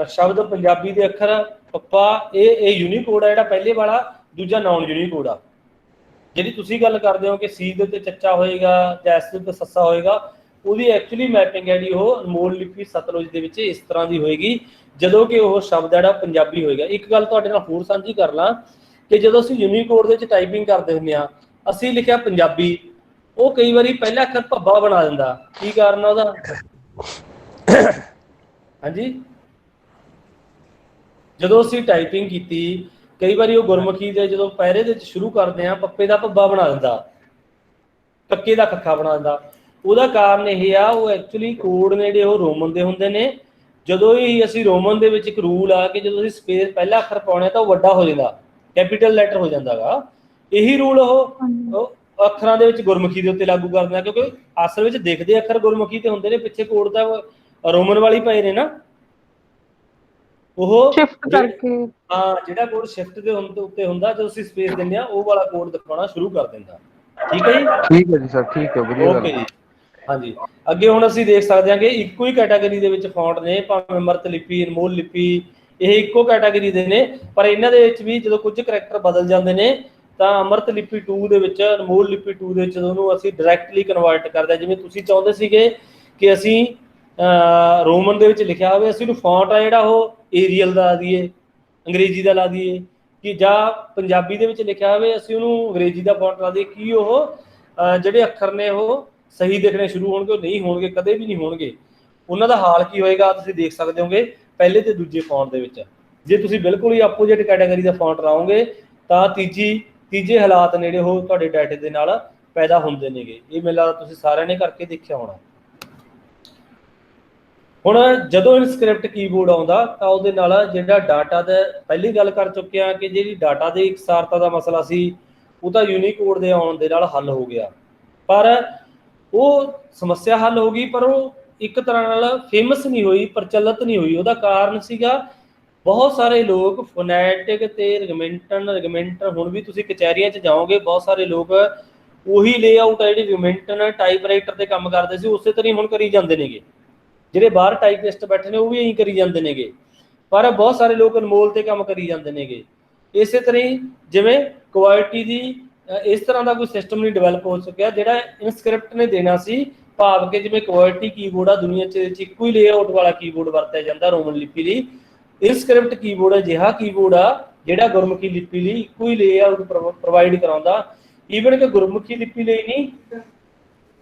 ਸ਼ਬਦ ਪੰਜਾਬੀ ਦੇ ਅੱਖਰ ਪੱਪਾ, ਇਹ ਯੂਨੀਕੋਡ ਆ ਜਿਹੜਾ ਪਹਿਲੇ ਵਾਲਾ, ਦੂਜਾ ਨਾਨ ਯੂਨੀਕੋਡ ਆ। ਜਿਹੜੀ ਤੁਸੀਂ ਗੱਲ ਕਰਦੇ ਹੋ ਕਿ ਸੀ ਦੇ ਉੱਤੇ ਚੱਚਾ ਹੋਏਗਾ ਜਾਂ ਐਸ ਦੇ ਉੱਤੇ ਸੱਸਾ ਹੋਏਗਾ, ਉਹਦੀ ਐਕਚੁਅਲੀ ਮੈਪਿੰਗ ਜਿਹੜੀ ਉਹ ਅਨਮੋਲ ਲਿਪੀ ਸਤਲੁਜ ਦੇ ਵਿੱਚ ਇਸ ਤਰ੍ਹਾਂ ਦੀ ਹੋਏਗੀ, ਜਦੋਂ ਕਿ ਉਹ ਸ਼ਬਦ ਜਿਹੜਾ ਪੰਜਾਬੀ ਹੋਏਗਾ। ਇੱਕ ਗੱਲ ਤੁਹਾਡੇ ਨਾਲ ਹੋਰ ਸਾਂਝੀ ਕਰ ਲਾਂ ਕਿ ਜਦੋਂ ਅਸੀਂ ਯੂਨੀਕੋਡ ਦੇ ਵਿੱਚ ਟਾਈਪਿੰਗ ਕਰਦੇ ਹੁੰਦੇ ਆ, ਅਸੀਂ ਲਿਖਿਆ ਪੰਜਾਬੀ, ਉਹ ਕਈ ਵਾਰੀ ਪਹਿਲਾ ਅੱਖਰ ਭੱਬਾ ਬਣਾ ਦਿੰਦਾ। ਕੀ ਕਾਰਨ ਆ ਉਹਦਾ? ਹਾਂਜੀ, ਜਦੋਂ ਅਸੀਂ ਟਾਈਪਿੰਗ ਕੀਤੀ ਕਈ ਵਾਰੀ ਉਹ ਗੁਰਮੁਖੀ ਦੇ ਜਦੋਂ ਪਹਿਰੇ ਦੇ ਵਿੱਚ ਸ਼ੁਰੂ ਕਰਦੇ ਆ, ਪੱਪੇ ਦਾ ਭੱਬਾ ਬਣਾ ਦਿੰਦਾ, ਕੱਕੇ ਦਾ ਕੱਖਾ ਬਣਾ ਦਿੰਦਾ। ਉਹਦਾ ਕਾਰਨ ਇਹ ਆ, ਉਹ ਐਕਚੁਅਲੀ ਕੋਡ ਨੇ ਜਿਹੜੇ ਉਹ ਰੋਮਨ ਦੇ ਹੁੰਦੇ ਨੇ। ਜਦੋਂ ਹੀ ਅਸੀਂ ਰੋਮਨ ਦੇ ਵਿੱਚ ਇੱਕ ਰੂਲ ਆ ਕਿ ਜਦੋਂ ਅਸੀਂ ਸਪੇਸ ਪਹਿਲਾ ਅੱਖਰ ਪਾਉਣੇ ਤਾਂ ਉਹ ਵੱਡਾ ਹੋ ਜਾਂਦਾ, ਕੈਪੀਟਲ ਲੈਟਰ ਹੋ ਜਾਂਦਾ ਗਾ। ਇਹੀ ਰੂਲ ਉਹ ਅੱਖਰਾਂ ਦੇ ਵਿੱਚ ਗੁਰਮੁਖੀ ਦੇ ਉੱਤੇ ਲਾਗੂ ਕਰ ਦਿੰਦਾ, ਕਿਉਂਕਿ ਅਸਲ ਵਿੱਚ ਦਿਖਦੇ ਅੱਖਰ ਗੁਰਮੁਖੀ ਤੇ ਹੁੰਦੇ ਨੇ, ਪਿੱਛੇ ਕੋਡ ਤਾਂ ਰੋਮਨ ਵਾਲੀ ਪਏ ਨੇ ਨਾ। ਉਹ ਸ਼ਿਫਟ ਕਰਕੇ ਹਾਂ, ਜਿਹੜਾ ਕੋਡ ਸ਼ਿਫਟ ਦੇ ਉੱਤੇ ਹੁੰਦਾ, ਜਦੋਂ ਅਸੀਂ ਸਪੇਸ ਦਿੰਦੇ ਆ ਉਹ ਵਾਲਾ ਕੋਡ ਦਿਖਾਉਣਾ ਸ਼ੁਰੂ ਕਰ ਦਿੰਦਾ। ਠੀਕ ਹੈ ਜੀ? ਠੀਕ ਹੈ ਜੀ ਸਰ, ਠੀਕ ਹੈ, ਵਧੀਆ ਓਕੇ ਜੀ। ਹਾਂਜੀ, ਅੱਗੇ ਹੁਣ ਅਸੀਂ ਦੇਖ ਸਕਦੇ ਹਾਂ ਕਿ ਇੱਕੋ ਹੀ ਕੈਟਾਗਰੀ ਦੇ ਵਿੱਚ ਫੌਂਟ ਨੇ, ਭਾਵੇਂ ਅੰਮ੍ਰਿਤ ਲਿਪੀ, ਅਨਮੋਲ ਲਿਪੀ, ਇਹ ਇੱਕੋ ਕੈਟਾਗਰੀ ਦੇ ਨੇ, ਪਰ ਇਹਨਾਂ ਦੇ ਵਿੱਚ ਵੀ ਜਦੋਂ ਕੁਝ ਕਰੈਕਟਰ ਬਦਲ ਜਾਂਦੇ ਨੇ ਤਾਂ ਅੰਮ੍ਰਿਤ ਲਿਪੀ 2 ਦੇ ਵਿੱਚ, ਅਨਮੋਲ ਲਿਪੀ 2 ਦੇ ਵਿੱਚ ਜਦੋਂ ਉਹਨੂੰ ਅਸੀਂ ਡਾਇਰੈਕਟਲੀ ਕਨਵਰਟ ਕਰਦੇ, ਜਿਵੇਂ ਤੁਸੀਂ ਚਾਹੁੰਦੇ ਸੀਗੇ ਕਿ ਅਸੀਂ ਰੋਮਨ ਦੇ ਵਿੱਚ ਲਿਖਿਆ ਹੋਵੇ, ਅਸੀਂ ਉਹਨੂੰ ਫੌਂਟ ਆ ਜਿਹੜਾ ਉਹ ਏਰੀਅਲ ਦਾ ਲਾ ਦਈਏ, ਅੰਗਰੇਜ਼ੀ ਦਾ ਲਾ ਦਈਏ, ਕਿ ਜਾਂ ਪੰਜਾਬੀ ਦੇ ਵਿੱਚ ਲਿਖਿਆ ਹੋਵੇ ਅਸੀਂ ਉਹਨੂੰ ਅੰਗਰੇਜ਼ੀ ਦਾ ਫੌਂਟ ਲਾ ਦਈਏ, ਕੀ ਉਹ ਜਿਹੜੇ ਅੱਖਰ ਨੇ ਉਹ ਸਹੀ ਦਿਖਣੇ ਸ਼ੁਰੂ ਹੋਣਗੇ? ਉਹ ਨਹੀਂ ਹੋਣਗੇ, ਕਦੇ ਵੀ ਨਹੀਂ ਹੋਣਗੇ। ਉਹਨਾਂ ਦਾ ਹਾਲ ਕੀ ਹੋਏਗਾ ਤੁਸੀਂ ਦੇਖ ਸਕਦੇ ਹੋਗੇ ਪਹਿਲੇ ਤੇ ਦੂਜੇ ਫੌਂਟ ਦੇ ਵਿੱਚ। ਜੇ ਤੁਸੀਂ ਬਿਲਕੁਲ ਹੀ ਆਪੋਜੀਟ ਕੈਟਾਗਰੀ ਦਾ ਫੌਂਟ ਲਾਓਗੇ ਤਾਂ ਤੀਜੇ ਹਾਲਾਤ ਨੇੜੇ ਉਹ ਤੁਹਾਡੇ ਡਾਟੇ ਦੇ ਨਾਲ ਪੈਦਾ ਹੁੰਦੇ ਨੇਗੇ। ਇਹ ਮੈਨੂੰ ਲੱਗਦਾ ਤੁਸੀਂ ਸਾਰਿਆਂ ਨੇ ਕਰਕੇ ਦੇਖਿਆ ਹੋਣਾ। ਹੁਣ ਜਦੋਂ ਇਨਸਕ੍ਰਿਪਟ ਕੀਬੋਰਡ ਆਉਂਦਾ ਤਾਂ ਉਹਦੇ ਨਾਲ ਜਿਹੜਾ ਡਾਟਾ ਦਾ, ਪਹਿਲੀ ਗੱਲ ਕਰ ਚੁੱਕੇ ਹਾਂ ਕਿ ਜਿਹੜੀ ਡਾਟਾ ਦੀ ਇਕਸਾਰਤਾ ਦਾ ਮਸਲਾ ਸੀ ਉਹ ਤਾਂ ਯੂਨੀਕੋਡ ਦੇ ਆਉਣ ਦੇ ਨਾਲ ਹੱਲ ਹੋ ਗਿਆ, ਪਰ ਉਹ ਸਮੱਸਿਆ ਹੱਲ ਹੋ ਗਈ, ਪਰ ਉਹ ਇੱਕ ਤਰ੍ਹਾਂ ਨਾਲ ਫੇਮਸ ਨਹੀਂ ਹੋਈ, ਪ੍ਰਚਲਿਤ ਨਹੀਂ ਹੋਈ। ਉਹਦਾ ਕਾਰਨ ਸੀਗਾ ਬਹੁਤ ਸਾਰੇ ਲੋਕ ਫੋਨੈਟਿਕ ਤੇ ਰਿਗਮੈਂਟਨ, ਹੁਣ ਵੀ ਤੁਸੀਂ ਕਚਹਿਰੀਆਂ 'ਚ ਜਾਓਗੇ ਬਹੁਤ ਸਾਰੇ ਲੋਕ ਉਹੀ ਲੇਆਊਟ ਹੈ ਜਿਹੜੀ ਰਿਗਮੈਂਟਨ ਟਾਈਪਰਾਈਟਰ ਤੇ ਕੰਮ ਕਰਦੇ ਸੀ ਉਸੇ ਤਰ੍ਹਾਂ ਹੁਣ ਕਰੀ ਜਾਂਦੇ ਨੇਗੇ। ਜਿਹੜੇ ਬਾਹਰ ਟਾਈਪਿਸਟ ਬੈਠੇ ਨੇ ਉਹ ਵੀ ਇਹੀ ਕਰੀ ਜਾਂਦੇ ਨੇਗੇ, ਪਰ ਬਹੁਤ ਸਾਰੇ ਲੋਕ ਅਨਮੋਲ ਤੇ ਕੰਮ ਕਰੀ ਜਾਂਦੇ ਨੇਗੇ। ਇਸੇ ਤਰ੍ਹਾਂ ਹੀ ਜਿਵੇਂ ਕੁਆਲਿਟੀ ਦੀ ਇਸ ਤਰ੍ਹਾਂ ਦਾ ਕੋਈ ਸਿਸਟਮ ਨਹੀਂ ਡਿਵੈਲਪ ਹੋ ਸਕਿਆ ਜਿਹੜਾ ਇਨਸਕ੍ਰਿਪਟ ਨੇ ਦੇਣਾ ਸੀ, ਭਾਵ ਕਿ ਜਿਵੇਂ ਕੁਆਲਿਟੀ ਕੀਬੋਰਡ ਆ ਦੁਨੀਆ 'ਚ ਇੱਕੋ ਹੀ ਲੇਆਊਟ ਵਾਲਾ ਕੀਬੋਰਡ ਵਰਤਿਆ ਜਾਂਦਾ ਰੋਮਨ ਲਿਪੀ ਲਈ, ਇਨਸਕ੍ਰਿਪਟ ਕੀਬੋਰਡ ਅਜਿਹਾ ਕੀਬੋਰਡ ਆ ਜਿਹੜਾ ਗੁਰਮੁਖੀ ਲਿਪੀ ਲਈ ਇੱਕੋ ਹੀ ਲੇਆਊਟ ਪ੍ਰੋਵਾਈਡ ਕਰਾਉਂਦਾ। ਈਵਨ ਕਿ ਗੁਰਮੁਖੀ ਲਿਪੀ ਲਈ ਨਹੀਂ,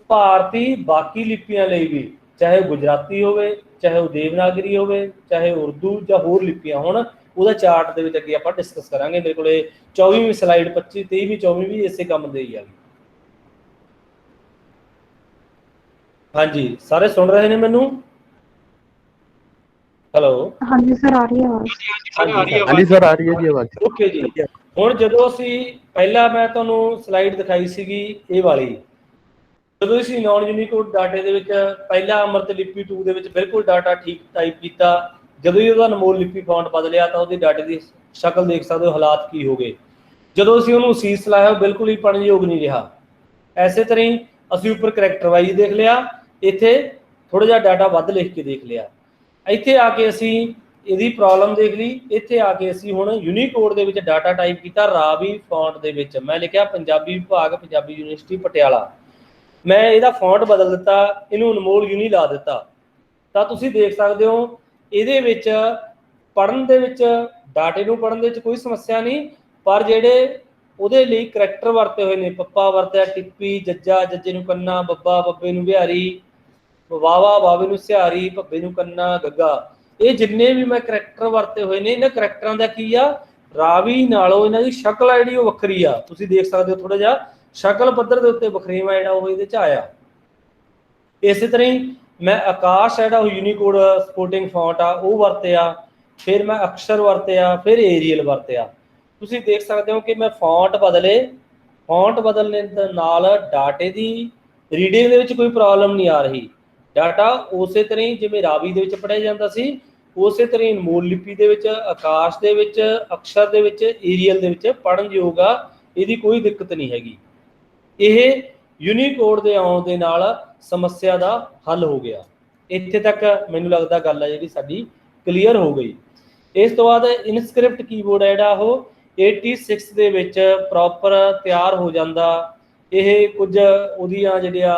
ਭਾਰਤੀ ਬਾਕੀ ਲਿਪੀਆਂ ਲਈ ਵੀ, ਚਾਹੇ ਉਹ ਗੁਜਰਾਤੀ ਹੋਵੇ, ਚਾਹੇ ਉਹ ਦੇਵਨਾਗਰੀ ਹੋਵੇ, ਚਾਹੇ ਉਰਦੂ ਜਾਂ ਹੋਰ ਲਿਪੀਆਂ ਹੋਣ, ਉਹਦਾ ਚਾਰਟ ਦੇ ਵਿੱਚ ਅੱਗੇ ਆਪਾਂ ਡਿਸਕਸ ਕਰਾਂਗੇ। ਮੇਰੇ ਕੋਲੇ 24ਵੀਂ ਸਲਾਈਡ 25, 23ਵੀਂ, 24ਵੀਂ ਵੀ ਇਸੇ ਕੰਮ ਦੇ ਹੀ ਆ। ਹਾਂਜੀ, ਸਾਰੇ ਸੁਣ ਰਹੇ ਨੇ ਮੈਨੂੰ? ਹੈਲੋ, ਹਾਂਜੀ ਸਰ, ਆ ਰਹੀ ਹੈ ਆਵਾਜ਼? ਹਾਂਜੀ ਸਰ, ਆ ਰਹੀ ਹੈ ਜੀ ਆਵਾਜ਼। ਓਕੇ ਜੀ। ਹੁਣ ਜਦੋਂ ਅਸੀਂ ਪਹਿਲਾਂ ਮੈਂ ਤੁਹਾਨੂੰ ਸਲਾਈਡ ਦਿਖਾਈ ਸੀਗੀ ਇਹ ਵਾਲੀ, ਜਦੋਂ ਅਸੀਂ ਨਾਨ ਯੂਨੀਕੋਡ ਡਾਟੇ ਦੇ ਵਿੱਚ ਪਹਿਲਾਂ ਅੰਮ੍ਰਿਤ ਲਿਪੀ 2 ਦੇ ਵਿੱਚ ਬਿਲਕੁਲ ਡਾਟਾ ਠੀਕ ਟਾਈਪ ਕੀਤਾ, ਜਦੋਂ ਹੀ ਉਹਦਾ ਅਨਮੋਲ ਲਿਪੀ ਫੌਂਟ ਬਦਲਿਆ ਤਾਂ ਉਹਦੀ ਡਾਟੇ ਦੀ ਸ਼ਕਲ ਦੇਖ ਸਕਦੇ ਹੋ, ਹਾਲਾਤ ਕੀ ਹੋ ਗਏ। ਜਦੋਂ ਅਸੀਂ ਉਹਨੂੰ ਸੀਸ ਲਾਇਆ ਉਹ ਬਿਲਕੁਲ ਹੀ ਪੜ੍ਹਨਯੋਗ ਨਹੀਂ ਰਿਹਾ। ਐਸੇ ਤਰ੍ਹਾਂ ਹੀ ਅਸੀਂ ਉੱਪਰ ਕਰੈਕਟਰ ਵਾਈਜ਼ ਦੇਖ ਲਿਆ, ਇੱਥੇ ਥੋੜਾ ਜਿਹਾ ਡਾਟਾ ਵੱਧ ਲਿਖ ਕੇ ਦੇਖ ਲਿਆ, ਇੱਥੇ ਆ ਕੇ ਅਸੀਂ ਇਹਦੀ ਪ੍ਰੋਬਲਮ ਦੇਖ ਲਈ। ਇੱਥੇ ਆ ਕੇ ਅਸੀਂ ਹੁਣ ਯੂਨੀਕੋਡ ਦੇ ਵਿੱਚ ਡਾਟਾ ਟਾਈਪ ਕੀਤਾ ਰਾਵੀ ਫੌਂਟ ਦੇ ਵਿੱਚ, ਮੈਂ ਲਿਖਿਆ ਪੰਜਾਬੀ ਵਿਭਾਗ, ਪੰਜਾਬੀ ਯੂਨੀਵਰਸਿਟੀ ਪਟਿਆਲਾ। ਮੈਂ ਇਹਦਾ ਫੌਂਟ ਬਦਲ ਦਿੱਤਾ, ਇਹਨੂੰ ਅਨਮੋਲ ਯੂਨੀ ਲਾ ਦਿੱਤਾ, ਤਾਂ ਤੁਸੀਂ ਦੇਖ ਸਕਦੇ ਹੋ ਇਹਦੇ ਵਿੱਚ ਪੜ੍ਹਨ ਦੇ ਵਿੱਚ, ਡਾਟੇ ਨੂੰ ਪੜ੍ਹਨ ਦੇ ਵਿੱਚ ਕੋਈ ਸਮੱਸਿਆ ਨਹੀਂ, ਪਰ ਜਿਹੜੇ ਉਹਦੇ ਲਈ ਕਰੈਕਟਰ ਵਰਤੇ ਹੋਏ ਨੇ, ਪੱਪਾ ਵਰਤਿਆ, ਟਿੱਪੀ, ਜੱਜਾ, ਜੱਜੇ ਨੂੰ ਕੰਨਾ, ਬੱਬਾ, ਬੱਬੇ ਨੂੰ ਬਿਹਾਰੀ, ਵਾਵਾ, ਵਾਵੇ ਨੂੰ ਸਿਹਾਰੀ, ਭੱਬੇ ਨੂੰ ਕੰਨਾ, ਗੱਗਾ, ਇਹ ਜਿੰਨੇ ਵੀ ਮੈਂ ਕਰੈਕਟਰ ਵਰਤੇ ਹੋਏ ਨੇ, ਇਹਨਾਂ ਕਰੈਕਟਰਾਂ ਦਾ ਕੀ ਆ, ਰਾਵੀ ਨਾਲੋਂ ਇਹਨਾਂ ਦੀ ਸ਼ਕਲ ਆ ਜਿਹੜੀ ਉਹ ਵੱਖਰੀ ਆ। ਤੁਸੀਂ ਦੇਖ ਸਕਦੇ ਹੋ ਥੋੜਾ ਜਿਹਾ ਸ਼ਕਲ ਪੱਧਰ ਦੇ ਉੱਤੇ ਵਖਰੇਵਾਂ ਜਿਹੜਾ ਉਹ ਇਹਦੇ 'ਚ ਆਇਆ। ਇਸੇ ਤਰ੍ਹਾਂ ਹੀ ਮੈਂ ਆਕਾਸ਼ ਜਿਹੜਾ ਉਹ ਯੂਨੀਕੋਡ ਸਪੋਰਟਿੰਗ ਫੌਂਟ ਆ ਉਹ ਵਰਤਿਆ, ਫਿਰ ਮੈਂ ਅਕਸ਼ਰ ਵਰਤਿਆ, ਫਿਰ ਏਰੀਅਲ ਵਰਤਿਆ। ਤੁਸੀਂ ਦੇਖ ਸਕਦੇ ਹੋ ਕਿ ਮੈਂ ਫੌਂਟ ਬਦਲੇ, ਫੌਂਟ ਬਦਲਣ ਦੇ ਨਾਲ ਡਾਟੇ ਦੀ ਰੀਡਿੰਗ ਦੇ ਵਿੱਚ ਕੋਈ ਪ੍ਰੋਬਲਮ ਨਹੀਂ ਆ ਰਹੀ। ਡਾਟਾ ਉਸੇ ਤਰ੍ਹਾਂ ਹੀ ਜਿਵੇਂ ਰਾਵੀ ਦੇ ਵਿੱਚ ਪੜ੍ਹਿਆ ਜਾਂਦਾ ਸੀ ਉਸੇ ਤਰ੍ਹਾਂ ਹੀ ਅਨਮੋਲ ਲਿਪੀ ਦੇ ਵਿੱਚ, ਆਕਾਸ਼ ਦੇ ਵਿੱਚ, ਅਕਸ਼ਰ ਦੇ ਵਿੱਚ, ਏਰੀਅਲ ਦੇ ਵਿੱਚ ਪੜ੍ਹਨ ਯੋਗ ਆ। ਇਹਦੀ ਕੋਈ ਦਿੱਕਤ ਨਹੀਂ ਹੈਗੀ। ਇਹ ਯੂਨੀਕੋਡ ਦੇ ਆਉਣ ਦੇ ਨਾਲ ਸਮੱਸਿਆ ਦਾ ਹੱਲ ਹੋ ਗਿਆ। ਇੱਥੇ ਤੱਕ ਮੈਨੂੰ ਲੱਗਦਾ ਗੱਲ ਆ ਜਿਹੜੀ ਸਾਡੀ ਕਲੀਅਰ ਹੋ ਗਈ। ਇਸ ਤੋਂ ਬਾਅਦ ਇਨਸਕ੍ਰਿਪਟ ਕੀਬੋਰਡ ਹੈ ਜਿਹੜਾ ਉਹ 86 ਦੇ ਵਿੱਚ ਪ੍ਰੋਪਰ ਤਿਆਰ ਹੋ ਜਾਂਦਾ। ਇਹ ਕੁਝ ਉਹਦੀਆਂ ਜਿਹੜੀਆਂ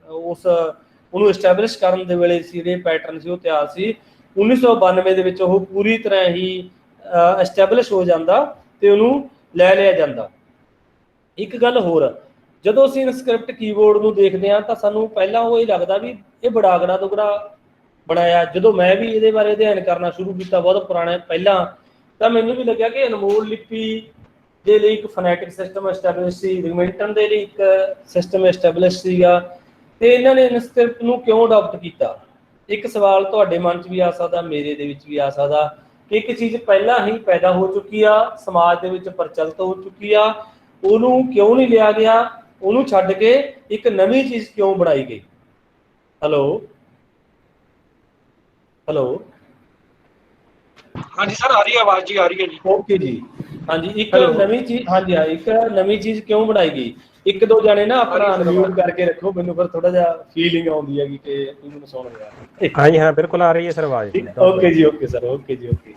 ਉਹਨੂੰ ਐਸਟੈਬਲਿਸ਼ ਕਰਨ ਦੇ ਵੇਲੇ ਜਿਹੜੇ ਪੈਟਰਨ ਸੀ ਉਹ ਤਿਆਰ ਸੀ। 1992 ਦੇ ਵਿੱਚ ਉਹ ਪੂਰੀ ਤਰ੍ਹਾਂ ਹੀ ਐਸਟੈਬਲਿਸ਼ ਹੋ ਜਾਂਦਾ ਤੇ ਉਹਨੂੰ ਲੈ ਲਿਆ ਜਾਂਦਾ। ਇੱਕ ਗੱਲ ਹੋਰ, ਜਦੋਂ ਅਸੀਂ ਇਨਸਕ੍ਰਿਪਟ ਕੀਬੋਰਡ ਨੂੰ ਦੇਖਦੇ ਹਾਂ ਤਾਂ ਸਾਨੂੰ ਪਹਿਲਾਂ ਉਹ ਇਹ ਲੱਗਦਾ ਵੀ ਇਹ ਬੜਾਗੜਾ ਦੁਗੜਾ ਬਣਾਇਆ। ਜਦੋਂ ਮੈਂ ਵੀ ਇਹਦੇ ਬਾਰੇ ਅਧਿਐਨ ਕਰਨਾ ਸ਼ੁਰੂ ਕੀਤਾ ਬਹੁਤ ਪੁਰਾਣੇ ਪਹਿਲਾਂ, ਤਾਂ ਮੈਨੂੰ ਵੀ ਲੱਗਿਆ ਕਿ ਅਨਮੋਲ ਲਿਪੀ ਦੇ ਲਈ ਇੱਕ ਫੋਨੈਟਿਕ ਸਿਸਟਮ ਐਸਟੈਬਲਿਸ਼ ਸੀ, ਰਿਗਮੈਂਟਨ ਦੇ ਲਈ ਇੱਕ ਸਿਸਟਮ ਐਸਟੈਬਲਿਸ਼ ਸੀਗਾ, ਤੇ ਇਹਨਾਂ ਨੇ ਇਨਸਕ੍ਰਿਪਟ ਨੂੰ ਕਿਉਂ ਅਡਾਪਟ ਕੀਤਾ। ਇੱਕ ਸਵਾਲ ਤੁਹਾਡੇ ਮਨ 'ਚ ਵੀ ਆ ਸਕਦਾ, ਮੇਰੇ ਦੇ ਵਿੱਚ ਵੀ ਆ ਸਕਦਾ ਕਿ ਇੱਕ ਚੀਜ਼ ਪਹਿਲਾਂ ਹੀ ਪੈਦਾ ਹੋ ਚੁੱਕੀ ਆ, ਸਮਾਜ ਦੇ ਵਿੱਚ ਪ੍ਰਚਲਿਤ ਹੋ ਚੁੱਕੀ ਆ, ਉਹਨੂੰ ਕਿਉਂ ਨਹੀਂ ਲਿਆ ਗਿਆ, ਉਹਨੂੰ ਛੱਡ ਕੇ ਇੱਕ ਨਵੀਂ ਚੀਜ਼ ਕਿਉਂ ਬਣਾਈ ਗਈ। ਹੈਲੋ ਹੈਲੋ ਹਾਂਜੀ ਸਰ, ਆ ਰਹੀ ਹੈ ਆਵਾਜ਼ ਜੀ, ਆ ਰਹੀ ਹੈ ਜੀ। ਓਕੇ ਜੀ, ਹਾਂਜੀ। ਇੱਕ ਨਵੀਂ ਚੀਜ਼, ਹਾਂਜੀ ਹਾਂ, ਇੱਕ ਨਵੀਂ ਚੀਜ਼ ਕਿਉਂ ਬਣਾਈ ਗਈ। ਇੱਕ ਦੋ ਜਾਣੇ ਨਾ ਆਪਣਾ ਅਨਮਿਊਟ ਕਰਕੇ ਰੱਖੋ, ਮੈਨੂੰ ਫਿਰ ਥੋੜਾ ਜਿਹਾ ਫੀਲਿੰਗ ਆਉਂਦੀ ਹੈਗੀ ਕਿ ਤੁਸੀਂ ਮੈਨੂੰ ਸੁਣ ਰਿਹਾ। ਹਾਂਜੀ ਹਾਂ ਬਿਲਕੁਲ ਆ ਰਹੀ ਹੈ ਸਰ ਆਵਾਜ਼। ਓਕੇ ਜੀ, ਓਕੇ ਸਰ, ਓਕੇ ਜੀ, ਓਕੇ।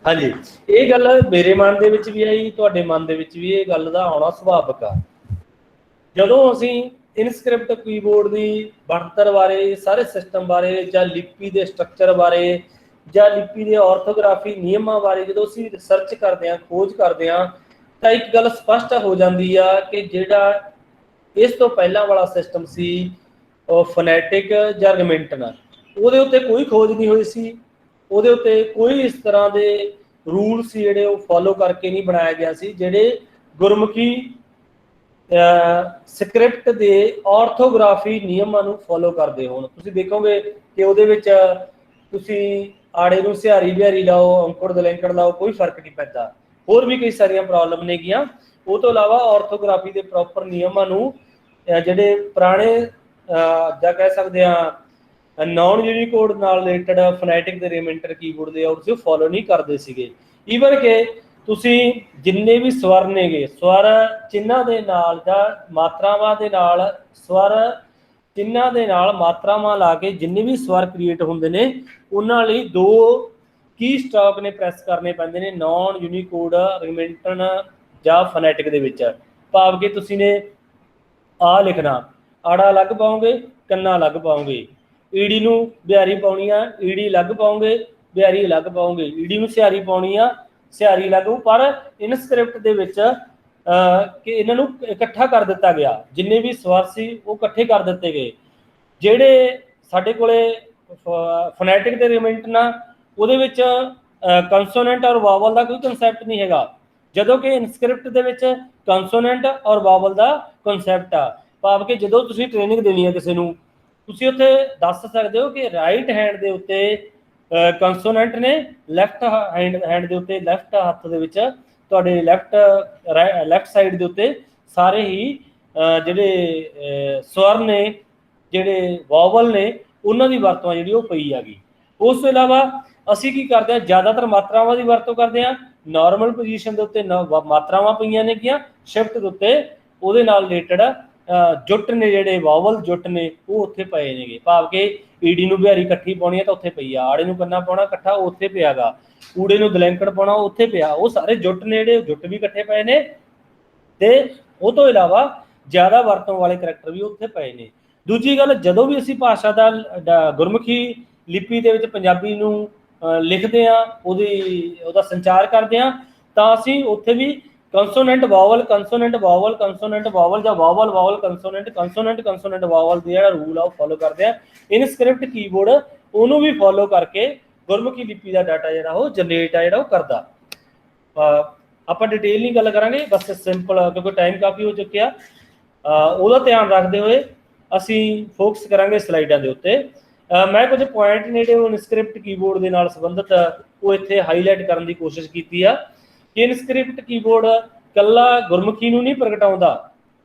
ਹਾਂਜੀ, ਇਹ ਗੱਲ ਮੇਰੇ ਮਨ ਦੇ ਵਿੱਚ ਵੀ ਆਈ, ਤੁਹਾਡੇ ਮਨ ਦੇ ਵਿੱਚ ਵੀ ਇਹ ਗੱਲ ਦਾ ਆਉਣਾ ਸੁਭਾਵਿਕ ਆ। ਜਦੋਂ ਅਸੀਂ ਇਨਸਕ੍ਰਿਪਟ ਕੀਬੋਰਡ ਦੀ ਬਣਤਰ ਬਾਰੇ, ਸਾਰੇ ਸਿਸਟਮ ਬਾਰੇ, ਜਾਂ ਲਿਪੀ ਦੇ ਸਟਰਕਚਰ ਬਾਰੇ, ਜਾਂ ਲਿਪੀ ਦੇ ਆਰਥੋਗ੍ਰਾਫੀ ਨਿਯਮਾਂ ਬਾਰੇ ਜਦੋਂ ਅਸੀਂ ਰਿਸਰਚ ਕਰਦੇ ਹਾਂ, ਖੋਜ ਕਰਦੇ ਹਾਂ, ਤਾਂ ਇੱਕ ਗੱਲ ਸਪਸ਼ਟ ਹੋ ਜਾਂਦੀ ਆ ਕਿ ਜਿਹੜਾ ਇਸ ਤੋਂ ਪਹਿਲਾਂ ਵਾਲਾ ਸਿਸਟਮ ਸੀ ਉਹ ਫੋਨੈਟਿਕ ਜਾਂ ਰਿਗਮੈਂਟਨ, ਉਹਦੇ ਉੱਤੇ ਕੋਈ ਖੋਜ ਨਹੀਂ ਹੋਈ ਸੀ। ਉਹਦੇ ਉੱਤੇ ਕੋਈ ਇਸ ਤਰ੍ਹਾਂ ਦੇ ਰੂਲ ਸੀ ਜਿਹੜੇ ਉਹ ਫੋਲੋ ਕਰਕੇ ਨਹੀਂ ਬਣਾਇਆ ਗਿਆ ਸੀ ਜਿਹੜੇ ਗੁਰਮੁਖੀ ਸਕ੍ਰਿਪਟ ਦੇ ਆਰਥੋਗ੍ਰਾਫੀ ਨਿਯਮਾਂ ਨੂੰ ਫੋਲੋ ਕਰਦੇ ਹੋਣ। ਤੁਸੀਂ ਦੇਖੋਗੇ ਕਿ ਉਹਦੇ ਵਿੱਚ ਤੁਸੀਂ ਆੜੇ ਨੂੰ ਸਿਹਾਰੀ ਬਿਹਾਰੀ ਲਾਓ, ਔਂਕੜ ਦਲੈਂਕੜ ਲਾਓ, ਕੋਈ ਫਰਕ ਨਹੀਂ ਪੈਂਦਾ। ਹੋਰ ਵੀ ਕਈ ਸਾਰੀਆਂ ਪ੍ਰੋਬਲਮ ਨੇਗੀਆਂ। ਉਹ ਤੋਂ ਇਲਾਵਾ ਆਰਥੋਗ੍ਰਾਫੀ ਦੇ ਪ੍ਰੋਪਰ ਨਿਯਮਾਂ ਨੂੰ ਜਿਹੜੇ ਪੁਰਾਣੇ ਜਾਂ ਕਹਿ ਸਕਦੇ ਹਾਂ ਨੌਨ ਯੂਨੀਕੋਡ ਨਾਲ ਰਿਲੇਟਡ ਫੋਨੈਟਿਕ ਤੇ ਰਿਗਮੈਂਟਰ ਕੀਬੋਰਡ ਦੇ ਆਊਟ ਸੀ, ਉਹ ਫੋਲੋ ਨਹੀਂ ਕਰਦੇ ਸੀਗੇ। ਈਵਨ ਕਿ ਤੁਸੀਂ ਜਿੰਨੇ ਵੀ ਸਵਰ ਨੇਗੇ, ਸਵਰ ਚਿੰਨ੍ਹਾਂ ਦੇ ਨਾਲ ਜਾਂ ਮਾਤਰਾਵਾਂ ਦੇ ਨਾਲ, ਸਵਰ ਚਿੰਨ੍ਹਾਂ ਦੇ ਨਾਲ ਮਾਤਰਾਵਾਂ ਲਾ ਕੇ ਜਿੰਨੇ ਵੀ ਸਵਰ ਕ੍ਰੀਏਟ ਹੁੰਦੇ ਨੇ ਉਹਨਾਂ ਲਈ ਦੋ ਕੀ ਸਟਾਪ ਨੇ ਪ੍ਰੈਸ ਕਰਨੇ ਪੈਂਦੇ ਨੇ ਨੌਨ ਯੂਨੀਕੋਡ ਰਿਗਮੈਂਟਨ ਜਾਂ ਫੋਨੈਟਿਕ ਦੇ ਵਿੱਚ। ਭਾਵ ਕਿ ਤੁਸੀਂ ਨੇ ਆ ਲਿਖਣਾ, ਆੜਾ ਅਲੱਗ ਪਾਓਗੇ, ਕੰਨਾ ਅਲੱਗ ਪਾਓਗੇ, ਈੜੀ ਨੂੰ ਬਿਹਾਰੀ ਪਾਉਣੀ ਆ, ਈੜੀ ਅਲੱਗ ਪਾਓਗੇ, ਬਿਹਾਰੀ ਅਲੱਗ ਪਾਓਗੇ, ਈੜੀ ਨੂੰ ਸਿਹਾਰੀ ਪਾਉਣੀ ਆ, ਸਿਹਾਰੀ ਅਲੱਗ। ਪਰ ਇਨਸਕ੍ਰਿਪਟ ਦੇ ਵਿੱਚ ਕਿ ਇਹਨਾਂ ਨੂੰ ਇਕੱਠਾ ਕਰ ਦਿੱਤਾ ਗਿਆ, ਜਿੰਨੇ ਵੀ ਸਵਰ ਸੀ ਉਹ ਇਕੱਠੇ ਕਰ ਦਿੱਤੇ ਗਏ। ਜਿਹੜੇ ਸਾਡੇ ਕੋਲੇ ਫੋਨੈਟਿਕ ਤੇ ਰਿਗਮੈਂਟਨ ਆ ਉਹਦੇ ਵਿੱਚ ਕੰਸੋਨੈਂਟ ਔਰ ਵਾਵਲ ਦਾ ਕੋਈ ਕਨਸੈਪਟ ਨਹੀਂ ਹੈਗਾ, ਜਦੋਂ ਕਿ ਇਨਸਕ੍ਰਿਪਟ ਦੇ ਵਿੱਚ ਕੰਸੋਨੈਂਟ ਔਰ ਵਾਵਲ ਦਾ ਕਨਸੈਪਟ ਆ। ਭਾਵ ਕਿ ਜਦੋਂ ਤੁਸੀਂ ਟ੍ਰੇਨਿੰਗ ਦੇਣੀ ਹੈ ਕਿਸੇ ਨੂੰ, ਤੁਸੀਂ ਉੱਥੇ ਦੱਸ ਸਕਦੇ ਹੋ ਕਿ ਰਾਈਟ ਹੈਂਡ ਦੇ ਉੱਤੇ ਕੰਸੋਨੈਂਟ ਨੇ, ਲੈਫਟ ਹੈਂਡ ਦੇ ਉੱਤੇ, ਲੈਫਟ ਹੱਥ ਦੇ ਵਿੱਚ ਤੁਹਾਡੇ ਲੈਫਟ ਸਾਈਡ ਦੇ ਉੱਤੇ ਸਾਰੇ ਹੀ ਜਿਹੜੇ ਸਵਰ ਨੇ, ਜਿਹੜੇ ਵਾਵਲ ਨੇ, ਉਹਨਾਂ ਦੀ ਵਰਤੋਂ ਜਿਹੜੀ ਉਹ ਪਈ ਹੈਗੀ। ਉਸ ਤੋਂ ਇਲਾਵਾ ਅਸੀਂ ਕੀ ਕਰਦੇ ਹਾਂ, ਜ਼ਿਆਦਾਤਰ ਮਾਤਰਾਵਾਂ ਦੀ ਵਰਤੋਂ ਕਰਦੇ ਹਾਂ। ਨਾਰਮਲ ਪੋਜੀਸ਼ਨ ਦੇ ਉੱਤੇ ਮਾਤਰਾਵਾਂ ਪਈਆਂ ਨੇਗੀਆਂ, ਸ਼ਿਫਟ ਦੇ ਉੱਤੇ ਉਹਦੇ ਨਾਲ ਰਿਲੇਟਡ ਜੁੱਟ ਨੇ, ਜਿਹੜੇ ਵਾਵਲ ਜੁੱਟ ਨੇ ਉਹ ਉੱਥੇ ਪਏ ਨੇਗੇ। ਭਾਵ ਕਿ ਈਡੀ ਨੂੰ ਬਿਹਾਰੀ ਇਕੱਠੀ ਪਾਉਣੀ ਹੈ ਤਾਂ ਉੱਥੇ ਪਈ ਆ, ਆੜੇ ਨੂੰ ਕੰਨਾ ਪਾਉਣਾ ਇਕੱਠਾ ਉੱਥੇ ਪਿਆ ਗਾ, ਊੜੇ ਨੂੰ ਦਲੈਂਕੜ ਪਾਉਣਾ ਉੱਥੇ ਪਿਆ। ਉਹ ਸਾਰੇ ਜੁੱਟ ਨੇ ਜਿਹੜੇ ਜੁੱਟ ਵੀ ਇਕੱਠੇ ਪਏ ਨੇ, ਤੇ ਉਹ ਤੋਂ ਇਲਾਵਾ ਜ਼ਿਆਦਾ ਵਰਤੋਂ ਵਾਲੇ ਕਰੈਕਟਰ ਵੀ ਉੱਥੇ ਪਏ ਨੇ। ਦੂਜੀ ਗੱਲ, ਜਦੋਂ ਵੀ ਅਸੀਂ ਭਾਸ਼ਾ ਦਾ ਗੁਰਮੁਖੀ ਲਿਪੀ ਦੇ ਵਿੱਚ ਪੰਜਾਬੀ ਨੂੰ ਲਿਖਦੇ ਹਾਂ, ਉਹਦਾ ਸੰਚਾਰ ਕਰਦੇ ਹਾਂ, ਤਾਂ ਅਸੀਂ ਉੱਥੇ ਵੀ ਕੰਸੋਨੈਂਟ ਵਾਵਲ, ਕੰਸੋਨੈਂਟ ਵਾਵਲ, ਕੰਸੋਨੈਂਟ ਵਾਵਲ ਜਾਂ ਵਾਵਲ ਵਾਵਲ ਕੰਸੋਨੈਂਟ, ਕੰਸੋਨੈਂਟ ਕੰਸੋਨੈਂਟ ਵਾਵਲ ਦਾ ਜਿਹੜਾ ਰੂਲ ਆ ਉਹ ਫੋਲੋ ਕਰਦੇ ਹਾਂ। ਇਨਸਕ੍ਰਿਪਟ ਕੀਬੋਰਡ ਉਹਨੂੰ ਵੀ ਫੋਲੋ ਕਰਕੇ ਗੁਰਮੁਖੀ ਲਿਪੀ ਦਾ ਡਾਟਾ ਜਿਹੜਾ ਉਹ ਜਨਰੇਟ ਆ ਜਿਹੜਾ ਉਹ ਕਰਦਾ। ਆਪਾਂ ਡਿਟੇਲ ਨਹੀਂ ਗੱਲ ਕਰਾਂਗੇ, ਬਸ ਸਿੰਪਲ, ਕਿਉਂਕਿ ਟਾਈਮ ਕਾਫੀ ਹੋ ਚੁੱਕਿਆ। ਉਹਦਾ ਧਿਆਨ ਰੱਖਦੇ ਹੋਏ ਅਸੀਂ ਫੋਕਸ ਕਰਾਂਗੇ ਸਲਾਈਡਾਂ ਦੇ ਉੱਤੇ। ਮੈਂ ਕੁਝ ਪੁਆਇੰਟ ਜਿਹੜੇ ਉਹ ਇਨਸਕ੍ਰਿਪਟ ਕੀਬੋਰਡ ਦੇ ਨਾਲ ਸੰਬੰਧਿਤ ਉਹ ਇੱਥੇ ਹਾਈਲਾਈਟ ਕਰਨ ਦੀ ਕੋਸ਼ਿਸ਼ ਕੀਤੀ ਆ ਕਿ ਇਨਸਕ੍ਰਿਪਟ ਕੀਬੋਰਡ ਕੱਲਾ ਗੁਰਮੁਖੀ ਨੂੰ ਨਹੀਂ ਪ੍ਰਗਟਾਉਂਦਾ,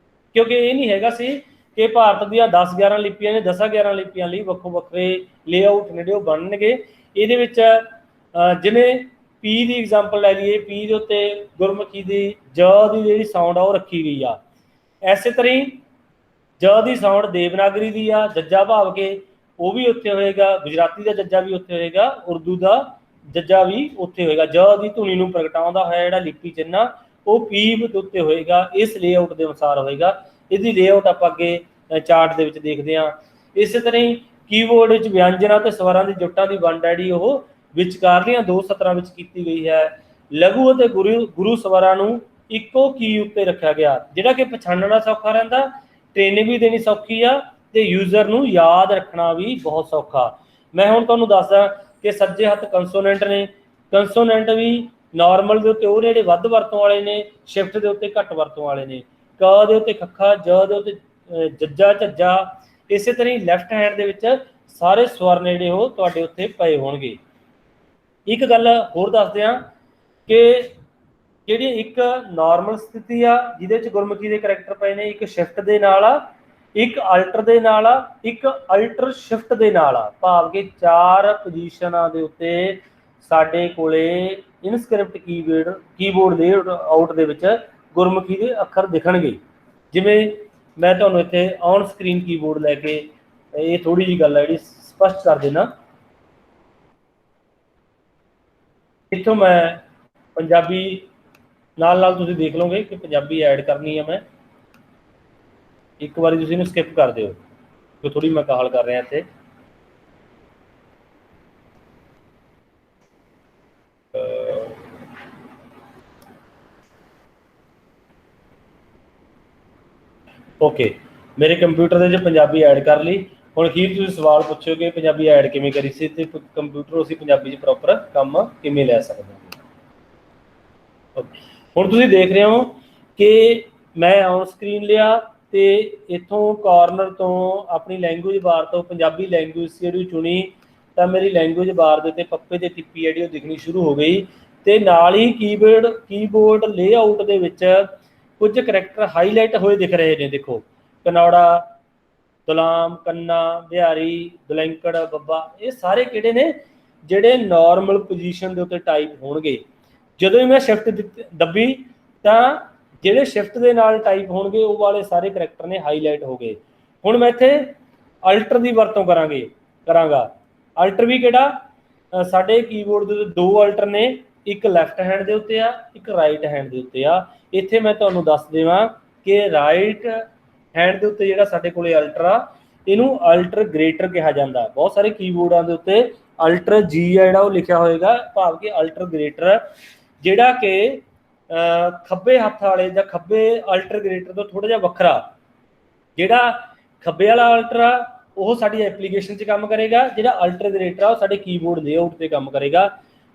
ਕਿਉਂਕਿ ਇਹ ਨਹੀਂ ਹੈਗਾ ਸੀ ਕਿ ਭਾਰਤ ਦੀਆਂ 10-11 ਲਿਪੀਆਂ ਨੇ, 10-11 ਲਿਪੀਆਂ ਲਈ ਵੱਖੋ ਵੱਖਰੇ ਲੇਆਊਟ ਜਿਹੜੇ ਉਹ ਬਣਨਗੇ। ਇਹਦੇ ਵਿੱਚ ਜਿਵੇਂ ਪੀ ਦੀ ਐਗਜ਼ਾਮਪਲ ਲੈ ਲਈਏ, ਪੀ ਦੇ ਉੱਤੇ ਗੁਰਮੁਖੀ ਦੀ ਜ ਦੀ ਜਿਹੜੀ ਸਾਊਂਡ ਆ ਉਹ ਰੱਖੀ ਗਈ ਆ। ਐਸੇ ਤਰ੍ਹਾਂ ਹੀ ਜ ਦੀ ਸਾਊਂਡ ਦੇਵਨਾਗਰੀ ਦੀ ਆ, ਜੱਜਾ ਭਾਵ ਕੇ ਉਹ ਵੀ ਉੱਥੇ ਹੋਏਗਾ, ਗੁਜਰਾਤੀ ਦਾ ਜੱਜਾ ਵੀ ਉੱਥੇ ਹੋਏਗਾ, ਉਰਦੂ ਦਾ ਜੱਜਾ ਵੀ ਉੱਥੇ ਹੋਏਗਾ। ਜ ਦੀ ਧੁਨੀ ਨੂੰ ਪ੍ਰਗਟਾਉਂਦਾ ਹੋਇਆ ਜਿਹੜਾ ਲਿਪੀ ਚਿੰਨ੍ਹ ਆ ਉਹ ਪੀ ਦੇ ਉੱਤੇ ਹੋਏਗਾ, ਇਸ ਲੇਆਊਟ ਦੇ ਅਨੁਸਾਰ ਹੋਏਗਾ। ਇਹਦੀ ਲੇਆਊਟ ਆਪਾਂ ਅੱਗੇ ਚਾਰਟ ਦੇ ਵਿੱਚ ਦੇਖਦੇ ਹਾਂ। ਇਸੇ ਤਰ੍ਹਾਂ ਹੀ ਕੀਬੋਰਡ ਵਿੱਚ ਵਿਅੰਜਨਾਂ ਤੇ ਸਵਰਾਂ ਦੀ ਜੁੱਟਾਂ ਦੀ ਵੰਡ ਹੈ ਜਿਹੜੀ ਉਹ ਵਿਚਕਾਰਲੀਆਂ 2 ਸਤਰਾਂ ਵਿੱਚ ਕੀਤੀ ਗਈ ਹੈ। ਲਘੂ ਅਤੇ ਗੁਰੂ ਸਵਰਾਂ ਨੂੰ ਇੱਕੋ ਕੀ ਉੱਤੇ ਰੱਖਿਆ ਗਿਆ, ਜਿਹੜਾ ਕਿ ਪਛਾਣਨਾ ਸੌਖਾ ਰਹਿੰਦਾ, ਟ੍ਰੇਨਿੰਗ ਵੀ ਦੇਣੀ ਸੌਖੀ ਆ ਤੇ ਯੂਜ਼ਰ ਨੂੰ ਯਾਦ ਰੱਖਣਾ ਵੀ ਬਹੁਤ ਸੌਖਾ। ਮੈਂ ਹੁਣ ਤੁਹਾਨੂੰ ਦੱਸਦਾ ਕਿ ਸੱਜੇ ਹੱਥ ਕੰਸੋਨੈਂਟ ਨੇ, ਕੰਸੋਨੈਂਟ ਵੀ ਨਾਰਮਲ ਦੇ ਉੱਤੇ ਉਹ ਜਿਹੜੇ ਵੱਧ ਵਰਤੋਂ ਵਾਲੇ ਨੇ, ਸ਼ਿਫਟ ਦੇ ਉੱਤੇ ਘੱਟ ਵਰਤੋਂ ਵਾਲੇ ਨੇ। ਕ ਦੇ ਉੱਤੇ ਖੱਖਾ, ਜ ਦੇ ਉੱਤੇ ਜੱਜਾ, ਝੱਜਾ। ਇਸੇ ਤਰ੍ਹਾਂ ਹੀ ਲੈਫਟ ਹੈਂਡ ਦੇ ਵਿੱਚ ਸਾਰੇ ਸਵਰ ਨੇ ਜਿਹੜੇ ਉਹ ਤੁਹਾਡੇ ਉੱਤੇ ਪਏ ਹੋਣਗੇ। ਇੱਕ ਗੱਲ ਹੋਰ ਦੱਸਦੇ ਹਾਂ ਕਿ ਜਿਹੜੀ ਇੱਕ ਨਾਰਮਲ ਸਥਿਤੀ ਆ ਜਿਹਦੇ ਵਿੱਚ ਗੁਰਮੁਖੀ ਦੇ ਕਰੈਕਟਰ ਪਏ ਨੇ, ਇੱਕ ਸ਼ਿਫਟ ਦੇ ਨਾਲ ਆ, ਇੱਕ ਅਲਟਰ ਦੇ ਨਾਲ ਆ, ਇੱਕ ਅਲਟਰ ਸ਼ਿਫਟ ਦੇ ਨਾਲ ਆ, ਭਾਵ ਕਿ 4 ਪੋਜੀਸ਼ਨਾਂ ਦੇ ਉੱਤੇ ਸਾਡੇ ਕੋਲੇ ਇਨਸਕ੍ਰਿਪਟ ਕੀਬੋਰਡ ਦੇ ਆਊਟ ਦੇ ਵਿੱਚ ਗੁਰਮੁਖੀ ਦੇ ਅੱਖਰ ਦਿਖਣਗੇ। ਜਿਵੇਂ ਮੈਂ ਤੁਹਾਨੂੰ ਇੱਥੇ ਔਨ ਸਕਰੀਨ ਕੀਬੋਰਡ ਲੈ ਕੇ ਇਹ ਥੋੜੀ ਜਿਹੀ ਗੱਲ ਹੈ ਜਿਹੜੀ ਸਪਸ਼ਟ ਕਰ ਦੇਣਾ। ਇੱਥੋਂ ਮੈਂ ਪੰਜਾਬੀ ਨਾਲ ਤੁਸੀਂ ਦੇਖ ਲਓਗੇ ਕਿ ਪੰਜਾਬੀ ਐਡ ਕਰਨੀ ਹੈ। ਮੈਂ ਇੱਕ ਵਾਰੀ ਤੁਸੀਂ ਇਹਨੂੰ ਸਕਿਪ ਕਰ ਦਿਓ ਕਿ ਥੋੜੀ ਮੈਂ ਕਾਹਲ ਕਰ ਰਿਹਾ ਇੱਥੇ। ਓਕੇ, ਮੇਰੇ ਕੰਪਿਊਟਰ ਦੇ 'ਚ ਪੰਜਾਬੀ ਐਡ ਕਰ ਲਈ। ਹੁਣ ਅਖੀਰ ਤੁਸੀਂ ਸਵਾਲ ਪੁੱਛੋਗੇ ਪੰਜਾਬੀ ਐਡ ਕਿਵੇਂ ਕਰੀ ਸੀ ਤੇ ਕੰਪਿਊਟਰ ਅਸੀਂ ਪੰਜਾਬੀ 'ਚ ਪ੍ਰੋਪਰ ਕੰਮ ਕਿਵੇਂ ਲੈ ਸਕਦੇ ਹਾਂ। ਓਕੇ, ਹੁਣ ਤੁਸੀਂ ਦੇਖ ਰਹੇ ਹੋ ਕਿ ਮੈਂ ਔਨ ਸਕਰੀਨ ਲਿਆ ਤੇ ਇੱਥੋਂ ਕਾਰਨਰ ਤੋਂ ਆਪਣੀ ਲੈਂਗੁਏਜ ਬਾਰ ਤੋਂ ਪੰਜਾਬੀ ਲੈਂਗੁਏਜ ਜਿਹੜੀ ਚੁਣੀ ਤਾਂ ਮੇਰੀ ਲੈਂਗੁਏਜ ਬਾਰ ਦੇ ਉੱਤੇ ਪੱਪੇ ਤੇ ਟਿੱਪੀ ਜਿਹੜੀ ਉਹ ਦਿਖਣੀ ਸ਼ੁਰੂ ਹੋ ਗਈ ਤੇ ਨਾਲ ਹੀ ਕੀਬੋਰਡ ਲੇਆਊਟ ਦੇ ਵਿੱਚ ਕੁਝ ਕਰੈਕਟਰ ਹਾਈਲਾਈਟ ਹੋਏ ਦਿਖ ਰਹੇ ਨੇ। ਦੇਖੋ, ਕਨੌੜਾ, ਦੁਲਾਮ, ਕੰਨਾ, ਬਿਹਾਰੀ, ਦੁਲੈਂਕੜ, ਬੱਬਾ, ਇਹ ਸਾਰੇ ਕਿਹੜੇ ਨੇ ਜਿਹੜੇ ਨਾਰਮਲ ਪੋਜੀਸ਼ਨ ਦੇ ਉੱਤੇ ਟਾਈਪ ਹੋਣਗੇ। ਜਦੋਂ ਹੀ ਮੈਂ ਸ਼ਿਫਟ ਦੱਬੀ ਤਾਂ ਜਿਹੜੇ ਸ਼ਿਫਟ ਦੇ ਨਾਲ ਟਾਈਪ ਹੋਣਗੇ ਉਹ ਵਾਲੇ ਸਾਰੇ ਕਰੈਕਟਰ ਨੇ ਹਾਈਲਾਈਟ ਹੋ ਗਏ। ਹੁਣ ਮੈਂ ਇੱਥੇ ਅਲਟਰ ਦੀ ਵਰਤੋਂ ਕਰਾਂਗਾ। ਅਲਟਰ ਵੀ ਕਿਹੜਾ, ਸਾਡੇ ਕੀਬੋਰਡ ਦੇ ਉੱਤੇ 2 ਅਲਟਰ ਨੇ, ਇੱਕ ਲੈਫਟ ਹੈਂਡ ਦੇ ਉੱਤੇ ਆ, ਇੱਕ ਰਾਈਟ ਹੈਂਡ ਦੇ ਉੱਤੇ ਆ। ਇੱਥੇ ਮੈਂ ਤੁਹਾਨੂੰ ਦੱਸ ਦੇਵਾਂ ਕਿ ਰਾਈਟ ਹੈਂਡ ਦੇ ਉੱਤੇ ਜਿਹੜਾ ਸਾਡੇ ਕੋਲੇ ਅਲਟਰ ਆ ਇਹਨੂੰ ਅਲਟਰ ਗ੍ਰੇਟਰ ਕਿਹਾ ਜਾਂਦਾ। ਬਹੁਤ ਸਾਰੇ ਕੀਬੋਰਡਾਂ ਦੇ ਉੱਤੇ ਅਲਟਰ ਜੀ ਆ ਜਿਹੜਾ ਉਹ ਲਿਖਿਆ ਹੋਏਗਾ, ਭਾਵ ਕਿ ਅਲਟਰ ਗ੍ਰੇਟਰ, ਜਿਹੜਾ ਕਿ ਖੱਬੇ ਹੱਥ ਵਾਲੇ ਜਾਂ ਖੱਬੇ ਅਲਟਰ ਗ੍ਰੇਟਰ ਤੋਂ ਥੋੜਾ ਜਿਹਾ ਵੱਖਰਾ। ਜਿਹੜਾ ਖੱਬੇ ਵਾਲਾ ਅਲਟਰ ਆ ਉਹ ਸਾਡੀ ਐਪਲੀਕੇਸ਼ਨ 'ਚ ਕੰਮ ਕਰੇਗਾ, ਜਿਹੜਾ ਅਲਟਰ ਗ੍ਰੇਟਰ ਆ ਉਹ ਸਾਡੇ ਕੀਬੋਰਡ ਲੇਆਊਟ 'ਤੇ ਕੰਮ ਕਰੇਗਾ।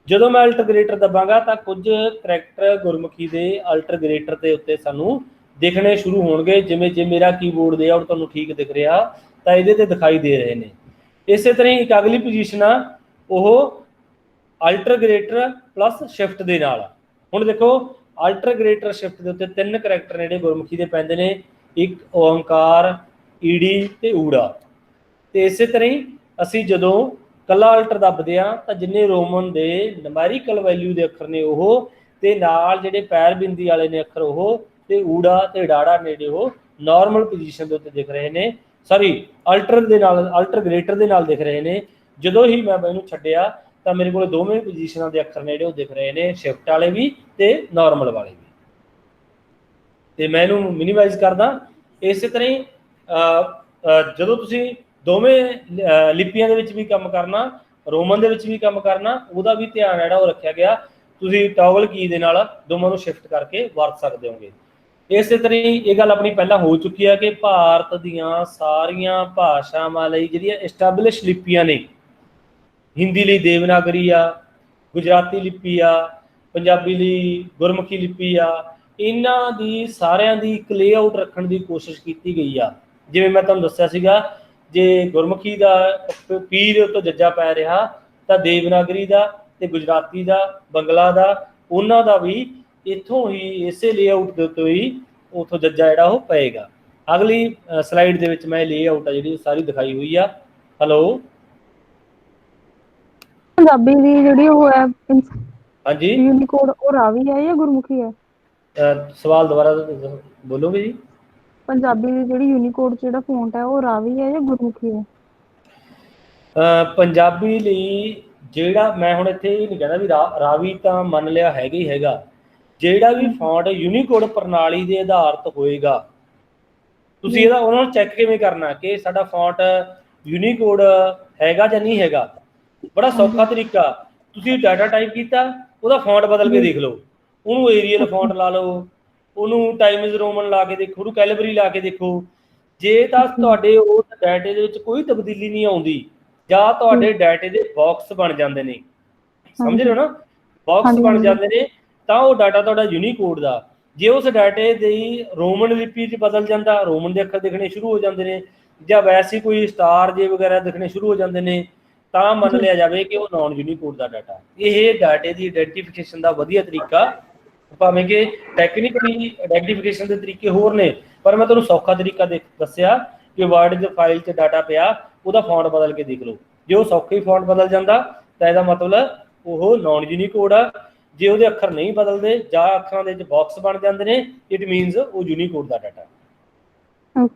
ਜਦੋਂ ਮੈਂ ਅਲਟਰ ਗ੍ਰੇਟਰ ਦਬਾਂਗਾ ਤਾਂ ਕੁਝ ਕਰੈਕਟਰ ਗੁਰਮੁਖੀ ਦੇ ਅਲਟਰ ਗ੍ਰੇਟਰ ਦੇ ਉੱਤੇ ਸਾਨੂੰ ਦਿਖਣੇ ਸ਼ੁਰੂ ਹੋਣਗੇ। ਜਿਵੇਂ ਜੇ ਮੇਰਾ ਕੀਬੋਰਡ ਲੇਆਊਟ ਤੁਹਾਨੂੰ ਠੀਕ ਦਿਖ ਰਿਹਾ ਤਾਂ ਇਹਦੇ ਤੇ ਦਿਖਾਈ ਦੇ ਰਹੇ ਨੇ। ਇਸੇ ਤਰ੍ਹਾਂ ਹੀ ਇੱਕ ਅਗਲੀ ਪੋਜੀਸ਼ਨ ਆ ਉਹ ਅਲਟਰ ਗ੍ਰੇਟਰ ਪਲੱਸ ਸ਼ਿਫਟ ਦੇ ਨਾਲ। ਹੁਣ ਦੇਖੋ, ਅਲਟਰ ਗ੍ਰੇਟਰ ਸ਼ਿਫਟ ਦੇ ਉੱਤੇ 3 ਕਰੈਕਟਰ ਨੇ ਜਿਹੜੇ ਗੁਰਮੁਖੀ ਦੇ ਪੈਂਦੇ ਨੇ, ਇੱਕ ਓੰਕਾਰ, ਈੜੀ ਤੇ ਊੜਾ। ਤੇ ਇਸੇ ਤਰ੍ਹਾਂ ਹੀ ਅਸੀਂ ਜਦੋਂ ਕੱਲਾ ਅਲਟਰ ਦੱਬਦੇ ਆ ਤਾਂ ਜਿੰਨੇ ਰੋਮਨ ਦੇ ਨੰਬੈਰੀਕਲ ਵੈਲਿਊ ਦੇ ਅੱਖਰ ਨੇ ਉਹ ਤੇ ਨਾਲ ਜਿਹੜੇ ਪੈਰ ਬਿੰਦੀ ਵਾਲੇ ਨੇ ਅੱਖਰ ਉਹ ਤੇ ਊੜਾ ਤੇ ਡਾੜਾ ਨੇ ਜਿਹੜੇ ਉਹ ਨਾਰਮਲ ਪੋਜੀਸ਼ਨ ਦੇ ਉੱਤੇ ਦਿਖ ਰਹੇ ਨੇ, ਅਲਟਰ ਗ੍ਰੇਟਰ ਦੇ ਨਾਲ ਦਿਖ ਰਹੇ ਨੇ। ਜਦੋਂ ਹੀ ਮੈਂ ਇਹਨੂੰ ਛੱਡਿਆ ਤਾਂ ਮੇਰੇ ਕੋਲ ਦੋਵੇਂ ਪੋਜੀਸ਼ਨਾਂ ਦੇ ਅੱਖਰ ਨੇ ਜਿਹੜੇ ਉਹ ਦਿਖ ਰਹੇ ਨੇ, ਸ਼ਿਫਟ ਵਾਲੇ ਵੀ ਤੇ ਨਾਰਮਲ ਵਾਲੇ ਵੀ। ਤੇ ਮੈਂ ਇਹਨੂੰ ਮਿਨੀਮਾਈਜ਼ ਕਰਦਾ। ਇਸੇ ਤਰ੍ਹਾਂ ਹੀ ਜਦੋਂ ਤੁਸੀਂ ਦੋਵੇਂ ਲਿਪੀਆਂ ਦੇ ਵਿੱਚ ਵੀ ਕੰਮ ਕਰਨਾ, ਰੋਮਨ ਦੇ ਵਿੱਚ ਵੀ ਕੰਮ ਕਰਨਾ, ਉਹਦਾ ਵੀ ਧਿਆਨ ਜਿਹੜਾ ਉਹ ਰੱਖਿਆ ਗਿਆ। ਤੁਸੀਂ ਟੌਗਲ ਕੀ ਦੇ ਨਾਲ ਦੋਵਾਂ ਨੂੰ ਸ਼ਿਫਟ ਕਰਕੇ ਵਰਤ ਸਕਦੇ ਹੋਗੇ। ਇਸੇ ਤਰ੍ਹਾਂ ਹੀ ਇਹ ਗੱਲ ਆਪਣੀ ਪਹਿਲਾਂ ਹੋ ਚੁੱਕੀ ਹੈ ਕਿ ਭਾਰਤ ਦੀਆਂ ਸਾਰੀਆਂ ਭਾਸ਼ਾਵਾਂ ਲਈ ਜਿਹੜੀਆਂ ਐਸਟੈਬਲਿਸ਼ ਲਿਪੀਆਂ ਨੇ, ਹਿੰਦੀ ਲਈ ਦੇਵਨਾਗਰੀ ਆ, ਗੁਜਰਾਤੀ ਲਿਪੀ ਆ, ਪੰਜਾਬੀ ਲਈ ਗੁਰਮੁਖੀ ਲਿਪੀ ਆ, ਇਹਨਾਂ ਦੀ ਸਾਰਿਆਂ ਦੀ ਇੱਕ ਲੇਆਊਟ ਰੱਖਣ ਦੀ ਕੋਸ਼ਿਸ਼ ਕੀਤੀ ਗਈ ਆ। ਜਿਵੇਂ ਮੈਂ ਤੁਹਾਨੂੰ ਦੱਸਿਆ ਸੀਗਾ, ਜੇ ਗੁਰਮੁਖੀ ਦਾ ਪੀ ਦੇ ਉੱਤੋਂ ਜੱਜਾ ਪੈ ਰਿਹਾ ਤਾਂ ਦੇਵਨਾਗਰੀ ਦਾ ਤੇ ਗੁਜਰਾਤੀ ਦਾ, ਬੰਗਲਾ ਦਾ, ਉਹਨਾਂ ਦਾ ਵੀ ਇੱਥੋਂ ਹੀ ਇਸੇ ਲੇਆਊਟ ਦੇ ਉੱਤੇ ਹੀ ਉੱਥੋਂ ਜੱਜਾ ਜਿਹੜਾ ਉਹ ਪਏਗਾ। ਅਗਲੀ ਸਲਾਈਡ ਦੇ ਵਿੱਚ ਮੈਂ ਲੇਆਊਟ ਆ ਜਿਹੜੀ ਸਾਰੀ ਦਿਖਾਈ ਹੋਈ ਆ। ਹੈਲੋ, ਪੰਜਾਬੀ ਦੀ ਜਿਹੜੀ ਉਹ ਹੈ ਹਾਂਜੀ ਯੂਨੀਕੋਡ, ਉਹ ਰਾਵੀ ਹੈ ਜਾਂ ਗੁਰਮੁਖੀ ਹੈ? ਸਵਾਲ ਦੁਬਾਰਾ ਬੋਲੋਗੇ ਜੀ? ਪੰਜਾਬੀ ਦੀ ਜਿਹੜੀ ਯੂਨੀਕੋਡ ਜਿਹੜਾ ਫੌਂਟ ਹੈ ਉਹ ਰਾਵੀ ਹੈ ਜਾਂ ਗੁਰਮੁਖੀ ਹੈ? ਪੰਜਾਬੀ ਲਈ ਜਿਹੜਾ ਮੈਂ ਹੁਣ ਇੱਥੇ ਇਹ ਨਹੀਂ ਕਹਿੰਦਾ ਵੀ ਰਾਵੀ ਤਾਂ ਮੰਨ ਲਿਆ ਹੈਗਾ ਹੀ ਹੈਗਾ, ਜਿਹੜਾ ਵੀ ਫੌਂਟ ਯੂਨੀਕੋਡ ਪ੍ਰਣਾਲੀ ਦੇ ਆਧਾਰਿਤ ਹੋਏਗਾ, ਤੁਸੀਂ ਇਹਦਾ ਉਹਨਾਂ ਨੂੰ ਚੈੱਕ ਕਿਵੇਂ ਕਰਨਾ ਕਿ ਸਾਡਾ ਫੌਂਟ ਯੂਨੀਕੋਡ ਹੈਗਾ ਜਾਂ ਨਹੀਂ ਹੈਗਾ? ਬੜਾ ਸੌਖਾ ਤਰੀਕਾ, ਤੁਸੀਂ ਡਾਟਾ ਟਾਈਪ ਕੀਤਾ, ਉਹਦਾ ਫੌਂਟ ਬਦਲ ਕੇ ਦੇਖ ਲਓ, ਉਹਨੂੰ ਏਰੀਅਲ ਫੌਂਟ ਲਾ ਲਓ, ਉਹਨੂੰ ਟਾਈਮਜ਼ ਰੋਮਨ ਲਾ ਕੇ ਦੇਖੋ, ਉਹਨੂੰ ਕੈਲੀਬਰੀ ਲਾ ਕੇ ਦੇਖੋ। ਜੇ ਤਾਂ ਤੁਹਾਡੇ ਉਸ ਡਾਟੇ ਦੇ ਵਿੱਚ ਕੋਈ ਤਬਦੀਲੀ ਨਹੀਂ ਆਉਂਦੀ ਜਾਂ ਤੁਹਾਡੇ ਡਾਟੇ ਦੇ ਬਾਕਸ ਬਣ ਜਾਂਦੇ ਨੇ, ਸਮਝ ਰਹੇ ਹੋ ਨਾ, ਬਾਕਸ ਬਣ ਜਾਂਦੇ ਨੇ, ਤਾਂ ਉਹ ਡਾਟਾ ਤੁਹਾਡਾ ਯੂਨੀਕੋਡ ਦਾ। ਜੇ ਉਸ ਡਾਟੇ ਦੀ ਰੋਮਨ ਲਿਪੀ 'ਚ ਬਦਲ ਜਾਂਦਾ, ਰੋਮਨ ਦੇ ਅੱਖਰ ਦਿਖਣੇ ਸ਼ੁਰੂ ਹੋ ਜਾਂਦੇ ਨੇ, ਜਾਂ ਵੈਸੇ ਕੋਈ ਸਟਾਰ ਜੇ ਵਗੈਰਾ ਦਿਖਣੇ ਸ਼ੁਰੂ ਹੋ ਜਾਂਦੇ ਨੇ, ਤਾਂ ਮੰਨ ਲਿਆ ਜਾਵੇ ਕਿ ਉਹ ਨਾਨ ਯੂਨੀਕੋਡ ਦਾ ਡਾਟਾ। ਇਹ ਡਾਟੇ ਦੀ ਆਇਡੈਂਟੀਫਿਕੇਸ਼ਨ ਦਾ ਵਧੀਆ ਤਰੀਕਾ, ਭਾਵੇਂ ਕਿ ਟੈਕਨੀਕਲੀ ਆਇਡੈਂਟੀਫਿਕੇਸ਼ਨ ਦੇ ਤਰੀਕੇ ਹੋਰ ਨੇ, ਪਰ ਮੈਂ ਤੁਹਾਨੂੰ ਸੌਖਾ ਤਰੀਕਾ ਦੱਸਿਆ ਕਿ ਵਰਡ ਦੀ ਫਾਈਲ 'ਚ ਡਾਟਾ ਪਿਆ, ਉਹਦਾ ਫੌਂਟ ਬਦਲ ਕੇ ਦੇਖ ਲਓ। ਜੇ ਉਹ ਸੌਖੇ ਹੀ ਫੌਂਟ ਬਦਲ ਜਾਂਦਾ ਤਾਂ ਇਹਦਾ ਮਤਲਬ ਉਹ ਨਾਨ ਯੂਨੀਕੋਡ ਆ। ਜੇ ਉਹਦੇ ਅੱਖਰ ਨਹੀਂ ਬਦਲਦੇ ਜਾਂ ਅੱਖਰਾਂ ਦੇ ਵਿੱਚ ਬਾਕਸ ਬਣ ਜਾਂਦੇ ਨੇ, ਇਟ ਮੀਨਸ ਉਹ ਯੂਨੀਕੋਡ ਦਾ ਡਾਟਾ।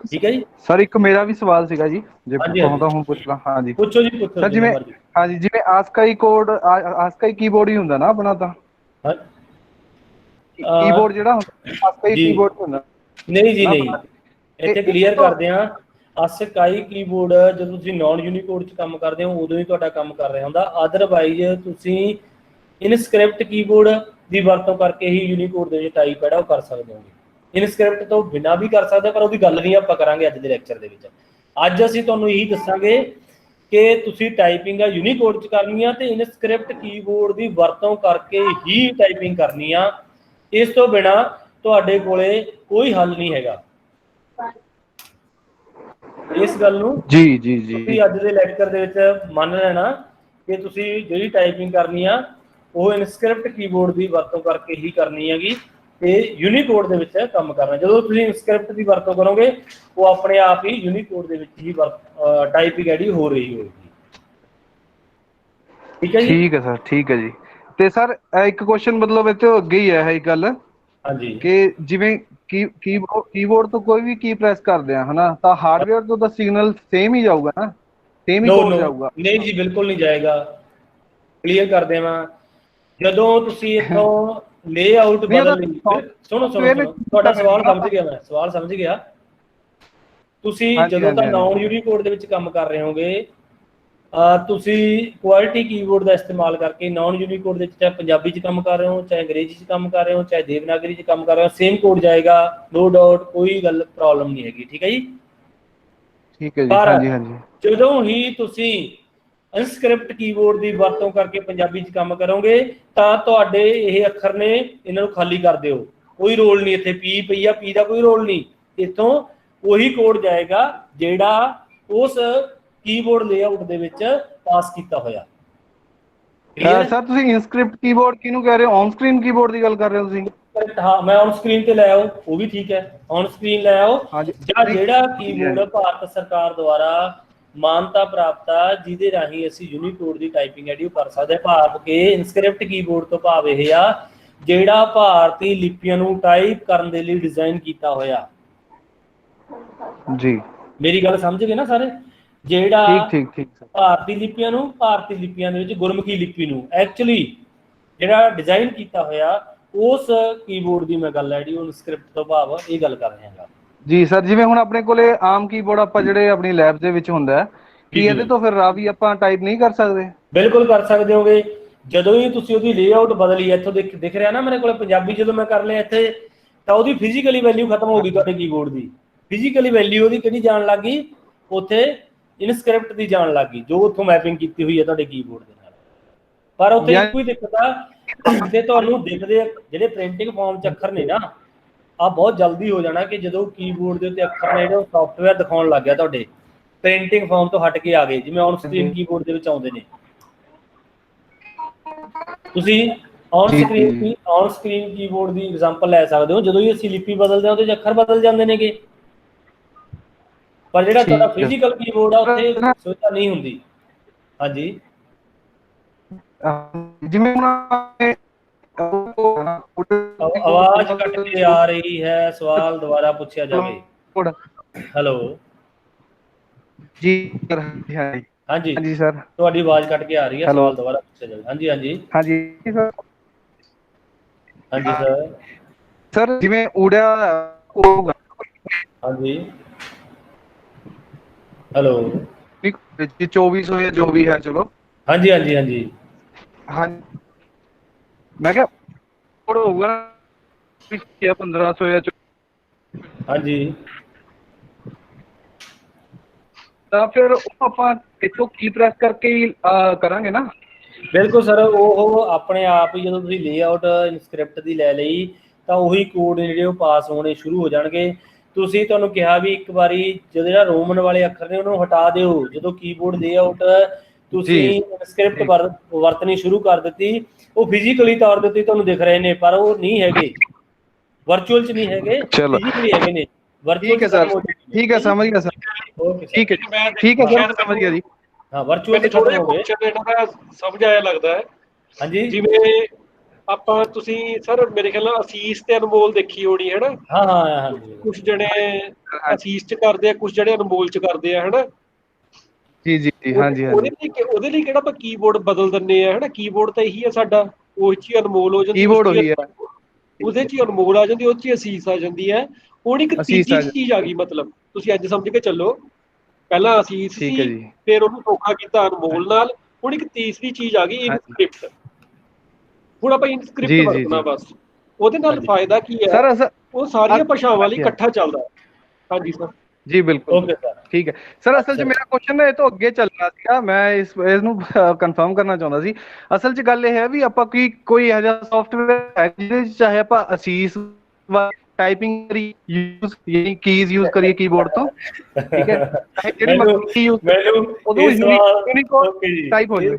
ਠੀਕ ਹੈ ਜੀ ਸਰ, ਇੱਕ ਮੇਰਾ ਵੀ ਸਵਾਲ ਸੀਗਾ ਜੀ, ਜੇ ਪੁੱਛਾਂ ਤਾਂ ਹੁਣ ਪੁੱਛ ਲਾਂ। ਹਾਂਜੀ ਪੁੱਛੋ ਜੀ, ਪੁੱਛੋ ਸਰ। ਜਿਵੇਂ ਹਾਂਜੀ, ਜਿਵੇਂ ਆਸਕਾਈ ਕੋਡ, ਆਸਕਾਈ ਕੀਬੋਰਡ ਹੀ ਹੁੰਦਾ ਨਾ ਆਪਣਾ, ਤਾਂ ਕੀਬੋਰਡ ਜਿਹੜਾ ਹੁੰਦਾ ਆਸਕਾਈ ਕੀਬੋਰਡ ਹੁੰਦਾ? ਨਹੀਂ ਜੀ, ਨਹੀਂ, ਇੱਥੇ ਕਲੀਅਰ ਕਰਦੇ ਹਾਂ, ਆਸਕਾਈ ਕੀਬੋਰਡ ਜਦੋਂ ਤੁਸੀਂ ਨਾਨ ਯੂਨੀਕੋਡ 'ਚ ਕੰਮ ਕਰਦੇ ਹੋ ਉਦੋਂ ਹੀ ਤੁਹਾਡਾ ਕੰਮ ਕਰ ਰਿਹਾ ਹੁੰਦਾ। ਅਦਰਵਾਈਜ਼ ਤੁਸੀਂ ਇਨਸਕ੍ਰਿਪਟ ਕੀਬੋਰਡ ਦੀ ਵਰਤੋਂ ਕਰਕੇ ਹੀ ਯੂਨੀਕੋਡ ਦੇ ਵਿੱਚ ਟਾਈਪ ਜਿਹੜਾ ਉਹ ਕਰ ਸਕਦੇ ਹੋਗੇ। ਇਨਸਕ੍ਰਿਪਟ ਤੋਂ ਬਿਨਾਂ ਵੀ ਕਰ ਸਕਦੇ, ਪਰ ਉਹਦੀ ਗੱਲ ਨਹੀਂ ਆਪਾਂ ਕਰਾਂਗੇ ਅੱਜ ਦੇ ਲੈਕਚਰ ਦੇ ਵਿੱਚ। ਅੱਜ ਅਸੀਂ ਤੁਹਾਨੂੰ ਇਹੀ ਦੱਸਾਂਗੇ ਕਿ ਤੁਸੀਂ ਟਾਈਪਿੰਗ ਆ ਯੂਨੀਕੋਡ 'ਚ ਕਰਨੀ ਆ ਤੇ ਇਨਸਕ੍ਰਿਪਟ ਕੀਬੋਰਡ ਦੀ ਵਰਤੋਂ ਕਰਕੇ ਹੀ ਟਾਈਪਿੰਗ ਕਰਨੀ ਆ। ਇਸ ਤੋਂ ਬਿਨਾਂ ਤੁਹਾਡੇ ਕੋਲੇ ਕੋਈ ਹੱਲ ਨਹੀਂ ਹੈਗਾ। ਇਸ ਗੱਲ ਨੂੰ ਜੀ ਤੁਸੀਂ ਅੱਜ ਦੇ ਲੈਕਚਰ ਦੇ ਵਿੱਚ ਮੰਨ ਲੈਣਾ ਕਿ ਤੁਸੀਂ ਜਿਹੜੀ ਟਾਈਪਿੰਗ ਕਰਨੀ ਆ ਉਹ ਇਨਸਕ੍ਰਿਪਟ ਕੀਬੋਰਡ ਦੀ ਵਰਤੋਂ ਕਰਕੇ ਹੀ ਕਰਨੀ ਹੈਗੀ ਤੇ ਯੂਨੀਕੋਡ ਦੇ ਵਿੱਚ ਕੰਮ ਕਰਨਾ। ਜਦੋਂ ਤੁਸੀਂ ਇਨਸਕ੍ਰਿਪਟ ਦੀ ਵਰਤੋਂ ਕਰੋਗੇ ਉਹ ਆਪਣੇ ਆਪ ਹੀ ਯੂਨੀਕੋਡ ਦੇ ਵਿੱਚ ਹੀ ਟਾਈਪਿੰਗ ਜਿਹੜੀ ਹੋ ਰਹੀ ਹੋਏਗੀ। ਠੀਕ ਹੈ ਜੀ? ਠੀਕ ਹੈ ਸਰ, ਠੀਕ ਹੈ ਜੀ। ਤੇ ਸਰ ਇੱਕ ਕੁਐਸਚਨ ਮਤਲਬ ਇੱਥੇ ਅੱਗੇ ਹੀ ਹੈ ਇਹ ਗੱਲ, ਹਾਂਜੀ, ਕਿ ਜਿਵੇਂ ਕੀਬੋਰਡ ਤੋਂ ਕੋਈ ਵੀ ਕੀ ਪ੍ਰੈਸ ਕਰਦੇ ਆ ਹਨਾ, ਤਾਂ ਹਾਰਡਵੇਅਰ ਤੋਂ ਤਾਂ ਸਿਗਨਲ ਸੇਮ ਹੀ ਜਾਊਗਾ ਨਾ, ਸੇਮ ਹੀ ਕੋਡ ਜਾਊਗਾ? ਨਹੀਂ ਜੀ, ਬਿਲਕੁਲ ਨਹੀਂ ਜਾਏਗਾ। ਕਲੀਅਰ ਕਰ ਦੇਵਾਂ, ਜਦੋਂ ਤੁਸੀਂ ਇੱਥੋਂ ਲੇਆਊਟ ਬਦਲ ਲਈ, ਸੁਣੋ ਤੁਹਾਡਾ ਸਵਾਲ ਸਮਝ ਗਿਆ, ਮੈਂ ਸਵਾਲ ਸਮਝ ਗਿਆ। ਤੁਸੀਂ ਜਦੋਂ ਤਾਂ ਨਾਨ ਯੂਨੀਕੋਡ ਦੇ ਵਿੱਚ ਕੰਮ ਕਰ ਰਹੇ ਹੋਗੇ, ਤੁਸੀਂ ਕੁਆਲਿਟੀ ਕੀਬੋਰਡ ਦਾ ਇਸਤੇਮਾਲ ਕਰਕੇ ਨਾਨ ਯੂਨੀਕੋਡ ਦੇ ਵਿੱਚ ਚਾਹੇ ਪੰਜਾਬੀ 'ਚ ਕੰਮ ਕਰ ਰਹੇ ਹੋ, ਚਾਹੇ ਅੰਗਰੇਜ਼ੀ 'ਚ ਕੰਮ ਕਰ ਰਹੇ ਹੋ, ਚਾਹੇ ਦੇਵਨਾਗਰੀ 'ਚ ਕੰਮ ਕਰ ਰਹੇ ਹੋ, ਸੇਮ ਕੋਡ ਜਾਏਗਾ, ਨੋ ਡਾਊਟ, ਕੋਈ ਗੱਲ ਪ੍ਰੋਬਲਮ ਨਹੀਂ ਹੈਗੀ। ਠੀਕ ਹੈ ਜੀ? ਠੀਕ ਹੈ ਜੀ। ਹਾਂਜੀ ਹਾਂਜੀ। ਜਦੋਂ ਹੀ ਤੁਸੀਂ ਇਨਸਕ੍ਰਿਪਟ ਕੀਬੋਰਡ ਦੀ ਵਰਤੋਂ ਕਰਕੇ ਪੰਜਾਬੀ 'ਚ ਕੰਮ ਕਰੋਗੇ ਤਾਂ ਤੁਹਾਡੇ ਇਹ ਅੱਖਰ ਨੇ, ਇਹਨਾਂ ਨੂੰ ਖਾਲੀ ਕਰ ਦਿਓ, ਕੋਈ ਰੋਲ ਨਹੀਂ। ਇੱਥੇ ਪੀ ਪਈ ਆ, ਪੀ ਦਾ ਕੋਈ ਰੋਲ ਨਹੀਂ। ਇੱਥੋਂ ਉਹੀ ਕੋਡ ਜਾਏਗਾ ਜਿਹੜਾ ਉਸ ਕੀਬੋਰਡ ਲੇਆਊਟ ਦੇ ਵਿੱਚ ਪਾਸ ਕੀਤਾ ਹੋਇਆ। ਸਰ ਤੁਸੀਂ ਇਨਸਕ੍ਰਿਪਟ ਕੀਬੋਰਡ ਕਿਹਨੂੰ ਕਹਿ ਰਹੇ ਹੋ? ਔਨ ਸਕਰੀਨ ਕੀਬੋਰਡ ਦੀ ਗੱਲ ਕਰ ਰਹੇ ਹੋ ਤੁਸੀਂ? ਹਾਂ, ਮੈਂ ਔਨ ਸਕਰੀਨ ਤੇ ਲੈ ਆਓ, ਉਹ ਵੀ ਠੀਕ ਹੈ, ਔਨ ਸਕਰੀਨ ਲੈ ਆਓ। ਜਾਂ ਜਿਹੜਾ ਕੀਬੋਰਡ ਭਾਰਤ ਸਰਕਾਰ ਦੁਆਰਾ ਮਾਨਤਾ ਪ੍ਰਾਪਤ ਆ, ਜਿਹਦੇ ਰਾਹੀਂ ਅਸੀਂ ਯੂਨੀਕੋਡ ਦੀ ਟਾਈਪਿੰਗ ਜਿਹੜੀ ਉਹ ਕਰ ਸਕਦੇ ਹਾਂ। ਭਾਵ ਕਿ ਇਨਸਕ੍ਰਿਪਟ ਕੀਬੋਰਡ ਤੋਂ ਭਾਵ ਇਹ ਆ ਜਿਹੜਾ ਭਾਰਤੀ ਲਿਪੀਆਂ ਨੂੰ ਟਾਈਪ ਕਰਨ ਦੇ ਲਈ ਡਿਜ਼ਾਈਨ ਕੀਤਾ ਹੋਇਆ। ਜੀ, ਮੇਰੀ ਗੱਲ ਸਮਝ ਗਏ ਨਾ ਸਾਰੇ? ਜਿਹੜਾ ਠੀਕ ਭਾਰਤੀ ਲਿਪੀਆਂ ਨੂੰ, ਭਾਰਤੀ ਲਿਪੀਆਂ ਦੇ ਵਿੱਚ ਗੁਰਮੁਖੀ ਲਿਪੀ ਨੂੰ ਐਕਚੁਅਲੀ ਜਿਹੜਾ ਡਿਜ਼ਾਈਨ ਕੀਤਾ ਹੋਇਆ, ਉਸ ਕੀਬੋਰਡ ਦੀ ਮੈਂ ਗੱਲ ਹੈ ਜਿਹੜੀ ਉਹ ਇਨਸਕ੍ਰਿਪਟ ਤੋਂ ਭਾਵ ਇਹ ਗੱਲ ਕਰ ਰਿਹਾ ਹਾਂ ਜੀ ਸਰ। ਜਿਵੇਂ ਹੁਣ ਆਪਣੇ ਕੋਲੇ ਆਮ ਕੀਬੋਰਡ ਆਪਾਂ ਜਿਹੜੇ ਆਪਣੀ ਲੈਬ ਦੇ ਵਿੱਚ ਹੁੰਦਾ, ਕੀ ਇਹਦੇ ਤੋਂ ਫਿਰ ਰਾਵੀ ਆਪਾਂ ਟਾਈਪ ਨਹੀਂ ਕਰ ਸਕਦੇ? ਬਿਲਕੁਲ ਕਰ ਸਕਦੇ ਹੋਗੇ। ਜਦੋਂ ਹੀ ਤੁਸੀਂ ਉਹਦੀ ਲੇਆਊਟ ਬਦਲੀ, ਇੱਥੋਂ ਦਿਖ ਰਿਹਾ ਨਾ ਮੇਰੇ ਕੋਲ ਪੰਜਾਬੀ, ਜਦੋਂ ਮੈਂ ਕਰ ਲਿਆ ਇੱਥੇ, ਤਾਂ ਉਹਦੀ ਫਿਜ਼ੀਕਲੀ ਵੈਲਿਊ ਖਤਮ ਹੋ ਗਈ ਤੁਹਾਡੇ ਕੀਬੋਰਡ ਦੀ। ਫਿਜ਼ੀਕਲੀ ਵੈਲਿਊ ਉਹਦੀ ਕਿਹੜੀ ਜਾਣ ਲੱਗ ਗਈ? ਉੱਥੇ ਇਨਸਕ੍ਰਿਪਟ ਦੀ ਜਾਣ ਲੱਗ ਗਈ, ਜੋ ਉੱਥੋਂ ਮੈਪਿੰਗ ਕੀਤੀ ਹੋਈ ਹੈ ਤੁਹਾਡੇ ਕੀਬੋਰਡ ਦੇ ਨਾਲ। ਪਰ ਉੱਥੇ ਇੱਕੋ ਹੀ ਦਿੱਕਤ ਆ ਤੇ ਤੁਹਾਨੂੰ ਦਿਖਦੇ ਜਿਹੜੇ ਪ੍ਰਿੰਟਿੰਗ ਫਾਰਮ 'ਚ ਅੱਖਰ ਨੇ ਨਾ, ਆ ਬਹੁਤ ਜਲਦੀ ਹੋ ਜਾਣਾ ਕਿ ਜਦੋਂ ਕੀਬੋਰਡ ਦੇ ਉੱਤੇ ਅੱਖਰ ਨੇ ਜਿਹੜੇ ਉਹ ਸੌਫਟਵੇਅਰ ਦਿਖਾਉਣ ਲੱਗ ਗਿਆ ਤੁਹਾਡੇ ਪ੍ਰਿੰਟਿੰਗ ਫਾਰਮ ਤੋਂ ਹਟ ਕੇ ਆ ਗਏ, ਜਿਵੇਂ ਔਨ ਸਕਰੀਨ ਕੀਬੋਰਡ ਦੇ ਵਿੱਚ ਆਉਂਦੇ ਨੇ। ਤੁਸੀਂ on screen keyboard the example ਲੈ ਸਕਦੇ ਹੋ। ਜਦੋਂ ਹੀ ਅਸੀਂ ਲਿਪੀ ਬਦਲਦੇ ਹਾਂ ਉਹਦੇ 'ਚ ਅੱਖਰ ਬਦਲ ਜਾਂਦੇ ਨੇਗੇ, ਪਰ ਜਿਹੜਾ ਤੁਹਾਡਾ ਫਿਜ਼ੀਕਲ ਕੀਬੋਰਡ ਆ ਉੱਥੇ ਸੁਵਿਧਾ ਨਹੀਂ ਹੁੰਦੀ। ਹਾਂਜੀ ਜਿਵੇਂ ਆਵਾਜ਼ ਕੱਟ ਕੇ ਆ ਰਹੀ ਹੈ, ਸਵਾਲ ਦੁਬਾਰਾ ਪੁੱਛਿਆ ਜਾਵੇ। ਹੈਲੋ ਜੀ ਹਾਂਜੀ ਹਾਂਜੀ ਸਰ, ਤੁਹਾਡੀ ਆਵਾਜ਼ ਕੱਟ ਕੇ ਆ ਰਹੀ ਹੈ, ਸਵਾਲ ਦੁਬਾਰਾ ਪੁੱਛਿਆ ਜਾਵੇ। ਹਾਂਜੀ ਹਾਂਜੀ ਹਾਂਜੀ ਸਰ, ਹਾਂਜੀ ਸਰ। ਸਰ ਜਿਵੇਂ ਉੜਿਆ ਹਾਂਜੀ ਹੈਲੋ 2400 ਜਾਂ ਜੋ ਵੀ ਹੈ, ਚਲੋ ਹਾਂਜੀ ਹਾਂਜੀ ਹਾਂਜੀ ਮੈਂ ਕਿਹਾ ਹੋਊਗਾ 1500 ਜਾਂ ਹਾਂਜੀ, ਤਾਂ ਫਿਰ ਉਹ ਆਪਾਂ ਇੱਥੋਂ ਕੀ ਪ੍ਰੈਸ ਕਰਕੇ ਹੀ ਕਰਾਂਗੇ ਨਾ। ਬਿਲਕੁਲ ਸਰ, ਉਹ ਆਪਣੇ ਆਪ ਹੀ ਜਦੋਂ ਤੁਸੀਂ ਲੇਆਊਟ ਇਨਸਕ੍ਰਿਪਟ ਦੀ ਲੈ ਲਈ ਤਾਂ ਉਹੀ ਕੋਡ ਜਿਹੜੇ ਉਹ ਪਾਸ ਹੋਣੇ ਸ਼ੁਰੂ ਹੋ ਜਾਣਗੇ। ਤੁਸੀਂ ਤੁਹਾਨੂੰ ਕਿਹਾ ਵੀ ਇੱਕ ਵਾਰੀ ਜਦੋਂ ਜਿਹੜਾ ਰੋਮਨ ਵਾਲੇ ਅੱਖਰ ਨੇ ਉਹਨੂੰ ਹਟਾ ਦਿਓ, ਜਦੋਂ ਕੀਬੋਰਡ ਲੇਆਊਟ ਤੁਸੀਂ ਇਨਸਕ੍ਰਿਪਟ ਵਰਤਣੀ ਸ਼ੁਰੂ ਕਰ ਦਿੱਤੀ, ਉਹ ਫਿਜ਼ੀਕਲੀ ਤੌਰ ਦੇ ਉੱਤੇ ਤੁਹਾਨੂੰ ਦਿਖ ਰਹੇ ਨੇ, ਪਰ ਉਹ ਨਹੀਂ ਹੈਗੇ, ਵਰਚੁਅਲ 'ਚ ਨਹੀਂ ਹੈਗੇ, ਫਿਜ਼ੀਕਲੀ ਹੈਗੇ ਨੇ। ਠੀਕ ਹੈ ਸਰ, ਠੀਕ ਹੈ, ਸਮਝ ਗਿਆ ਸਰ। ਓਕੇ ਠੀਕ ਹੈ, ਠੀਕ ਹੈ ਸਰ, ਸਮਝ ਗਿਆ ਜੀ। ਹਾਂ, ਵਰਚੁਅਲ ਤੇ ਖਤਮ ਹੋ ਗਏ। ਇਹਨਾਂ ਦਾ ਸਮਝ ਆਇਆ ਲੱਗਦਾ ਹੈ। ਹਾਂਜੀ, ਜਿਵੇਂ ਆਪਾਂ ਤੁਸੀਂ ਸਰ ਮੇਰੇ ਖਿਆਲ ਨਾਲ ਅਸੀਸ ਤੇ ਅਨਮੋਲ ਦੇਖੀ ਹੋਣੀ ਹੈ ਨਾ। ਹਾਂ ਹਾਂ ਹਾਂਜੀ, ਕੁਝ ਜਣੇ ਅਸੀਸ 'ਚ ਕਰਦੇ ਆ, ਕੁਝ ਜਣੇ ਅਨਮੋਲ 'ਚ ਕਰਦੇ ਆ, ਹਨਾ। ਜੀ ਜੀ ਜੀ, ਹਾਂਜੀ ਹਾਂਜੀ। ਉਹਦੇ ਲਈ ਕਿਹੜਾ ਆਪਾਂ ਕੀਬੋਰਡ ਬਦਲ ਦਿੰਨੇ ਆ, ਹਨਾ। ਕੀਬੋਰਡ ਤਾਂ ਇਹੀ ਆ ਸਾਡਾ, ਉਹ 'ਚ ਹੀ ਅਨਮੋਲ ਹੋ ਜਾਂਦੀ, ਕੀਬੋਰਡ ਉਹੀ ਹੈ, ਉਹਦੇ 'ਚ ਹੀ ਅਨਮੋਲ ਆ ਜਾਂਦੀ, ਉਹ 'ਚ ਹੀ ਅਸੀਸ ਆ ਜਾਂਦੀ ਹੈ। ਹੁਣ ਇੱਕ ਤੀਜੀ ਚੀਜ਼ ਆ ਗਈ, ਮਤਲਬ ਤੁਸੀਂ ਅੱਜ ਸਮਝ ਕੇ ਚੱਲੋ, ਪਹਿਲਾਂ ਅਸੀਸ ਠੀਕ ਹੈ ਸੀ, ਜੀ। ਫਿਰ ਉਹਨੂੰ ਧੋਖਾ ਕੀਤਾ ਅਨਮੋਲ ਨਾਲ। ਹੁਣ ਇੱਕ ਤੀਸਰੀ ਚੀਜ਼ ਆ ਗਈ, ਇਨਸਕ੍ਰਿਪਟ। ਹੁਣ ਆਪਾਂ ਇਨਸਕ੍ਰਿਪਟ ਵਰਤਣਾ ਬਸ। ਉਹਦੇ ਨਾਲ ਫਾਇਦਾ ਕੀ ਹੈ, ਉਹ ਸਾਰੀਆਂ ਭਾਸ਼ਾਵਾਂ ਲਈ ਇਕੱਠਾ ਚੱਲਦਾ। ਹਾਂਜੀ ਸਰ ਜੀ ਬਿਲਕੁਲ, ਠੀਕ ਹੈ ਸਰ। ਅਸਲ 'ਚ ਮੇਰਾ ਕੁਐਸਚਨ ਇਹ ਤੋਂ ਅੱਗੇ ਚੱਲਣਾ ਸੀਗਾ, ਮੈਂ ਇਸਨੂੰ ਕਨਫਰਮ ਕਰਨਾ ਚਾਹੁੰਦਾ ਸੀ। ਅਸਲ 'ਚ ਗੱਲ ਇਹ ਹੈ ਵੀ ਆਪਾਂ ਕੋਈ ਇਹੋ ਜਿਹਾ ਸੌਫਟਵੇਅਰ ਹੈ ਜਿਹਦੇ 'ਚ ਚਾਹੇ ਆਪਾਂ ਅਸੀਸ ਟਾਈਪਿੰਗ ਯੂਜ਼ ਕੀਜ਼ ਯੂਜ਼ ਕਰੀਏ ਕੀਬੋਰਡ ਤੋਂ, ਠੀਕ ਹੈ, ਜਿਹੜੀ ਮਰਜ਼ੀ ਯੂਜ਼ ਟਾਈਪ ਹੋ ਜਾਵੇ।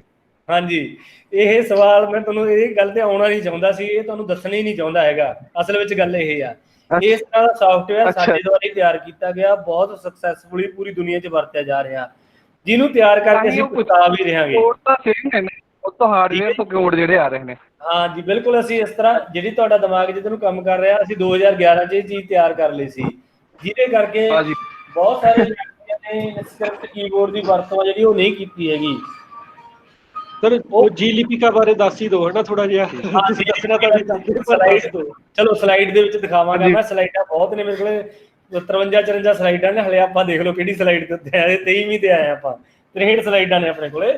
ਹਾਂਜੀ, ਇਹ ਸਵਾਲ ਮੈਂ ਤੁਹਾਨੂੰ ਇਹ ਗੱਲ ਤੇ ਆਉਣਾ ਨਹੀਂ ਚਾਹੁੰਦਾ ਸੀ, ਇਹ ਤੁਹਾਨੂੰ ਦੱਸਣਾ ਹੀ ਨਹੀਂ ਚਾਹੁੰਦਾ ਹੈਗਾ। ਅਸਲ ਵਿੱਚ ਗੱਲ ਇਹ ਆ, ਇਸ ਤਰ੍ਹਾਂ ਦਾ ਸਾਫਟਵੇਅਰ ਸਾਡੇ ਦੁਆਰਾ ਤਿਆਰ ਕੀਤਾ ਗਿਆ, ਬਹੁਤ ਸਕਸੈਸਫੁਲੀ ਪੂਰੀ ਦੁਨੀਆ 'ਚ ਵਰਤਿਆ ਜਾ ਰਿਹਾ, ਜਿਹਨੂੰ ਤਿਆਰ ਕਰਕੇ ਅਸੀਂ ਪਛਤਾ ਵੀ ਰਹਾਂਗੇ। ਉਹ ਤੋਂ ਹਾਰਡਵੇਅਰ ਤੋਂ ਕੋਡ ਜਿਹੜੇ ਆ ਰਹੇ ਨੇ। ਹਾਂ ਜੀ ਬਿਲਕੁਲ, ਅਸੀਂ ਇਸ ਤਰ੍ਹਾਂ ਜਿਹੜੀ ਤੁਹਾਡਾ ਦਿਮਾਗ ਜਿਹਦੇ ਨੂੰ ਕੰਮ ਕਰ ਰਿਹਾ, ਅਸੀਂ 2011 'ਚ ਇਹ ਚੀਜ਼ ਤਿਆਰ ਕਰ ਲਈ ਸੀ, ਜਿਹਦੇ ਕਰਕੇ ਬਹੁਤ ਸਾਰੇ ਵਿਅਕਤੀਆਂ ਨੇ ਇਨਸਕ੍ਰਿਪਟ ਕੀਬੋਰਡ ਦੀ ਵਰਤੋਂ ਜਿਹੜੀ ਉਹ ਨਹੀਂ ਕੀਤੀ ਹੈਗੀ। ਸਰ ਉਹ ਜੀ ਲਿਪਿਕਾ ਬਾਰੇ ਦੱਸ ਹੀ ਦਿਓ, ਹਨਾ, ਥੋੜਾ ਜਿਹਾ। ਸਲਾਈਡ ਤੋਂ ਚਲੋ, ਸਲਾਈਡ ਦੇ ਵਿੱਚ ਦਿਖਾਵਾਂਗਾ ਮੈਂ। ਸਲਾਈਡਾਂ ਬਹੁਤ ਨੇ ਮੇਰੇ ਕੋਲੇ, 53-54 ਸਲਾਈਡਾਂ ਨੇ। ਹਲੇ ਆਪਾਂ ਦੇਖ ਲਓ ਕਿਹੜੀ ਸਲਾਈਡ ਤੇ ਉੱਤੇ ਆਏ, 23ਵੀਂ ਤੇ ਆਏ ਆਪਾਂ। 63 ਸਲਾਈਡਾਂ ਨੇ ਆਪਣੇ ਕੋਲੇ,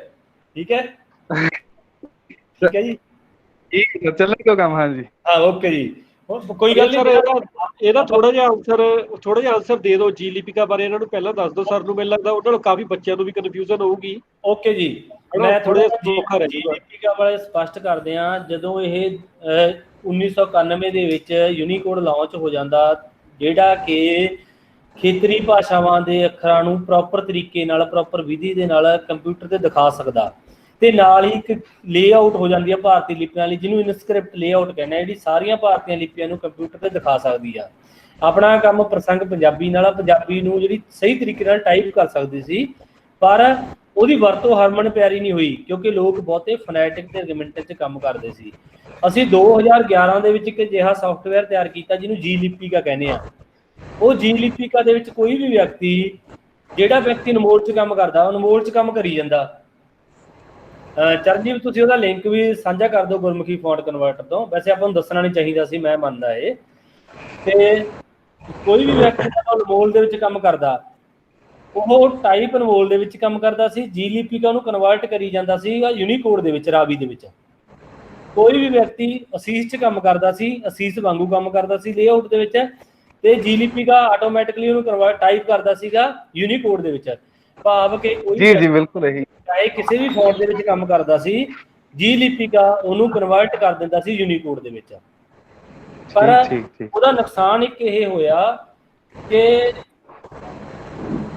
ਠੀਕ ਹੈ, ਠੀਕ ਹੈ ਜੀ, ਠੀਕ ਹੈ, ਚੱਲੇਗਾ ਕੰਮ। ਹਾਂਜੀ ਹਾਂ, ਓਕੇ ਜੀ, ਕੋਈ ਗੱਲ ਨਹੀਂ। ਇਹਦਾ ਥੋੜਾ ਜਿਹਾ ਆਨਸਰ ਦੇ ਦਿਓ ਜੀ ਲਿਪਿਕਾ ਬਾਰੇ, ਇਹਨਾਂ ਨੂੰ ਪਹਿਲਾਂ ਦੱਸ ਦਿਓ ਸਰ ਨੂੰ। ਮੈਨੂੰ ਲੱਗਦਾ ਉਹਨਾਂ ਨੂੰ ਕਾਫੀ ਬੱਚਿਆਂ ਨੂੰ ਵੀ ਕਨਫਿਊਜ਼ਨ ਹੋਊਗੀ। ਓਕੇ ਜੀ, ਮੈਂ ਥੋੜਾ ਜਿਹਾ ਜੀ ਲਿਪਿਕਾ ਬਾਰੇ ਸਪਸ਼ਟ ਕਰਦੇ ਹਾਂ। ਜਦੋਂ ਇਹ 1991 ਦੇ ਵਿੱਚ ਯੂਨੀਕੋਡ ਲਾਂਚ ਹੋ ਜਾਂਦਾ, ਜਿਹੜਾ ਕਿ ਖੇਤਰੀ ਭਾਸ਼ਾਵਾਂ ਦੇ ਅੱਖਰਾਂ ਨੂੰ ਪ੍ਰੋਪਰ ਤਰੀਕੇ ਨਾਲ, ਪ੍ਰੋਪਰ ਵਿਧੀ ਦੇ ਨਾਲ ਕੰਪਿਊਟਰ ਤੇ ਦਿਖਾ ਸਕਦਾ, ਤੇ ਨਾਲ ਹੀ ਇੱਕ ਲੇਆਊਟ ਹੋ ਜਾਂਦੀ ਹੈ ਭਾਰਤੀ ਲਿਪੀਆਂ ਲਈ, ਜਿਹਨੂੰ ਇਨਸਕ੍ਰਿਪਟ ਲੇਆਊਟ ਕਹਿੰਦੇ ਆ, ਜਿਹੜੀ ਸਾਰੀਆਂ ਭਾਰਤੀਆਂ ਲਿਪੀਆਂ ਨੂੰ ਕੰਪਿਊਟਰ ਤੇ ਦਿਖਾ ਸਕਦੀ ਆ। ਆਪਣਾ ਕੰਮ ਪ੍ਰਸੰਗ ਪੰਜਾਬੀ ਨਾਲ, ਪੰਜਾਬੀ ਨੂੰ ਜਿਹੜੀ ਸਹੀ ਤਰੀਕੇ ਨਾਲ ਟਾਈਪ ਕਰ ਸਕਦੀ ਸੀ, ਪਰ ਉਹਦੀ ਵਰਤੋਂ ਹਰਮਨ ਪਿਆਰੀ ਨਹੀਂ ਹੋਈ, ਕਿਉਂਕਿ ਲੋਕ ਬਹੁਤੇ ਫੋਨੈਟਿਕ ਤੇ ਰਿਗਮੈਂਟਿਕ 'ਚ ਕੰਮ ਕਰਦੇ ਸੀ। ਅਸੀਂ 2011 ਦੇ ਵਿੱਚ ਇੱਕ ਅਜਿਹਾ ਸਾਫਟਵੇਅਰ ਤਿਆਰ ਕੀਤਾ ਜਿਹਨੂੰ ਜੀ ਲਿਪਿਕਾ ਕਹਿੰਦੇ ਆ। ਉਹ ਜੀ ਲਿਪਿਕਾ ਦੇ ਵਿੱਚ ਕੋਈ ਵੀ ਵਿਅਕਤੀ, ਜਿਹੜਾ ਵਿਅਕਤੀ ਅਨਮੋਲ 'ਚ ਕੰਮ ਕਰਦਾ, ਉਹ ਅਨਮੋਲ 'ਚ ਕੰਮ ਕਰੀ ਜਾਂਦਾ। ਚਰਨਜੀਤ, ਤੁਸੀਂ ਉਹਦਾ ਲਿੰਕ ਵੀ ਸਾਂਝਾ ਕਰ ਦਿਓ ਗੁਰਮੁਖੀ ਫੌਂਟ ਕਨਵਰਟਰ ਤੋਂ। ਵੈਸੇ ਆਪਾਂ ਨੂੰ ਦੱਸਣਾ ਨਹੀਂ ਚਾਹੀਦਾ ਸੀ, ਮੈਂ ਮੰਨਦਾ ਇਹ। ਤੇ ਕੋਈ ਵੀ ਵਿਅਕਤੀ ਅਨਮੋਲ ਦੇ ਵਿੱਚ ਕੰਮ ਕਰਦਾ, ਉਹ ਟਾਈਪ ਅਨਮੋਲ ਦੇ ਵਿੱਚ ਕੰਮ ਕਰਦਾ ਸੀ, ਜੀ ਲਿਪਿਕਾ ਉਹਨੂੰ ਕਨਵਰਟ ਕਰੀ ਜਾਂਦਾ ਸੀਗਾ ਯੂਨੀਕੋਡ ਦੇ ਵਿੱਚ, ਰਾਵੀ ਦੇ ਵਿੱਚ। ਕੋਈ ਵੀ ਵਿਅਕਤੀ ਅਸੀਸ 'ਚ ਕੰਮ ਕਰਦਾ ਸੀ, ਅਸੀਸ ਵਾਂਗੂ ਕੰਮ ਕਰਦਾ ਸੀ ਲੇਆਊਟ ਦੇ ਵਿੱਚ, ਤੇ ਜੀ ਲਿਪਿਕਾ ਆਟੋਮੈਟਿਕਲੀ ਉਹਨੂੰ ਟਾਈਪ ਕਰਦਾ ਸੀਗਾ ਯੂਨੀਕੋਡ ਦੇ ਵਿੱਚ। ਭਾਵ ਕਿ ਕੋਈ ਜੀ ਬਿਲਕੁਲ ਇਹੀ, ਚਾਹੇ ਕਿਸੇ ਵੀ ਫੌਂਟ ਦੇ ਵਿੱਚ ਕੰਮ ਕਰਦਾ ਸੀ, ਜੀ ਲਿਪਿਕਾ ਉਹਨੂੰ ਕਨਵਰਟ ਕਰ ਦਿੰਦਾ ਸੀ ਯੂਨੀਕੋਡ ਦੇ ਵਿੱਚ। ਪਰ ਉਹਦਾ ਨੁਕਸਾਨ ਇੱਕ ਇਹ ਹੋਇਆ ਕਿ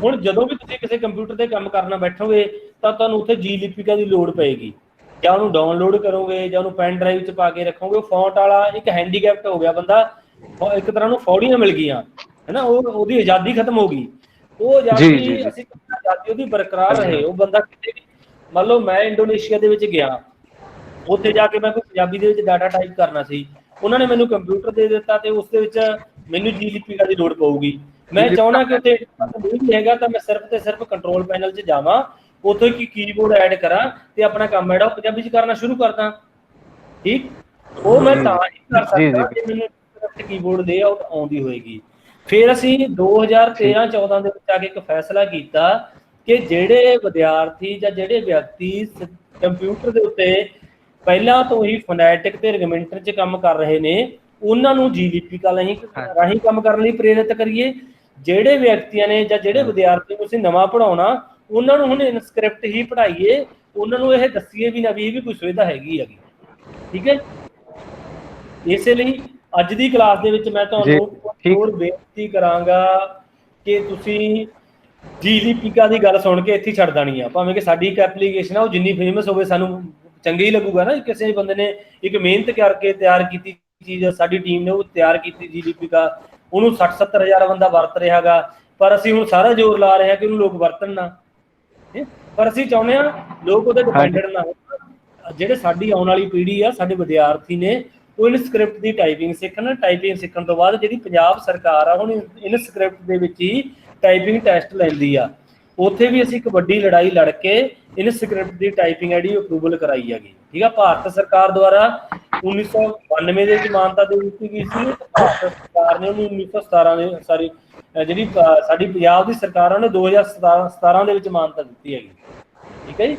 ਹੁਣ ਜਦੋਂ ਵੀ ਤੁਸੀਂ ਕਿਸੇ ਕੰਪਿਊਟਰ ਤੇ ਕੰਮ ਕਰਨਾ ਬੈਠੋਗੇ ਤਾਂ ਤੁਹਾਨੂੰ ਉੱਥੇ ਜੀ ਲਿਪਿਕਾ ਦੀ ਲੋੜ ਪਏਗੀ, ਜਾਂ ਉਹਨੂੰ ਡਾਊਨਲੋਡ ਕਰੋਗੇ ਜਾਂ ਉਹਨੂੰ ਪੈਨ ਡਰਾਈਵ 'ਚ ਪਾ ਕੇ ਰੱਖੋਗੇ। ਫੌਂਟ ਵਾਲਾ ਇੱਕ ਹੈਂਡੀਕੈਪਟ ਹੋ ਗਿਆ ਬੰਦਾ, ਇੱਕ ਤਰ੍ਹਾਂ ਨੂੰ ਫੌੜੀਆਂ ਮਿਲ ਗਈਆਂ ਹੈ ਨਾ, ਉਹਦੀ ਆਜ਼ਾਦੀ ਖਤਮ ਹੋ ਗਈ। ਉਹ ਆਜ਼ਾਦੀ ਅਸੀਂ ਆਜ਼ਾਦੀ ਉਹਦੀ ਬਰਕਰਾਰ ਰਹੇ। ਉਹ ਬੰਦਾ ਕਿਤੇ ਵੀ, ਮੰਨ ਲਓ ਮੈਂ ਇੰਡੋਨੇਸ਼ੀਆ ਦੇ ਵਿੱਚ ਗਿਆ, ਉੱਥੇ ਜਾ ਕੇ ਮੈਂ ਕੋਈ ਪੰਜਾਬੀ ਦੇ ਵਿੱਚ ਡਾਟਾ ਟਾਈਪ ਕਰਨਾ ਸੀ, ਉਹਨਾਂ ਨੇ ਮੈਨੂੰ ਕੰਪਿਊਟਰ ਦੇ ਦਿੱਤਾ ਤੇ ਉਸ ਦੇ ਵਿੱਚ ਮੈਨੂੰ ਜੀ ਲਿਪਿਕਾ ਦੀ ਲੋੜ ਪਊਗੀ। ਮੈਂ ਚਾਹੁੰਦਾ ਕਿ ਉੱਥੇ ਨਹੀਂ ਹੈਗਾ ਤਾਂ ਮੈਂ ਸਿਰਫ ਤੇ ਸਿਰਫ ਕੰਟਰੋਲ ਪੈਨਲ 'ਚ ਜਾਵਾਂ, ਉੱਥੋਂ ਇੱਕ ਕੀਬੋਰਡ ਐਡ ਕਰਾਂ ਤੇ ਆਪਣਾ ਕੰਮ ਜਿਹੜਾ ਉਹ ਪੰਜਾਬੀ 'ਚ ਕਰਨਾ ਸ਼ੁਰੂ ਕਰਦਾ। ਠੀਕ, ਉਹ ਮੈਂ ਤਾਂ ਹੀ ਕਰ ਸਕਦਾ ਜੇ ਮੈਨੂੰ ਕੀਬੋਰਡ ਲੇਆਊਟ ਆਉਂਦੀ ਹੋਏਗੀ। ਫਿਰ ਅਸੀਂ 2013-14 ਦੇ ਵਿੱਚ ਆ ਕੇ ਇੱਕ ਫੈਸਲਾ ਕੀਤਾ ਕਿ ਜਿਹੜੇ ਵਿਦਿਆਰਥੀ ਜਾਂ ਜਿਹੜੇ ਵਿਅਕਤੀ ਕੰਪਿਊਟਰ ਦੇ ਉੱਤੇ ਪਹਿਲਾਂ ਤੋਂ ਹੀ ਫੋਨੈਟਿਕ ਤੇ ਰੈਗਮੈਂਟਰ 'ਚ ਕੰਮ ਕਰ ਰਹੇ ਨੇ, ਉਹਨਾਂ ਨੂੰ ਜੀ ਲਿਪਿਕਾ ਰਾਹੀਂ ਕੰਮ ਕਰਨ ਲਈ ਪ੍ਰੇਰਿਤ ਕਰੀਏ। ਜਿਹੜੇ ਵਿਅਕਤੀਆਂ ਨੇ ਜਾਂ ਜਿਹੜੇ ਵਿਦਿਆਰਥੀ ਨੂੰ ਅਸੀਂ ਨਵਾਂ ਪੜ੍ਹਾਉਣਾ, ਉਹਨਾਂ ਨੂੰ ਹੁਣ ਇਨਸਕ੍ਰਿਪਟ ਹੀ ਪੜ੍ਹਾਈਏ, ਉਹਨਾਂ ਨੂੰ ਇਹ ਦੱਸੀਏ ਵੀ ਨਾ ਵੀ ਇਹ ਵੀ ਕੋਈ ਸੁਵਿਧਾ ਹੈਗੀ। ਠੀਕ ਹੈ, ਇਸੇ ਲਈ ਅੱਜ ਦੀ ਕਲਾਸ ਦੇ ਵਿੱਚ ਮੈਂ ਤੁਹਾਨੂੰ ਹੋਰ ਬੇਨਤੀ ਕਰਾਂਗਾ ਕਿ ਤੁਸੀਂ ਜੀ ਲਿਪਿਕਾ ਦੀ ਗੱਲ ਸੁਣ ਕੇ ਇੱਥੇ ਛੱਡ ਦੇਣੀ ਆ। ਭਾਵੇਂ ਕਿ ਸਾਡੀ ਇੱਕ ਐਪਲੀਕੇਸ਼ਨ ਆ ਉਹ ਜਿੰਨੀ ਫੇਮਸ ਹੋਵੇ ਸਾਨੂੰ ਚੰਗਾ ਹੀ ਲੱਗੂਗਾ ਨਾ। ਕਿਸੇ ਬੰਦੇ ਨੇ ਇੱਕ ਮਿਹਨਤ ਕਰਕੇ ਤਿਆਰ ਕੀਤੀ ਚੀਜ਼, ਸਾਡੀ ਟੀਮ ਨੇ ਉਹ ਤਿਆਰ ਕੀਤੀ ਜੀ ਲਿਪਿਕਾ, ਉਹਨੂੰ 60-70 ਹਜ਼ਾਰ ਬੰਦਾ ਵਰਤ ਰਿਹਾ ਗਾ, ਪਰ ਅਸੀਂ ਹੁਣ ਸਾਰਾ ਜ਼ੋਰ ਲਾ ਰਹੇ ਹਾਂ ਕਿ ਉਹਨੂੰ ਲੋਕ ਵਰਤਣ ਨਾ। ਪਰ ਅਸੀਂ ਚਾਹੁੰਦੇ ਹਾਂ ਲੋਕ ਉਹਦੇ ਡਿਪੈਂਡੈਂਟ ਨਾ ਹੋਣ। ਜਿਹੜੇ ਸਾਡੀ ਆਉਣ ਵਾਲੀ ਪੀੜ੍ਹੀ ਆ, ਸਾਡੇ ਵਿਦਿਆਰਥੀ ਨੇ, ਉਹ ਇਨਸਕ੍ਰਿਪਟ ਦੀ ਟਾਈਪਿੰਗ ਸਿੱਖਣ। ਟਾਈਪਿੰਗ ਸਿੱਖਣ ਤੋਂ ਬਾਅਦ ਜਿਹੜੀ ਪੰਜਾਬ ਸਰਕਾਰ ਆ ਹੁਣ ਇਨਸਕ੍ਰਿਪਟ ਦੇ ਵਿੱਚ ਹੀ ਟਾਈਪਿੰਗ ਟੈਸਟ ਲੈਂਦੀ ਆ, ਉੱਥੇ ਵੀ ਅਸੀਂ ਇੱਕ ਵੱਡੀ ਲੜਾਈ ਲੜ ਕੇ ਇਨਸਕ੍ਰਿਪਟ ਦੀ ਟਾਈਪਿੰਗ ਜਿਹੜੀ ਅਪਰੂਵਲ ਕਰਾਈ ਹੈਗੀ। ਠੀਕ ਆ, ਭਾਰਤ ਸਰਕਾਰ ਦੁਆਰਾ 1992 ਦੇ ਵਿੱਚ ਮਾਨਤਾ ਦੇ ਦਿੱਤੀ ਗਈ ਸੀ। ਭਾਰਤ ਸਰਕਾਰ ਨੇ ਉਹਨੂੰ 1917 ਦੇ ਸਾਰੀ ਜਿਹੜੀ ਸਾਡੀ ਪੰਜਾਬ ਦੀ ਸਰਕਾਰ ਆ ਉਹਨੇ 2017 ਦੇ ਵਿੱਚ ਮਾਨਤਾ ਦਿੱਤੀ ਹੈਗੀ। ਠੀਕ ਹੈ ਜੀ,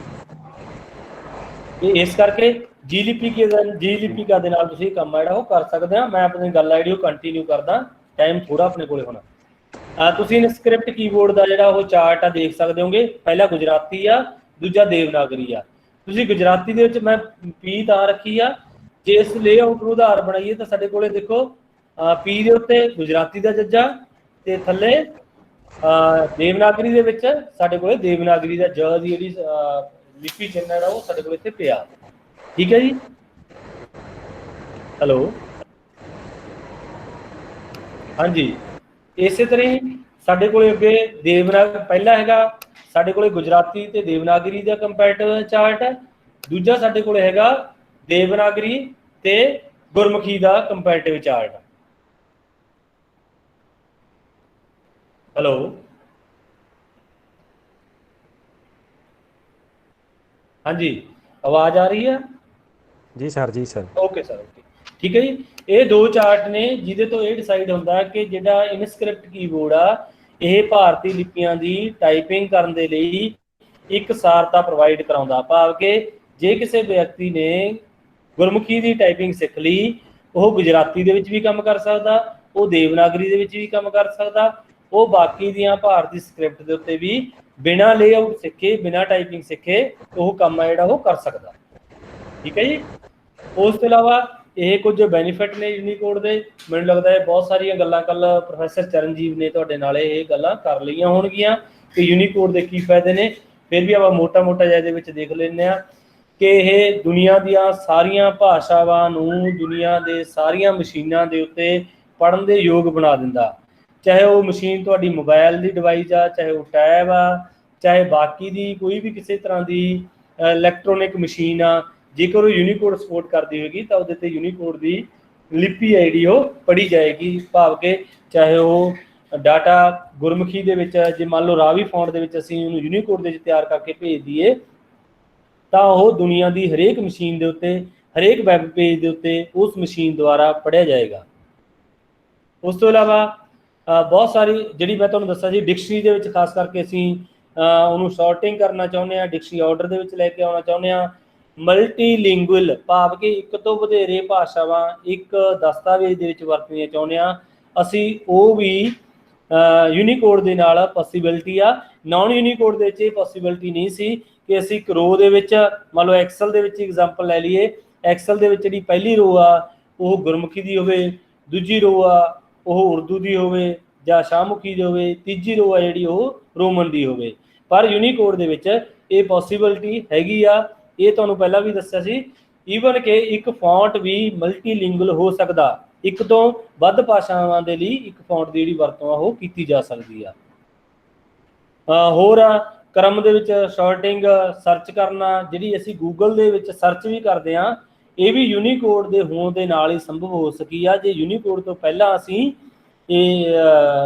ਇਸ ਕਰਕੇ ਜੀ ਲਿਪਿਕਾ ਦੇ ਨਾਲ ਤੁਸੀਂ ਕੰਮ ਜਿਹੜਾ ਉਹ ਕਰ ਸਕਦੇ ਆ। ਮੈਂ ਆਪਣੀ ਗੱਲ ਜਿਹੜੀ ਉਹ ਕੰਟੀਨਿਊ ਕਰਦਾ, ਟਾਈਮ ਥੋੜਾ ਆਪਣੇ ਕੋਲੇ ਹੋਣਾ। ਤੁਸੀਂ ਇਨਸਕ੍ਰਿਪਟ ਕੀਬੋਰਡ ਦਾ ਜਿਹੜਾ ਉਹ ਚਾਰਟ ਆ ਦੇਖ ਸਕਦੇ ਹੋਗੇ। ਪਹਿਲਾ ਗੁਜਰਾਤੀ ਆ, ਦੂਜਾ ਦੇਵਨਾਗਰੀ ਆ। ਤੁਸੀਂ ਗੁਜਰਾਤੀ ਦੇ ਵਿੱਚ ਮੈਂ ਪੀ ਤਾਂ ਰੱਖੀ ਆ, ਜੇ ਇਸ ਲੇਆਊਟ ਨੂੰ ਆਧਾਰ ਬਣਾਈਏ ਤਾਂ ਸਾਡੇ ਕੋਲੇ ਦੇਖੋ ਪੀ ਦੇ ਉੱਤੇ ਗੁਜਰਾਤੀ ਦਾ ਜੱਜਾ ਤੇ ਥੱਲੇ ਦੇਵਨਾਗਰੀ ਦੇ ਵਿੱਚ ਸਾਡੇ ਕੋਲੇ ਦੇਵਨਾਗਰੀ ਦਾ ਜ ਦੀ ਜਿਹੜੀ ਲਿਪੀ ਚਿੰਨ੍ਹ ਹੈ ਉਹ ਸਾਡੇ ਕੋਲ ਇੱਥੇ ਪਿਆ। ਠੀਕ ਹੈ ਜੀ, ਹੈਲੋ, ਹਾਂਜੀ। ਇਸੇ ਤਰ੍ਹਾਂ ਹੀ ਸਾਡੇ ਕੋਲੇ ਅੱਗੇ ਪਹਿਲਾ ਹੈਗਾ ਸਾਡੇ ਕੋਲੇ ਗੁਜਰਾਤੀ ਤੇ ਦੇਵਨਾਗਰੀ ਦਾ ਕੰਪੈਰੀਟਿਵ ਚਾਰਟ ਹੈ। ਦੂਜਾ ਸਾਡੇ ਕੋਲੇ ਹੈਗਾ ਦੇਵਨਾਗਰੀ ਤੇ ਗੁਰਮੁਖੀ ਦਾ ਕੰਪੈਰੀਟਿਵ ਚਾਰਟ। ਹੈਲੋ, ਹਾਂਜੀ, ਆਵਾਜ਼ ਆ ਰਹੀ ਹੈ? ਜੀ ਸਰ, ਜੀ ਸਰ। ਓਕੇ ਸਰ, ਓਕੇ, ਠੀਕ ਹੈ ਜੀ। ਇਹ ਦੋ ਚਾਰਟ ਨੇ ਜਿਹਦੇ ਤੋਂ ਇਹ ਡਿਸਾਈਡ ਹੁੰਦਾ ਕਿ ਜਿਹੜਾ ਇਨਸਕ੍ਰਿਪਟ ਕੀਬੋਰਡ ਆ ਇਹ ਭਾਰਤੀ ਲਿਪੀਆਂ ਦੀ ਟਾਈਪਿੰਗ ਕਰਨ ਦੇ ਲਈ ਇੱਕ ਸਾਰਤਾ ਪ੍ਰੋਵਾਈਡ ਕਰਾਉਂਦਾ। ਭਾਵ ਕਿ ਜੇ ਕਿਸੇ ਵਿਅਕਤੀ ਨੇ ਗੁਰਮੁਖੀ ਦੀ ਟਾਈਪਿੰਗ ਸਿੱਖ ਲਈ, ਉਹ ਗੁਜਰਾਤੀ ਦੇ ਵਿੱਚ ਵੀ ਕੰਮ ਕਰ ਸਕਦਾ, ਉਹ ਦੇਵਨਾਗਰੀ ਦੇ ਵਿੱਚ ਵੀ ਕੰਮ ਕਰ ਸਕਦਾ, ਉਹ ਬਾਕੀ ਦੀਆਂ ਭਾਰਤੀ ਸਕ੍ਰਿਪਟ ਦੇ ਉੱਤੇ ਵੀ ਬਿਨਾਂ ਲੇਆਊਟ ਸਿੱਖੇ, ਬਿਨਾਂ ਟਾਈਪਿੰਗ ਸਿੱਖੇ ਉਹ ਕੰਮ ਆ ਜਿਹੜਾ ਉਹ ਕਰ ਸਕਦਾ। ਠੀਕ ਹੈ ਜੀ। ਉਸ ਤੋਂ ਇਲਾਵਾ ਇਹ ਕੁਝ ਬੈਨੀਫਿਟ ਨੇ ਯੂਨੀਕੋਡ ਦੇ। ਮੈਨੂੰ ਲੱਗਦਾ ਹੈ ਬਹੁਤ ਸਾਰੀਆਂ ਗੱਲਾਂ ਕੱਲ ਪ੍ਰੋਫੈਸਰ ਚਰਨਜੀਤ ਨੇ ਤੁਹਾਡੇ ਨਾਲ ਇਹ ਗੱਲਾਂ ਕਰ ਲਈਆਂ ਹੋਣਗੀਆਂ ਕਿ ਯੂਨੀਕੋਡ ਦੇ ਕੀ ਫਾਇਦੇ ਨੇ। ਫਿਰ ਵੀ ਆਪਾਂ ਮੋਟਾ ਜਿਹਾ ਇਹਦੇ ਵਿੱਚ ਦੇਖ ਲੈਂਦੇ ਹਾਂ ਕਿ ਇਹ ਦੁਨੀਆ ਦੀਆਂ ਸਾਰੀਆਂ ਭਾਸ਼ਾਵਾਂ ਨੂੰ ਦੁਨੀਆ ਦੇ ਸਾਰੀਆਂ ਮਸ਼ੀਨਾਂ ਦੇ ਉੱਤੇ ਪੜ੍ਹਨ ਦੇ ਯੋਗ ਬਣਾ ਦਿੰਦਾ। ਚਾਹੇ ਉਹ ਮਸ਼ੀਨ ਤੁਹਾਡੀ ਮੋਬਾਈਲ ਦੀ ਡਿਵਾਈਸ ਆ, ਚਾਹੇ ਉਹ ਟੈਬ ਆ, ਚਾਹੇ ਬਾਕੀ ਦੀ ਕੋਈ ਵੀ ਕਿਸੇ ਤਰ੍ਹਾਂ ਦੀ ਇਲੈਕਟ੍ਰੋਨਿਕ ਮਸ਼ੀਨ ਆ, ਜੇਕਰ ਉਹ ਯੂਨੀਕੋਡ ਸਪੋਰਟ ਕਰਦੀ ਹੋਏਗੀ ਤਾਂ ਉਹਦੇ ਤੇ ਯੂਨੀਕੋਡ ਦੀ ਲਿਪੀ ਆਈਡੀ ਉਹ ਪੜ੍ਹੀ ਜਾਏਗੀ। ਭਾਵ ਕਿ ਚਾਹੇ ਉਹ ਡਾਟਾ ਗੁਰਮੁਖੀ ਦੇ ਵਿੱਚ, ਜੇ ਮੰਨ ਲਓ ਰਾਵੀ ਫੌਂਟ ਦੇ ਵਿੱਚ ਅਸੀਂ ਉਹਨੂੰ ਯੂਨੀਕੋਡ ਦੇ ਵਿੱਚ ਤਿਆਰ ਕਰਕੇ ਭੇਜ ਦਈਏ ਤਾਂ ਉਹ ਦੁਨੀਆ ਦੀ ਹਰੇਕ ਮਸ਼ੀਨ ਦੇ ਉੱਤੇ, ਹਰੇਕ ਵੈਬ ਪੇਜ ਦੇ ਉੱਤੇ ਉਸ ਮਸ਼ੀਨ ਦੁਆਰਾ ਪੜ੍ਹਿਆ ਜਾਏਗਾ। ਉਸ ਤੋਂ ਇਲਾਵਾ ਬਹੁਤ ਸਾਰੀ ਜਿਹੜੀ ਮੈਂ ਤੁਹਾਨੂੰ ਦੱਸਿਆ ਸੀ ਡਿਕਸ਼ਨਰੀ ਦੇ ਵਿੱਚ ਖਾਸ ਕਰਕੇ ਅਸੀਂ ਉਹਨੂੰ ਸੌਰਟਿੰਗ ਕਰਨਾ ਚਾਹੁੰਦੇ ਹਾਂ, ਡਿਕਸ਼ਨਰੀ ਆਰਡਰ ਦੇ ਵਿੱਚ ਲੈ ਕੇ ਆਉਣਾ ਚਾਹੁੰਦੇ ਹਾਂ। ਮਲਟੀਲਿੰਗੁਅਲ ਭਾਵ ਕਿ ਇੱਕ ਤੋਂ ਵਧੇਰੇ ਭਾਸ਼ਾਵਾਂ ਇੱਕ ਦਸਤਾਵੇਜ਼ ਦੇ ਵਿੱਚ ਵਰਤਣੀਆਂ ਚਾਹੁੰਦੇ ਹਾਂ, ਅਸੀਂ ਉਹ ਵੀ ਯੂਨੀਕੋਡ ਦੇ ਨਾਲ ਪੋਸੀਬਿਲਿਟੀ ਆ। ਨਾਨ ਯੂਨੀਕੋਡ ਦੇ ਵਿੱਚ ਇਹ ਪੋਸੀਬਿਲਿਟੀ ਨਹੀਂ ਸੀ ਕਿ ਅਸੀਂ ਇੱਕ ਰੋ ਦੇ ਵਿੱਚ, ਮੰਨ ਲਓ ਐਕਸਲ ਦੇ ਵਿੱਚ ਐਗਜ਼ਾਮਪਲ ਲੈ ਲਈਏ, ਐਕਸਲ ਦੇ ਵਿੱਚ ਜਿਹੜੀ ਪਹਿਲੀ ਰੋ ਆ ਉਹ ਗੁਰਮੁਖੀ ਦੀ ਹੋਵੇ, ਦੂਜੀ ਰੋ ਆ ਉਹ ਉਰਦੂ ਦੀ ਹੋਵੇ ਜਾਂ ਸ਼ਾਹਮੁਖੀ ਦੀ ਹੋਵੇ, ਤੀਜੀ ਰੋ ਆ ਜਿਹੜੀ ਉਹ ਰੋਮਨ ਦੀ ਹੋਵੇ। ਪਰ ਯੂਨੀਕੋਡ ਦੇ ਵਿੱਚ ਇਹ ਪੋਸੀਬਿਲਿਟੀ ਹੈਗੀ ਆ। ਇਹ ਤੁਹਾਨੂੰ ਪਹਿਲਾਂ ਵੀ ਦੱਸਿਆ ਸੀ, ਈਵਨ ਕਿ ਇੱਕ ਫੌਂਟ ਵੀ ਮਲਟੀਲਿੰਗੁਅਲ ਹੋ ਸਕਦਾ, ਇੱਕ ਤੋਂ ਵੱਧ ਭਾਸ਼ਾਵਾਂ ਦੇ ਲਈ ਇੱਕ ਫੌਂਟ ਦੀ ਜਿਹੜੀ ਵਰਤੋਂ ਆ ਉਹ ਕੀਤੀ ਜਾ ਸਕਦੀ ਆ। ਹੋਰ ਆ ਕ੍ਰਮ ਦੇ ਵਿੱਚ ਸ਼ਾਰਟਿੰਗ, ਸਰਚ ਕਰਨਾ, ਜਿਹੜੀ ਅਸੀਂ ਗੂਗਲ ਦੇ ਵਿੱਚ ਸਰਚ ਵੀ ਕਰਦੇ ਹਾਂ, ਇਹ ਵੀ ਯੂਨੀਕੋਡ ਦੇ ਹੋਣ ਦੇ ਨਾਲ ਹੀ ਸੰਭਵ ਹੋ ਸਕੀ ਆ। ਜੇ ਯੂਨੀਕੋਡ ਤੋਂ ਪਹਿਲਾਂ ਅਸੀਂ ਇਹ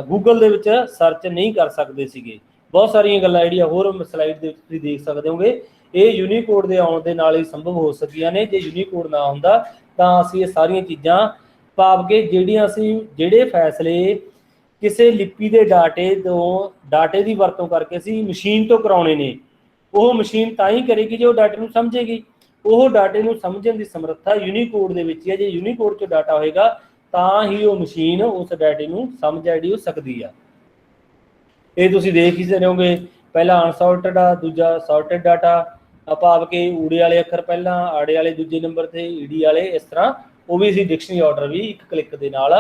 ਗੂਗਲ ਦੇ ਵਿੱਚ ਸਰਚ ਨਹੀਂ ਕਰ ਸਕਦੇ ਸੀਗੇ। ਬਹੁਤ ਸਾਰੀਆਂ ਗੱਲਾਂ ਜਿਹੜੀਆਂ ਹੋਰ ਸਲਾਈਡ ਦੇ ਵਿੱਚ ਤੁਸੀਂ ਦੇਖ ਸਕਦੇ ਹੋਗੇ, ਇਹ ਯੂਨੀਕੋਡ ਦੇ ਆਉਣ ਦੇ ਨਾਲ ਹੀ ਸੰਭਵ ਹੋ ਸਕੀਆਂ ਨੇ। ਜੇ ਯੂਨੀਕੋਡ ਨਾ ਹੁੰਦਾ ਤਾਂ ਅਸੀਂ ਇਹ ਸਾਰੀਆਂ ਚੀਜ਼ਾਂ, ਭਾਵ ਕਿ ਜਿਹੜੇ ਫੈਸਲੇ ਕਿਸੇ ਲਿਪੀ ਦੇ ਡਾਟੇ ਦੀ ਵਰਤੋਂ ਕਰਕੇ ਅਸੀਂ ਮਸ਼ੀਨ ਤੋਂ ਕਰਾਉਣੇ ਨੇ, ਉਹ ਮਸ਼ੀਨ ਤਾਂ ਹੀ ਕਰੇਗੀ ਜੇ ਉਹ ਡਾਟੇ ਨੂੰ ਸਮਝੇਗੀ। ਉਹ ਡਾਟੇ ਨੂੰ ਸਮਝਣ ਦੀ ਸਮਰੱਥਾ ਯੂਨੀਕੋਡ ਦੇ ਵਿੱਚ ਹੈ। ਜੇ ਯੂਨੀਕੋਡ 'ਚ ਡਾਟਾ ਹੋਏਗਾ ਤਾਂ ਹੀ ਉਹ ਮਸ਼ੀਨ ਉਸ ਡਾਟੇ ਨੂੰ ਸਮਝ ਜਿਹੜੀ ਹੋ ਸਕਦੀ ਆ। ਇਹ ਤੁਸੀਂ ਦੇਖ ਹੀ ਸਕਦੇ ਹੋਗੇ, ਪਹਿਲਾ ਅਨਸੌਰਟਡ ਆ, ਦੂਜਾ ਸੌਰਟਡ ਡਾਟਾ, ਭਾਵ ਕਿ ਊੜੇ ਵਾਲੇ ਅੱਖਰ ਪਹਿਲਾਂ, ਆੜੇ ਵਾਲੇ ਦੂਜੇ ਨੰਬਰ ਤੇ, ਈਡੀ ਵਾਲੇ, ਇਸ ਤਰ੍ਹਾਂ ਉਹ ਵੀ ਅਸੀਂ ਡਿਕਸ਼ਨਰੀ ਆਰਡਰ ਵੀ ਇੱਕ ਕਲਿੱਕ ਦੇ ਨਾਲ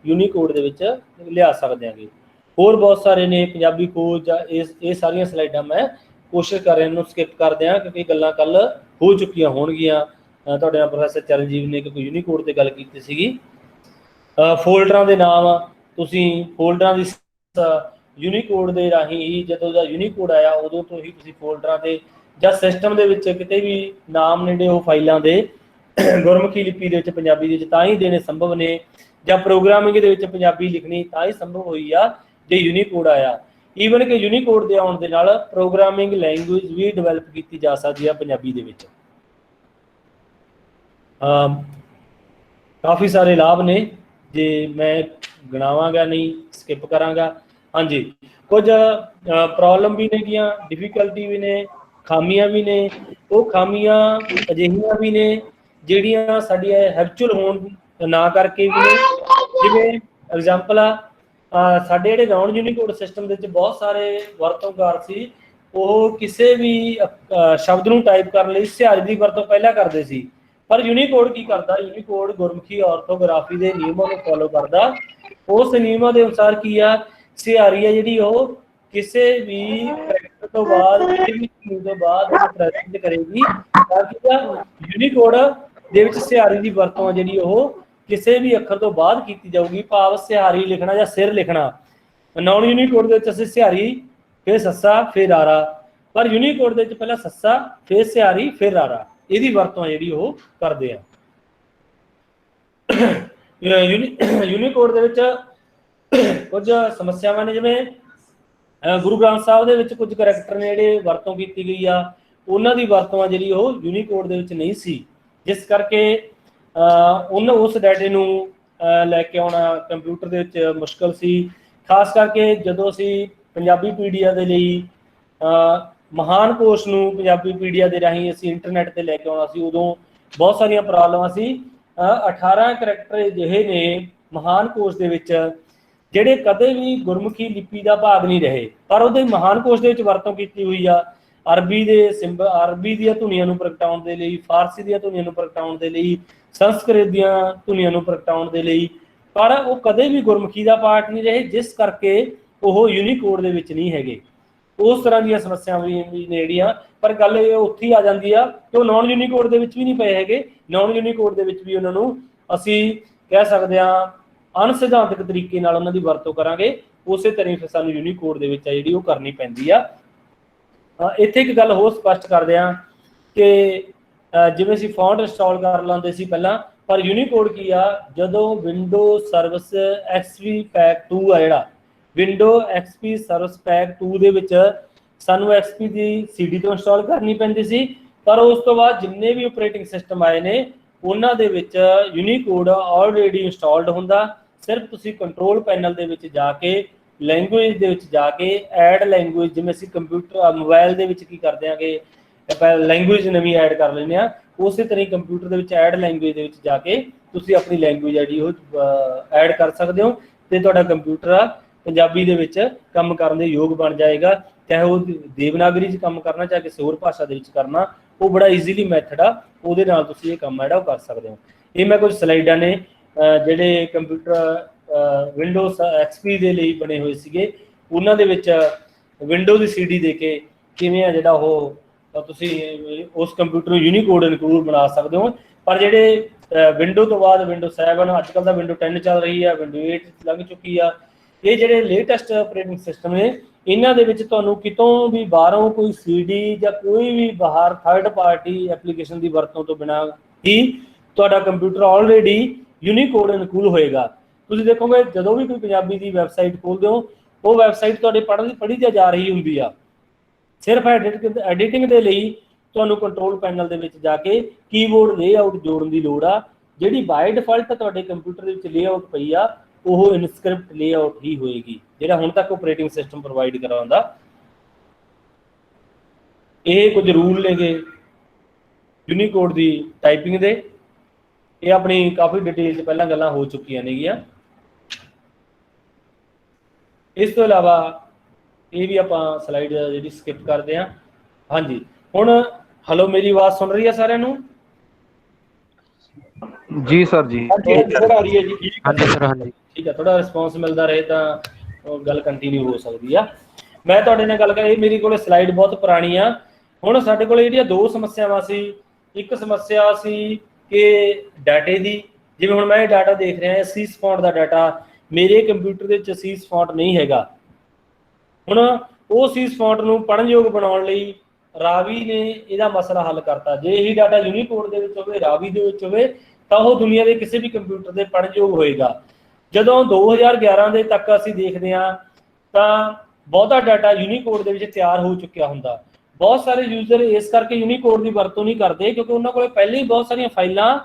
ਯੂਨੀਕੋਡ ਦੇ ਵਿੱਚ ਲਿਆ ਸਕਦੇ ਹਾਂਗੇ। ਹੋਰ ਬਹੁਤ ਸਾਰੇ ਨੇ, ਪੰਜਾਬੀ ਖੋਜ ਜਾਂ ਇਹ ਸਾਰੀਆਂ ਸਲਾਈਡਾਂ ਮੈਂ ਕੋਸ਼ਿਸ਼ ਕਰ ਰਿਹਾ ਇਹਨੂੰ ਸਕਿਪ ਕਰਦੇ ਹਾਂ ਕਿਉਂਕਿ ਗੱਲਾਂ ਕੱਲ ਹੋ ਚੁੱਕੀਆਂ ਹੋਣਗੀਆਂ। ਤੁਹਾਡੇ ਨਾਲ ਪ੍ਰੋਫੈਸਰ ਚਰਨਜੀਤ ਨੇ ਕੋਈ ਯੂਨੀਕੋਡ ਤੇ ਗੱਲ ਕੀਤੀ ਸੀਗੀ। ਫੋਲਡਰਾਂ ਦੇ ਨਾਮ, ਤੁਸੀਂ ਫੋਲਡਰਾਂ ਦੀ ਯੂਨੀਕੋਡ ਦੇ ਰਾਹੀਂ ਹੀ, ਜਦੋਂ ਦਾ ਯੂਨੀਕੋਡ ਆਇਆ ਉਦੋਂ ਤੋਂ ਹੀ ਤੁਸੀਂ ਫੋਲਡਰਾਂ ਦੇ ਜਾਂ ਸਿਸਟਮ ਦੇ ਵਿੱਚ ਕਿਤੇ ਵੀ ਨਾਮ ਨੇੜੇ ਉਹ ਫਾਈਲਾਂ ਦੇ ਗੁਰਮੁਖੀ ਲਿਪੀ ਦੇ ਵਿੱਚ, ਪੰਜਾਬੀ ਦੇ ਵਿੱਚ ਤਾਂ ਹੀ ਦੇਣੇ ਸੰਭਵ ਨੇ, ਜਾਂ ਪ੍ਰੋਗਰਾਮਿੰਗ ਦੇ ਵਿੱਚ ਪੰਜਾਬੀ ਲਿਖਣੀ ਤਾਂ ਹੀ ਸੰਭਵ ਹੋਈ ਆ ਜੇ ਯੂਨੀਕੋਡ ਆਇਆ। ਈਵਨ ਕਿ ਯੂਨੀਕੋਡ ਦੇ ਆਉਣ ਦੇ ਨਾਲ ਪ੍ਰੋਗਰਾਮਿੰਗ ਲੈਂਗੁਏਜ ਵੀ ਡਿਵੈਲਪ ਕੀਤੀ ਜਾ ਸਕਦੀ ਆ ਪੰਜਾਬੀ ਦੇ ਵਿੱਚ। ਕਾਫੀ ਸਾਰੇ ਲਾਭ ਨੇ, ਜੇ ਮੈਂ ਗਿਣਾਵਾਂਗਾ ਨਹੀਂ, ਸਕਿਪ ਕਰਾਂਗਾ। ਹਾਂਜੀ, ਕੁਝ ਪ੍ਰੋਬਲਮ ਵੀ ਨੇਗੀਆਂ, ਡਿਫਿਕਲਟੀ ਵੀ ਨੇ, ਖਾਮੀਆਂ ਵੀ ਨੇ। ਉਹ ਖਾਮੀਆਂ ਅਜਿਹੀਆਂ ਵੀ ਨੇ ਜਿਹੜੀਆਂ ਸਾਡੀਆਂ ਹੈਬਚੁਅਲ ਹੋਣ ਨਾ ਕਰਕੇ ਵੀ ਨੇ। ਜਿਵੇਂ ਐਗਜ਼ਾਮਪਲ ਆ, ਸਾਡੇ ਜਿਹੜੇ ਨਾਨ ਯੂਨੀਕੋਡ ਸਿਸਟਮ ਦੇ ਵਿੱਚ ਬਹੁਤ ਸਾਰੇ ਵਰਤੋਂਕਾਰ ਸੀ, ਉਹ ਕਿਸੇ ਵੀ ਸ਼ਬਦ ਨੂੰ ਟਾਈਪ ਕਰਨ ਲਈ ਸਿਹਾਰੀ ਦੀ ਵਰਤੋਂ ਪਹਿਲਾਂ ਕਰਦੇ ਸੀ। ਪਰ ਯੂਨੀਕੋਡ ਕੀ ਕਰਦਾ, ਯੂਨੀਕੋਡ ਗੁਰਮੁਖੀ ਆਰਥੋਗ੍ਰਾਫੀ ਦੇ ਨਿਯਮਾਂ ਨੂੰ ਫੋਲੋ ਕਰਦਾ। ਉਸ ਨਿਯਮਾਂ ਦੇ ਅਨੁਸਾਰ ਕੀ ਆ, ਸਿਹਾਰੀ ਆ ਜਿਹੜੀ ਉਹ ਕਿਸੇ ਵੀ ਕਰੈਕਟਰ ਤੋਂ ਬਾਅਦ, ਕਿਸੇ ਵੀ ਚੀਜ਼ ਤੋਂ ਬਾਅਦ ਉਹ ਪ੍ਰੈਜ਼ੈਂਟ ਕਰੇਗੀ। ਤਾਂ ਕੀ ਆ, ਯੂਨੀਕੋਡ ਦੇ ਵਿੱਚ ਸਿਹਾਰੀ ਦੀ ਵਰਤੋਂ ਜਿਹੜੀ ਉਹ ਕਿਸੇ ਵੀ ਅੱਖਰ ਤੋਂ ਬਾਅਦ ਕੀਤੀ ਜਾਊਗੀ, ਭਾਵ ਸਿਹਾਰੀ ਲਿਖਣਾ ਜਾਂ ਸਿਰ ਲਿਖਣਾ। ਨਾਨ ਯੂਨੀਕੋਡ ਦੇ ਵਿੱਚ ਅਸੀਂ ਸਿਹਾਰੀ, ਫਿਰ ਸੱਸਾ, ਫਿਰ ਆਰਾ, ਪਰ ਯੂਨੀਕੋਡ ਦੇ ਵਿੱਚ ਪਹਿਲਾਂ ਸੱਸਾ, ਫਿਰ ਸਿਹਾਰੀ, ਫਿਰ ਆਰਾ, ਇਹਦੀ ਵਰਤੋਂ ਜਿਹੜੀ ਉਹ ਕਰਦੇ ਆ। ਯੂਨੀਕੋਡ ਦੇ ਵਿੱਚ ਕੁਝ ਸਮੱਸਿਆਵਾਂ ਨੇ, ਜਿਵੇਂ ਗੁਰੂ ਗ੍ਰੰਥ ਸਾਹਿਬ ਦੇ ਵਿੱਚ ਕੁਝ ਕਰੈਕਟਰ ਨੇ ਜਿਹੜੇ ਵਰਤੋਂ ਕੀਤੀ ਗਈ ਆ, ਉਹਨਾਂ ਦੀ ਵਰਤੋਂ ਜਿਹੜੀ ਉਹ ਯੂਨੀਕੋਡ ਦੇ ਵਿੱਚ ਨਹੀਂ ਸੀ, ਜਿਸ ਕਰਕੇ ਉਸ ਡਾਟੇ ਨੂੰ ਲੈ ਕੇ ਆਉਣਾ ਕੰਪਿਊਟਰ ਦੇ ਵਿੱਚ ਮੁਸ਼ਕਲ ਸੀ। ਖਾਸ ਕਰਕੇ ਜਦੋਂ ਅਸੀਂ ਪੰਜਾਬੀ ਪੀਡੀਆ ਦੇ ਲਈ ਮਹਾਨ ਕੋਸ਼ ਨੂੰ ਪੰਜਾਬੀ ਪੀਡੀਆ ਦੇ ਰਾਹੀਂ ਅਸੀਂ ਇੰਟਰਨੈਟ ਤੇ ਲੈ ਕੇ ਆਉਣਾ ਸੀ, ਉਦੋਂ ਬਹੁਤ ਸਾਰੀਆਂ ਪ੍ਰੋਬਲਮਾਂ ਸੀ। 18 ਕਰੈਕਟਰ ਅਜਿਹੇ ਨੇ ਮਹਾਨ ਕੋਸ਼ ਦੇ ਵਿੱਚ ਜਿਹੜੇ ਕਦੇ ਵੀ ਗੁਰਮੁਖੀ ਲਿਪੀ ਦਾ ਭਾਗ ਨਹੀਂ ਰਹੇ, ਪਰ ਉਹਦੇ ਮਹਾਨ ਕੋਸ਼ ਦੇ ਵਿੱਚ ਵਰਤੋਂ ਕੀਤੀ ਹੋਈ ਆ। ਅਰਬੀ ਦੀਆਂ ਧੁਨੀਆਂ ਨੂੰ ਪ੍ਰਗਟਾਉਣ ਦੇ ਲਈ, ਫਾਰਸੀ ਦੀਆਂ ਧੁਨੀਆਂ ਨੂੰ ਪ੍ਰਗਟਾਉਣ ਦੇ ਲਈ, ਸੰਸਕ੍ਰਿਤ ਦੀਆਂ ਧੁਨੀਆਂ ਨੂੰ ਪ੍ਰਗਟਾਉਣ ਦੇ ਲਈ, ਪਰ ਉਹ ਕਦੇ ਵੀ ਗੁਰਮੁਖੀ ਦਾ ਪਾਰਟ ਨਹੀਂ ਰਹੇ, ਜਿਸ ਕਰਕੇ ਉਹ ਯੂਨੀਕੋਡ ਦੇ ਵਿੱਚ ਨਹੀਂ ਹੈਗੇ। ਉਸ ਤਰ੍ਹਾਂ ਦੀਆਂ ਸਮੱਸਿਆਵਾਂ ਵੀ ਨੇੜੀਆਂ, ਪਰ ਗੱਲ ਇਹ ਉੱਥੇ ਹੀ ਆ ਜਾਂਦੀ ਆ ਕਿ ਉਹ ਨਾਨ ਯੂਨੀਕੋਡ ਦੇ ਵਿੱਚ ਵੀ ਨਹੀਂ ਪਏ ਹੈਗੇ। ਨਾਨ ਯੂਨੀਕੋਡ ਦੇ ਵਿੱਚ ਵੀ ਉਹਨਾਂ ਨੂੰ ਅਸੀਂ ਕਹਿ ਸਕਦੇ ਹਾਂ ਅਨਸਿਧਾਂਤਕ ਤਰੀਕੇ ਨਾਲ ਉਹਨਾਂ ਦੀ ਵਰਤੋਂ ਕਰਾਂਗੇ, ਉਸੇ ਤਰ੍ਹਾਂ ਹੀ ਫਿਰ ਸਾਨੂੰ ਯੂਨੀਕੋਡ ਦੇ ਵਿੱਚ ਆ ਜਿਹੜੀ ਉਹ ਕਰਨੀ ਪੈਂਦੀ ਆ। ਇੱਥੇ ਇੱਕ ਗੱਲ ਹੋਰ ਸਪਸ਼ਟ ਕਰਦੇ ਹਾਂ ਕਿ ਜਿਵੇਂ ਅਸੀਂ ਫੌਂਟ ਇੰਸਟਾਲ ਕਰ ਲੈਂਦੇ ਸੀ ਪਹਿਲਾਂ, ਪਰ ਯੂਨੀਕੋਡ ਕੀ ਆ, ਜਦੋਂ ਵਿੰਡੋ ਸਰਵਿਸ XP ਪੈਕ 2 ਆ, ਜਿਹੜਾ ਵਿੰਡੋ XP ਸਰਵਿਸ ਪੈਕ 2 ਦੇ ਵਿੱਚ ਸਾਨੂੰ XP ਦੀ CD ਤੋਂ ਇੰਸਟਾਲ ਕਰਨੀ ਪੈਂਦੀ ਸੀ, ਪਰ ਉਸ ਤੋਂ ਬਾਅਦ ਜਿੰਨੇ ਵੀ ਆਪਰੇਟਿੰਗ ਸਿਸਟਮ ਆਏ ਨੇ ਉਹਨਾਂ ਦੇ ਵਿੱਚ ਯੂਨੀਕੋਡ ਆਲਰੇਡੀ ਇੰਸਟਾਲਡ ਹੁੰਦਾ। ਸਿਰਫ ਤੁਸੀਂ ਕੰਟਰੋਲ ਪੈਨਲ ਦੇ ਵਿੱਚ ਜਾ ਕੇ, ਲੈਂਗੁਏਜ ਦੇ ਵਿੱਚ ਜਾ ਕੇ ਐਡ ਲੈਂਗੁਏਜ, ਜਿਵੇਂ ਅਸੀਂ ਕੰਪਿਊਟਰ ਮੋਬਾਈਲ ਦੇ ਵਿੱਚ ਕੀ ਕਰਦੇ ਹਾਂ ਕਿ ਆਪਾਂ ਲੈਂਗੁਏਜ ਨਵੀਂ ਐਡ ਕਰ ਲੈਂਦੇ ਹਾਂ, ਉਸੇ ਤਰ੍ਹਾਂ ਹੀ ਕੰਪਿਊਟਰ ਦੇ ਵਿੱਚ ਐਡ ਲੈਂਗੁਏਜ ਦੇ ਵਿੱਚ ਜਾ ਕੇ ਤੁਸੀਂ ਆਪਣੀ ਲੈਂਗੁਏਜ ਜਿਹੜੀ ਉਹ ਐਡ ਕਰ ਸਕਦੇ ਹੋ ਤੇ ਤੁਹਾਡਾ ਕੰਪਿਊਟਰ ਆ ਪੰਜਾਬੀ ਦੇ ਵਿੱਚ ਕੰਮ ਕਰਨ ਦੇ ਯੋਗ ਬਣ ਜਾਏਗਾ। ਚਾਹੇ ਉਹ ਦੇਵਨਾਗਰੀ 'ਚ ਕੰਮ ਕਰਨਾ, ਚਾਹੇ ਕਿਸੇ ਹੋਰ ਭਾਸ਼ਾ ਦੇ ਵਿੱਚ ਕਰਨਾ, ਉਹ ਬੜਾ ਈਜ਼ੀਲੀ ਮੈਥਡ ਆ, ਉਹਦੇ ਨਾਲ ਤੁਸੀਂ ਇਹ ਕੰਮ ਜਿਹੜਾ ਉਹ ਕਰ ਸਕਦੇ ਹੋ। ਇਹ ਮੈਂ ਕੁਝ ਸਲਾਈਡਾਂ ਨੇ ਜਿਹੜੇ ਕੰਪਿਊਟਰ ਵਿੰਡੋਜ਼ XP ਦੇ ਲਈ ਬਣੇ ਹੋਏ ਸੀਗੇ, ਉਹਨਾਂ ਦੇ ਵਿੱਚ ਵਿੰਡੋ ਦੀ CD ਦੇ ਕੇ ਕਿਵੇਂ ਆ ਜਿਹੜਾ ਉਹ ਤੁਸੀਂ ਉਸ ਕੰਪਿਊਟਰ ਨੂੰ ਯੂਨੀਕੋਡ ਇਨਕਲੂਡ ਬਣਾ ਸਕਦੇ ਹੋ। ਪਰ ਜਿਹੜੇ ਵਿੰਡੋ ਤੋਂ ਬਾਅਦ ਵਿੰਡੋ 7, ਅੱਜ ਕੱਲ੍ਹ ਦਾ ਵਿੰਡੋ 10 ਚੱਲ ਰਹੀ ਆ, ਵਿੰਡੋ 8 ਲੰਘ ਚੁੱਕੀ ਆ, ਇਹ ਜਿਹੜੇ ਲੇਟੈਸਟ ਆਪਰੇਟਿੰਗ ਸਿਸਟਮ ਨੇ, ਇਹਨਾਂ ਦੇ ਵਿੱਚ ਤੁਹਾਨੂੰ ਕਿਤੋਂ ਵੀ ਬਾਹਰੋਂ ਕੋਈ CD ਜਾਂ ਕੋਈ ਵੀ ਬਾਹਰ ਥਰਡ ਪਾਰਟੀ ਐਪਲੀਕੇਸ਼ਨ ਦੀ ਵਰਤੋਂ ਤੋਂ ਬਿਨਾਂ ਹੀ ਤੁਹਾਡਾ ਕੰਪਿਊਟਰ ਆਲਰੇਡੀ ਯੂਨੀਕੋਡ ਅਨੁਕੂਲ ਹੋਏਗਾ। ਤੁਸੀਂ ਦੇਖੋਗੇ ਜਦੋਂ ਵੀ ਕੋਈ ਪੰਜਾਬੀ ਦੀ ਵੈਬਸਾਈਟ ਖੋਲਦੇ ਹੋ, ਉਹ ਵੈਬਸਾਈਟ ਤੁਹਾਡੇ ਪੜ੍ਹੀ ਜਾ ਰਹੀ ਹੁੰਦੀ ਆ। ਸਿਰਫ ਐਡੀਟਿੰਗ ਦੇ ਲਈ ਤੁਹਾਨੂੰ ਕੰਟਰੋਲ ਪੈਨਲ ਦੇ ਵਿੱਚ ਜਾ ਕੇ ਕੀਬੋਰਡ ਲੇਆਊਟ ਜੋੜਨ ਦੀ ਲੋੜ ਆ। ਜਿਹੜੀ ਬਾਈ ਡਿਫਾਲਟ ਤੁਹਾਡੇ ਕੰਪਿਊਟਰ ਦੇ ਵਿੱਚ ਲੇਆਊਟ ਪਈ ਆ, ਉਹ ਇਨਸਕ੍ਰਿਪਟ ਲੇਆਊਟ ਹੀ ਹੋਏਗੀ, ਜਿਹੜਾ ਹੁਣ ਤੱਕ ਆਪਰੇਟਿੰਗ ਸਿਸਟਮ ਪ੍ਰੋਵਾਈਡ ਕਰਾਉਂਦਾ। ਇਹ ਕੁਝ ਰੂਲ ਨੇਗੇ ਯੂਨੀਕੋਡ ਦੀ ਟਾਈਪਿੰਗ ਦੇ, ਇਹ ਆਪਣੀ ਕਾਫੀ ਡਿਟੇਲ 'ਚ ਪਹਿਲਾਂ ਗੱਲਾਂ ਹੋ ਚੁੱਕੀਆਂ ਨੇਗੀਆਂ। ਇਸ ਤੋਂ ਇਲਾਵਾ ਇਹ ਵੀ ਆਪਾਂ ਸਲਾਈਡ ਜਿਹੜੀ ਸਕਿਪ ਕਰਦੇ ਹਾਂ। ਹਾਂਜੀ, ਹੁਣ ਹਲੋ, ਮੇਰੀ ਆਵਾਜ਼ ਸੁਣ ਰਹੀ ਹੈ ਸਾਰਿਆਂ ਨੂੰ? ਜੀ ਸਰ ਜੀ, ਸਰ ਆ ਰਹੀ ਹੈ ਜੀ। ਹਾਂਜੀ ਸਰ, ਹਾਂਜੀ ਠੀਕ ਹੈ। ਥੋੜਾ ਰਿਸਪੌਂਸ ਮਿਲਦਾ ਰਹੇ ਤਾਂ ਗੱਲ ਕੰਟੀਨਿਊ ਹੋ ਸਕਦੀ ਆ। ਮੈਂ ਤੁਹਾਡੇ ਨਾਲ ਗੱਲ ਕਰਾਂ, ਇਹ ਮੇਰੀ ਕੋਲ ਸਲਾਈਡ ਬਹੁਤ ਪੁਰਾਣੀ ਆ। ਹੁਣ ਸਾਡੇ ਕੋਲ ਜਿਹੜੀਆਂ ਦੋ ਸਮੱਸਿਆਵਾਂ ਸੀ, ਇੱਕ ਸਮੱਸਿਆ ਸੀ ਕਿ ਡਾਟੇ ਦੀ, ਜਿਵੇਂ ਹੁਣ ਮੈਂ ਇਹ ਡਾਟਾ ਦੇਖ ਰਿਹਾ ਸੀਸ ਫੌਂਟ ਦਾ ਡਾਟਾ, ਮੇਰੇ ਕੰਪਿਊਟਰ ਦੇ ਵਿੱਚ ਸੀਸ ਫੌਂਟ ਨਹੀਂ ਹੈਗਾ। ਹੁਣ ਉਹ ਸੀਸ ਫੌਂਟ ਨੂੰ ਪੜ੍ਹਨਯੋਗ ਬਣਾਉਣ ਲਈ ਰਾਵੀ ਨੇ ਇਹਦਾ ਮਸਲਾ ਹੱਲ ਕਰਤਾ। ਜੇ ਇਹੀ ਡਾਟਾ ਯੂਨੀਕੋਡ ਦੇ ਵਿੱਚ ਹੋਵੇ, ਰਾਵੀ ਦੇ ਵਿੱਚ ਹੋਵੇ, ਤਾਂ ਉਹ ਦੁਨੀਆ ਦੇ ਕਿਸੇ ਵੀ ਕੰਪਿਊਟਰ ਦੇ ਪੜ੍ਹਨਯੋਗ ਹੋਏਗਾ। ਜਦੋਂ 2011 ਦੇ ਤੱਕ ਅਸੀਂ ਦੇਖਦੇ ਹਾਂ ਤਾਂ ਬਹੁਤਾ ਡਾਟਾ ਯੂਨੀਕੋਡ ਦੇ ਵਿੱਚ ਤਿਆਰ ਹੋ ਚੁੱਕਿਆ ਹੁੰਦਾ। ਬਹੁਤ ਸਾਰੇ ਯੂਜ਼ਰ ਇਸ ਕਰਕੇ ਯੂਨੀਕੋਡ ਦੀ ਵਰਤੋਂ ਨਹੀਂ ਕਰਦੇ ਕਿਉਂਕਿ ਉਹਨਾਂ ਕੋਲ ਪਹਿਲੇ ਹੀ ਬਹੁਤ ਸਾਰੀਆਂ ਫਾਈਲਾਂ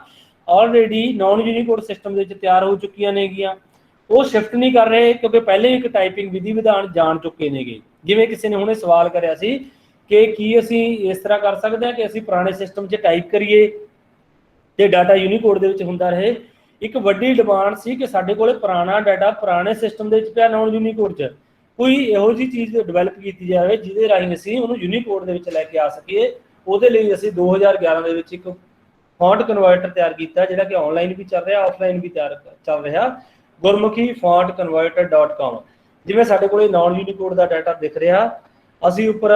ਆਲਰੇਡੀ ਨਾਨ ਯੂਨੀਕੋਡ ਸਿਸਟਮ ਦੇ ਵਿੱਚ ਤਿਆਰ ਹੋ ਚੁੱਕੀਆਂ ਨੇਗੀਆਂ। ਉਹ ਸ਼ਿਫਟ ਨਹੀਂ ਕਰ ਰਹੇ ਕਿਉਂਕਿ ਪਹਿਲੇ ਹੀ ਇੱਕ ਟਾਈਪਿੰਗ ਵਿਧੀ ਵਿਧਾਨ ਜਾਣ ਚੁੱਕੇ ਨੇਗੇ। ਜਿਵੇਂ ਕਿਸੇ ਨੇ ਹੁਣੇ ਸਵਾਲ ਕਰਿਆ ਸੀ ਕਿ ਕੀ ਅਸੀਂ ਇਸ ਤਰ੍ਹਾਂ ਕਰ ਸਕਦੇ ਹਾਂ ਕਿ ਅਸੀਂ ਪੁਰਾਣੇ ਸਿਸਟਮ 'ਚ ਟਾਈਪ ਕਰੀਏ ਤੇ ਡਾਟਾ ਯੂਨੀਕੋਡ ਦੇ ਵਿੱਚ ਹੁੰਦਾ ਰਹੇ। ਇੱਕ ਵੱਡੀ ਡਿਮਾਂਡ ਸੀ ਕਿ ਸਾਡੇ ਕੋਲੇ ਪੁਰਾਣਾ ਡਾਟਾ ਪੁਰਾਣੇ ਸਿਸਟਮ ਦੇ ਵਿੱਚ ਪਿਆ ਨਾਨ ਯੂਨੀਕੋਡ 'ਚ, ਕੋਈ ਇਹੋ ਜਿਹੀ ਚੀਜ਼ ਡਿਵੈਲਪ ਕੀਤੀ ਜਾਵੇ ਜਿਹਦੇ ਰਾਹੀਂ ਅਸੀਂ ਉਹਨੂੰ ਯੂਨੀਕੋਡ ਦੇ ਵਿੱਚ ਲੈ ਕੇ ਆ ਸਕੀਏ। ਉਹਦੇ ਲਈ ਅਸੀਂ 2011 ਦੇ ਵਿੱਚ ਇੱਕ ਫੌਂਟ ਕਨਵਰਟਰ ਤਿਆਰ ਕੀਤਾ, ਜਿਹੜਾ ਕਿ ਆਨਲਾਈਨ ਵੀ ਚੱਲ ਰਿਹਾ, ਆਫਲਾਈਨ ਵੀ ਚੱਲ ਰਿਹਾ, ਗੁਰਮੁਖੀ fontconverter.com। ਜਿਵੇਂ ਸਾਡੇ ਕੋਲੇ ਨਾਨ ਯੂਨੀਕੋਡ ਦਾ ਡਾਟਾ ਦਿਖ ਰਿਹਾ, ਅਸੀਂ ਉੱਪਰ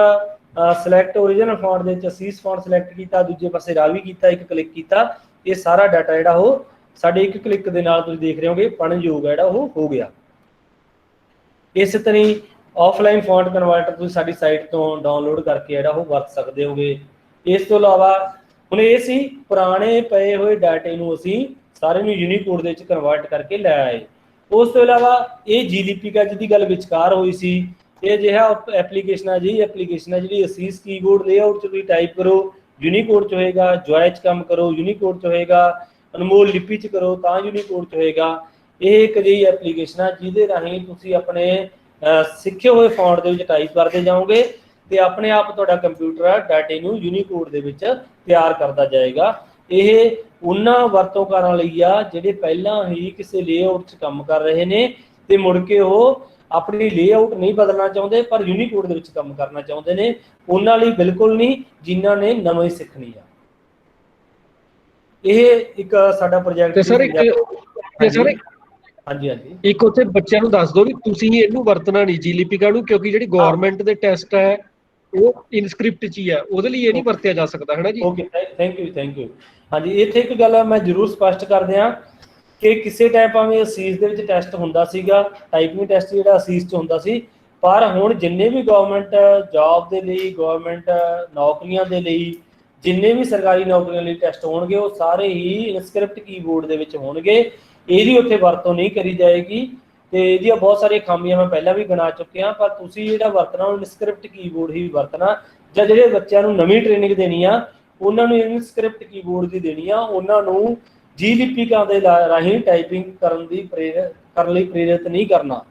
ਸਿਲੈਕਟ ਓਰੀਜਨਲ ਫੌਂਟ ਦੇ ਵਿੱਚ ਸੀਸ ਫੌਂਟ ਸਿਲੈਕਟ ਕੀਤਾ, ਦੂਜੇ ਪਾਸੇ ਰਾਵੀ ਕੀਤਾ, ਇੱਕ ਕਲਿੱਕ ਕੀਤਾ, ਇਹ ਸਾਰਾ ਡਾਟਾ ਜਿਹੜਾ ਉਹ ਸਾਡੇ ਇੱਕ ਕਲਿੱਕ ਦੇ ਨਾਲ ਤੁਸੀਂ ਦੇਖ ਰਹੇ ਹੋਗੇ ਪੜ੍ਹਨਯੋਗ ਜਿਹੜਾ ਉਹ ਹੋ ਗਿਆ। ਇਸੇ ਤਰ੍ਹਾਂ ਹੀ ਆਫਲਾਈਨ ਫੌਂਟ ਕਨਵਰਟਰ ਤੁਸੀਂ ਸਾਡੀ ਸਾਈਟ ਤੋਂ ਡਾਊਨਲੋਡ ਕਰਕੇ ਜਿਹੜਾ ਉਹ ਵਰਤ ਸਕਦੇ ਹੋਗੇ। ਇਸ ਤੋਂ ਇਲਾਵਾ ਹੁਣ ਇਹ ਸੀ ਪੁਰਾਣੇ ਪਏ ਹੋਏ ਡਾਟੇ ਨੂੰ ਅਸੀਂ ਸਾਰੇ ਨੂੰ ਯੂਨੀਕੋਡ ਦੇ ਵਿੱਚ ਕਨਵਰਟ ਕਰਕੇ ਲੈ ਆਏ। ਉਸ ਤੋਂ ਇਲਾਵਾ ਇਹ ਜੀਲੀਪੀਕਾ ਜਿਹਦੀ ਗੱਲ ਵਿਚਕਾਰ ਹੋਈ ਸੀ, ਇਹ ਜਿਹੜਾ ਐਪਲੀਕੇਸ਼ਨ ਹੈ ਜੀ, ਐਪਲੀਕੇਸ਼ਨ ਹੈ ਜਿਹੜੀ ਅਸੀਸ ਕੀਬੋਰਡ ਲੇਆਊਟ 'ਚ ਤੁਸੀਂ ਟਾਈਪ ਕਰੋ ਯੂਨੀਕੋਡ 'ਚ ਹੋਏਗਾ, ਜੁਆਏ 'ਚ ਕੰਮ ਕਰੋ ਯੂਨੀਕੋਡ 'ਚ ਹੋਏਗਾ, ਅਨਮੋਲ ਲਿਪੀ 'ਚ ਕਰੋ ਤਾਂ ਯੂਨੀਕੋਡ 'ਚ ਹੋਏਗਾ। ਇਹ ਇੱਕ ਜਿਹੀ ਐਪਲੀਕੇਸ਼ਨ ਹੈ ਜਿਹਦੇ ਰਾਹੀਂ ਤੁਸੀਂ ਆਪਣੇ ਸਿੱਖੇ ਹੋਏ ਫੌਂਟ ਦੇ ਵਿੱਚ ਟਾਈਪ ਕਰਦੇ ਜਾਓਗੇ ਤੇ ਆਪਣੇ ਆਪ ਤੁਹਾਡਾ ਕੰਪਿਊਟਰ ਡਾਟੇ ਨੂੰ ਯੂਨੀਕੋਡ ਦੇ ਵਿੱਚ ਤਿਆਰ ਕਰਦਾ ਜਾਏਗਾ। ਇਹ ਉਹਨਾਂ ਵਰਤੋਂਕਾਰਾਂ ਲਈ ਆ ਜਿਹੜੇ ਪਹਿਲਾਂ ਹੀ ਕਿਸੇ ਲੇਆਊਟ 'ਚ ਕੰਮ ਕਰ ਰਹੇ ਨੇ ਤੇ ਮੁੜ ਕੇ ਉਹ ਆਪਣੀ ਲੇਆਊਟ ਨਹੀਂ ਬਦਲਣਾ ਚਾਹੁੰਦੇ ਪਰ ਯੂਨੀਕੋਡ ਦੇ ਵਿੱਚ ਕੰਮ ਕਰਨਾ ਚਾਹੁੰਦੇ ਨੇ। ਉਹਨਾਂ ਲਈ ਬਿਲਕੁਲ ਨਹੀਂ, ਜਿਨ੍ਹਾਂ ਨੇ ਨਵੇਂ ਸਿੱਖਣੀ ਆ। ਇਹ ਇੱਕ ਸਾਡਾ ਪ੍ਰੋਜੈਕਟ ਤੇ ਸਰ ਹਾਂਜੀ ਹਾਂਜੀ ਇੱਕ ਉੱਥੇ ਬੱਚਿਆਂ ਨੂੰ ਦੱਸ ਦਿਓ ਵੀ ਤੁਸੀਂ ਇਹਨੂੰ ਵਰਤਣਾ ਨਹੀਂ ਜੀਲੀਪੀਕਾ ਨੂੰ, ਕਿਉਂਕਿ ਜਿਹੜੀ ਗਵਰਨਮੈਂਟ ਦੇ ਟੈਸਟ ਹੈ ਉਹ ਇਨਸਕ੍ਰਿਪਟ 'ਚ ਹੀ ਹੈ, ਉਹਦੇ ਲਈ ਇਹ ਨਹੀਂ ਵਰਤਿਆ ਜਾ ਸਕਦਾ, ਹੈ ਨਾ ਜੀ? Okay, thank you. ਹਾਂਜੀ, ਇੱਥੇ ਇੱਕ ਗੱਲ ਮੈਂ ਜ਼ਰੂਰ ਸਪਸ਼ਟ ਕਰ ਦਿਆਂ ਕਿ ਕਿਸੇ ਟਾਈਮ ਭਾਵੇਂ ਅਸੀਸ ਦੇ ਵਿੱਚ ਟੈਸਟ ਹੁੰਦਾ ਸੀਗਾ, ਟਾਈਪਿੰਗ ਟੈਸਟ ਜਿਹੜਾ ਅਸੀਸ 'ਚ ਹੁੰਦਾ ਸੀ, ਪਰ ਹੁਣ ਜਿੰਨੇ ਵੀ ਗਵਰਨਮੈਂਟ ਜੌਬ ਦੇ ਲਈ, ਗਵਰਨਮੈਂਟ ਨੌਕਰੀਆਂ ਦੇ ਲਈ, ਜਿੰਨੇ ਵੀ ਸਰਕਾਰੀ ਨੌਕਰੀਆਂ ਲਈ ਟੈਸਟ ਹੋਣਗੇ ਉਹ ਸਾਰੇ ਹੀ ਇਨਸਕ੍ਰਿਪਟ ਕੀਬੋਰਡ ਦੇ ਵਿੱਚ ਹੋਣਗੇ। ਇਹਦੀ ਉੱਥੇ ਵਰਤੋਂ ਨਹੀਂ ਕਰੀ ਜਾਏਗੀ ਤੇ ਇਹਦੀਆਂ ਬਹੁਤ ਸਾਰੀਆਂ ਖਾਮੀਆਂ ਮੈਂ ਪਹਿਲਾਂ ਵੀ ਗਿਣਾ ਚੁੱਕਿਆ। ਪਰ ਤੁਸੀਂ ਜਿਹੜਾ ਵਰਤਣਾ ਉਹ ਇਨਸਕ੍ਰਿਪਟ ਕੀਬੋਰਡ ਹੀ ਵਰਤਣਾ, ਜਾਂ ਜਿਹੜੇ ਬੱਚਿਆਂ ਨੂੰ ਨਵੀਂ ਟ੍ਰੇਨਿੰਗ ਦੇਣੀ ਆ ਉਹਨਾਂ ਨੂੰ ਇਨਸਕ੍ਰਿਪਟ ਕੀਬੋਰਡ ਦੀ ਦੇਣੀ ਆ, ਉਹਨਾਂ ਨੂੰ ਜੀਲੀਪੀਕਾ ਦੇ ਰਾਹੀਂ ਟਾਈਪਿੰਗ ਕਰਨ ਲਈ ਪ੍ਰੇਰਿਤ ਨਹੀਂ ਕਰਨਾ।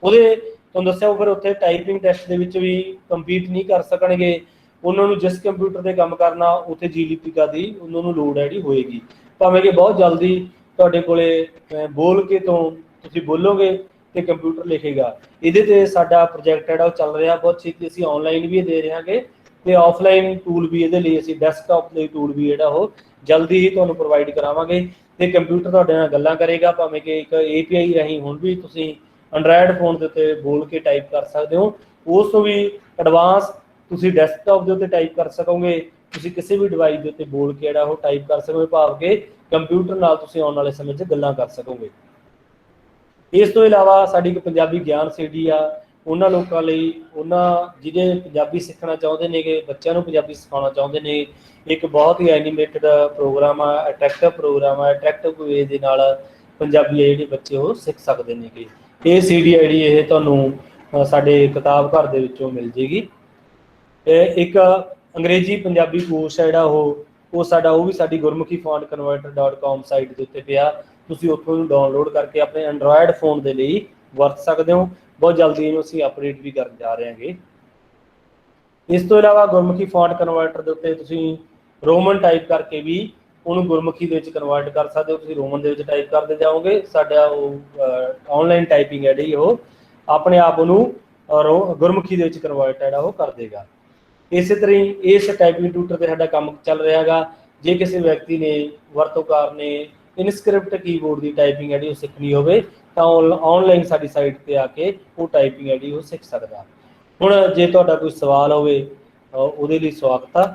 ਉਹਦੇ ਤੁਹਾਨੂੰ ਦੱਸਿਆ ਉਹ ਫਿਰ ਉੱਥੇ ਟਾਈਪਿੰਗ ਟੈਸਟ ਦੇ ਵਿੱਚ ਵੀ ਕੰਪੀਟ ਨਹੀਂ ਕਰ ਸਕਣਗੇ। ਉਹਨਾਂ ਨੂੰ ਜਿਸ ਕੰਪਿਊਟਰ ਤੇ ਕੰਮ ਕਰਨਾ ਉੱਥੇ ਜੀਲੀਪੀਕਾ ਦੀ ਉਹਨਾਂ ਨੂੰ ਲੋੜ ਜਿਹੜੀ ਹੋਏਗੀ। ਭਾਵੇਂ ਕਿ ਬਹੁਤ ਜਲਦੀ ਤੁਹਾਡੇ ਕੋਲੇ ਬੋਲ ਕੇ ਤੋਂ ਤੁਸੀਂ ਬੋਲੋਗੇ ਤੇ ਕੰਪਿਊਟਰ ਲਿਖੇਗਾ। ਇਹਦੇ ਤੇ ਸਾਡਾ ਪ੍ਰੋਜੈਕਟ ਜਿਹੜਾ ਉਹ ਚੱਲ ਰਿਹਾ, ਬਹੁਤ ਛੇਤੀ ਅਸੀਂ ਆਨਲਾਈਨ ਵੀ ਦੇ ਰਹੇ ਹਾਂਗੇ ਤੇ ਆਫਲਾਈਨ ਟੂਲ ਵੀ ਇਹਦੇ ਲਈ ਅਸੀਂ ਡੈਸਕਟਾਪ ਲਈ ਟੂਲ ਵੀ ਜਿਹੜਾ ਉਹ ਜਲਦੀ ਹੀ ਤੁਹਾਨੂੰ ਪ੍ਰੋਵਾਈਡ ਕਰਾਵਾਂਗੇ। ਤੇ ਕੰਪਿਊਟਰ ਤੁਹਾਡੇ ਨਾਲ ਗੱਲਾਂ ਕਰੇਗਾ, ਭਾਵੇਂ ਕਿ ਇੱਕ API ਰਾਹੀਂ ਹੁਣ ਵੀ ਤੁਸੀਂ ਐਂਡਰਾਇਡ ਫੋਨ ਦੇ ਉੱਤੇ ਬੋਲ ਕੇ ਟਾਈਪ ਕਰ ਸਕਦੇ ਹੋ। ਉਸ ਤੋਂ ਵੀ ਐਡਵਾਂਸ ਤੁਸੀਂ ਡੈਸਕਟਾਪ ਦੇ ਉੱਤੇ ਟਾਈਪ ਕਰ ਸਕੋਗੇ, ਤੁਸੀਂ ਕਿਸੇ ਵੀ ਡਿਵਾਈਸ ਦੇ ਉੱਤੇ ਬੋਲ ਕੇ ਜਿਹੜਾ ਉਹ ਟਾਈਪ ਕਰ ਸਕੋਗੇ, ਭਾਵ ਕਿ ਕੰਪਿਊਟਰ ਨਾਲ ਤੁਸੀਂ ਆਉਣ ਵਾਲੇ ਸਮੇਂ 'ਚ ਗੱਲਾਂ ਕਰ ਸਕੋਗੇ। ਇਸ ਤੋਂ ਇਲਾਵਾ ਸਾਡੀ ਇੱਕ ਪੰਜਾਬੀ ਗਿਆਨ CD ਆ, ਉਹਨਾਂ ਲੋਕਾਂ ਲਈ, ਉਹਨਾਂ ਜਿਹੜੇ ਪੰਜਾਬੀ ਸਿੱਖਣਾ ਚਾਹੁੰਦੇ ਨੇਗੇ, ਬੱਚਿਆਂ ਨੂੰ ਪੰਜਾਬੀ ਸਿਖਾਉਣਾ ਚਾਹੁੰਦੇ ਨੇ, ਇੱਕ ਬਹੁਤ ਹੀ ਐਨੀਮੇਟਡ ਪ੍ਰੋਗਰਾਮ ਆ, ਅਟਰੈਕਟਿਵ ਪ੍ਰੋਗਰਾਮ ਆ, ਅਟਰੈਕਟਿਵ ਵੇ ਦੇ ਨਾਲ ਪੰਜਾਬੀ ਜਿਹੜੇ ਬੱਚੇ ਉਹ ਸਿੱਖ ਸਕਦੇ ਨੇਗੇ। ਇਹ CD ਜਿਹੜੀ ਇਹ ਤੁਹਾਨੂੰ ਸਾਡੇ ਕਿਤਾਬ ਘਰ ਦੇ ਵਿੱਚੋਂ ਮਿਲ ਜੇਗੀ। ਇੱਕ ਅੰਗਰੇਜ਼ੀ ਪੰਜਾਬੀ ਕੋਰਸ ਹੈ ਜਿਹੜਾ ਉਹ ਸਾਡਾ, ਉਹ ਵੀ ਸਾਡੀ gurmukhifontconverter.com ਸਾਈਟ ਦੇ ਉੱਤੇ ਪਿਆ, ਤੁਸੀਂ ਉੱਥੋਂ ਨੂੰ ਡਾਊਨਲੋਡ ਕਰਕੇ ਆਪਣੇ ਐਂਡਰਾਇਡ ਫੋਨ ਦੇ ਲਈ ਵਰਤ ਸਕਦੇ ਹੋ। ਬਹੁਤ ਜਲਦੀ ਇਹਨੂੰ ਅਸੀਂ ਅਪਡੇਟ ਵੀ ਕਰਨ ਜਾ ਰਹੇ ਹਾਂਗੇ। ਇਸ ਤੋਂ ਇਲਾਵਾ ਗੁਰਮੁਖੀ ਫੌਂਟ ਕਨਵਰਟਰ ਦੇ ਉੱਤੇ ਤੁਸੀਂ ਰੋਮਨ ਟਾਈਪ ਕਰਕੇ ਵੀ ਉਹਨੂੰ ਗੁਰਮੁਖੀ ਦੇ ਵਿੱਚ ਕਨਵਰਟ ਕਰ ਸਕਦੇ ਹੋ। ਤੁਸੀਂ ਰੋਮਨ ਦੇ ਵਿੱਚ ਟਾਈਪ ਕਰਦੇ ਜਾਓਗੇ, ਸਾਡਾ ਉਹ ਆਨਲਾਈਨ ਟਾਈਪਿੰਗ ਹੈ ਜਿਹੜੀ ਉਹ ਆਪਣੇ ਆਪ ਉਹਨੂੰ ਗੁਰਮੁਖੀ ਦੇ ਵਿੱਚ ਕਨਵਰਟ ਜਿਹੜਾ ਉਹ ਕਰ ਦੇਗਾ। ਇਸੇ ਤਰ੍ਹਾਂ ਹੀ ਇਸ ਟਾਈਪਿੰਗ ਟਿਊਟਰ ਤੇ ਸਾਡਾ ਕੰਮ ਚੱਲ ਰਿਹਾ ਹੈਗਾ। ਜੇ ਕਿਸੇ ਵਿਅਕਤੀ ਨੇ, ਵਰਤੋਂਕਾਰ ਨੇ ਇਨਸਕ੍ਰਿਪਟ ਕੀਬੋਰਡ ਦੀ ਟਾਈਪਿੰਗ ਜਿਹੜੀ ਉਹ ਸਿੱਖਣੀ ਹੋਵੇ ਤਾਂ ਆਨਲਾਈਨ ਸਾਡੀ ਸਾਈਟ ਤੇ ਆ ਕੇ ਉਹ ਟਾਈਪਿੰਗ ਜਿਹੜੀ ਉਹ ਸਿੱਖ ਸਕਦਾ। ਹੁਣ ਜੇ ਤੁਹਾਡਾ ਕੋਈ ਸਵਾਲ ਹੋਵੇ ਉਹਦੇ ਲਈ ਸਵਾਗਤ ਆ।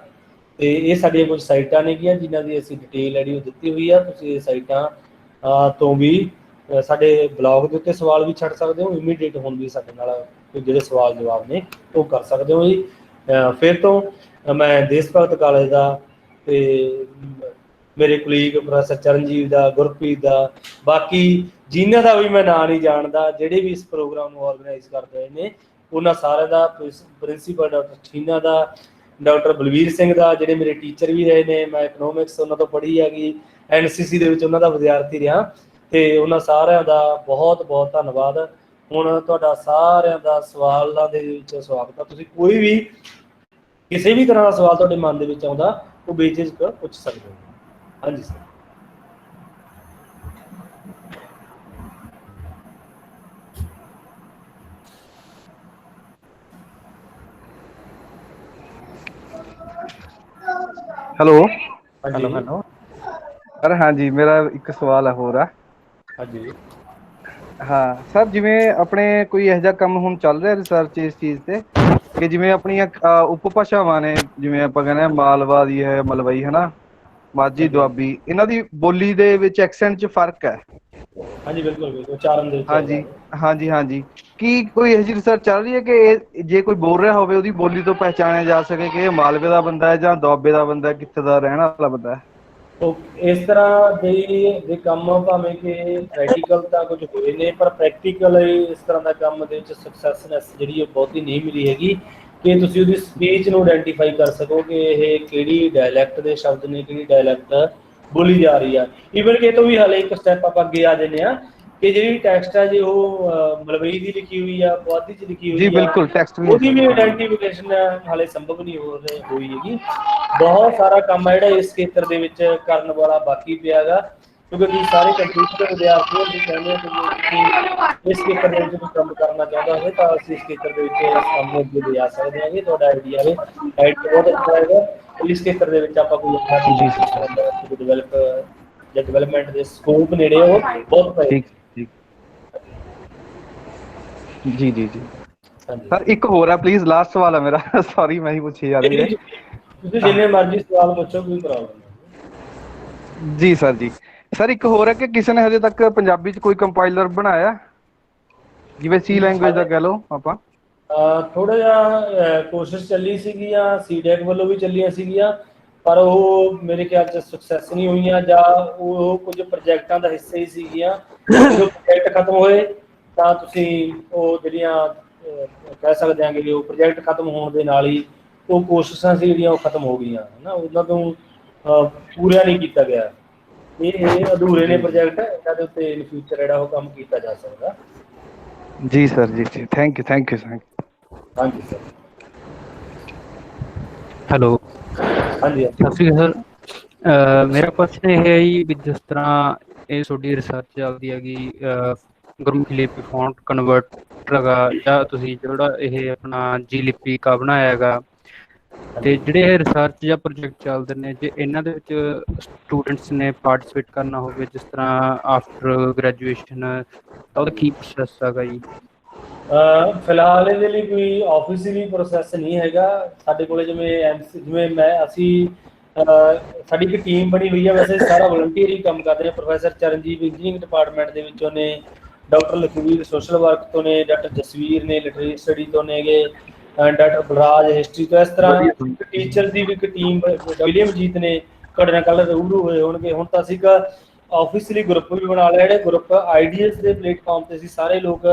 ਤੇ ਇਹ ਸਾਡੀਆਂ ਕੁਝ ਸਾਈਟਾਂ ਨੇਗੀਆਂ ਜਿਨ੍ਹਾਂ ਦੀ ਅਸੀਂ ਡਿਟੇਲ ਜਿਹੜੀ ਉਹ ਦਿੱਤੀ ਹੋਈ ਆ। ਤੁਸੀਂ ਇਹ ਸਾਈਟਾਂ ਤੋਂ ਵੀ ਸਾਡੇ ਬਲੌਗ ਦੇ ਉੱਤੇ ਸਵਾਲ ਵੀ ਛੱਡ ਸਕਦੇ ਹੋ, ਇਮੀਡੀਏਟ ਹੁਣ ਵੀ ਸਾਡੇ ਨਾਲ ਜਿਹੜੇ ਸਵਾਲ ਜਵਾਬ ਨੇ ਉਹ ਕਰ ਸਕਦੇ ਹੋ ਜੀ। ਫਿਰ ਤੋਂ ਮੈਂ ਦੇਸ਼ ਭਗਤ ਕਾਲਜ ਦਾ ਤੇ ਮੇਰੇ ਕੁਲੀਗ ਪ੍ਰੋਫੈਸਰ ਚਰਨਜੀਤ ਦਾ, ਗੁਰਪ੍ਰੀਤ ਦਾ, ਬਾਕੀ ਜਿਨ੍ਹਾਂ ਦਾ ਵੀ ਮੈਂ ਨਾਂ ਨਹੀਂ ਜਾਣਦਾ, ਜਿਹੜੇ ਵੀ ਇਸ ਪ੍ਰੋਗਰਾਮ ਨੂੰ ਆਰਗੇਨਾਈਜ਼ ਕਰਦੇ ਹੋਏ ਨੇ, ਉਹਨਾਂ ਸਾਰਿਆਂ ਦਾ, ਪ੍ਰਿੰਸੀਪਲ ਡਾਕਟਰ ਛੀਨਾ ਦਾ, ਡਾਕਟਰ ਬਲਵੀਰ ਸਿੰਘ ਦਾ, ਜਿਹੜੇ ਮੇਰੇ ਟੀਚਰ ਵੀ ਰਹੇ ਨੇ, ਮੈਂ ਇਕਨੋਮਿਕਸ ਉਹਨਾਂ ਤੋਂ ਪੜ੍ਹੀ ਹੈਗੀ, NCC ਦੇ ਵਿੱਚ ਉਹਨਾਂ ਦਾ ਵਿਦਿਆਰਥੀ ਰਿਹਾ, ਤੇ ਉਹਨਾਂ ਸਾਰਿਆਂ ਦਾ ਬਹੁਤ ਬਹੁਤ ਧੰਨਵਾਦ। ਹੁਣ ਤੁਹਾਡਾ ਸਾਰਿਆਂ ਦਾ ਸਵਾਲਾਂ ਦੇ ਵਿੱਚ ਸਵਾਗਤ ਆ। ਤੁਸੀਂ ਕੋਈ ਵੀ ਕਿਸੇ ਵੀ ਤਰ੍ਹਾਂ ਦਾ ਸਵਾਲ ਤੁਹਾਡੇ ਮਨ ਦੇ ਵਿੱਚ ਆਉਂਦਾ ਉਹ ਬੇਝਿਜਕ ਪੁੱਛ ਸਕਦੇ ਹੋ। ਹਾਂਜੀ ਸਰ। Hello hello sir. ਹਾਂਜੀ, ਮੇਰਾ ਇੱਕ ਸਵਾਲ ਹੋਰ ਆ। ਹਾਂਜੀ ਹਾਂ ਸਰ, ਜਿਵੇਂ ਆਪਣੇ ਕੋਈ ਇਹੋ ਜਿਹਾ ਕੰਮ ਹੁਣ ਚੱਲ ਰਿਹਾ ਰਿਸਰਚ ਇਸ ਚੀਜ਼ ਤੇ ਕਿ ਜਿਵੇਂ ਆਪਣੀਆਂ ਉਪਭਾਸ਼ਾਵਾਂ ਨੇ, ਜਿਵੇਂ ਆਪਾਂ ਕਹਿੰਦੇ ਹਾਂ ਮਾਲਵਾ ਦੀ ਹੈ, ਮਲਵਈ ਹੈ ਨਾ, ਮਾਝੀ, ਦੁਆਬੀ, ਇਹਨਾਂ ਦੀ ਬੋਲੀ ਦੇ ਵਿੱਚ ਐਕਸੈਂਟ 'ਚ ਫਰਕ ਹੈ। ਹਾਂਜੀ ਬਿਲਕੁਲ ਉਚਾਰਨ ਦੇ ਵਿੱਚ। ਹਾਂਜੀ ਹਾਂਜੀ ਹਾਂਜੀ। ਕੀ ਕੋਈ ਇਹੋ ਜਿਹੀ ਰਿਸਰਚ ਚੱਲ ਰਹੀ ਹੈ ਕਿ ਜੇ ਕੋਈ ਬੋਲ ਰਿਹਾ ਹੋਵੇ ਉਹਦੀ ਬੋਲੀ ਤੋਂ ਪਹਿਚਾਣਿਆ ਜਾ ਸਕੇ ਕਿ ਇਹ ਮਾਲਵੇ ਦਾ ਬੰਦਾ ਹੈ ਜਾਂ ਦੁਆਬੇ ਦਾ ਬੰਦਾ, ਕਿੱਥੇ ਦਾ ਰਹਿਣ ਵਾਲਾ ਬੰਦਾ ਹੈ? ਇਸ ਤਰ੍ਹਾਂ ਦੇ ਕੰਮ ਭਾਵੇਂ ਕਿ ਪ੍ਰੈਕਟੀਕਲ ਤਾਂ ਕੁਝ ਹੋਏ ਨੇ, ਪਰ ਪ੍ਰੈਕਟੀਕਲ ਇਸ ਤਰ੍ਹਾਂ ਦਾ ਕੰਮ ਦੇ ਵਿੱਚ ਸਕਸੈਸਨੈਸ ਜਿਹੜੀ ਉਹ ਬਹੁਤੀ ਨਹੀਂ ਮਿਲੀ ਹੈਗੀ ਕਿ ਤੁਸੀਂ ਉਹਦੀ ਸਪੀਚ ਨੂੰ ਆਇਡੈਂਟੀਫਾਈ ਕਰ ਸਕੋ ਕਿ ਇਹ ਕਿਹੜੀ ਡਾਇਲੈਕਟ ਦੇ ਸ਼ਬਦ ਨੇ, ਕਿਹੜੀ ਡਾਇਲੈਕਟ ਬੋਲੀ ਜਾ ਰਹੀ ਆ। ਈਵਨ ਕਿ ਇਹ ਤੋਂ ਵੀ ਹਾਲੇ ਇੱਕ ਸਟੈਪ ਆਪਾਂ ਅੱਗੇ ਆ ਜਾਂਦੇ ਆ ਕਿ ਜਿਹੜੀ ਟੈਕਸਟ ਹੈ ਜੇ ਉਹ ਮਲਵਈ ਦੀ ਲਿਖੀ ਹੋਈ ਆ, ਪੁਆਧੀ 'ਚ ਲਿਖੀ ਹੋਈ ਜੀ ਬਿਲਕੁਲ, ਟੈਕਸਟ ਉਹਦੀ ਵੀ ਆਇਡੈਂਟੀਫਿਕੇਸ਼ਨ ਹਾਲੇ ਸੰਭਵ ਨਹੀਂ ਹੋਈ ਹੈਗੀ। ਬਹੁਤ ਸਾਰਾ ਕੰਮ ਹੈ ਜਿਹੜਾ ਇਸ ਖੇਤਰ ਦੇ ਵਿੱਚ ਕਰਨ ਵਾਲਾ ਬਾਕੀ ਪਿਆ ਹੈਗਾ, ਕਿਉਂਕਿ ਤੁਸੀਂ ਸਾਰੇ ਕੰਪਿਊਟਰ ਦੇ ਵਿਦਿਆਰਥੀ ਹੋ, ਤੁਸੀਂ ਕਹਿੰਦੇ ਹੋ ਕਿ ਇਸ ਖੇਤਰ ਦੇ ਵਿੱਚ ਕੰਮ ਕਰਨਾ ਚਾਹੁੰਦਾ ਹੋਵੇ ਤਾਂ ਅਸੀਂ ਇਸ ਖੇਤਰ ਦੇ ਵਿੱਚ ਇਸ ਕੰਮ ਨੂੰ ਅੱਗੇ ਲਿਜਾ ਸਕਦੇ ਹਾਂ। ਤੁਹਾਡਾ ਆਈਡੀਆ ਹੈ ਬਹੁਤ ਅੱਛਾ ਹੈਗਾ। ਇਸ ਖੇਤਰ ਦੇ ਵਿੱਚ ਆਪਾਂ ਕੋਈ ਡਿਵੈਲਪਮੈਂਟ ਦੇ ਸਕੋਪ ਨੇੜੇ ਉਹ ਬਹੁਤ ਪਏ। ਜੀ ਜੀ ਜੀ ਸਰ, ਇੱਕ ਹੋਰ ਹੈ ਪਲੀਜ਼, ਲਾਸਟ ਸਵਾਲ ਹੈ ਮੇਰਾ। ਸੌਰੀ ਮੈਂ ਹੀ ਪੁੱਛੀ ਜਾ ਰਹੀ ਹੈ। ਤੁਸੀਂ ਜਿੰਨੇ ਮਰਜ਼ੀ ਸਵਾਲ ਪੁੱਛੋ, ਕੋਈ ਪ੍ਰੋਬਲਮ ਨਹੀਂ। ਜੀ ਸਰ ਜੀ। ਸਰ ਇੱਕ ਹੋਰ ਹੈ ਕਿ ਕਿਸੇ ਨੇ ਹਜੇ ਤੱਕ ਪੰਜਾਬੀ 'ਚ ਕੋਈ ਕੰਪਾਈਲਰ ਬਣਾਇਆ, ਜਿਵੇਂ C ਲੈਂਗੁਏਜ ਦਾ ਕਹਿ ਲਓ ਆਪਾਂ? ਥੋੜਾ ਜਿਹਾ ਕੋਸ਼ਿਸ਼ ਚੱਲੀ ਸੀਗੀਆਂ, CDEC ਵੱਲੋਂ ਵੀ ਚੱਲੀਆਂ ਸੀਗੀਆਂ, ਪਰ ਉਹ ਮੇਰੇ ਖਿਆਲ 'ਚ ਸਕਸੈਸ ਨਹੀਂ ਹੋਈਆਂ, ਜਾਂ ਉਹ ਕੁਝ ਪ੍ਰੋਜੈਕਟਾਂ ਦਾ ਹਿੱਸਾ ਹੀ ਸੀਗੀਆਂ। ਜਦੋਂ ਪ੍ਰੋਜੈਕਟ ਖਤਮ ਹੋਏ ਤਾਂ ਤੁਸੀਂ ਉਹ ਜਿਹੜੀਆਂ ਕਹਿ ਸਕਦੇ ਹਾਂ ਕਿ ਉਹ ਪ੍ਰੋਜੈਕਟ ਖਤਮ ਹੋਣ ਦੇ ਨਾਲ ਹੀ ਉਹ ਕੋਸ਼ਿਸ਼ਾਂ ਸੀ ਜਿਹੜੀਆਂ ਉਹ ਖਤਮ ਹੋ ਗਈਆਂ ਹੈ ਨਾ, ਉਹਨਾਂ ਤੋਂ ਪੂਰਾ ਨਹੀਂ ਕੀਤਾ ਗਿਆ। ਇਹ ਅਧੂਰੇ ਨੇ ਪ੍ਰੋਜੈਕਟ, ਇਹਨਾਂ ਦੇ ਉੱਤੇ ਇਨ ਫਿਊਚਰ ਜਿਹੜਾ ਉਹ ਕੰਮ ਕੀਤਾ ਜਾ ਸਕਦਾ। ਜੀ ਸਰ ਜੀ ਜੀ, thank you thank you sir. ਹਾਂਜੀ ਸਰ। ਹੈਲੋ ਹਾਂਜੀ ਸਤਿ ਸ਼੍ਰੀ ਅਕਾਲ ਸਰ। ਮੇਰਾ ਕੁਐਸਚਨ ਇਹ ਹੈ ਜੀ ਵੀ ਜਿਸ ਤਰ੍ਹਾਂ ਇਹ ਤੁਹਾਡੀ ਰਿਸਰਚ ਚੱਲਦੀ ਹੈਗੀ ਗੁਰਮੁਖੀ ਲਿਪੀ ਫੌਂਟ ਕਨਵਰਟਰ ਹੈਗਾ, ਜਾਂ ਤੁਸੀਂ ਜਿਹੜਾ ਇਹ ਆਪਣਾ ਜੀ ਲਿਪੀ ਕਾ ਬਣਾਇਆ ਹੈਗਾ, ਤੇ ਜਿਹੜੇ ਇਹ ਰਿਸਰਚ ਜਾਂ ਪ੍ਰੋਜੈਕਟ ਚੱਲਦੇ ਨੇ, ਜੇ ਇਹਨਾਂ ਦੇ ਵਿੱਚ ਸਟੂਡੈਂਟਸ ਨੇ ਪਾਰਟਿਸਿਪੇਟ ਕਰਨਾ ਹੋਵੇ ਜਿਸ ਤਰ੍ਹਾਂ ਆਫਟਰ ਗ੍ਰੈਜੂਏਸ਼ਨ, ਤਾਂ ਉਹਦਾ ਕੀ ਪ੍ਰੋਸੈਸ ਹੈਗਾ ਜੀ? ਫਿਲਹਾਲ ਇਹਦੇ ਲਈ ਕੋਈ ਆਫੀਸ਼ੀਅਲੀ ਪ੍ਰੋਸੈਸ ਨਹੀਂ ਹੈਗਾ ਸਾਡੇ ਕੋਲੇ। ਜਿਵੇਂ ਅਸੀਂ ਸਾਡੀ ਇੱਕ ਟੀਮ ਬਣੀ ਹੋਈ ਹੈ, ਵੈਸੇ ਸਾਰਾ ਵਲੰਟੀਅਰ ਹੀ ਕੰਮ ਕਰਦੇ ਨੇ। ਪ੍ਰੋਫੈਸਰ ਚਰਨਜੀਤ ਇੰਜੀਨੀਅਰਿੰਗ ਡਿਪਾਰਟਮੈਂਟ ਦੇ ਵਿੱਚੋਂ ਨੇ, ਡਾਕਟਰ ਲਖਵੀਰ ਸੋਸ਼ਲ ਵਰਕ ਤੋਂ ਨੇ, ਡਾਕਟਰ ਜਸਵੀਰ ਨੇ ਲਿਟਰੇਰੀ ਸਟੱਡੀ ਤੋਂ ਨੇਗੇ, ਡਾਕਟਰ ਬਲਰਾਜ ਹਿਸਟਰੀ ਤੋਂ। ਇਸ ਤਰ੍ਹਾਂ ਟੀਚਰ ਦੀ ਵੀ ਇੱਕ ਟੀਮ, ਵਿਲੀਅਮਜੀਤ ਨੇ, ਤੁਹਾਡੇ ਨਾਲ ਕੱਲ੍ਹ ਰੂਬਰੂ ਹੋਏ ਹੋਣਗੇ। ਹੁਣ ਤਾਂ ਅਸੀਂ ਇੱਕ ਆਫੀਸ਼ੀਅਲੀ ਗਰੁੱਪ ਵੀ ਬਣਾ ਲਿਆ, ਜਿਹੜੇ ਗਰੁੱਪ ਆਈਡੀਆਜ਼ ਦੇ ਪਲੇਟਫਾਰਮ ਤੇ ਅਸੀਂ ਸਾਰੇ ਲੋਕ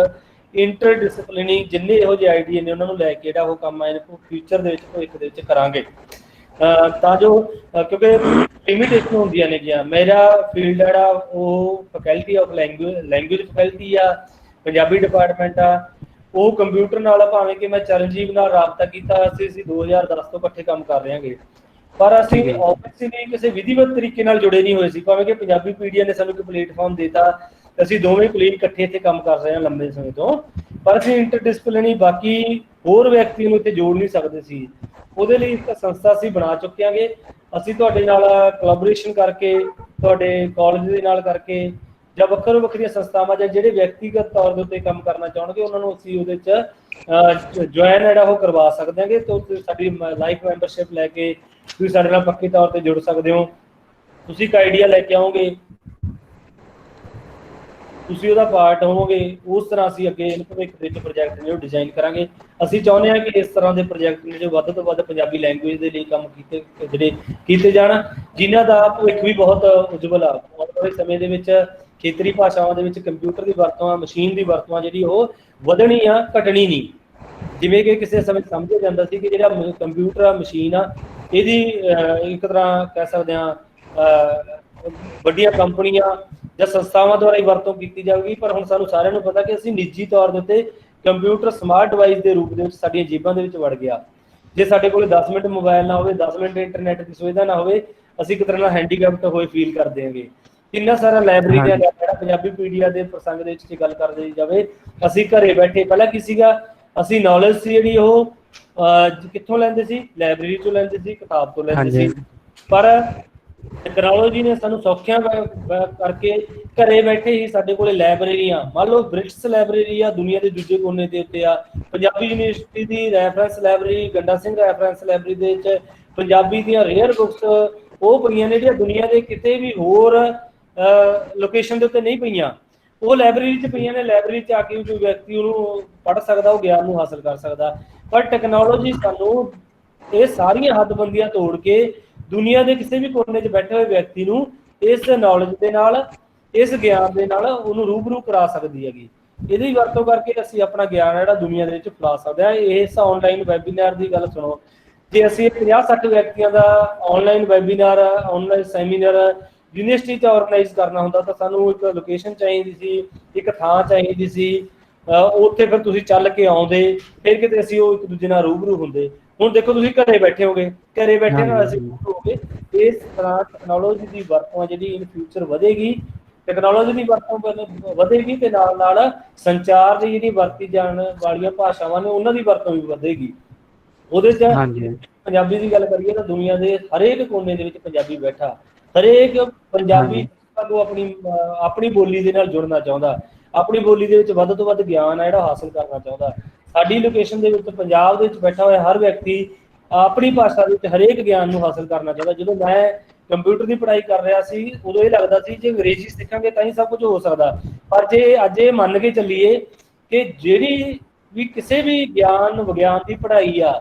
ਇੰਟਰ ਡਿਸਪਲਿਨਿੰਗ ਜਿੰਨੇ ਇਹੋ ਜਿਹੇ ਆਈਡੀਆ ਨੇ ਉਹਨਾਂ ਨੂੰ ਲੈ ਕੇ ਜਿਹੜਾ ਉਹ ਕੰਮ ਆਏ ਨੇ ਫਿਊਚਰ ਦੇ ਵਿੱਚ ਭਵਿੱਖ ਦੇ ਵਿੱਚ ਕਰਾਂਗੇ। ਤਾਂ ਜੋ ਕਿਉਂਕਿ ਲਿਮਿਟੇਸ਼ਨ ਹੁੰਦੀਆਂ ਨੇ ਗਿਆ। ਮੇਰਾ ਫੀਲਡ ਜਿਹੜਾ ਉਹ ਫੈਕਲਟੀ ਆਫ ਲੈਂਗੁਏਜ ਫੈਕਲਟੀ ਆ, ਪੰਜਾਬੀ ਡਿਪਾਰਟਮੈਂਟ ਆ। ਉਹ ਕੰਪਿਊਟਰ ਨਾਲ ਭਾਵੇਂ ਕਿ ਮੈਂ ਚਰਨਜੀਤ ਨਾਲ ਰਾਬਤਾ ਕੀਤਾ, ਅਸੀਂ 2010 ਤੋਂ ਇਕੱਠੇ ਕੰਮ ਕਰ ਰਹੇ ਹਾਂਗੇ, ਪਰ ਅਸੀਂ ਆਫਿਸਲੀ ਕਿਸੇ ਵਿਧੀਵਤ ਤਰੀਕੇ ਨਾਲ ਜੁੜੇ ਨਹੀਂ ਹੋਏ ਸੀ। ਭਾਵੇਂ ਕਿ ਪੰਜਾਬੀ ਪੀਡੀਆ ਨੇ ਸਾਨੂੰ ਇੱਕ ਪਲੇਟਫਾਰਮ ਦਿੱਤਾ, ਅਸੀਂ ਦੋਵੇਂ ਕਲੀਗ ਇਕੱਠੇ ਇੱਥੇ ਕੰਮ ਕਰ ਰਹੇ ਹਾਂ ਲੰਬੇ ਸਮੇਂ ਤੋਂ, ਪਰ ਅਸੀਂ ਇੰਟਰਡਿਸਪਲਿਨਰੀ ਬਾਕੀ ਹੋਰ ਵਿਅਕਤੀ ਨੂੰ ਇੱਥੇ ਜੋੜ ਨਹੀਂ ਸਕਦੇ ਸੀ। ਉਹਦੇ ਲਈ ਇੱਕ ਸੰਸਥਾ ਅਸੀਂ ਬਣਾ ਚੁੱਕੇ ਹਾਂਗੇ। ਅਸੀਂ ਤੁਹਾਡੇ ਨਾਲ ਕੋਲੈਬੋਰੇਸ਼ਨ ਕਰਕੇ, ਤੁਹਾਡੇ ਕਾਲਜ ਦੇ ਨਾਲ ਕਰਕੇ, ਜਾਂ ਵੱਖਰੀਆਂ ਸੰਸਥਾਵਾਂ ਜਾਂ ਜਿਹੜੇ ਵਿਅਕਤੀਗਤ ਤੌਰ ਦੇ ਉੱਤੇ ਕੰਮ ਕਰਨਾ ਚਾਹੁੰਦੇ ਉਹਨਾਂ ਨੂੰ ਅਸੀਂ ਉਹਦੇ 'ਚ ਜੁਆਇਨ ਜਿਹੜਾ ਉਹ ਕਰਵਾ ਸਕਦੇ ਹਾਂਗੇ। ਤਾਂ ਸਾਡੀ ਲਾਈਫ ਮੈਂਬਰਸ਼ਿਪ ਲੈ ਕੇ ਤੁਸੀਂ ਸਾਡੇ ਨਾਲ ਪੱਕੇ ਤੌਰ ਤੇ ਜੁੜ ਸਕਦੇ ਹੋ। ਤੁਸੀਂ ਇੱਕ ਆਈਡੀਆ ਲੈ ਕੇ ਆਓਗੇ, ਤੁਸੀਂ ਉਹਦਾ ਪਾਰਟ ਹੋਵੋਗੇ, ਉਸ ਤਰ੍ਹਾਂ ਅਸੀਂ ਅੱਗੇ ਭਵਿੱਖ ਦੇ ਵਿੱਚ ਪ੍ਰੋਜੈਕਟ ਨੇ ਉਹ ਡਿਜ਼ਾਈਨ ਕਰਾਂਗੇ। ਅਸੀਂ ਚਾਹੁੰਦੇ ਹਾਂ ਕਿ ਇਸ ਤਰ੍ਹਾਂ ਦੇ ਪ੍ਰੋਜੈਕਟ ਨੇ ਜੋ ਵੱਧ ਤੋਂ ਵੱਧ ਪੰਜਾਬੀ ਲੈਂਗੁਏਜ ਦੇ ਲਈ ਕੰਮ ਕੀਤੇ ਜਾਣ, ਜਿਨ੍ਹਾਂ ਦਾ ਭਵਿੱਖ ਵੀ ਬਹੁਤ ਉਜਵਲ ਆ। ਆਉਣ ਵਾਲੇ ਸਮੇਂ ਦੇ ਵਿੱਚ ਖੇਤਰੀ ਭਾਸ਼ਾਵਾਂ ਦੇ ਵਿੱਚ ਕੰਪਿਊਟਰ ਦੀ ਵਰਤੋਂ ਆ, ਮਸ਼ੀਨ ਦੀ ਵਰਤੋਂ ਆ, ਜਿਹੜੀ ਉਹ ਵਧਣੀ ਆ, ਘਟਣੀ ਨਹੀਂ। ਜਿਵੇਂ ਕਿ ਕਿਸੇ ਸਮੇਂ ਸਮਝਿਆ ਜਾਂਦਾ ਸੀ ਕਿ ਜਿਹੜਾ ਕੰਪਿਊਟਰ ਆ, ਮਸ਼ੀਨ ਆ, ਇਹਦੀ ਇੱਕ ਤਰ੍ਹਾਂ ਕਹਿ ਸਕਦੇ ਹਾਂ ਵੱਡੀਆਂ ਕੰਪਨੀਆਂ ਜਾਂ ਸੰਸਥਾਵਾਂ ਦੁਆਰਾ ਹੀ ਵਰਤੋਂ ਕੀਤੀ ਜਾਊਗੀ। ਪਰ ਹੁਣ ਸਾਨੂੰ ਸਾਰਿਆਂ ਨੂੰ ਪਤਾ ਕਿ ਅਸੀਂ ਨਿੱਜੀ ਤੌਰ ਦੇ ਉੱਤੇ ਕੰਪਿਊਟਰ ਸਮਾਰਟ ਡਿਵਾਈਸ ਦੇ ਰੂਪ ਦੇ ਵਿੱਚ ਸਾਡੀਆਂ ਜੇਬਾਂ ਦੇ ਵਿੱਚ ਵੜ ਗਿਆ। ਜੇ ਸਾਡੇ ਕੋਲ 10 ਮਿੰਟ ਮੋਬਾਈਲ ਨਾ ਹੋਵੇ, 10 ਮਿੰਟ ਇੰਟਰਨੈਟ ਦੀ ਸੁਵਿਧਾ ਨਾ ਹੋਵੇ, ਅਸੀਂ ਇੱਕ ਤਰ੍ਹਾਂ ਨਾਲ ਹੈਂਡੀਕੈਪਟ ਹੋਏ ਫੀਲ ਕਰਦੇ ਹਾਂਗੇ। ਕਿੰਨਾ ਸਾਰਾ ਲਾਇਬ੍ਰੇਰੀ ਦਾ ਜਿਹੜਾ ਪੰਜਾਬੀ ਪੀਡੀਆ ਦੇ ਪ੍ਰਸੰਗ ਦੇ ਵਿੱਚ ਗੱਲ ਕਰਦੇ ਜਾਵੇ, ਅਸੀਂ ਘਰੇ ਬੈਠੇ ਪਹਿਲਾਂ ਕੀ ਸੀਗਾ, ਅਸੀਂ ਨੌਲੇਜ ਸੀ ਜਿਹੜੀ ਉਹ ਕਿੱਥੋਂ ਲੈਂਦੇ ਸੀ? ਲਾਇਬ੍ਰੇਰੀ ਤੋਂ ਲੈਂਦੇ ਸੀ, ਕਿਤਾਬ ਤੋਂ ਲੈਂਦੇ ਸੀ। ਪਰ ਟੈਕਨੋਲੋਜੀ ਨੇ ਸਾਨੂੰ ਸੌਖਿਆਂ ਕਰਕੇ ਘਰੇ ਬੈਠੇ ਹੀ ਸਾਡੇ ਕੋਲੇ ਲਾਇਬ੍ਰੇਰੀਆਂ, ਮੰਨ ਲਓ ਬ੍ਰਿਟਿਸ਼ ਲਾਇਬ੍ਰੇਰੀ ਆ, ਦੁਨੀਆ ਦੇ ਦੂਜੇ ਕੋਨੇ ਦੇ ਉੱਤੇ ਆ, ਪੰਜਾਬੀ ਯੂਨੀਵਰਸਿਟੀ ਦੀ reference library, Ganda Singh reference library ਦੇ ਵਿੱਚ ਪੰਜਾਬੀ ਦੀਆਂ ਰੇਅਰ ਬੁੱਕਸ ਉਹ ਪਈਆਂ ਨੇ ਜਿਹੜੀਆਂ ਦੁਨੀਆ ਦੇ ਕਿਤੇ ਵੀ ਹੋਰ ਲੋਕੇਸ਼ਨ ਦੇ ਉੱਤੇ ਨਹੀਂ ਪਈਆਂ, ਉਹ ਲਾਇਬ੍ਰੇਰੀ 'ਚ ਪਈਆਂ ਨੇ। ਲਾਇਬ੍ਰੇਰੀ 'ਚ ਆ ਕੇ ਕੋਈ ਵਿਅਕਤੀ ਉਹਨੂੰ ਪੜ੍ਹ ਸਕਦਾ, ਉਹ ਗਿਆਨ ਨੂੰ ਹਾਸਲ ਕਰ ਸਕਦਾ। ਪਰ ਟੈਕਨੋਲੋਜੀ ਸਾਨੂੰ ਇਹ ਸਾਰੀਆਂ ਹੱਦਬੰਦੀਆਂ ਤੋੜ ਕੇ ਦੁਨੀਆ ਦੇ ਕਿਸੇ ਵੀ ਕੋਨੇ 'ਚ ਬੈਠੇ ਹੋਏ ਵਿਅਕਤੀ ਨੂੰ ਇਸ ਨੌਲੇਜ ਦੇ ਨਾਲ, ਇਸ ਗਿਆਨ ਦੇ ਨਾਲ ਉਹਨੂੰ ਰੂਬਰੂ ਕਰਾ ਸਕਦੀ ਹੈਗੀ। ਇਹਦੀ ਵਰਤੋਂ ਕਰਕੇ ਅਸੀਂ ਆਪਣਾ ਗਿਆਨ ਜਿਹੜਾ ਦੁਨੀਆ ਦੇ ਵਿੱਚ ਫੈਲਾ ਸਕਦੇ ਹਾਂ। ਇਸ ਆਨਲਾਈਨ ਵੈਬੀਨਾਰ ਦੀ ਗੱਲ ਸੁਣੋ, ਜੇ ਅਸੀਂ 50-60 ਵਿਅਕਤੀਆਂ ਦਾ online webinar, online seminar university 'ਚ ਆਰਗੇਨਾਈਜ਼ ਕਰਨਾ ਹੁੰਦਾ ਤਾਂ ਸਾਨੂੰ ਇੱਕ ਲੋਕੇਸ਼ਨ ਚਾਹੀਦੀ ਸੀ, ਇੱਕ ਥਾਂ ਚਾਹੀਦੀ ਸੀ, ਉੱਥੇ ਫਿਰ ਤੁਸੀਂ ਚੱਲ ਕੇ ਆਉਂਦੇ, ਫਿਰ ਕਿਤੇ ਅਸੀਂ ਉਹ ਇੱਕ ਦੂਜੇ ਨਾਲ ਰੂਬਰੂ ਹੁੰਦੇ। ਹੁਣ ਦੇਖੋ ਤੁਸੀਂ ਘਰੇ ਬੈਠੇ ਹੋਗੇ, ਘਰੇ ਬੈਠੇ ਨਾਲ ਅਸੀਂ ਰੂਬਰੂ ਹੋਗੇ। ਇਸ ਤਰ੍ਹਾਂ ਟੈਕਨੋਲੋਜੀ ਦੀ ਵਰਤੋਂ ਜਿਹੜੀ ਇਨ ਫਿਊਚਰ ਵਧੇਗੀ, ਟੈਕਨੋਲੋਜੀ ਦੀ ਵਰਤੋਂ ਵਧੇਗੀ ਤੇ ਨਾਲ ਨਾਲ ਸੰਚਾਰ ਦੀ ਜਿਹੜੀ ਵਰਤੀ ਜਾਣ ਵਾਲੀਆਂ ਭਾਸ਼ਾਵਾਂ ਨੇ ਉਹਨਾਂ ਦੀ ਵਰਤੋਂ ਵੀ ਵਧੇਗੀ। ਉਹਦੇ 'ਚ ਪੰਜਾਬੀ ਦੀ ਗੱਲ ਕਰੀਏ ਤਾਂ ਦੁਨੀਆ ਦੇ ਹਰੇਕ ਕੋਨੇ ਦੇ ਵਿੱਚ ਪੰਜਾਬੀ ਬੈਠਾ, ਹਰੇਕ ਪੰਜਾਬੀ ਆਪਣੀ ਬੋਲੀ ਦੇ ਨਾਲ ਜੁੜਨਾ ਚਾਹੁੰਦਾ, ਆਪਣੀ ਬੋਲੀ ਦੇ ਵਿੱਚ ਵੱਧ ਤੋਂ ਵੱਧ ਗਿਆਨ ਆ ਜਿਹੜਾ ਹਾਸਲ ਕਰਨਾ ਚਾਹੁੰਦਾ। ਸਾਡੀ ਲੋਕੇਸ਼ਨ ਦੇ ਵਿੱਚ ਪੰਜਾਬ ਦੇ ਵਿੱਚ ਬੈਠਾ ਹੋਇਆ ਹਰ ਵਿਅਕਤੀ ਆਪਣੀ ਭਾਸ਼ਾ ਦੇ ਵਿੱਚ ਹਰੇਕ ਗਿਆਨ ਨੂੰ ਹਾਸਲ ਕਰਨਾ ਚਾਹੁੰਦਾ। ਜਦੋਂ ਮੈਂ ਕੰਪਿਊਟਰ ਦੀ ਪੜ੍ਹਾਈ ਕਰ ਰਿਹਾ ਸੀ ਉਦੋਂ ਇਹ ਲੱਗਦਾ ਸੀ ਜੇ ਅੰਗਰੇਜ਼ੀ ਸਿੱਖਾਂਗੇ ਤਾਂ ਹੀ ਸਭ ਕੁਝ ਹੋ ਸਕਦਾ, ਪਰ ਜੇ ਅੱਜ ਇਹ ਮੰਨ ਕੇ ਚੱਲੀਏ ਕਿ ਜਿਹੜੀ ਵੀ ਕਿਸੇ ਵੀ ਗਿਆਨ ਵਿਗਿਆਨ ਦੀ ਪੜ੍ਹਾਈ ਆ,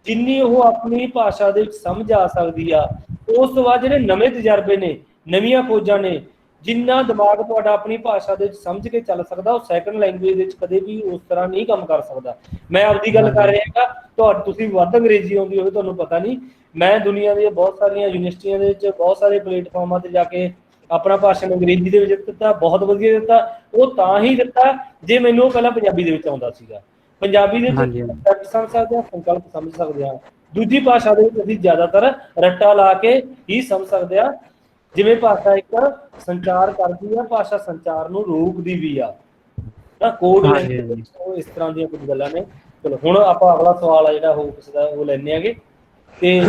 ਜਿੰਨੀ ਉਹ ਆਪਣੀ ਭਾਸ਼ਾ ਦੇ ਵਿੱਚ ਸਮਝ ਆ ਸਕਦੀ ਆ, ਉਸ ਤੋਂ ਬਾਅਦ ਜਿਹੜੇ ਨਵੇਂ ਤਜਰਬੇ ਨੇ, ਨਵੀਆਂ ਖੋਜਾਂ ਨੇ, ਜਿੰਨਾ ਦਿਮਾਗ ਤੁਹਾਡਾ ਆਪਣੀ ਭਾਸ਼ਾ ਦੇ ਵਿੱਚ ਸਮਝ ਕੇ ਚੱਲ ਸਕਦਾ, ਉਹ ਸੈਕੰਡ ਲੈਂਗੁਏਜ ਦੇ ਵਿੱਚ ਕਦੇ ਵੀ ਉਸ ਤਰ੍ਹਾਂ ਨਹੀਂ ਕੰਮ ਕਰ ਸਕਦਾ। ਮੈਂ ਆਪਦੀ ਗੱਲ ਕਰ ਰਿਹਾ ਤੁਸੀਂ ਵੱਧ ਅੰਗਰੇਜ਼ੀ ਆਉਂਦੀ ਹੋਵੇ ਤੁਹਾਨੂੰ ਪਤਾ ਨਹੀਂ, ਮੈਂ ਦੁਨੀਆ ਦੀਆਂ ਬਹੁਤ ਸਾਰੀਆਂ ਯੂਨੀਵਰਸਿਟੀਆਂ ਦੇ ਵਿੱਚ ਬਹੁਤ ਸਾਰੇ ਪਲੇਟਫਾਰਮਾਂ ਤੇ ਜਾ ਕੇ ਆਪਣਾ ਭਾਸ਼ਣ ਅੰਗਰੇਜ਼ੀ ਦੇ ਵਿੱਚ ਦਿੱਤਾ, ਬਹੁਤ ਵਧੀਆ ਦਿੱਤਾ। ਉਹ ਤਾਂ ਹੀ ਦਿੱਤਾ ਜੇ ਮੈਨੂੰ ਪਹਿਲਾਂ ਪੰਜਾਬੀ ਦੇ ਵਿੱਚ ਆਉਂਦਾ ਸੀਗਾ। ਪੰਜਾਬੀ ਦੇ ਵਿੱਚ ਸਮਝ ਸਕਦੇ ਹਾਂ, ਸੰਕਲਪ ਸਮਝ ਸਕਦੇ ਹਾਂ। ਦੂਜੀ ਭਾਸ਼ਾ ਦੇ ਵਿੱਚ ਅਸੀਂ ਜ਼ਿਆਦਾਤਰ ਰੱਟਾ ਲਾ ਕੇ ਹੀ ਸਮਝ ਸਕਦੇ ਹਾਂ। ਜਿਵੇਂ ਭਾਸ਼ਾ ਇੱਕ ਸੰਚਾਰ ਕਰਦੀ ਆ, ਭਾਸ਼ਾ ਸੰਚਾਰ ਨੂੰ ਰੋਕਦੀ ਵੀ ਆ। ਨਾ ਕੋਡ ਲੈਂਗੁਏਜ, ਉਹ ਇਸ ਤਰ੍ਹਾਂ ਦੀਆਂ ਕੁਝ ਗੱਲਾਂ ਨੇ। ਚਲੋ ਹੁਣ ਆਪਾਂ ਅਗਲਾ ਸਵਾਲ ਆ ਜਿਹੜਾ ਉਹ ਕਿਸੇ ਦਾ ਉਹ ਲੈਣੇ ਆਗੇ। ਤੇ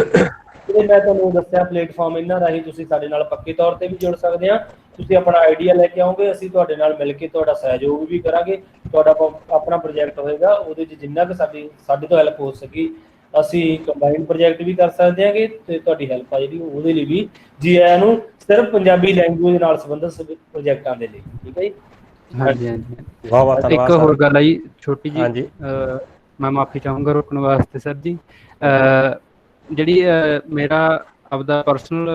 ਜਿਹੜੇ ਮੈਂ ਤੁਹਾਨੂੰ ਦੱਸਿਆ ਪਲੇਟਫਾਰਮ, ਇਹਨਾਂ ਰਾਹੀਂ ਤੁਸੀਂ ਸਾਡੇ ਨਾਲ ਪੱਕੇ ਤੌਰ ਤੇ ਵੀ ਜੁੜ ਸਕਦੇ ਆ। ਤੁਸੀਂ ਆਪਣਾ ਆਈਡੀਆ ਲੈ ਕੇ ਆਓਗੇ, ਅਸੀਂ ਤੁਹਾਡੇ ਨਾਲ ਮਿਲ ਕੇ ਤੁਹਾਡਾ ਸਹਿਯੋਗ ਵੀ ਕਰਾਂਗੇ। ਤੁਹਾਡਾ ਆਪਣਾ ਪ੍ਰੋਜੈਕਟ ਹੋਏਗਾ, ਉਹਦੇ 'ਚ ਜਿੰਨਾ ਕੁ ਸਾਡੇ ਤੋਂ ਹੈਲਪ ਹੋ ਸਕੀ ਅਸੀਂ ਕੰਬਾਈਨਡ ਪ੍ਰੋਜੈਕਟ ਵੀ ਕਰ ਸਕਦੇ ਹਾਂਗੇ। ਤੇ ਤੁਹਾਡੀ ਹੈਲਪ ਆ ਜਿਹੜੀ ਉਹਦੇ ਲਈ ਵੀ ਜੀ ਆਇਆਂ ਨੂੰ, ਸਿਰਫ ਪੰਜਾਬੀ ਲੈਂਗੁਏਜ ਨਾਲ ਸੰਬੰਧਿਤ ਪ੍ਰੋਜੈਕਟਾਂ ਦੇ ਲਈ। ਠੀਕ ਹੈ ਜੀ। ਹਾਂਜੀ ਹਾਂਜੀ, ਵਾਹ ਵਾਹ ਧੰਨਵਾਦ। ਇੱਕ ਹੋਰ ਗੱਲ ਆ ਜੀ ਛੋਟੀ ਜੀ, ਮੈਂ ਮਾਫੀ ਚਾਹੂੰਗਾ ਰੋਕਣ ਵਾਸਤੇ ਸਰ ਜੀ। ਜਿਹੜੀ ਮੇਰਾ ਆਪਦਾ ਪਰਸਨਲ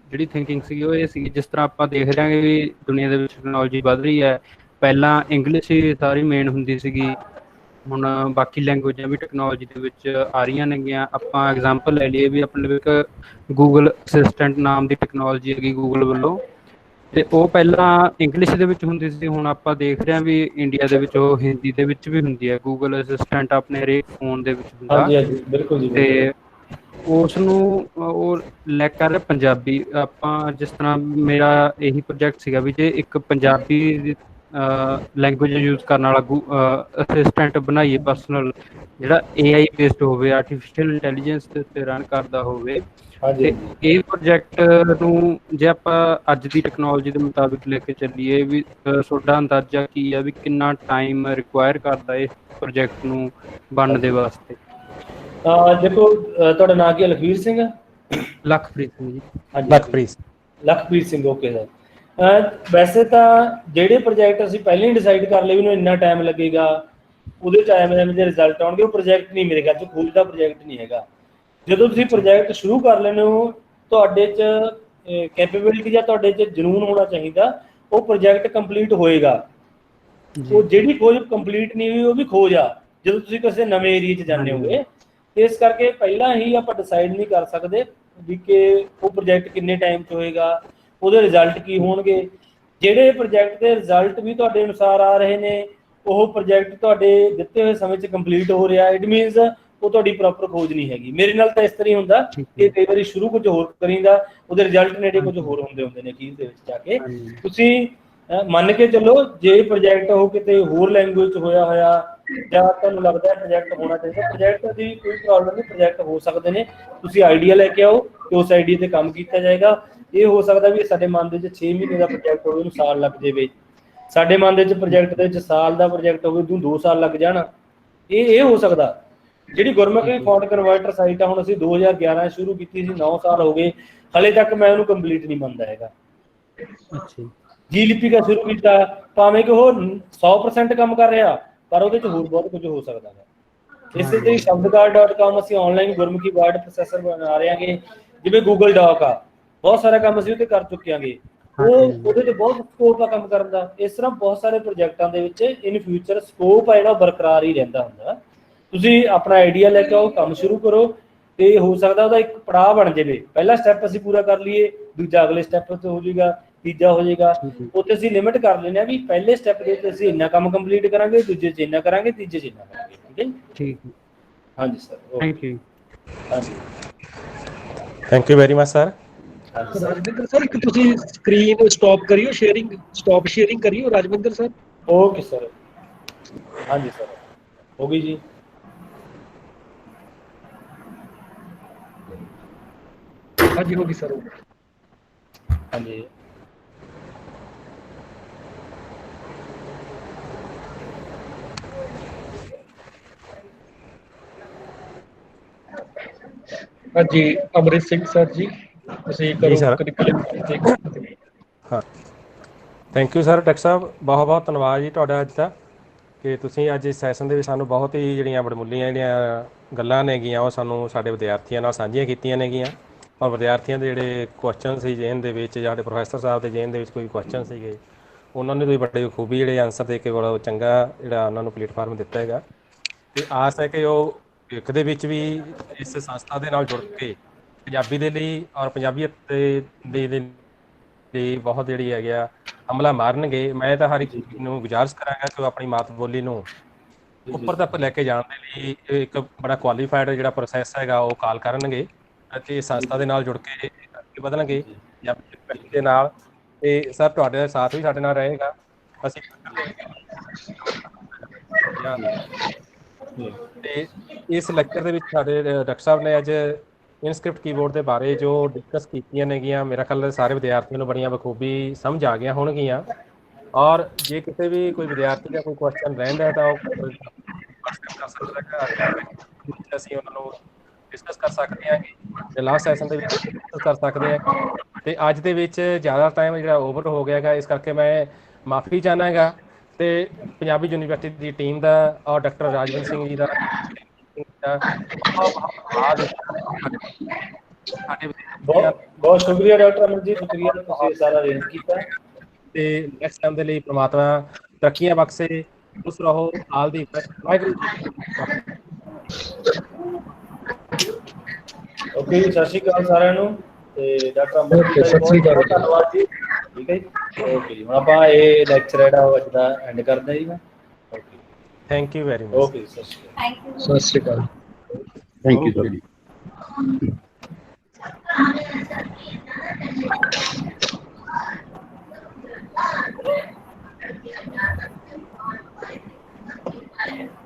ਜਿਹੜੀ ਥਿੰਕਿੰਗ ਸੀਗੀ ਉਹ ਇਹ ਸੀ, ਜਿਸ ਤਰ੍ਹਾਂ ਆਪਾਂ ਦੇਖ ਰਹੇ ਹਾਂ ਵੀ ਦੁਨੀਆ ਦੇ ਵਿੱਚ ਟੈਕਨੋਲੋਜੀ ਵੱਧ ਰਹੀ ਹੈ। ਪਹਿਲਾਂ ਇੰਗਲਿਸ਼ ਹੀ ਸਾਰੀ ਮੇਨ ਹੁੰਦੀ ਸੀਗੀ, ਹੁਣ ਬਾਕੀ ਲੈਂਗੁਏਜਾਂ ਵੀ ਟੈਕਨੋਲੋਜੀ ਦੇ ਵਿੱਚ ਆ ਰਹੀਆਂ ਨੇਗੀਆਂ। ਆਪਾਂ ਐਗਜ਼ਾਮਪਲ ਲੈ ਲਈਏ ਵੀ ਆਪਣੇ ਇੱਕ ਗੂਗਲ ਅਸਿਸਟੈਂਟ ਨਾਮ ਦੀ ਟੈਕਨੋਲੋਜੀ ਹੈਗੀ ਗੂਗਲ ਵੱਲੋਂ, ਤੇ ਉਹ ਪਹਿਲਾਂ ਇੰਗਲਿਸ਼ ਦੇ ਵਿੱਚ ਹੁੰਦੀ ਸੀ। ਹੁਣ ਆਪਾਂ ਦੇਖ ਰਹੇ ਹਾਂ ਵੀ ਇੰਡੀਆ ਦੇ ਵਿੱਚ ਉਹ ਹਿੰਦੀ ਦੇ ਵਿੱਚ ਵੀ ਹੁੰਦੀ ਹੈ। ਗੂਗਲ ਅਸਿਸਟੈਂਟ ਆਪਣੇ ਹਰੇਕ ਫੋਨ ਦੇ ਵਿੱਚ ਹੁੰਦਾ। ਬਿਲਕੁਲ ਜੀ। ਤੇ ਉਸ ਨੂੰ ਉਹ ਲੈ ਕਰ ਪੰਜਾਬੀ। ਆਪਾਂ ਜਿਸ ਤਰ੍ਹਾਂ ਮੇਰਾ ਇਹੀ ਪ੍ਰੋਜੈਕਟ ਸੀਗਾ ਵੀ ਜੇ ਇੱਕ ਪੰਜਾਬੀ ਲੈਂਗੁਏਜ ਯੂਜ਼ ਕਰਨ ਵਾਲਾ ਅਸਿਸਟੈਂਟ ਬਣਾਈਏ ਪਰਸਨਲ, ਜਿਹੜਾ AI ਬੇਸਡ ਹੋਵੇ, ਆਰਟੀਫਿਸ਼ੀਅਲ ਇੰਟੈਲੀਜੈਂਸ ਦੇ ਉੱਤੇ ਰਨ ਕਰਦਾ ਹੋਵੇ। ਤੇ ਇਹ ਪ੍ਰੋਜੈਕਟ ਨੂੰ ਜੇ ਆਪਾਂ ਅੱਜ ਦੀ ਟੈਕਨੋਲੋਜੀ ਦੇ ਮੁਤਾਬਿਕ ਲੈ ਕੇ ਚੱਲੀਏ ਵੀ ਤੁਹਾਡਾ ਅੰਦਾਜ਼ਾ ਕੀ ਆ ਵੀ ਕਿੰਨਾ ਟਾਈਮ ਰਿਕੁਆਇਰ ਕਰਦਾ ਇਸ ਪ੍ਰੋਜੈਕਟ ਨੂੰ ਬਣਨ ਦੇ ਵਾਸਤੇ? ਦੇਖੋ ਤੁਹਾਡਾ ਨਾਮ ਕੀ ਹੈ? ਲਖਵੀਰ ਸਿੰਘ? ਲਖਪ੍ਰੀਤ ਸਿੰਘ ਜੀ। ਲਖਪ੍ਰੀਤ Singh, okay sir. ਵੈਸੇ ਤਾਂ ਜਿਹੜੇ ਪ੍ਰੋਜੈਕਟ ਅਸੀਂ ਪਹਿਲਾਂ ਹੀ ਡਿਸਾਈਡ ਕਰ ਲਏ ਵੀ ਇਹਨੂੰ ਇੰਨਾ ਟਾਈਮ ਲੱਗੇਗਾ, ਉਹਦੇ 'ਚ ਐਵੇਂ ਦੇ ਰਿਜ਼ਲਟ ਆਉਣਗੇ, ਉਹ ਪ੍ਰੋਜੈਕਟ ਨਹੀਂ ਮੇਰੇ ਖਿਆਲ 'ਚ ਖੋਜ ਦਾ ਪ੍ਰੋਜੈਕਟ ਨਹੀਂ ਹੈਗਾ। ਜਦੋਂ ਤੁਸੀਂ ਪ੍ਰੋਜੈਕਟ ਸ਼ੁਰੂ ਕਰ ਲੈਂਦੇ ਹੋ, ਤੁਹਾਡੇ 'ਚ ਕੈਪੇਬਿਲਿਟੀ ਜਾਂ ਤੁਹਾਡੇ 'ਚ ਜਨੂੰਨ ਹੋਣਾ ਚਾਹੀਦਾ, ਉਹ ਪ੍ਰੋਜੈਕਟ ਕੰਪਲੀਟ ਹੋਏਗਾ। ਉਹ ਜਿਹੜੀ ਖੋਜ ਕੰਪਲੀਟ ਨਹੀਂ ਹੋਈ ਉਹ ਵੀ ਖੋਜ ਆ, ਜਦੋਂ ਤੁਸੀਂ ਕਿਸੇ ਨਵੇਂ ਏਰੀਏ 'ਚ ਜਾਂਦੇ ਹੋਗੇ। ਇਸ ਕਰਕੇ ਪਹਿਲਾਂ ਹੀ ਆਪਾਂ ਡਿਸਾਈਡ ਨਹੀਂ ਕਰ ਸਕਦੇ ਵੀ ਕਿ ਉਹ ਪ੍ਰੋਜੈਕਟ ਕਿੰਨੇ ਟਾਈਮ 'ਚ ਹੋਏਗਾ, ਉਹਦੇ ਰਿਜ਼ਲਟ ਕੀ ਹੋਣਗੇ। ਜਿਹੜੇ ਪ੍ਰੋਜੈਕਟ ਦੇ ਰਿਜ਼ਲਟ ਵੀ ਤੁਹਾਡੇ ਅਨੁਸਾਰ ਆ ਰਹੇ ਨੇ, ਉਹ ਪ੍ਰੋਜੈਕਟ ਤੁਹਾਡੇ ਦਿੱਤੇ ਹੋਏ ਸਮੇਂ 'ਚ ਕੰਪਲੀਟ ਹੋ ਰਿਹਾ, ਇਟ ਮੀਨਸ ਉਹ ਤੁਹਾਡੀ ਪ੍ਰੋਪਰ ਖੋਜ ਨਹੀਂ ਹੈਗੀ। ਮੇਰੇ ਨਾਲ ਤਾਂ ਇਸ ਤਰ੍ਹਾਂ ਹੀ ਹੁੰਦਾ ਕਿ ਕਈ ਵਾਰੀ ਸ਼ੁਰੂ ਕੁਝ ਹੋਰ ਕਰੀਦਾ, ਉਹਦੇ ਰਿਜ਼ਲਟ ਨੇੜੇ ਕੁਝ ਹੋਰ ਹੁੰਦੇ ਨੇ ਅਖੀਰ ਦੇ ਵਿੱਚ ਜਾ ਕੇ। ਤੁਸੀਂ ਮੰਨ ਕੇ ਚੱਲੋ ਜੇ ਪ੍ਰੋਜੈਕਟ ਉਹ ਕਿਤੇ ਹੋਰ ਲੈਂਗੁਏਜ 'ਚ ਹੋਇਆ ਜਾਂ ਤੁਹਾਨੂੰ ਲੱਗਦਾ ਪ੍ਰੋਜੈਕਟ ਹੋਣਾ ਚਾਹੀਦਾ, ਪ੍ਰੋਜੈਕਟ ਦੀ ਕੋਈ ਪ੍ਰੋਬਲਮ ਨਹੀਂ, ਪ੍ਰੋਜੈਕਟ ਹੋ ਸਕਦੇ ਨੇ। ਤੁਸੀਂ ਆਈਡੀਆ ਲੈ ਕੇ ਆਓ ਤੇ ਉਸ ਆਈਡੀਆ ਤੇ ਕੰਮ ਕੀਤਾ ਜਾਏਗਾ। ਇਹ ਹੋ ਸਕਦਾ ਵੀ ਸਾਡੇ ਮਨ ਦੇ 'ਚ 6 ਮਹੀਨੇ ਦਾ ਪ੍ਰੋਜੈਕਟ ਹੋਵੇ, ਉਹਨੂੰ ਸਾਲ ਲੱਗ ਜਾਵੇ। ਸਾਡੇ ਮਨ ਦੇ 'ਚ ਪ੍ਰੋਜੈਕਟ ਦੇ 'ਚ ਸਾਲ ਦਾ ਪ੍ਰੋਜੈਕਟ ਹੋਵੇ, ਉਹਨੂੰ 2 ਸਾਲ ਲੱਗ ਜਾਣ। ਇਹ ਹੋ ਸਕਦਾ। ਜਿਹੜੀ ਗੁਰਮੁਖੀ ਫੌਂਟ ਕਨਵਰਟਰ ਸਾਈਟ ਆ, ਹੁਣ ਅਸੀਂ 2011 ਸ਼ੁਰੂ ਕੀਤੀ ਸੀ, 9 ਸਾਲ ਹੋ ਗਏ, ਹਲੇ ਤੱਕ ਮੈਂ ਉਹਨੂੰ ਕੰਪਲੀਟ ਨਹੀਂ ਮੰਨਦਾ ਹੈਗਾ। ਜੀ ਲਿਪਿਕਾ ਸ਼ੁਰੂ ਕੀਤਾ, ਭਾਵੇਂ ਕਿ ਉਹ 100% ਕੰਮ ਕਰ ਰਿਹਾ, ਪਰ ਉਹਦੇ 'ਚ ਹੋਰ ਬਹੁਤ ਕੁਝ ਹੋ ਸਕਦਾ ਹੈ। ਇਸੇ ਤਰ੍ਹਾਂ ਸ਼ਬਦਕਾਰ.com ਅਸੀਂ ਆਨਲਾਈਨ ਗੁਰਮੁਖੀ ਵਰਡ ਪ੍ਰੋਸੈਸਰ ਬਣਾ ਰਹੇ ਹਾਂਗੇ। ਜਿਵੇਂ ਗੂਗਲ ਡਾਕ ਆ, ਬਹੁਤ ਸਾਰਾ ਕੰਮ ਅਸੀਂ ਉਹ ਤੇ ਕਰ ਚੁੱਕੇ ਹਾਂਗੇ, ਉਹਦੇ 'ਚ ਬਹੁਤ ਸਕੋਪ ਆ ਕੰਮ ਕਰਨ ਦਾ। ਇਸ ਤਰ੍ਹਾਂ ਬਹੁਤ ਸਾਰੇ ਪ੍ਰੋਜੈਕਟਾਂ ਦੇ ਵਿੱਚ ਇਨ ਫਿਊਚਰ ਸਕੋਪ ਆ ਜਿਹੜਾ ਬਰਕਰਾਰ ਹੀ ਰਹਿੰਦਾ ਹੁੰਦਾ। ਤੁਸੀਂ ਆਪਣਾ ਆਈਡੀਆ ਲੈ ਕੇ ਆਓ, ਕੰਮ ਸ਼ੁਰੂ ਕਰੋ, ਤੇ ਹੋ ਸਕਦਾ ਉਹਦਾ ਇੱਕ ਪੜਾਅ ਬਣ ਜਾਵੇ। ਪਹਿਲਾ ਸਟੈਪ ਅਸੀਂ ਪੂਰਾ ਕਰ ਲਈਏ, ਦੂਜਾ ਅਗਲੇ ਸਟੈਪ ਤੇ ਹੋ ਜਾਏਗਾ, ਤੀਜਾ ਹੋ ਜਾਏਗਾ। ਉੱਥੇ ਅਸੀਂ ਲਿਮਿਟ ਕਰ ਲੈਂਦੇ ਹਾਂ ਵੀ ਪਹਿਲੇ ਸਟੈਪ ਦੇ ਵਿੱਚ ਅਸੀਂ ਇੰਨਾ ਕੰਮ ਕੰਪਲੀਟ ਕਰਾਂਗੇ, ਦੂਜੇ 'ਚ ਇੰਨਾ ਕਰਾਂਗੇ, ਤੀਜੇ 'ਚ ਇੰਨਾ ਕਰਾਂਗੇ। ਠੀਕ ਹੈ ਜੀ? ਠੀਕ। ਹਾਂਜੀ ਸਰ, ਥੈਂਕ ਯੂ। ਹਾਂਜੀ, thank you very much sir. Rajwinder sir, ਇੱਕ ਤੁਸੀਂ ਸਕਰੀਨ ਸਟਾਪ ਕਰਿਓ, ਸਟਾਪ ਸ਼ੇਅਰਿੰਗ ਕਰਿਓ ਰਾਜਵਿੰਦਰ ਸਰ। Okay sir. ਹਾਂਜੀ ਸਰ, ਹੋ ਗਈ ਜੀ। ਹਾਂਜੀ ਹੋ ਗਈ ਸਰ। ਹਾਂਜੀ ਹਾਂਜੀ, ਅਮਰਿਤ ਸਿੰਘ ਸਰ ਜੀ, ਤੁਸੀਂ ਕਰੋ ਕਰਿਕੂਲਮ। ਹਾਂ, ਥੈਂਕ ਯੂ ਸਰ। ਡਾਕਟਰ ਸਾਹਿਬ ਬਹੁਤ ਬਹੁਤ ਧੰਨਵਾਦ ਜੀ ਤੁਹਾਡਾ ਅੱਜ ਦਾ, ਕਿ ਤੁਸੀਂ ਅੱਜ ਇਸ ਸੈਸ਼ਨ ਦੇ ਵਿੱਚ ਸਾਨੂੰ ਬਹੁਤ ਹੀ ਜਿਹੜੀਆਂ ਵਡਮੁੱਲੀਆਂ ਜਿਹੜੀਆਂ ਗੱਲਾਂ ਨੇਗੀਆਂ ਉਹ ਸਾਨੂੰ ਸਾਡੇ ਵਿਦਿਆਰਥੀਆਂ ਨਾਲ ਸਾਂਝੀਆਂ ਕੀਤੀਆਂ ਨੇਗੀਆਂ। ਔਰ ਵਿਦਿਆਰਥੀਆਂ ਦੇ ਜਿਹੜੇ ਕੁਐਸਚਨ ਸੀ ਜੇਨ ਦੇ ਵਿੱਚ, ਜਾਂ ਸਾਡੇ ਪ੍ਰੋਫੈਸਰ ਸਾਹਿਬ ਦੇ ਜੇਨ ਦੇ ਵਿੱਚ ਕੋਈ ਕੁਐਸਚਨ ਸੀਗੇ, ਉਹਨਾਂ ਨੇ ਵੀ ਬੜੇ ਖੂਬੀ ਜਿਹੜੇ ਆਨਸਰ ਦੇ ਕੇ ਬੜਾ ਚੰਗਾ ਜਿਹੜਾ ਉਹਨਾਂ ਨੂੰ ਪਲੇਟਫਾਰਮ ਦਿੱਤਾ ਹੈਗਾ। ਅਤੇ ਆਸ ਹੈ ਕਿ ਉਹ ਭਵਿੱਖ ਦੇ ਵਿੱਚ ਵੀ ਇਸ ਸੰਸਥਾ ਦੇ ਨਾਲ ਜੁੜ ਕੇ ਪੰਜਾਬੀ ਦੇ ਲਈ ਔਰ ਪੰਜਾਬੀਅਤ ਦੇ ਲਈ ਬਹੁਤ ਜਿਹੜੀ ਹੈਗੀ ਆ ਹਮਲਾ ਮਾਰਨਗੇ। ਮੈਂ ਤਾਂ ਹਰ ਇੱਕ ਨੂੰ ਗੁਜ਼ਾਰਿਸ਼ ਕਰਾਂਗਾ ਕਿ ਉਹ ਆਪਣੀ ਮਾਤ ਬੋਲੀ ਨੂੰ ਉੱਪਰ ਤੱਕ ਲੈ ਕੇ ਜਾਣ ਦੇ ਲਈ ਇੱਕ ਬੜਾ ਕੁਆਲੀਫਾਈਡ ਜਿਹੜਾ ਪ੍ਰੋਸੈਸ ਹੈਗਾ ਉਹ ਕਾਲ ਕਰਨਗੇ, ਅਤੇ ਸੰਸਥਾ ਦੇ ਨਾਲ ਜੁੜ ਕੇ ਅੱਗੇ ਵਧਣਗੇ ਪੰਜਾਬੀ ਦੇ ਨਾਲ। ਅਤੇ ਸਰ ਤੁਹਾਡੇ ਸਾਥ ਵੀ ਸਾਡੇ ਨਾਲ ਰਹੇਗਾ। ਅਸੀਂ ਤੇ ਇਸ ਲੈਕਚਰ ਦੇ ਵਿੱਚ ਸਾਡੇ ਡਾਕਟਰ ਸਾਹਿਬ ਨੇ ਅੱਜ ਇਨਸਕ੍ਰਿਪਟ ਕੀਬੋਰਡ ਦੇ ਬਾਰੇ ਜੋ ਡਿਸਕਸ ਕੀਤੀਆਂ ਨੇਗੀਆਂ, ਮੇਰਾ ਖਿਆਲ ਸਾਰੇ ਵਿਦਿਆਰਥੀਆਂ ਨੂੰ ਬੜੀਆਂ ਬਖੂਬੀ ਸਮਝ ਆ ਗਈਆਂ ਹੋਣਗੀਆਂ। ਔਰ ਜੇ ਕਿਸੇ ਵੀ ਕੋਈ ਵਿਦਿਆਰਥੀ ਦਾ ਕੋਈ ਕੁਐਸਚਨ ਰਹਿੰਦਾ ਤਾਂ ਉਹ WhatsApp ਕਰ ਸਕਦਾ ਹੈ, ਅਸੀਂ ਉਹਨਾਂ ਨੂੰ ਡਿਸਕਸ ਕਰ ਸਕਦੇ ਹਾਂ ਤੇ ਲਾਸਟ ਸੈਸ਼ਨ ਦੇ ਵਿੱਚ ਡਿਸਕਸ ਕਰ ਸਕਦੇ ਹਾਂ। ਤੇ ਅੱਜ ਦੇ ਵਿੱਚ ਜ਼ਿਆਦਾ ਟਾਈਮ ਜਿਹੜਾ ਓਵਰ ਹੋ ਗਿਆ ਹੈਗਾ, ਇਸ ਕਰਕੇ ਮੈਂ ਮਾਫੀ ਚਾਹੁੰਦਾ ਹੈਗਾ। ਤੇ ਪੰਜਾਬੀ ਯੂਨੀਵਰਸਿਟੀ ਦੀ ਟੀਮ ਦਾ ਔਰ ਡਾਕਟਰ ਰਾਜਵੰਤ ਸਿੰਘ ਜੀ ਦਾ ਬਹੁਤ ਸ਼ੁਕਰੀਆ ਡਾਕਟਰ ਅਮਨ ਜੀ, ਸ਼ੁਕਰੀਆ, ਤੁਸੀਂ ਸਾਰਾ ਅਰੇਂਜ ਕੀਤਾ। ਤੇ ਨੈਕਸਟ ਟਾਈਮ ਦੇ ਲਈ ਪ੍ਰਮਾਤਮਾ ਤਰੱਕੀਆਂ ਬਖਸ਼ੇ, ਖੁਸ਼ ਰਹੋ, ਹਾਲ ਦੀ ਵਾਹਿਗੁਰੂ ਜੀ। ਓਕੇ ਜੀ, ਸਤਿ ਸ਼੍ਰੀ ਅਕਾਲ ਸਾਰਿਆਂ ਨੂੰ। ਤੇ ਡਾਕਟਰ ਅਮਨ ਜੀ ਦਾ ਬਹੁਤ ਧੰਨਵਾਦ ਜੀ। ਠੀਕ ਹੈ ਜੀ, ਓਕੇ ਜੀ। ਹੁਣ ਆਪਾਂ ਇਹ ਲੈਕਚਰ ਜਿਹੜਾ ਉਹ ਅੱਜ ਦਾ ਐਂਡ ਕਰਦੇ ਹਾਂ ਜੀ। ਮੈਂ okay, thank you very much. Okay ਜੀ, ਸਤਿ ਸ਼੍ਰੀ ਅਕਾਲ। ਸਤਿ ਸ਼੍ਰੀ ਅਕਾਲ, thank you sir. Thank you.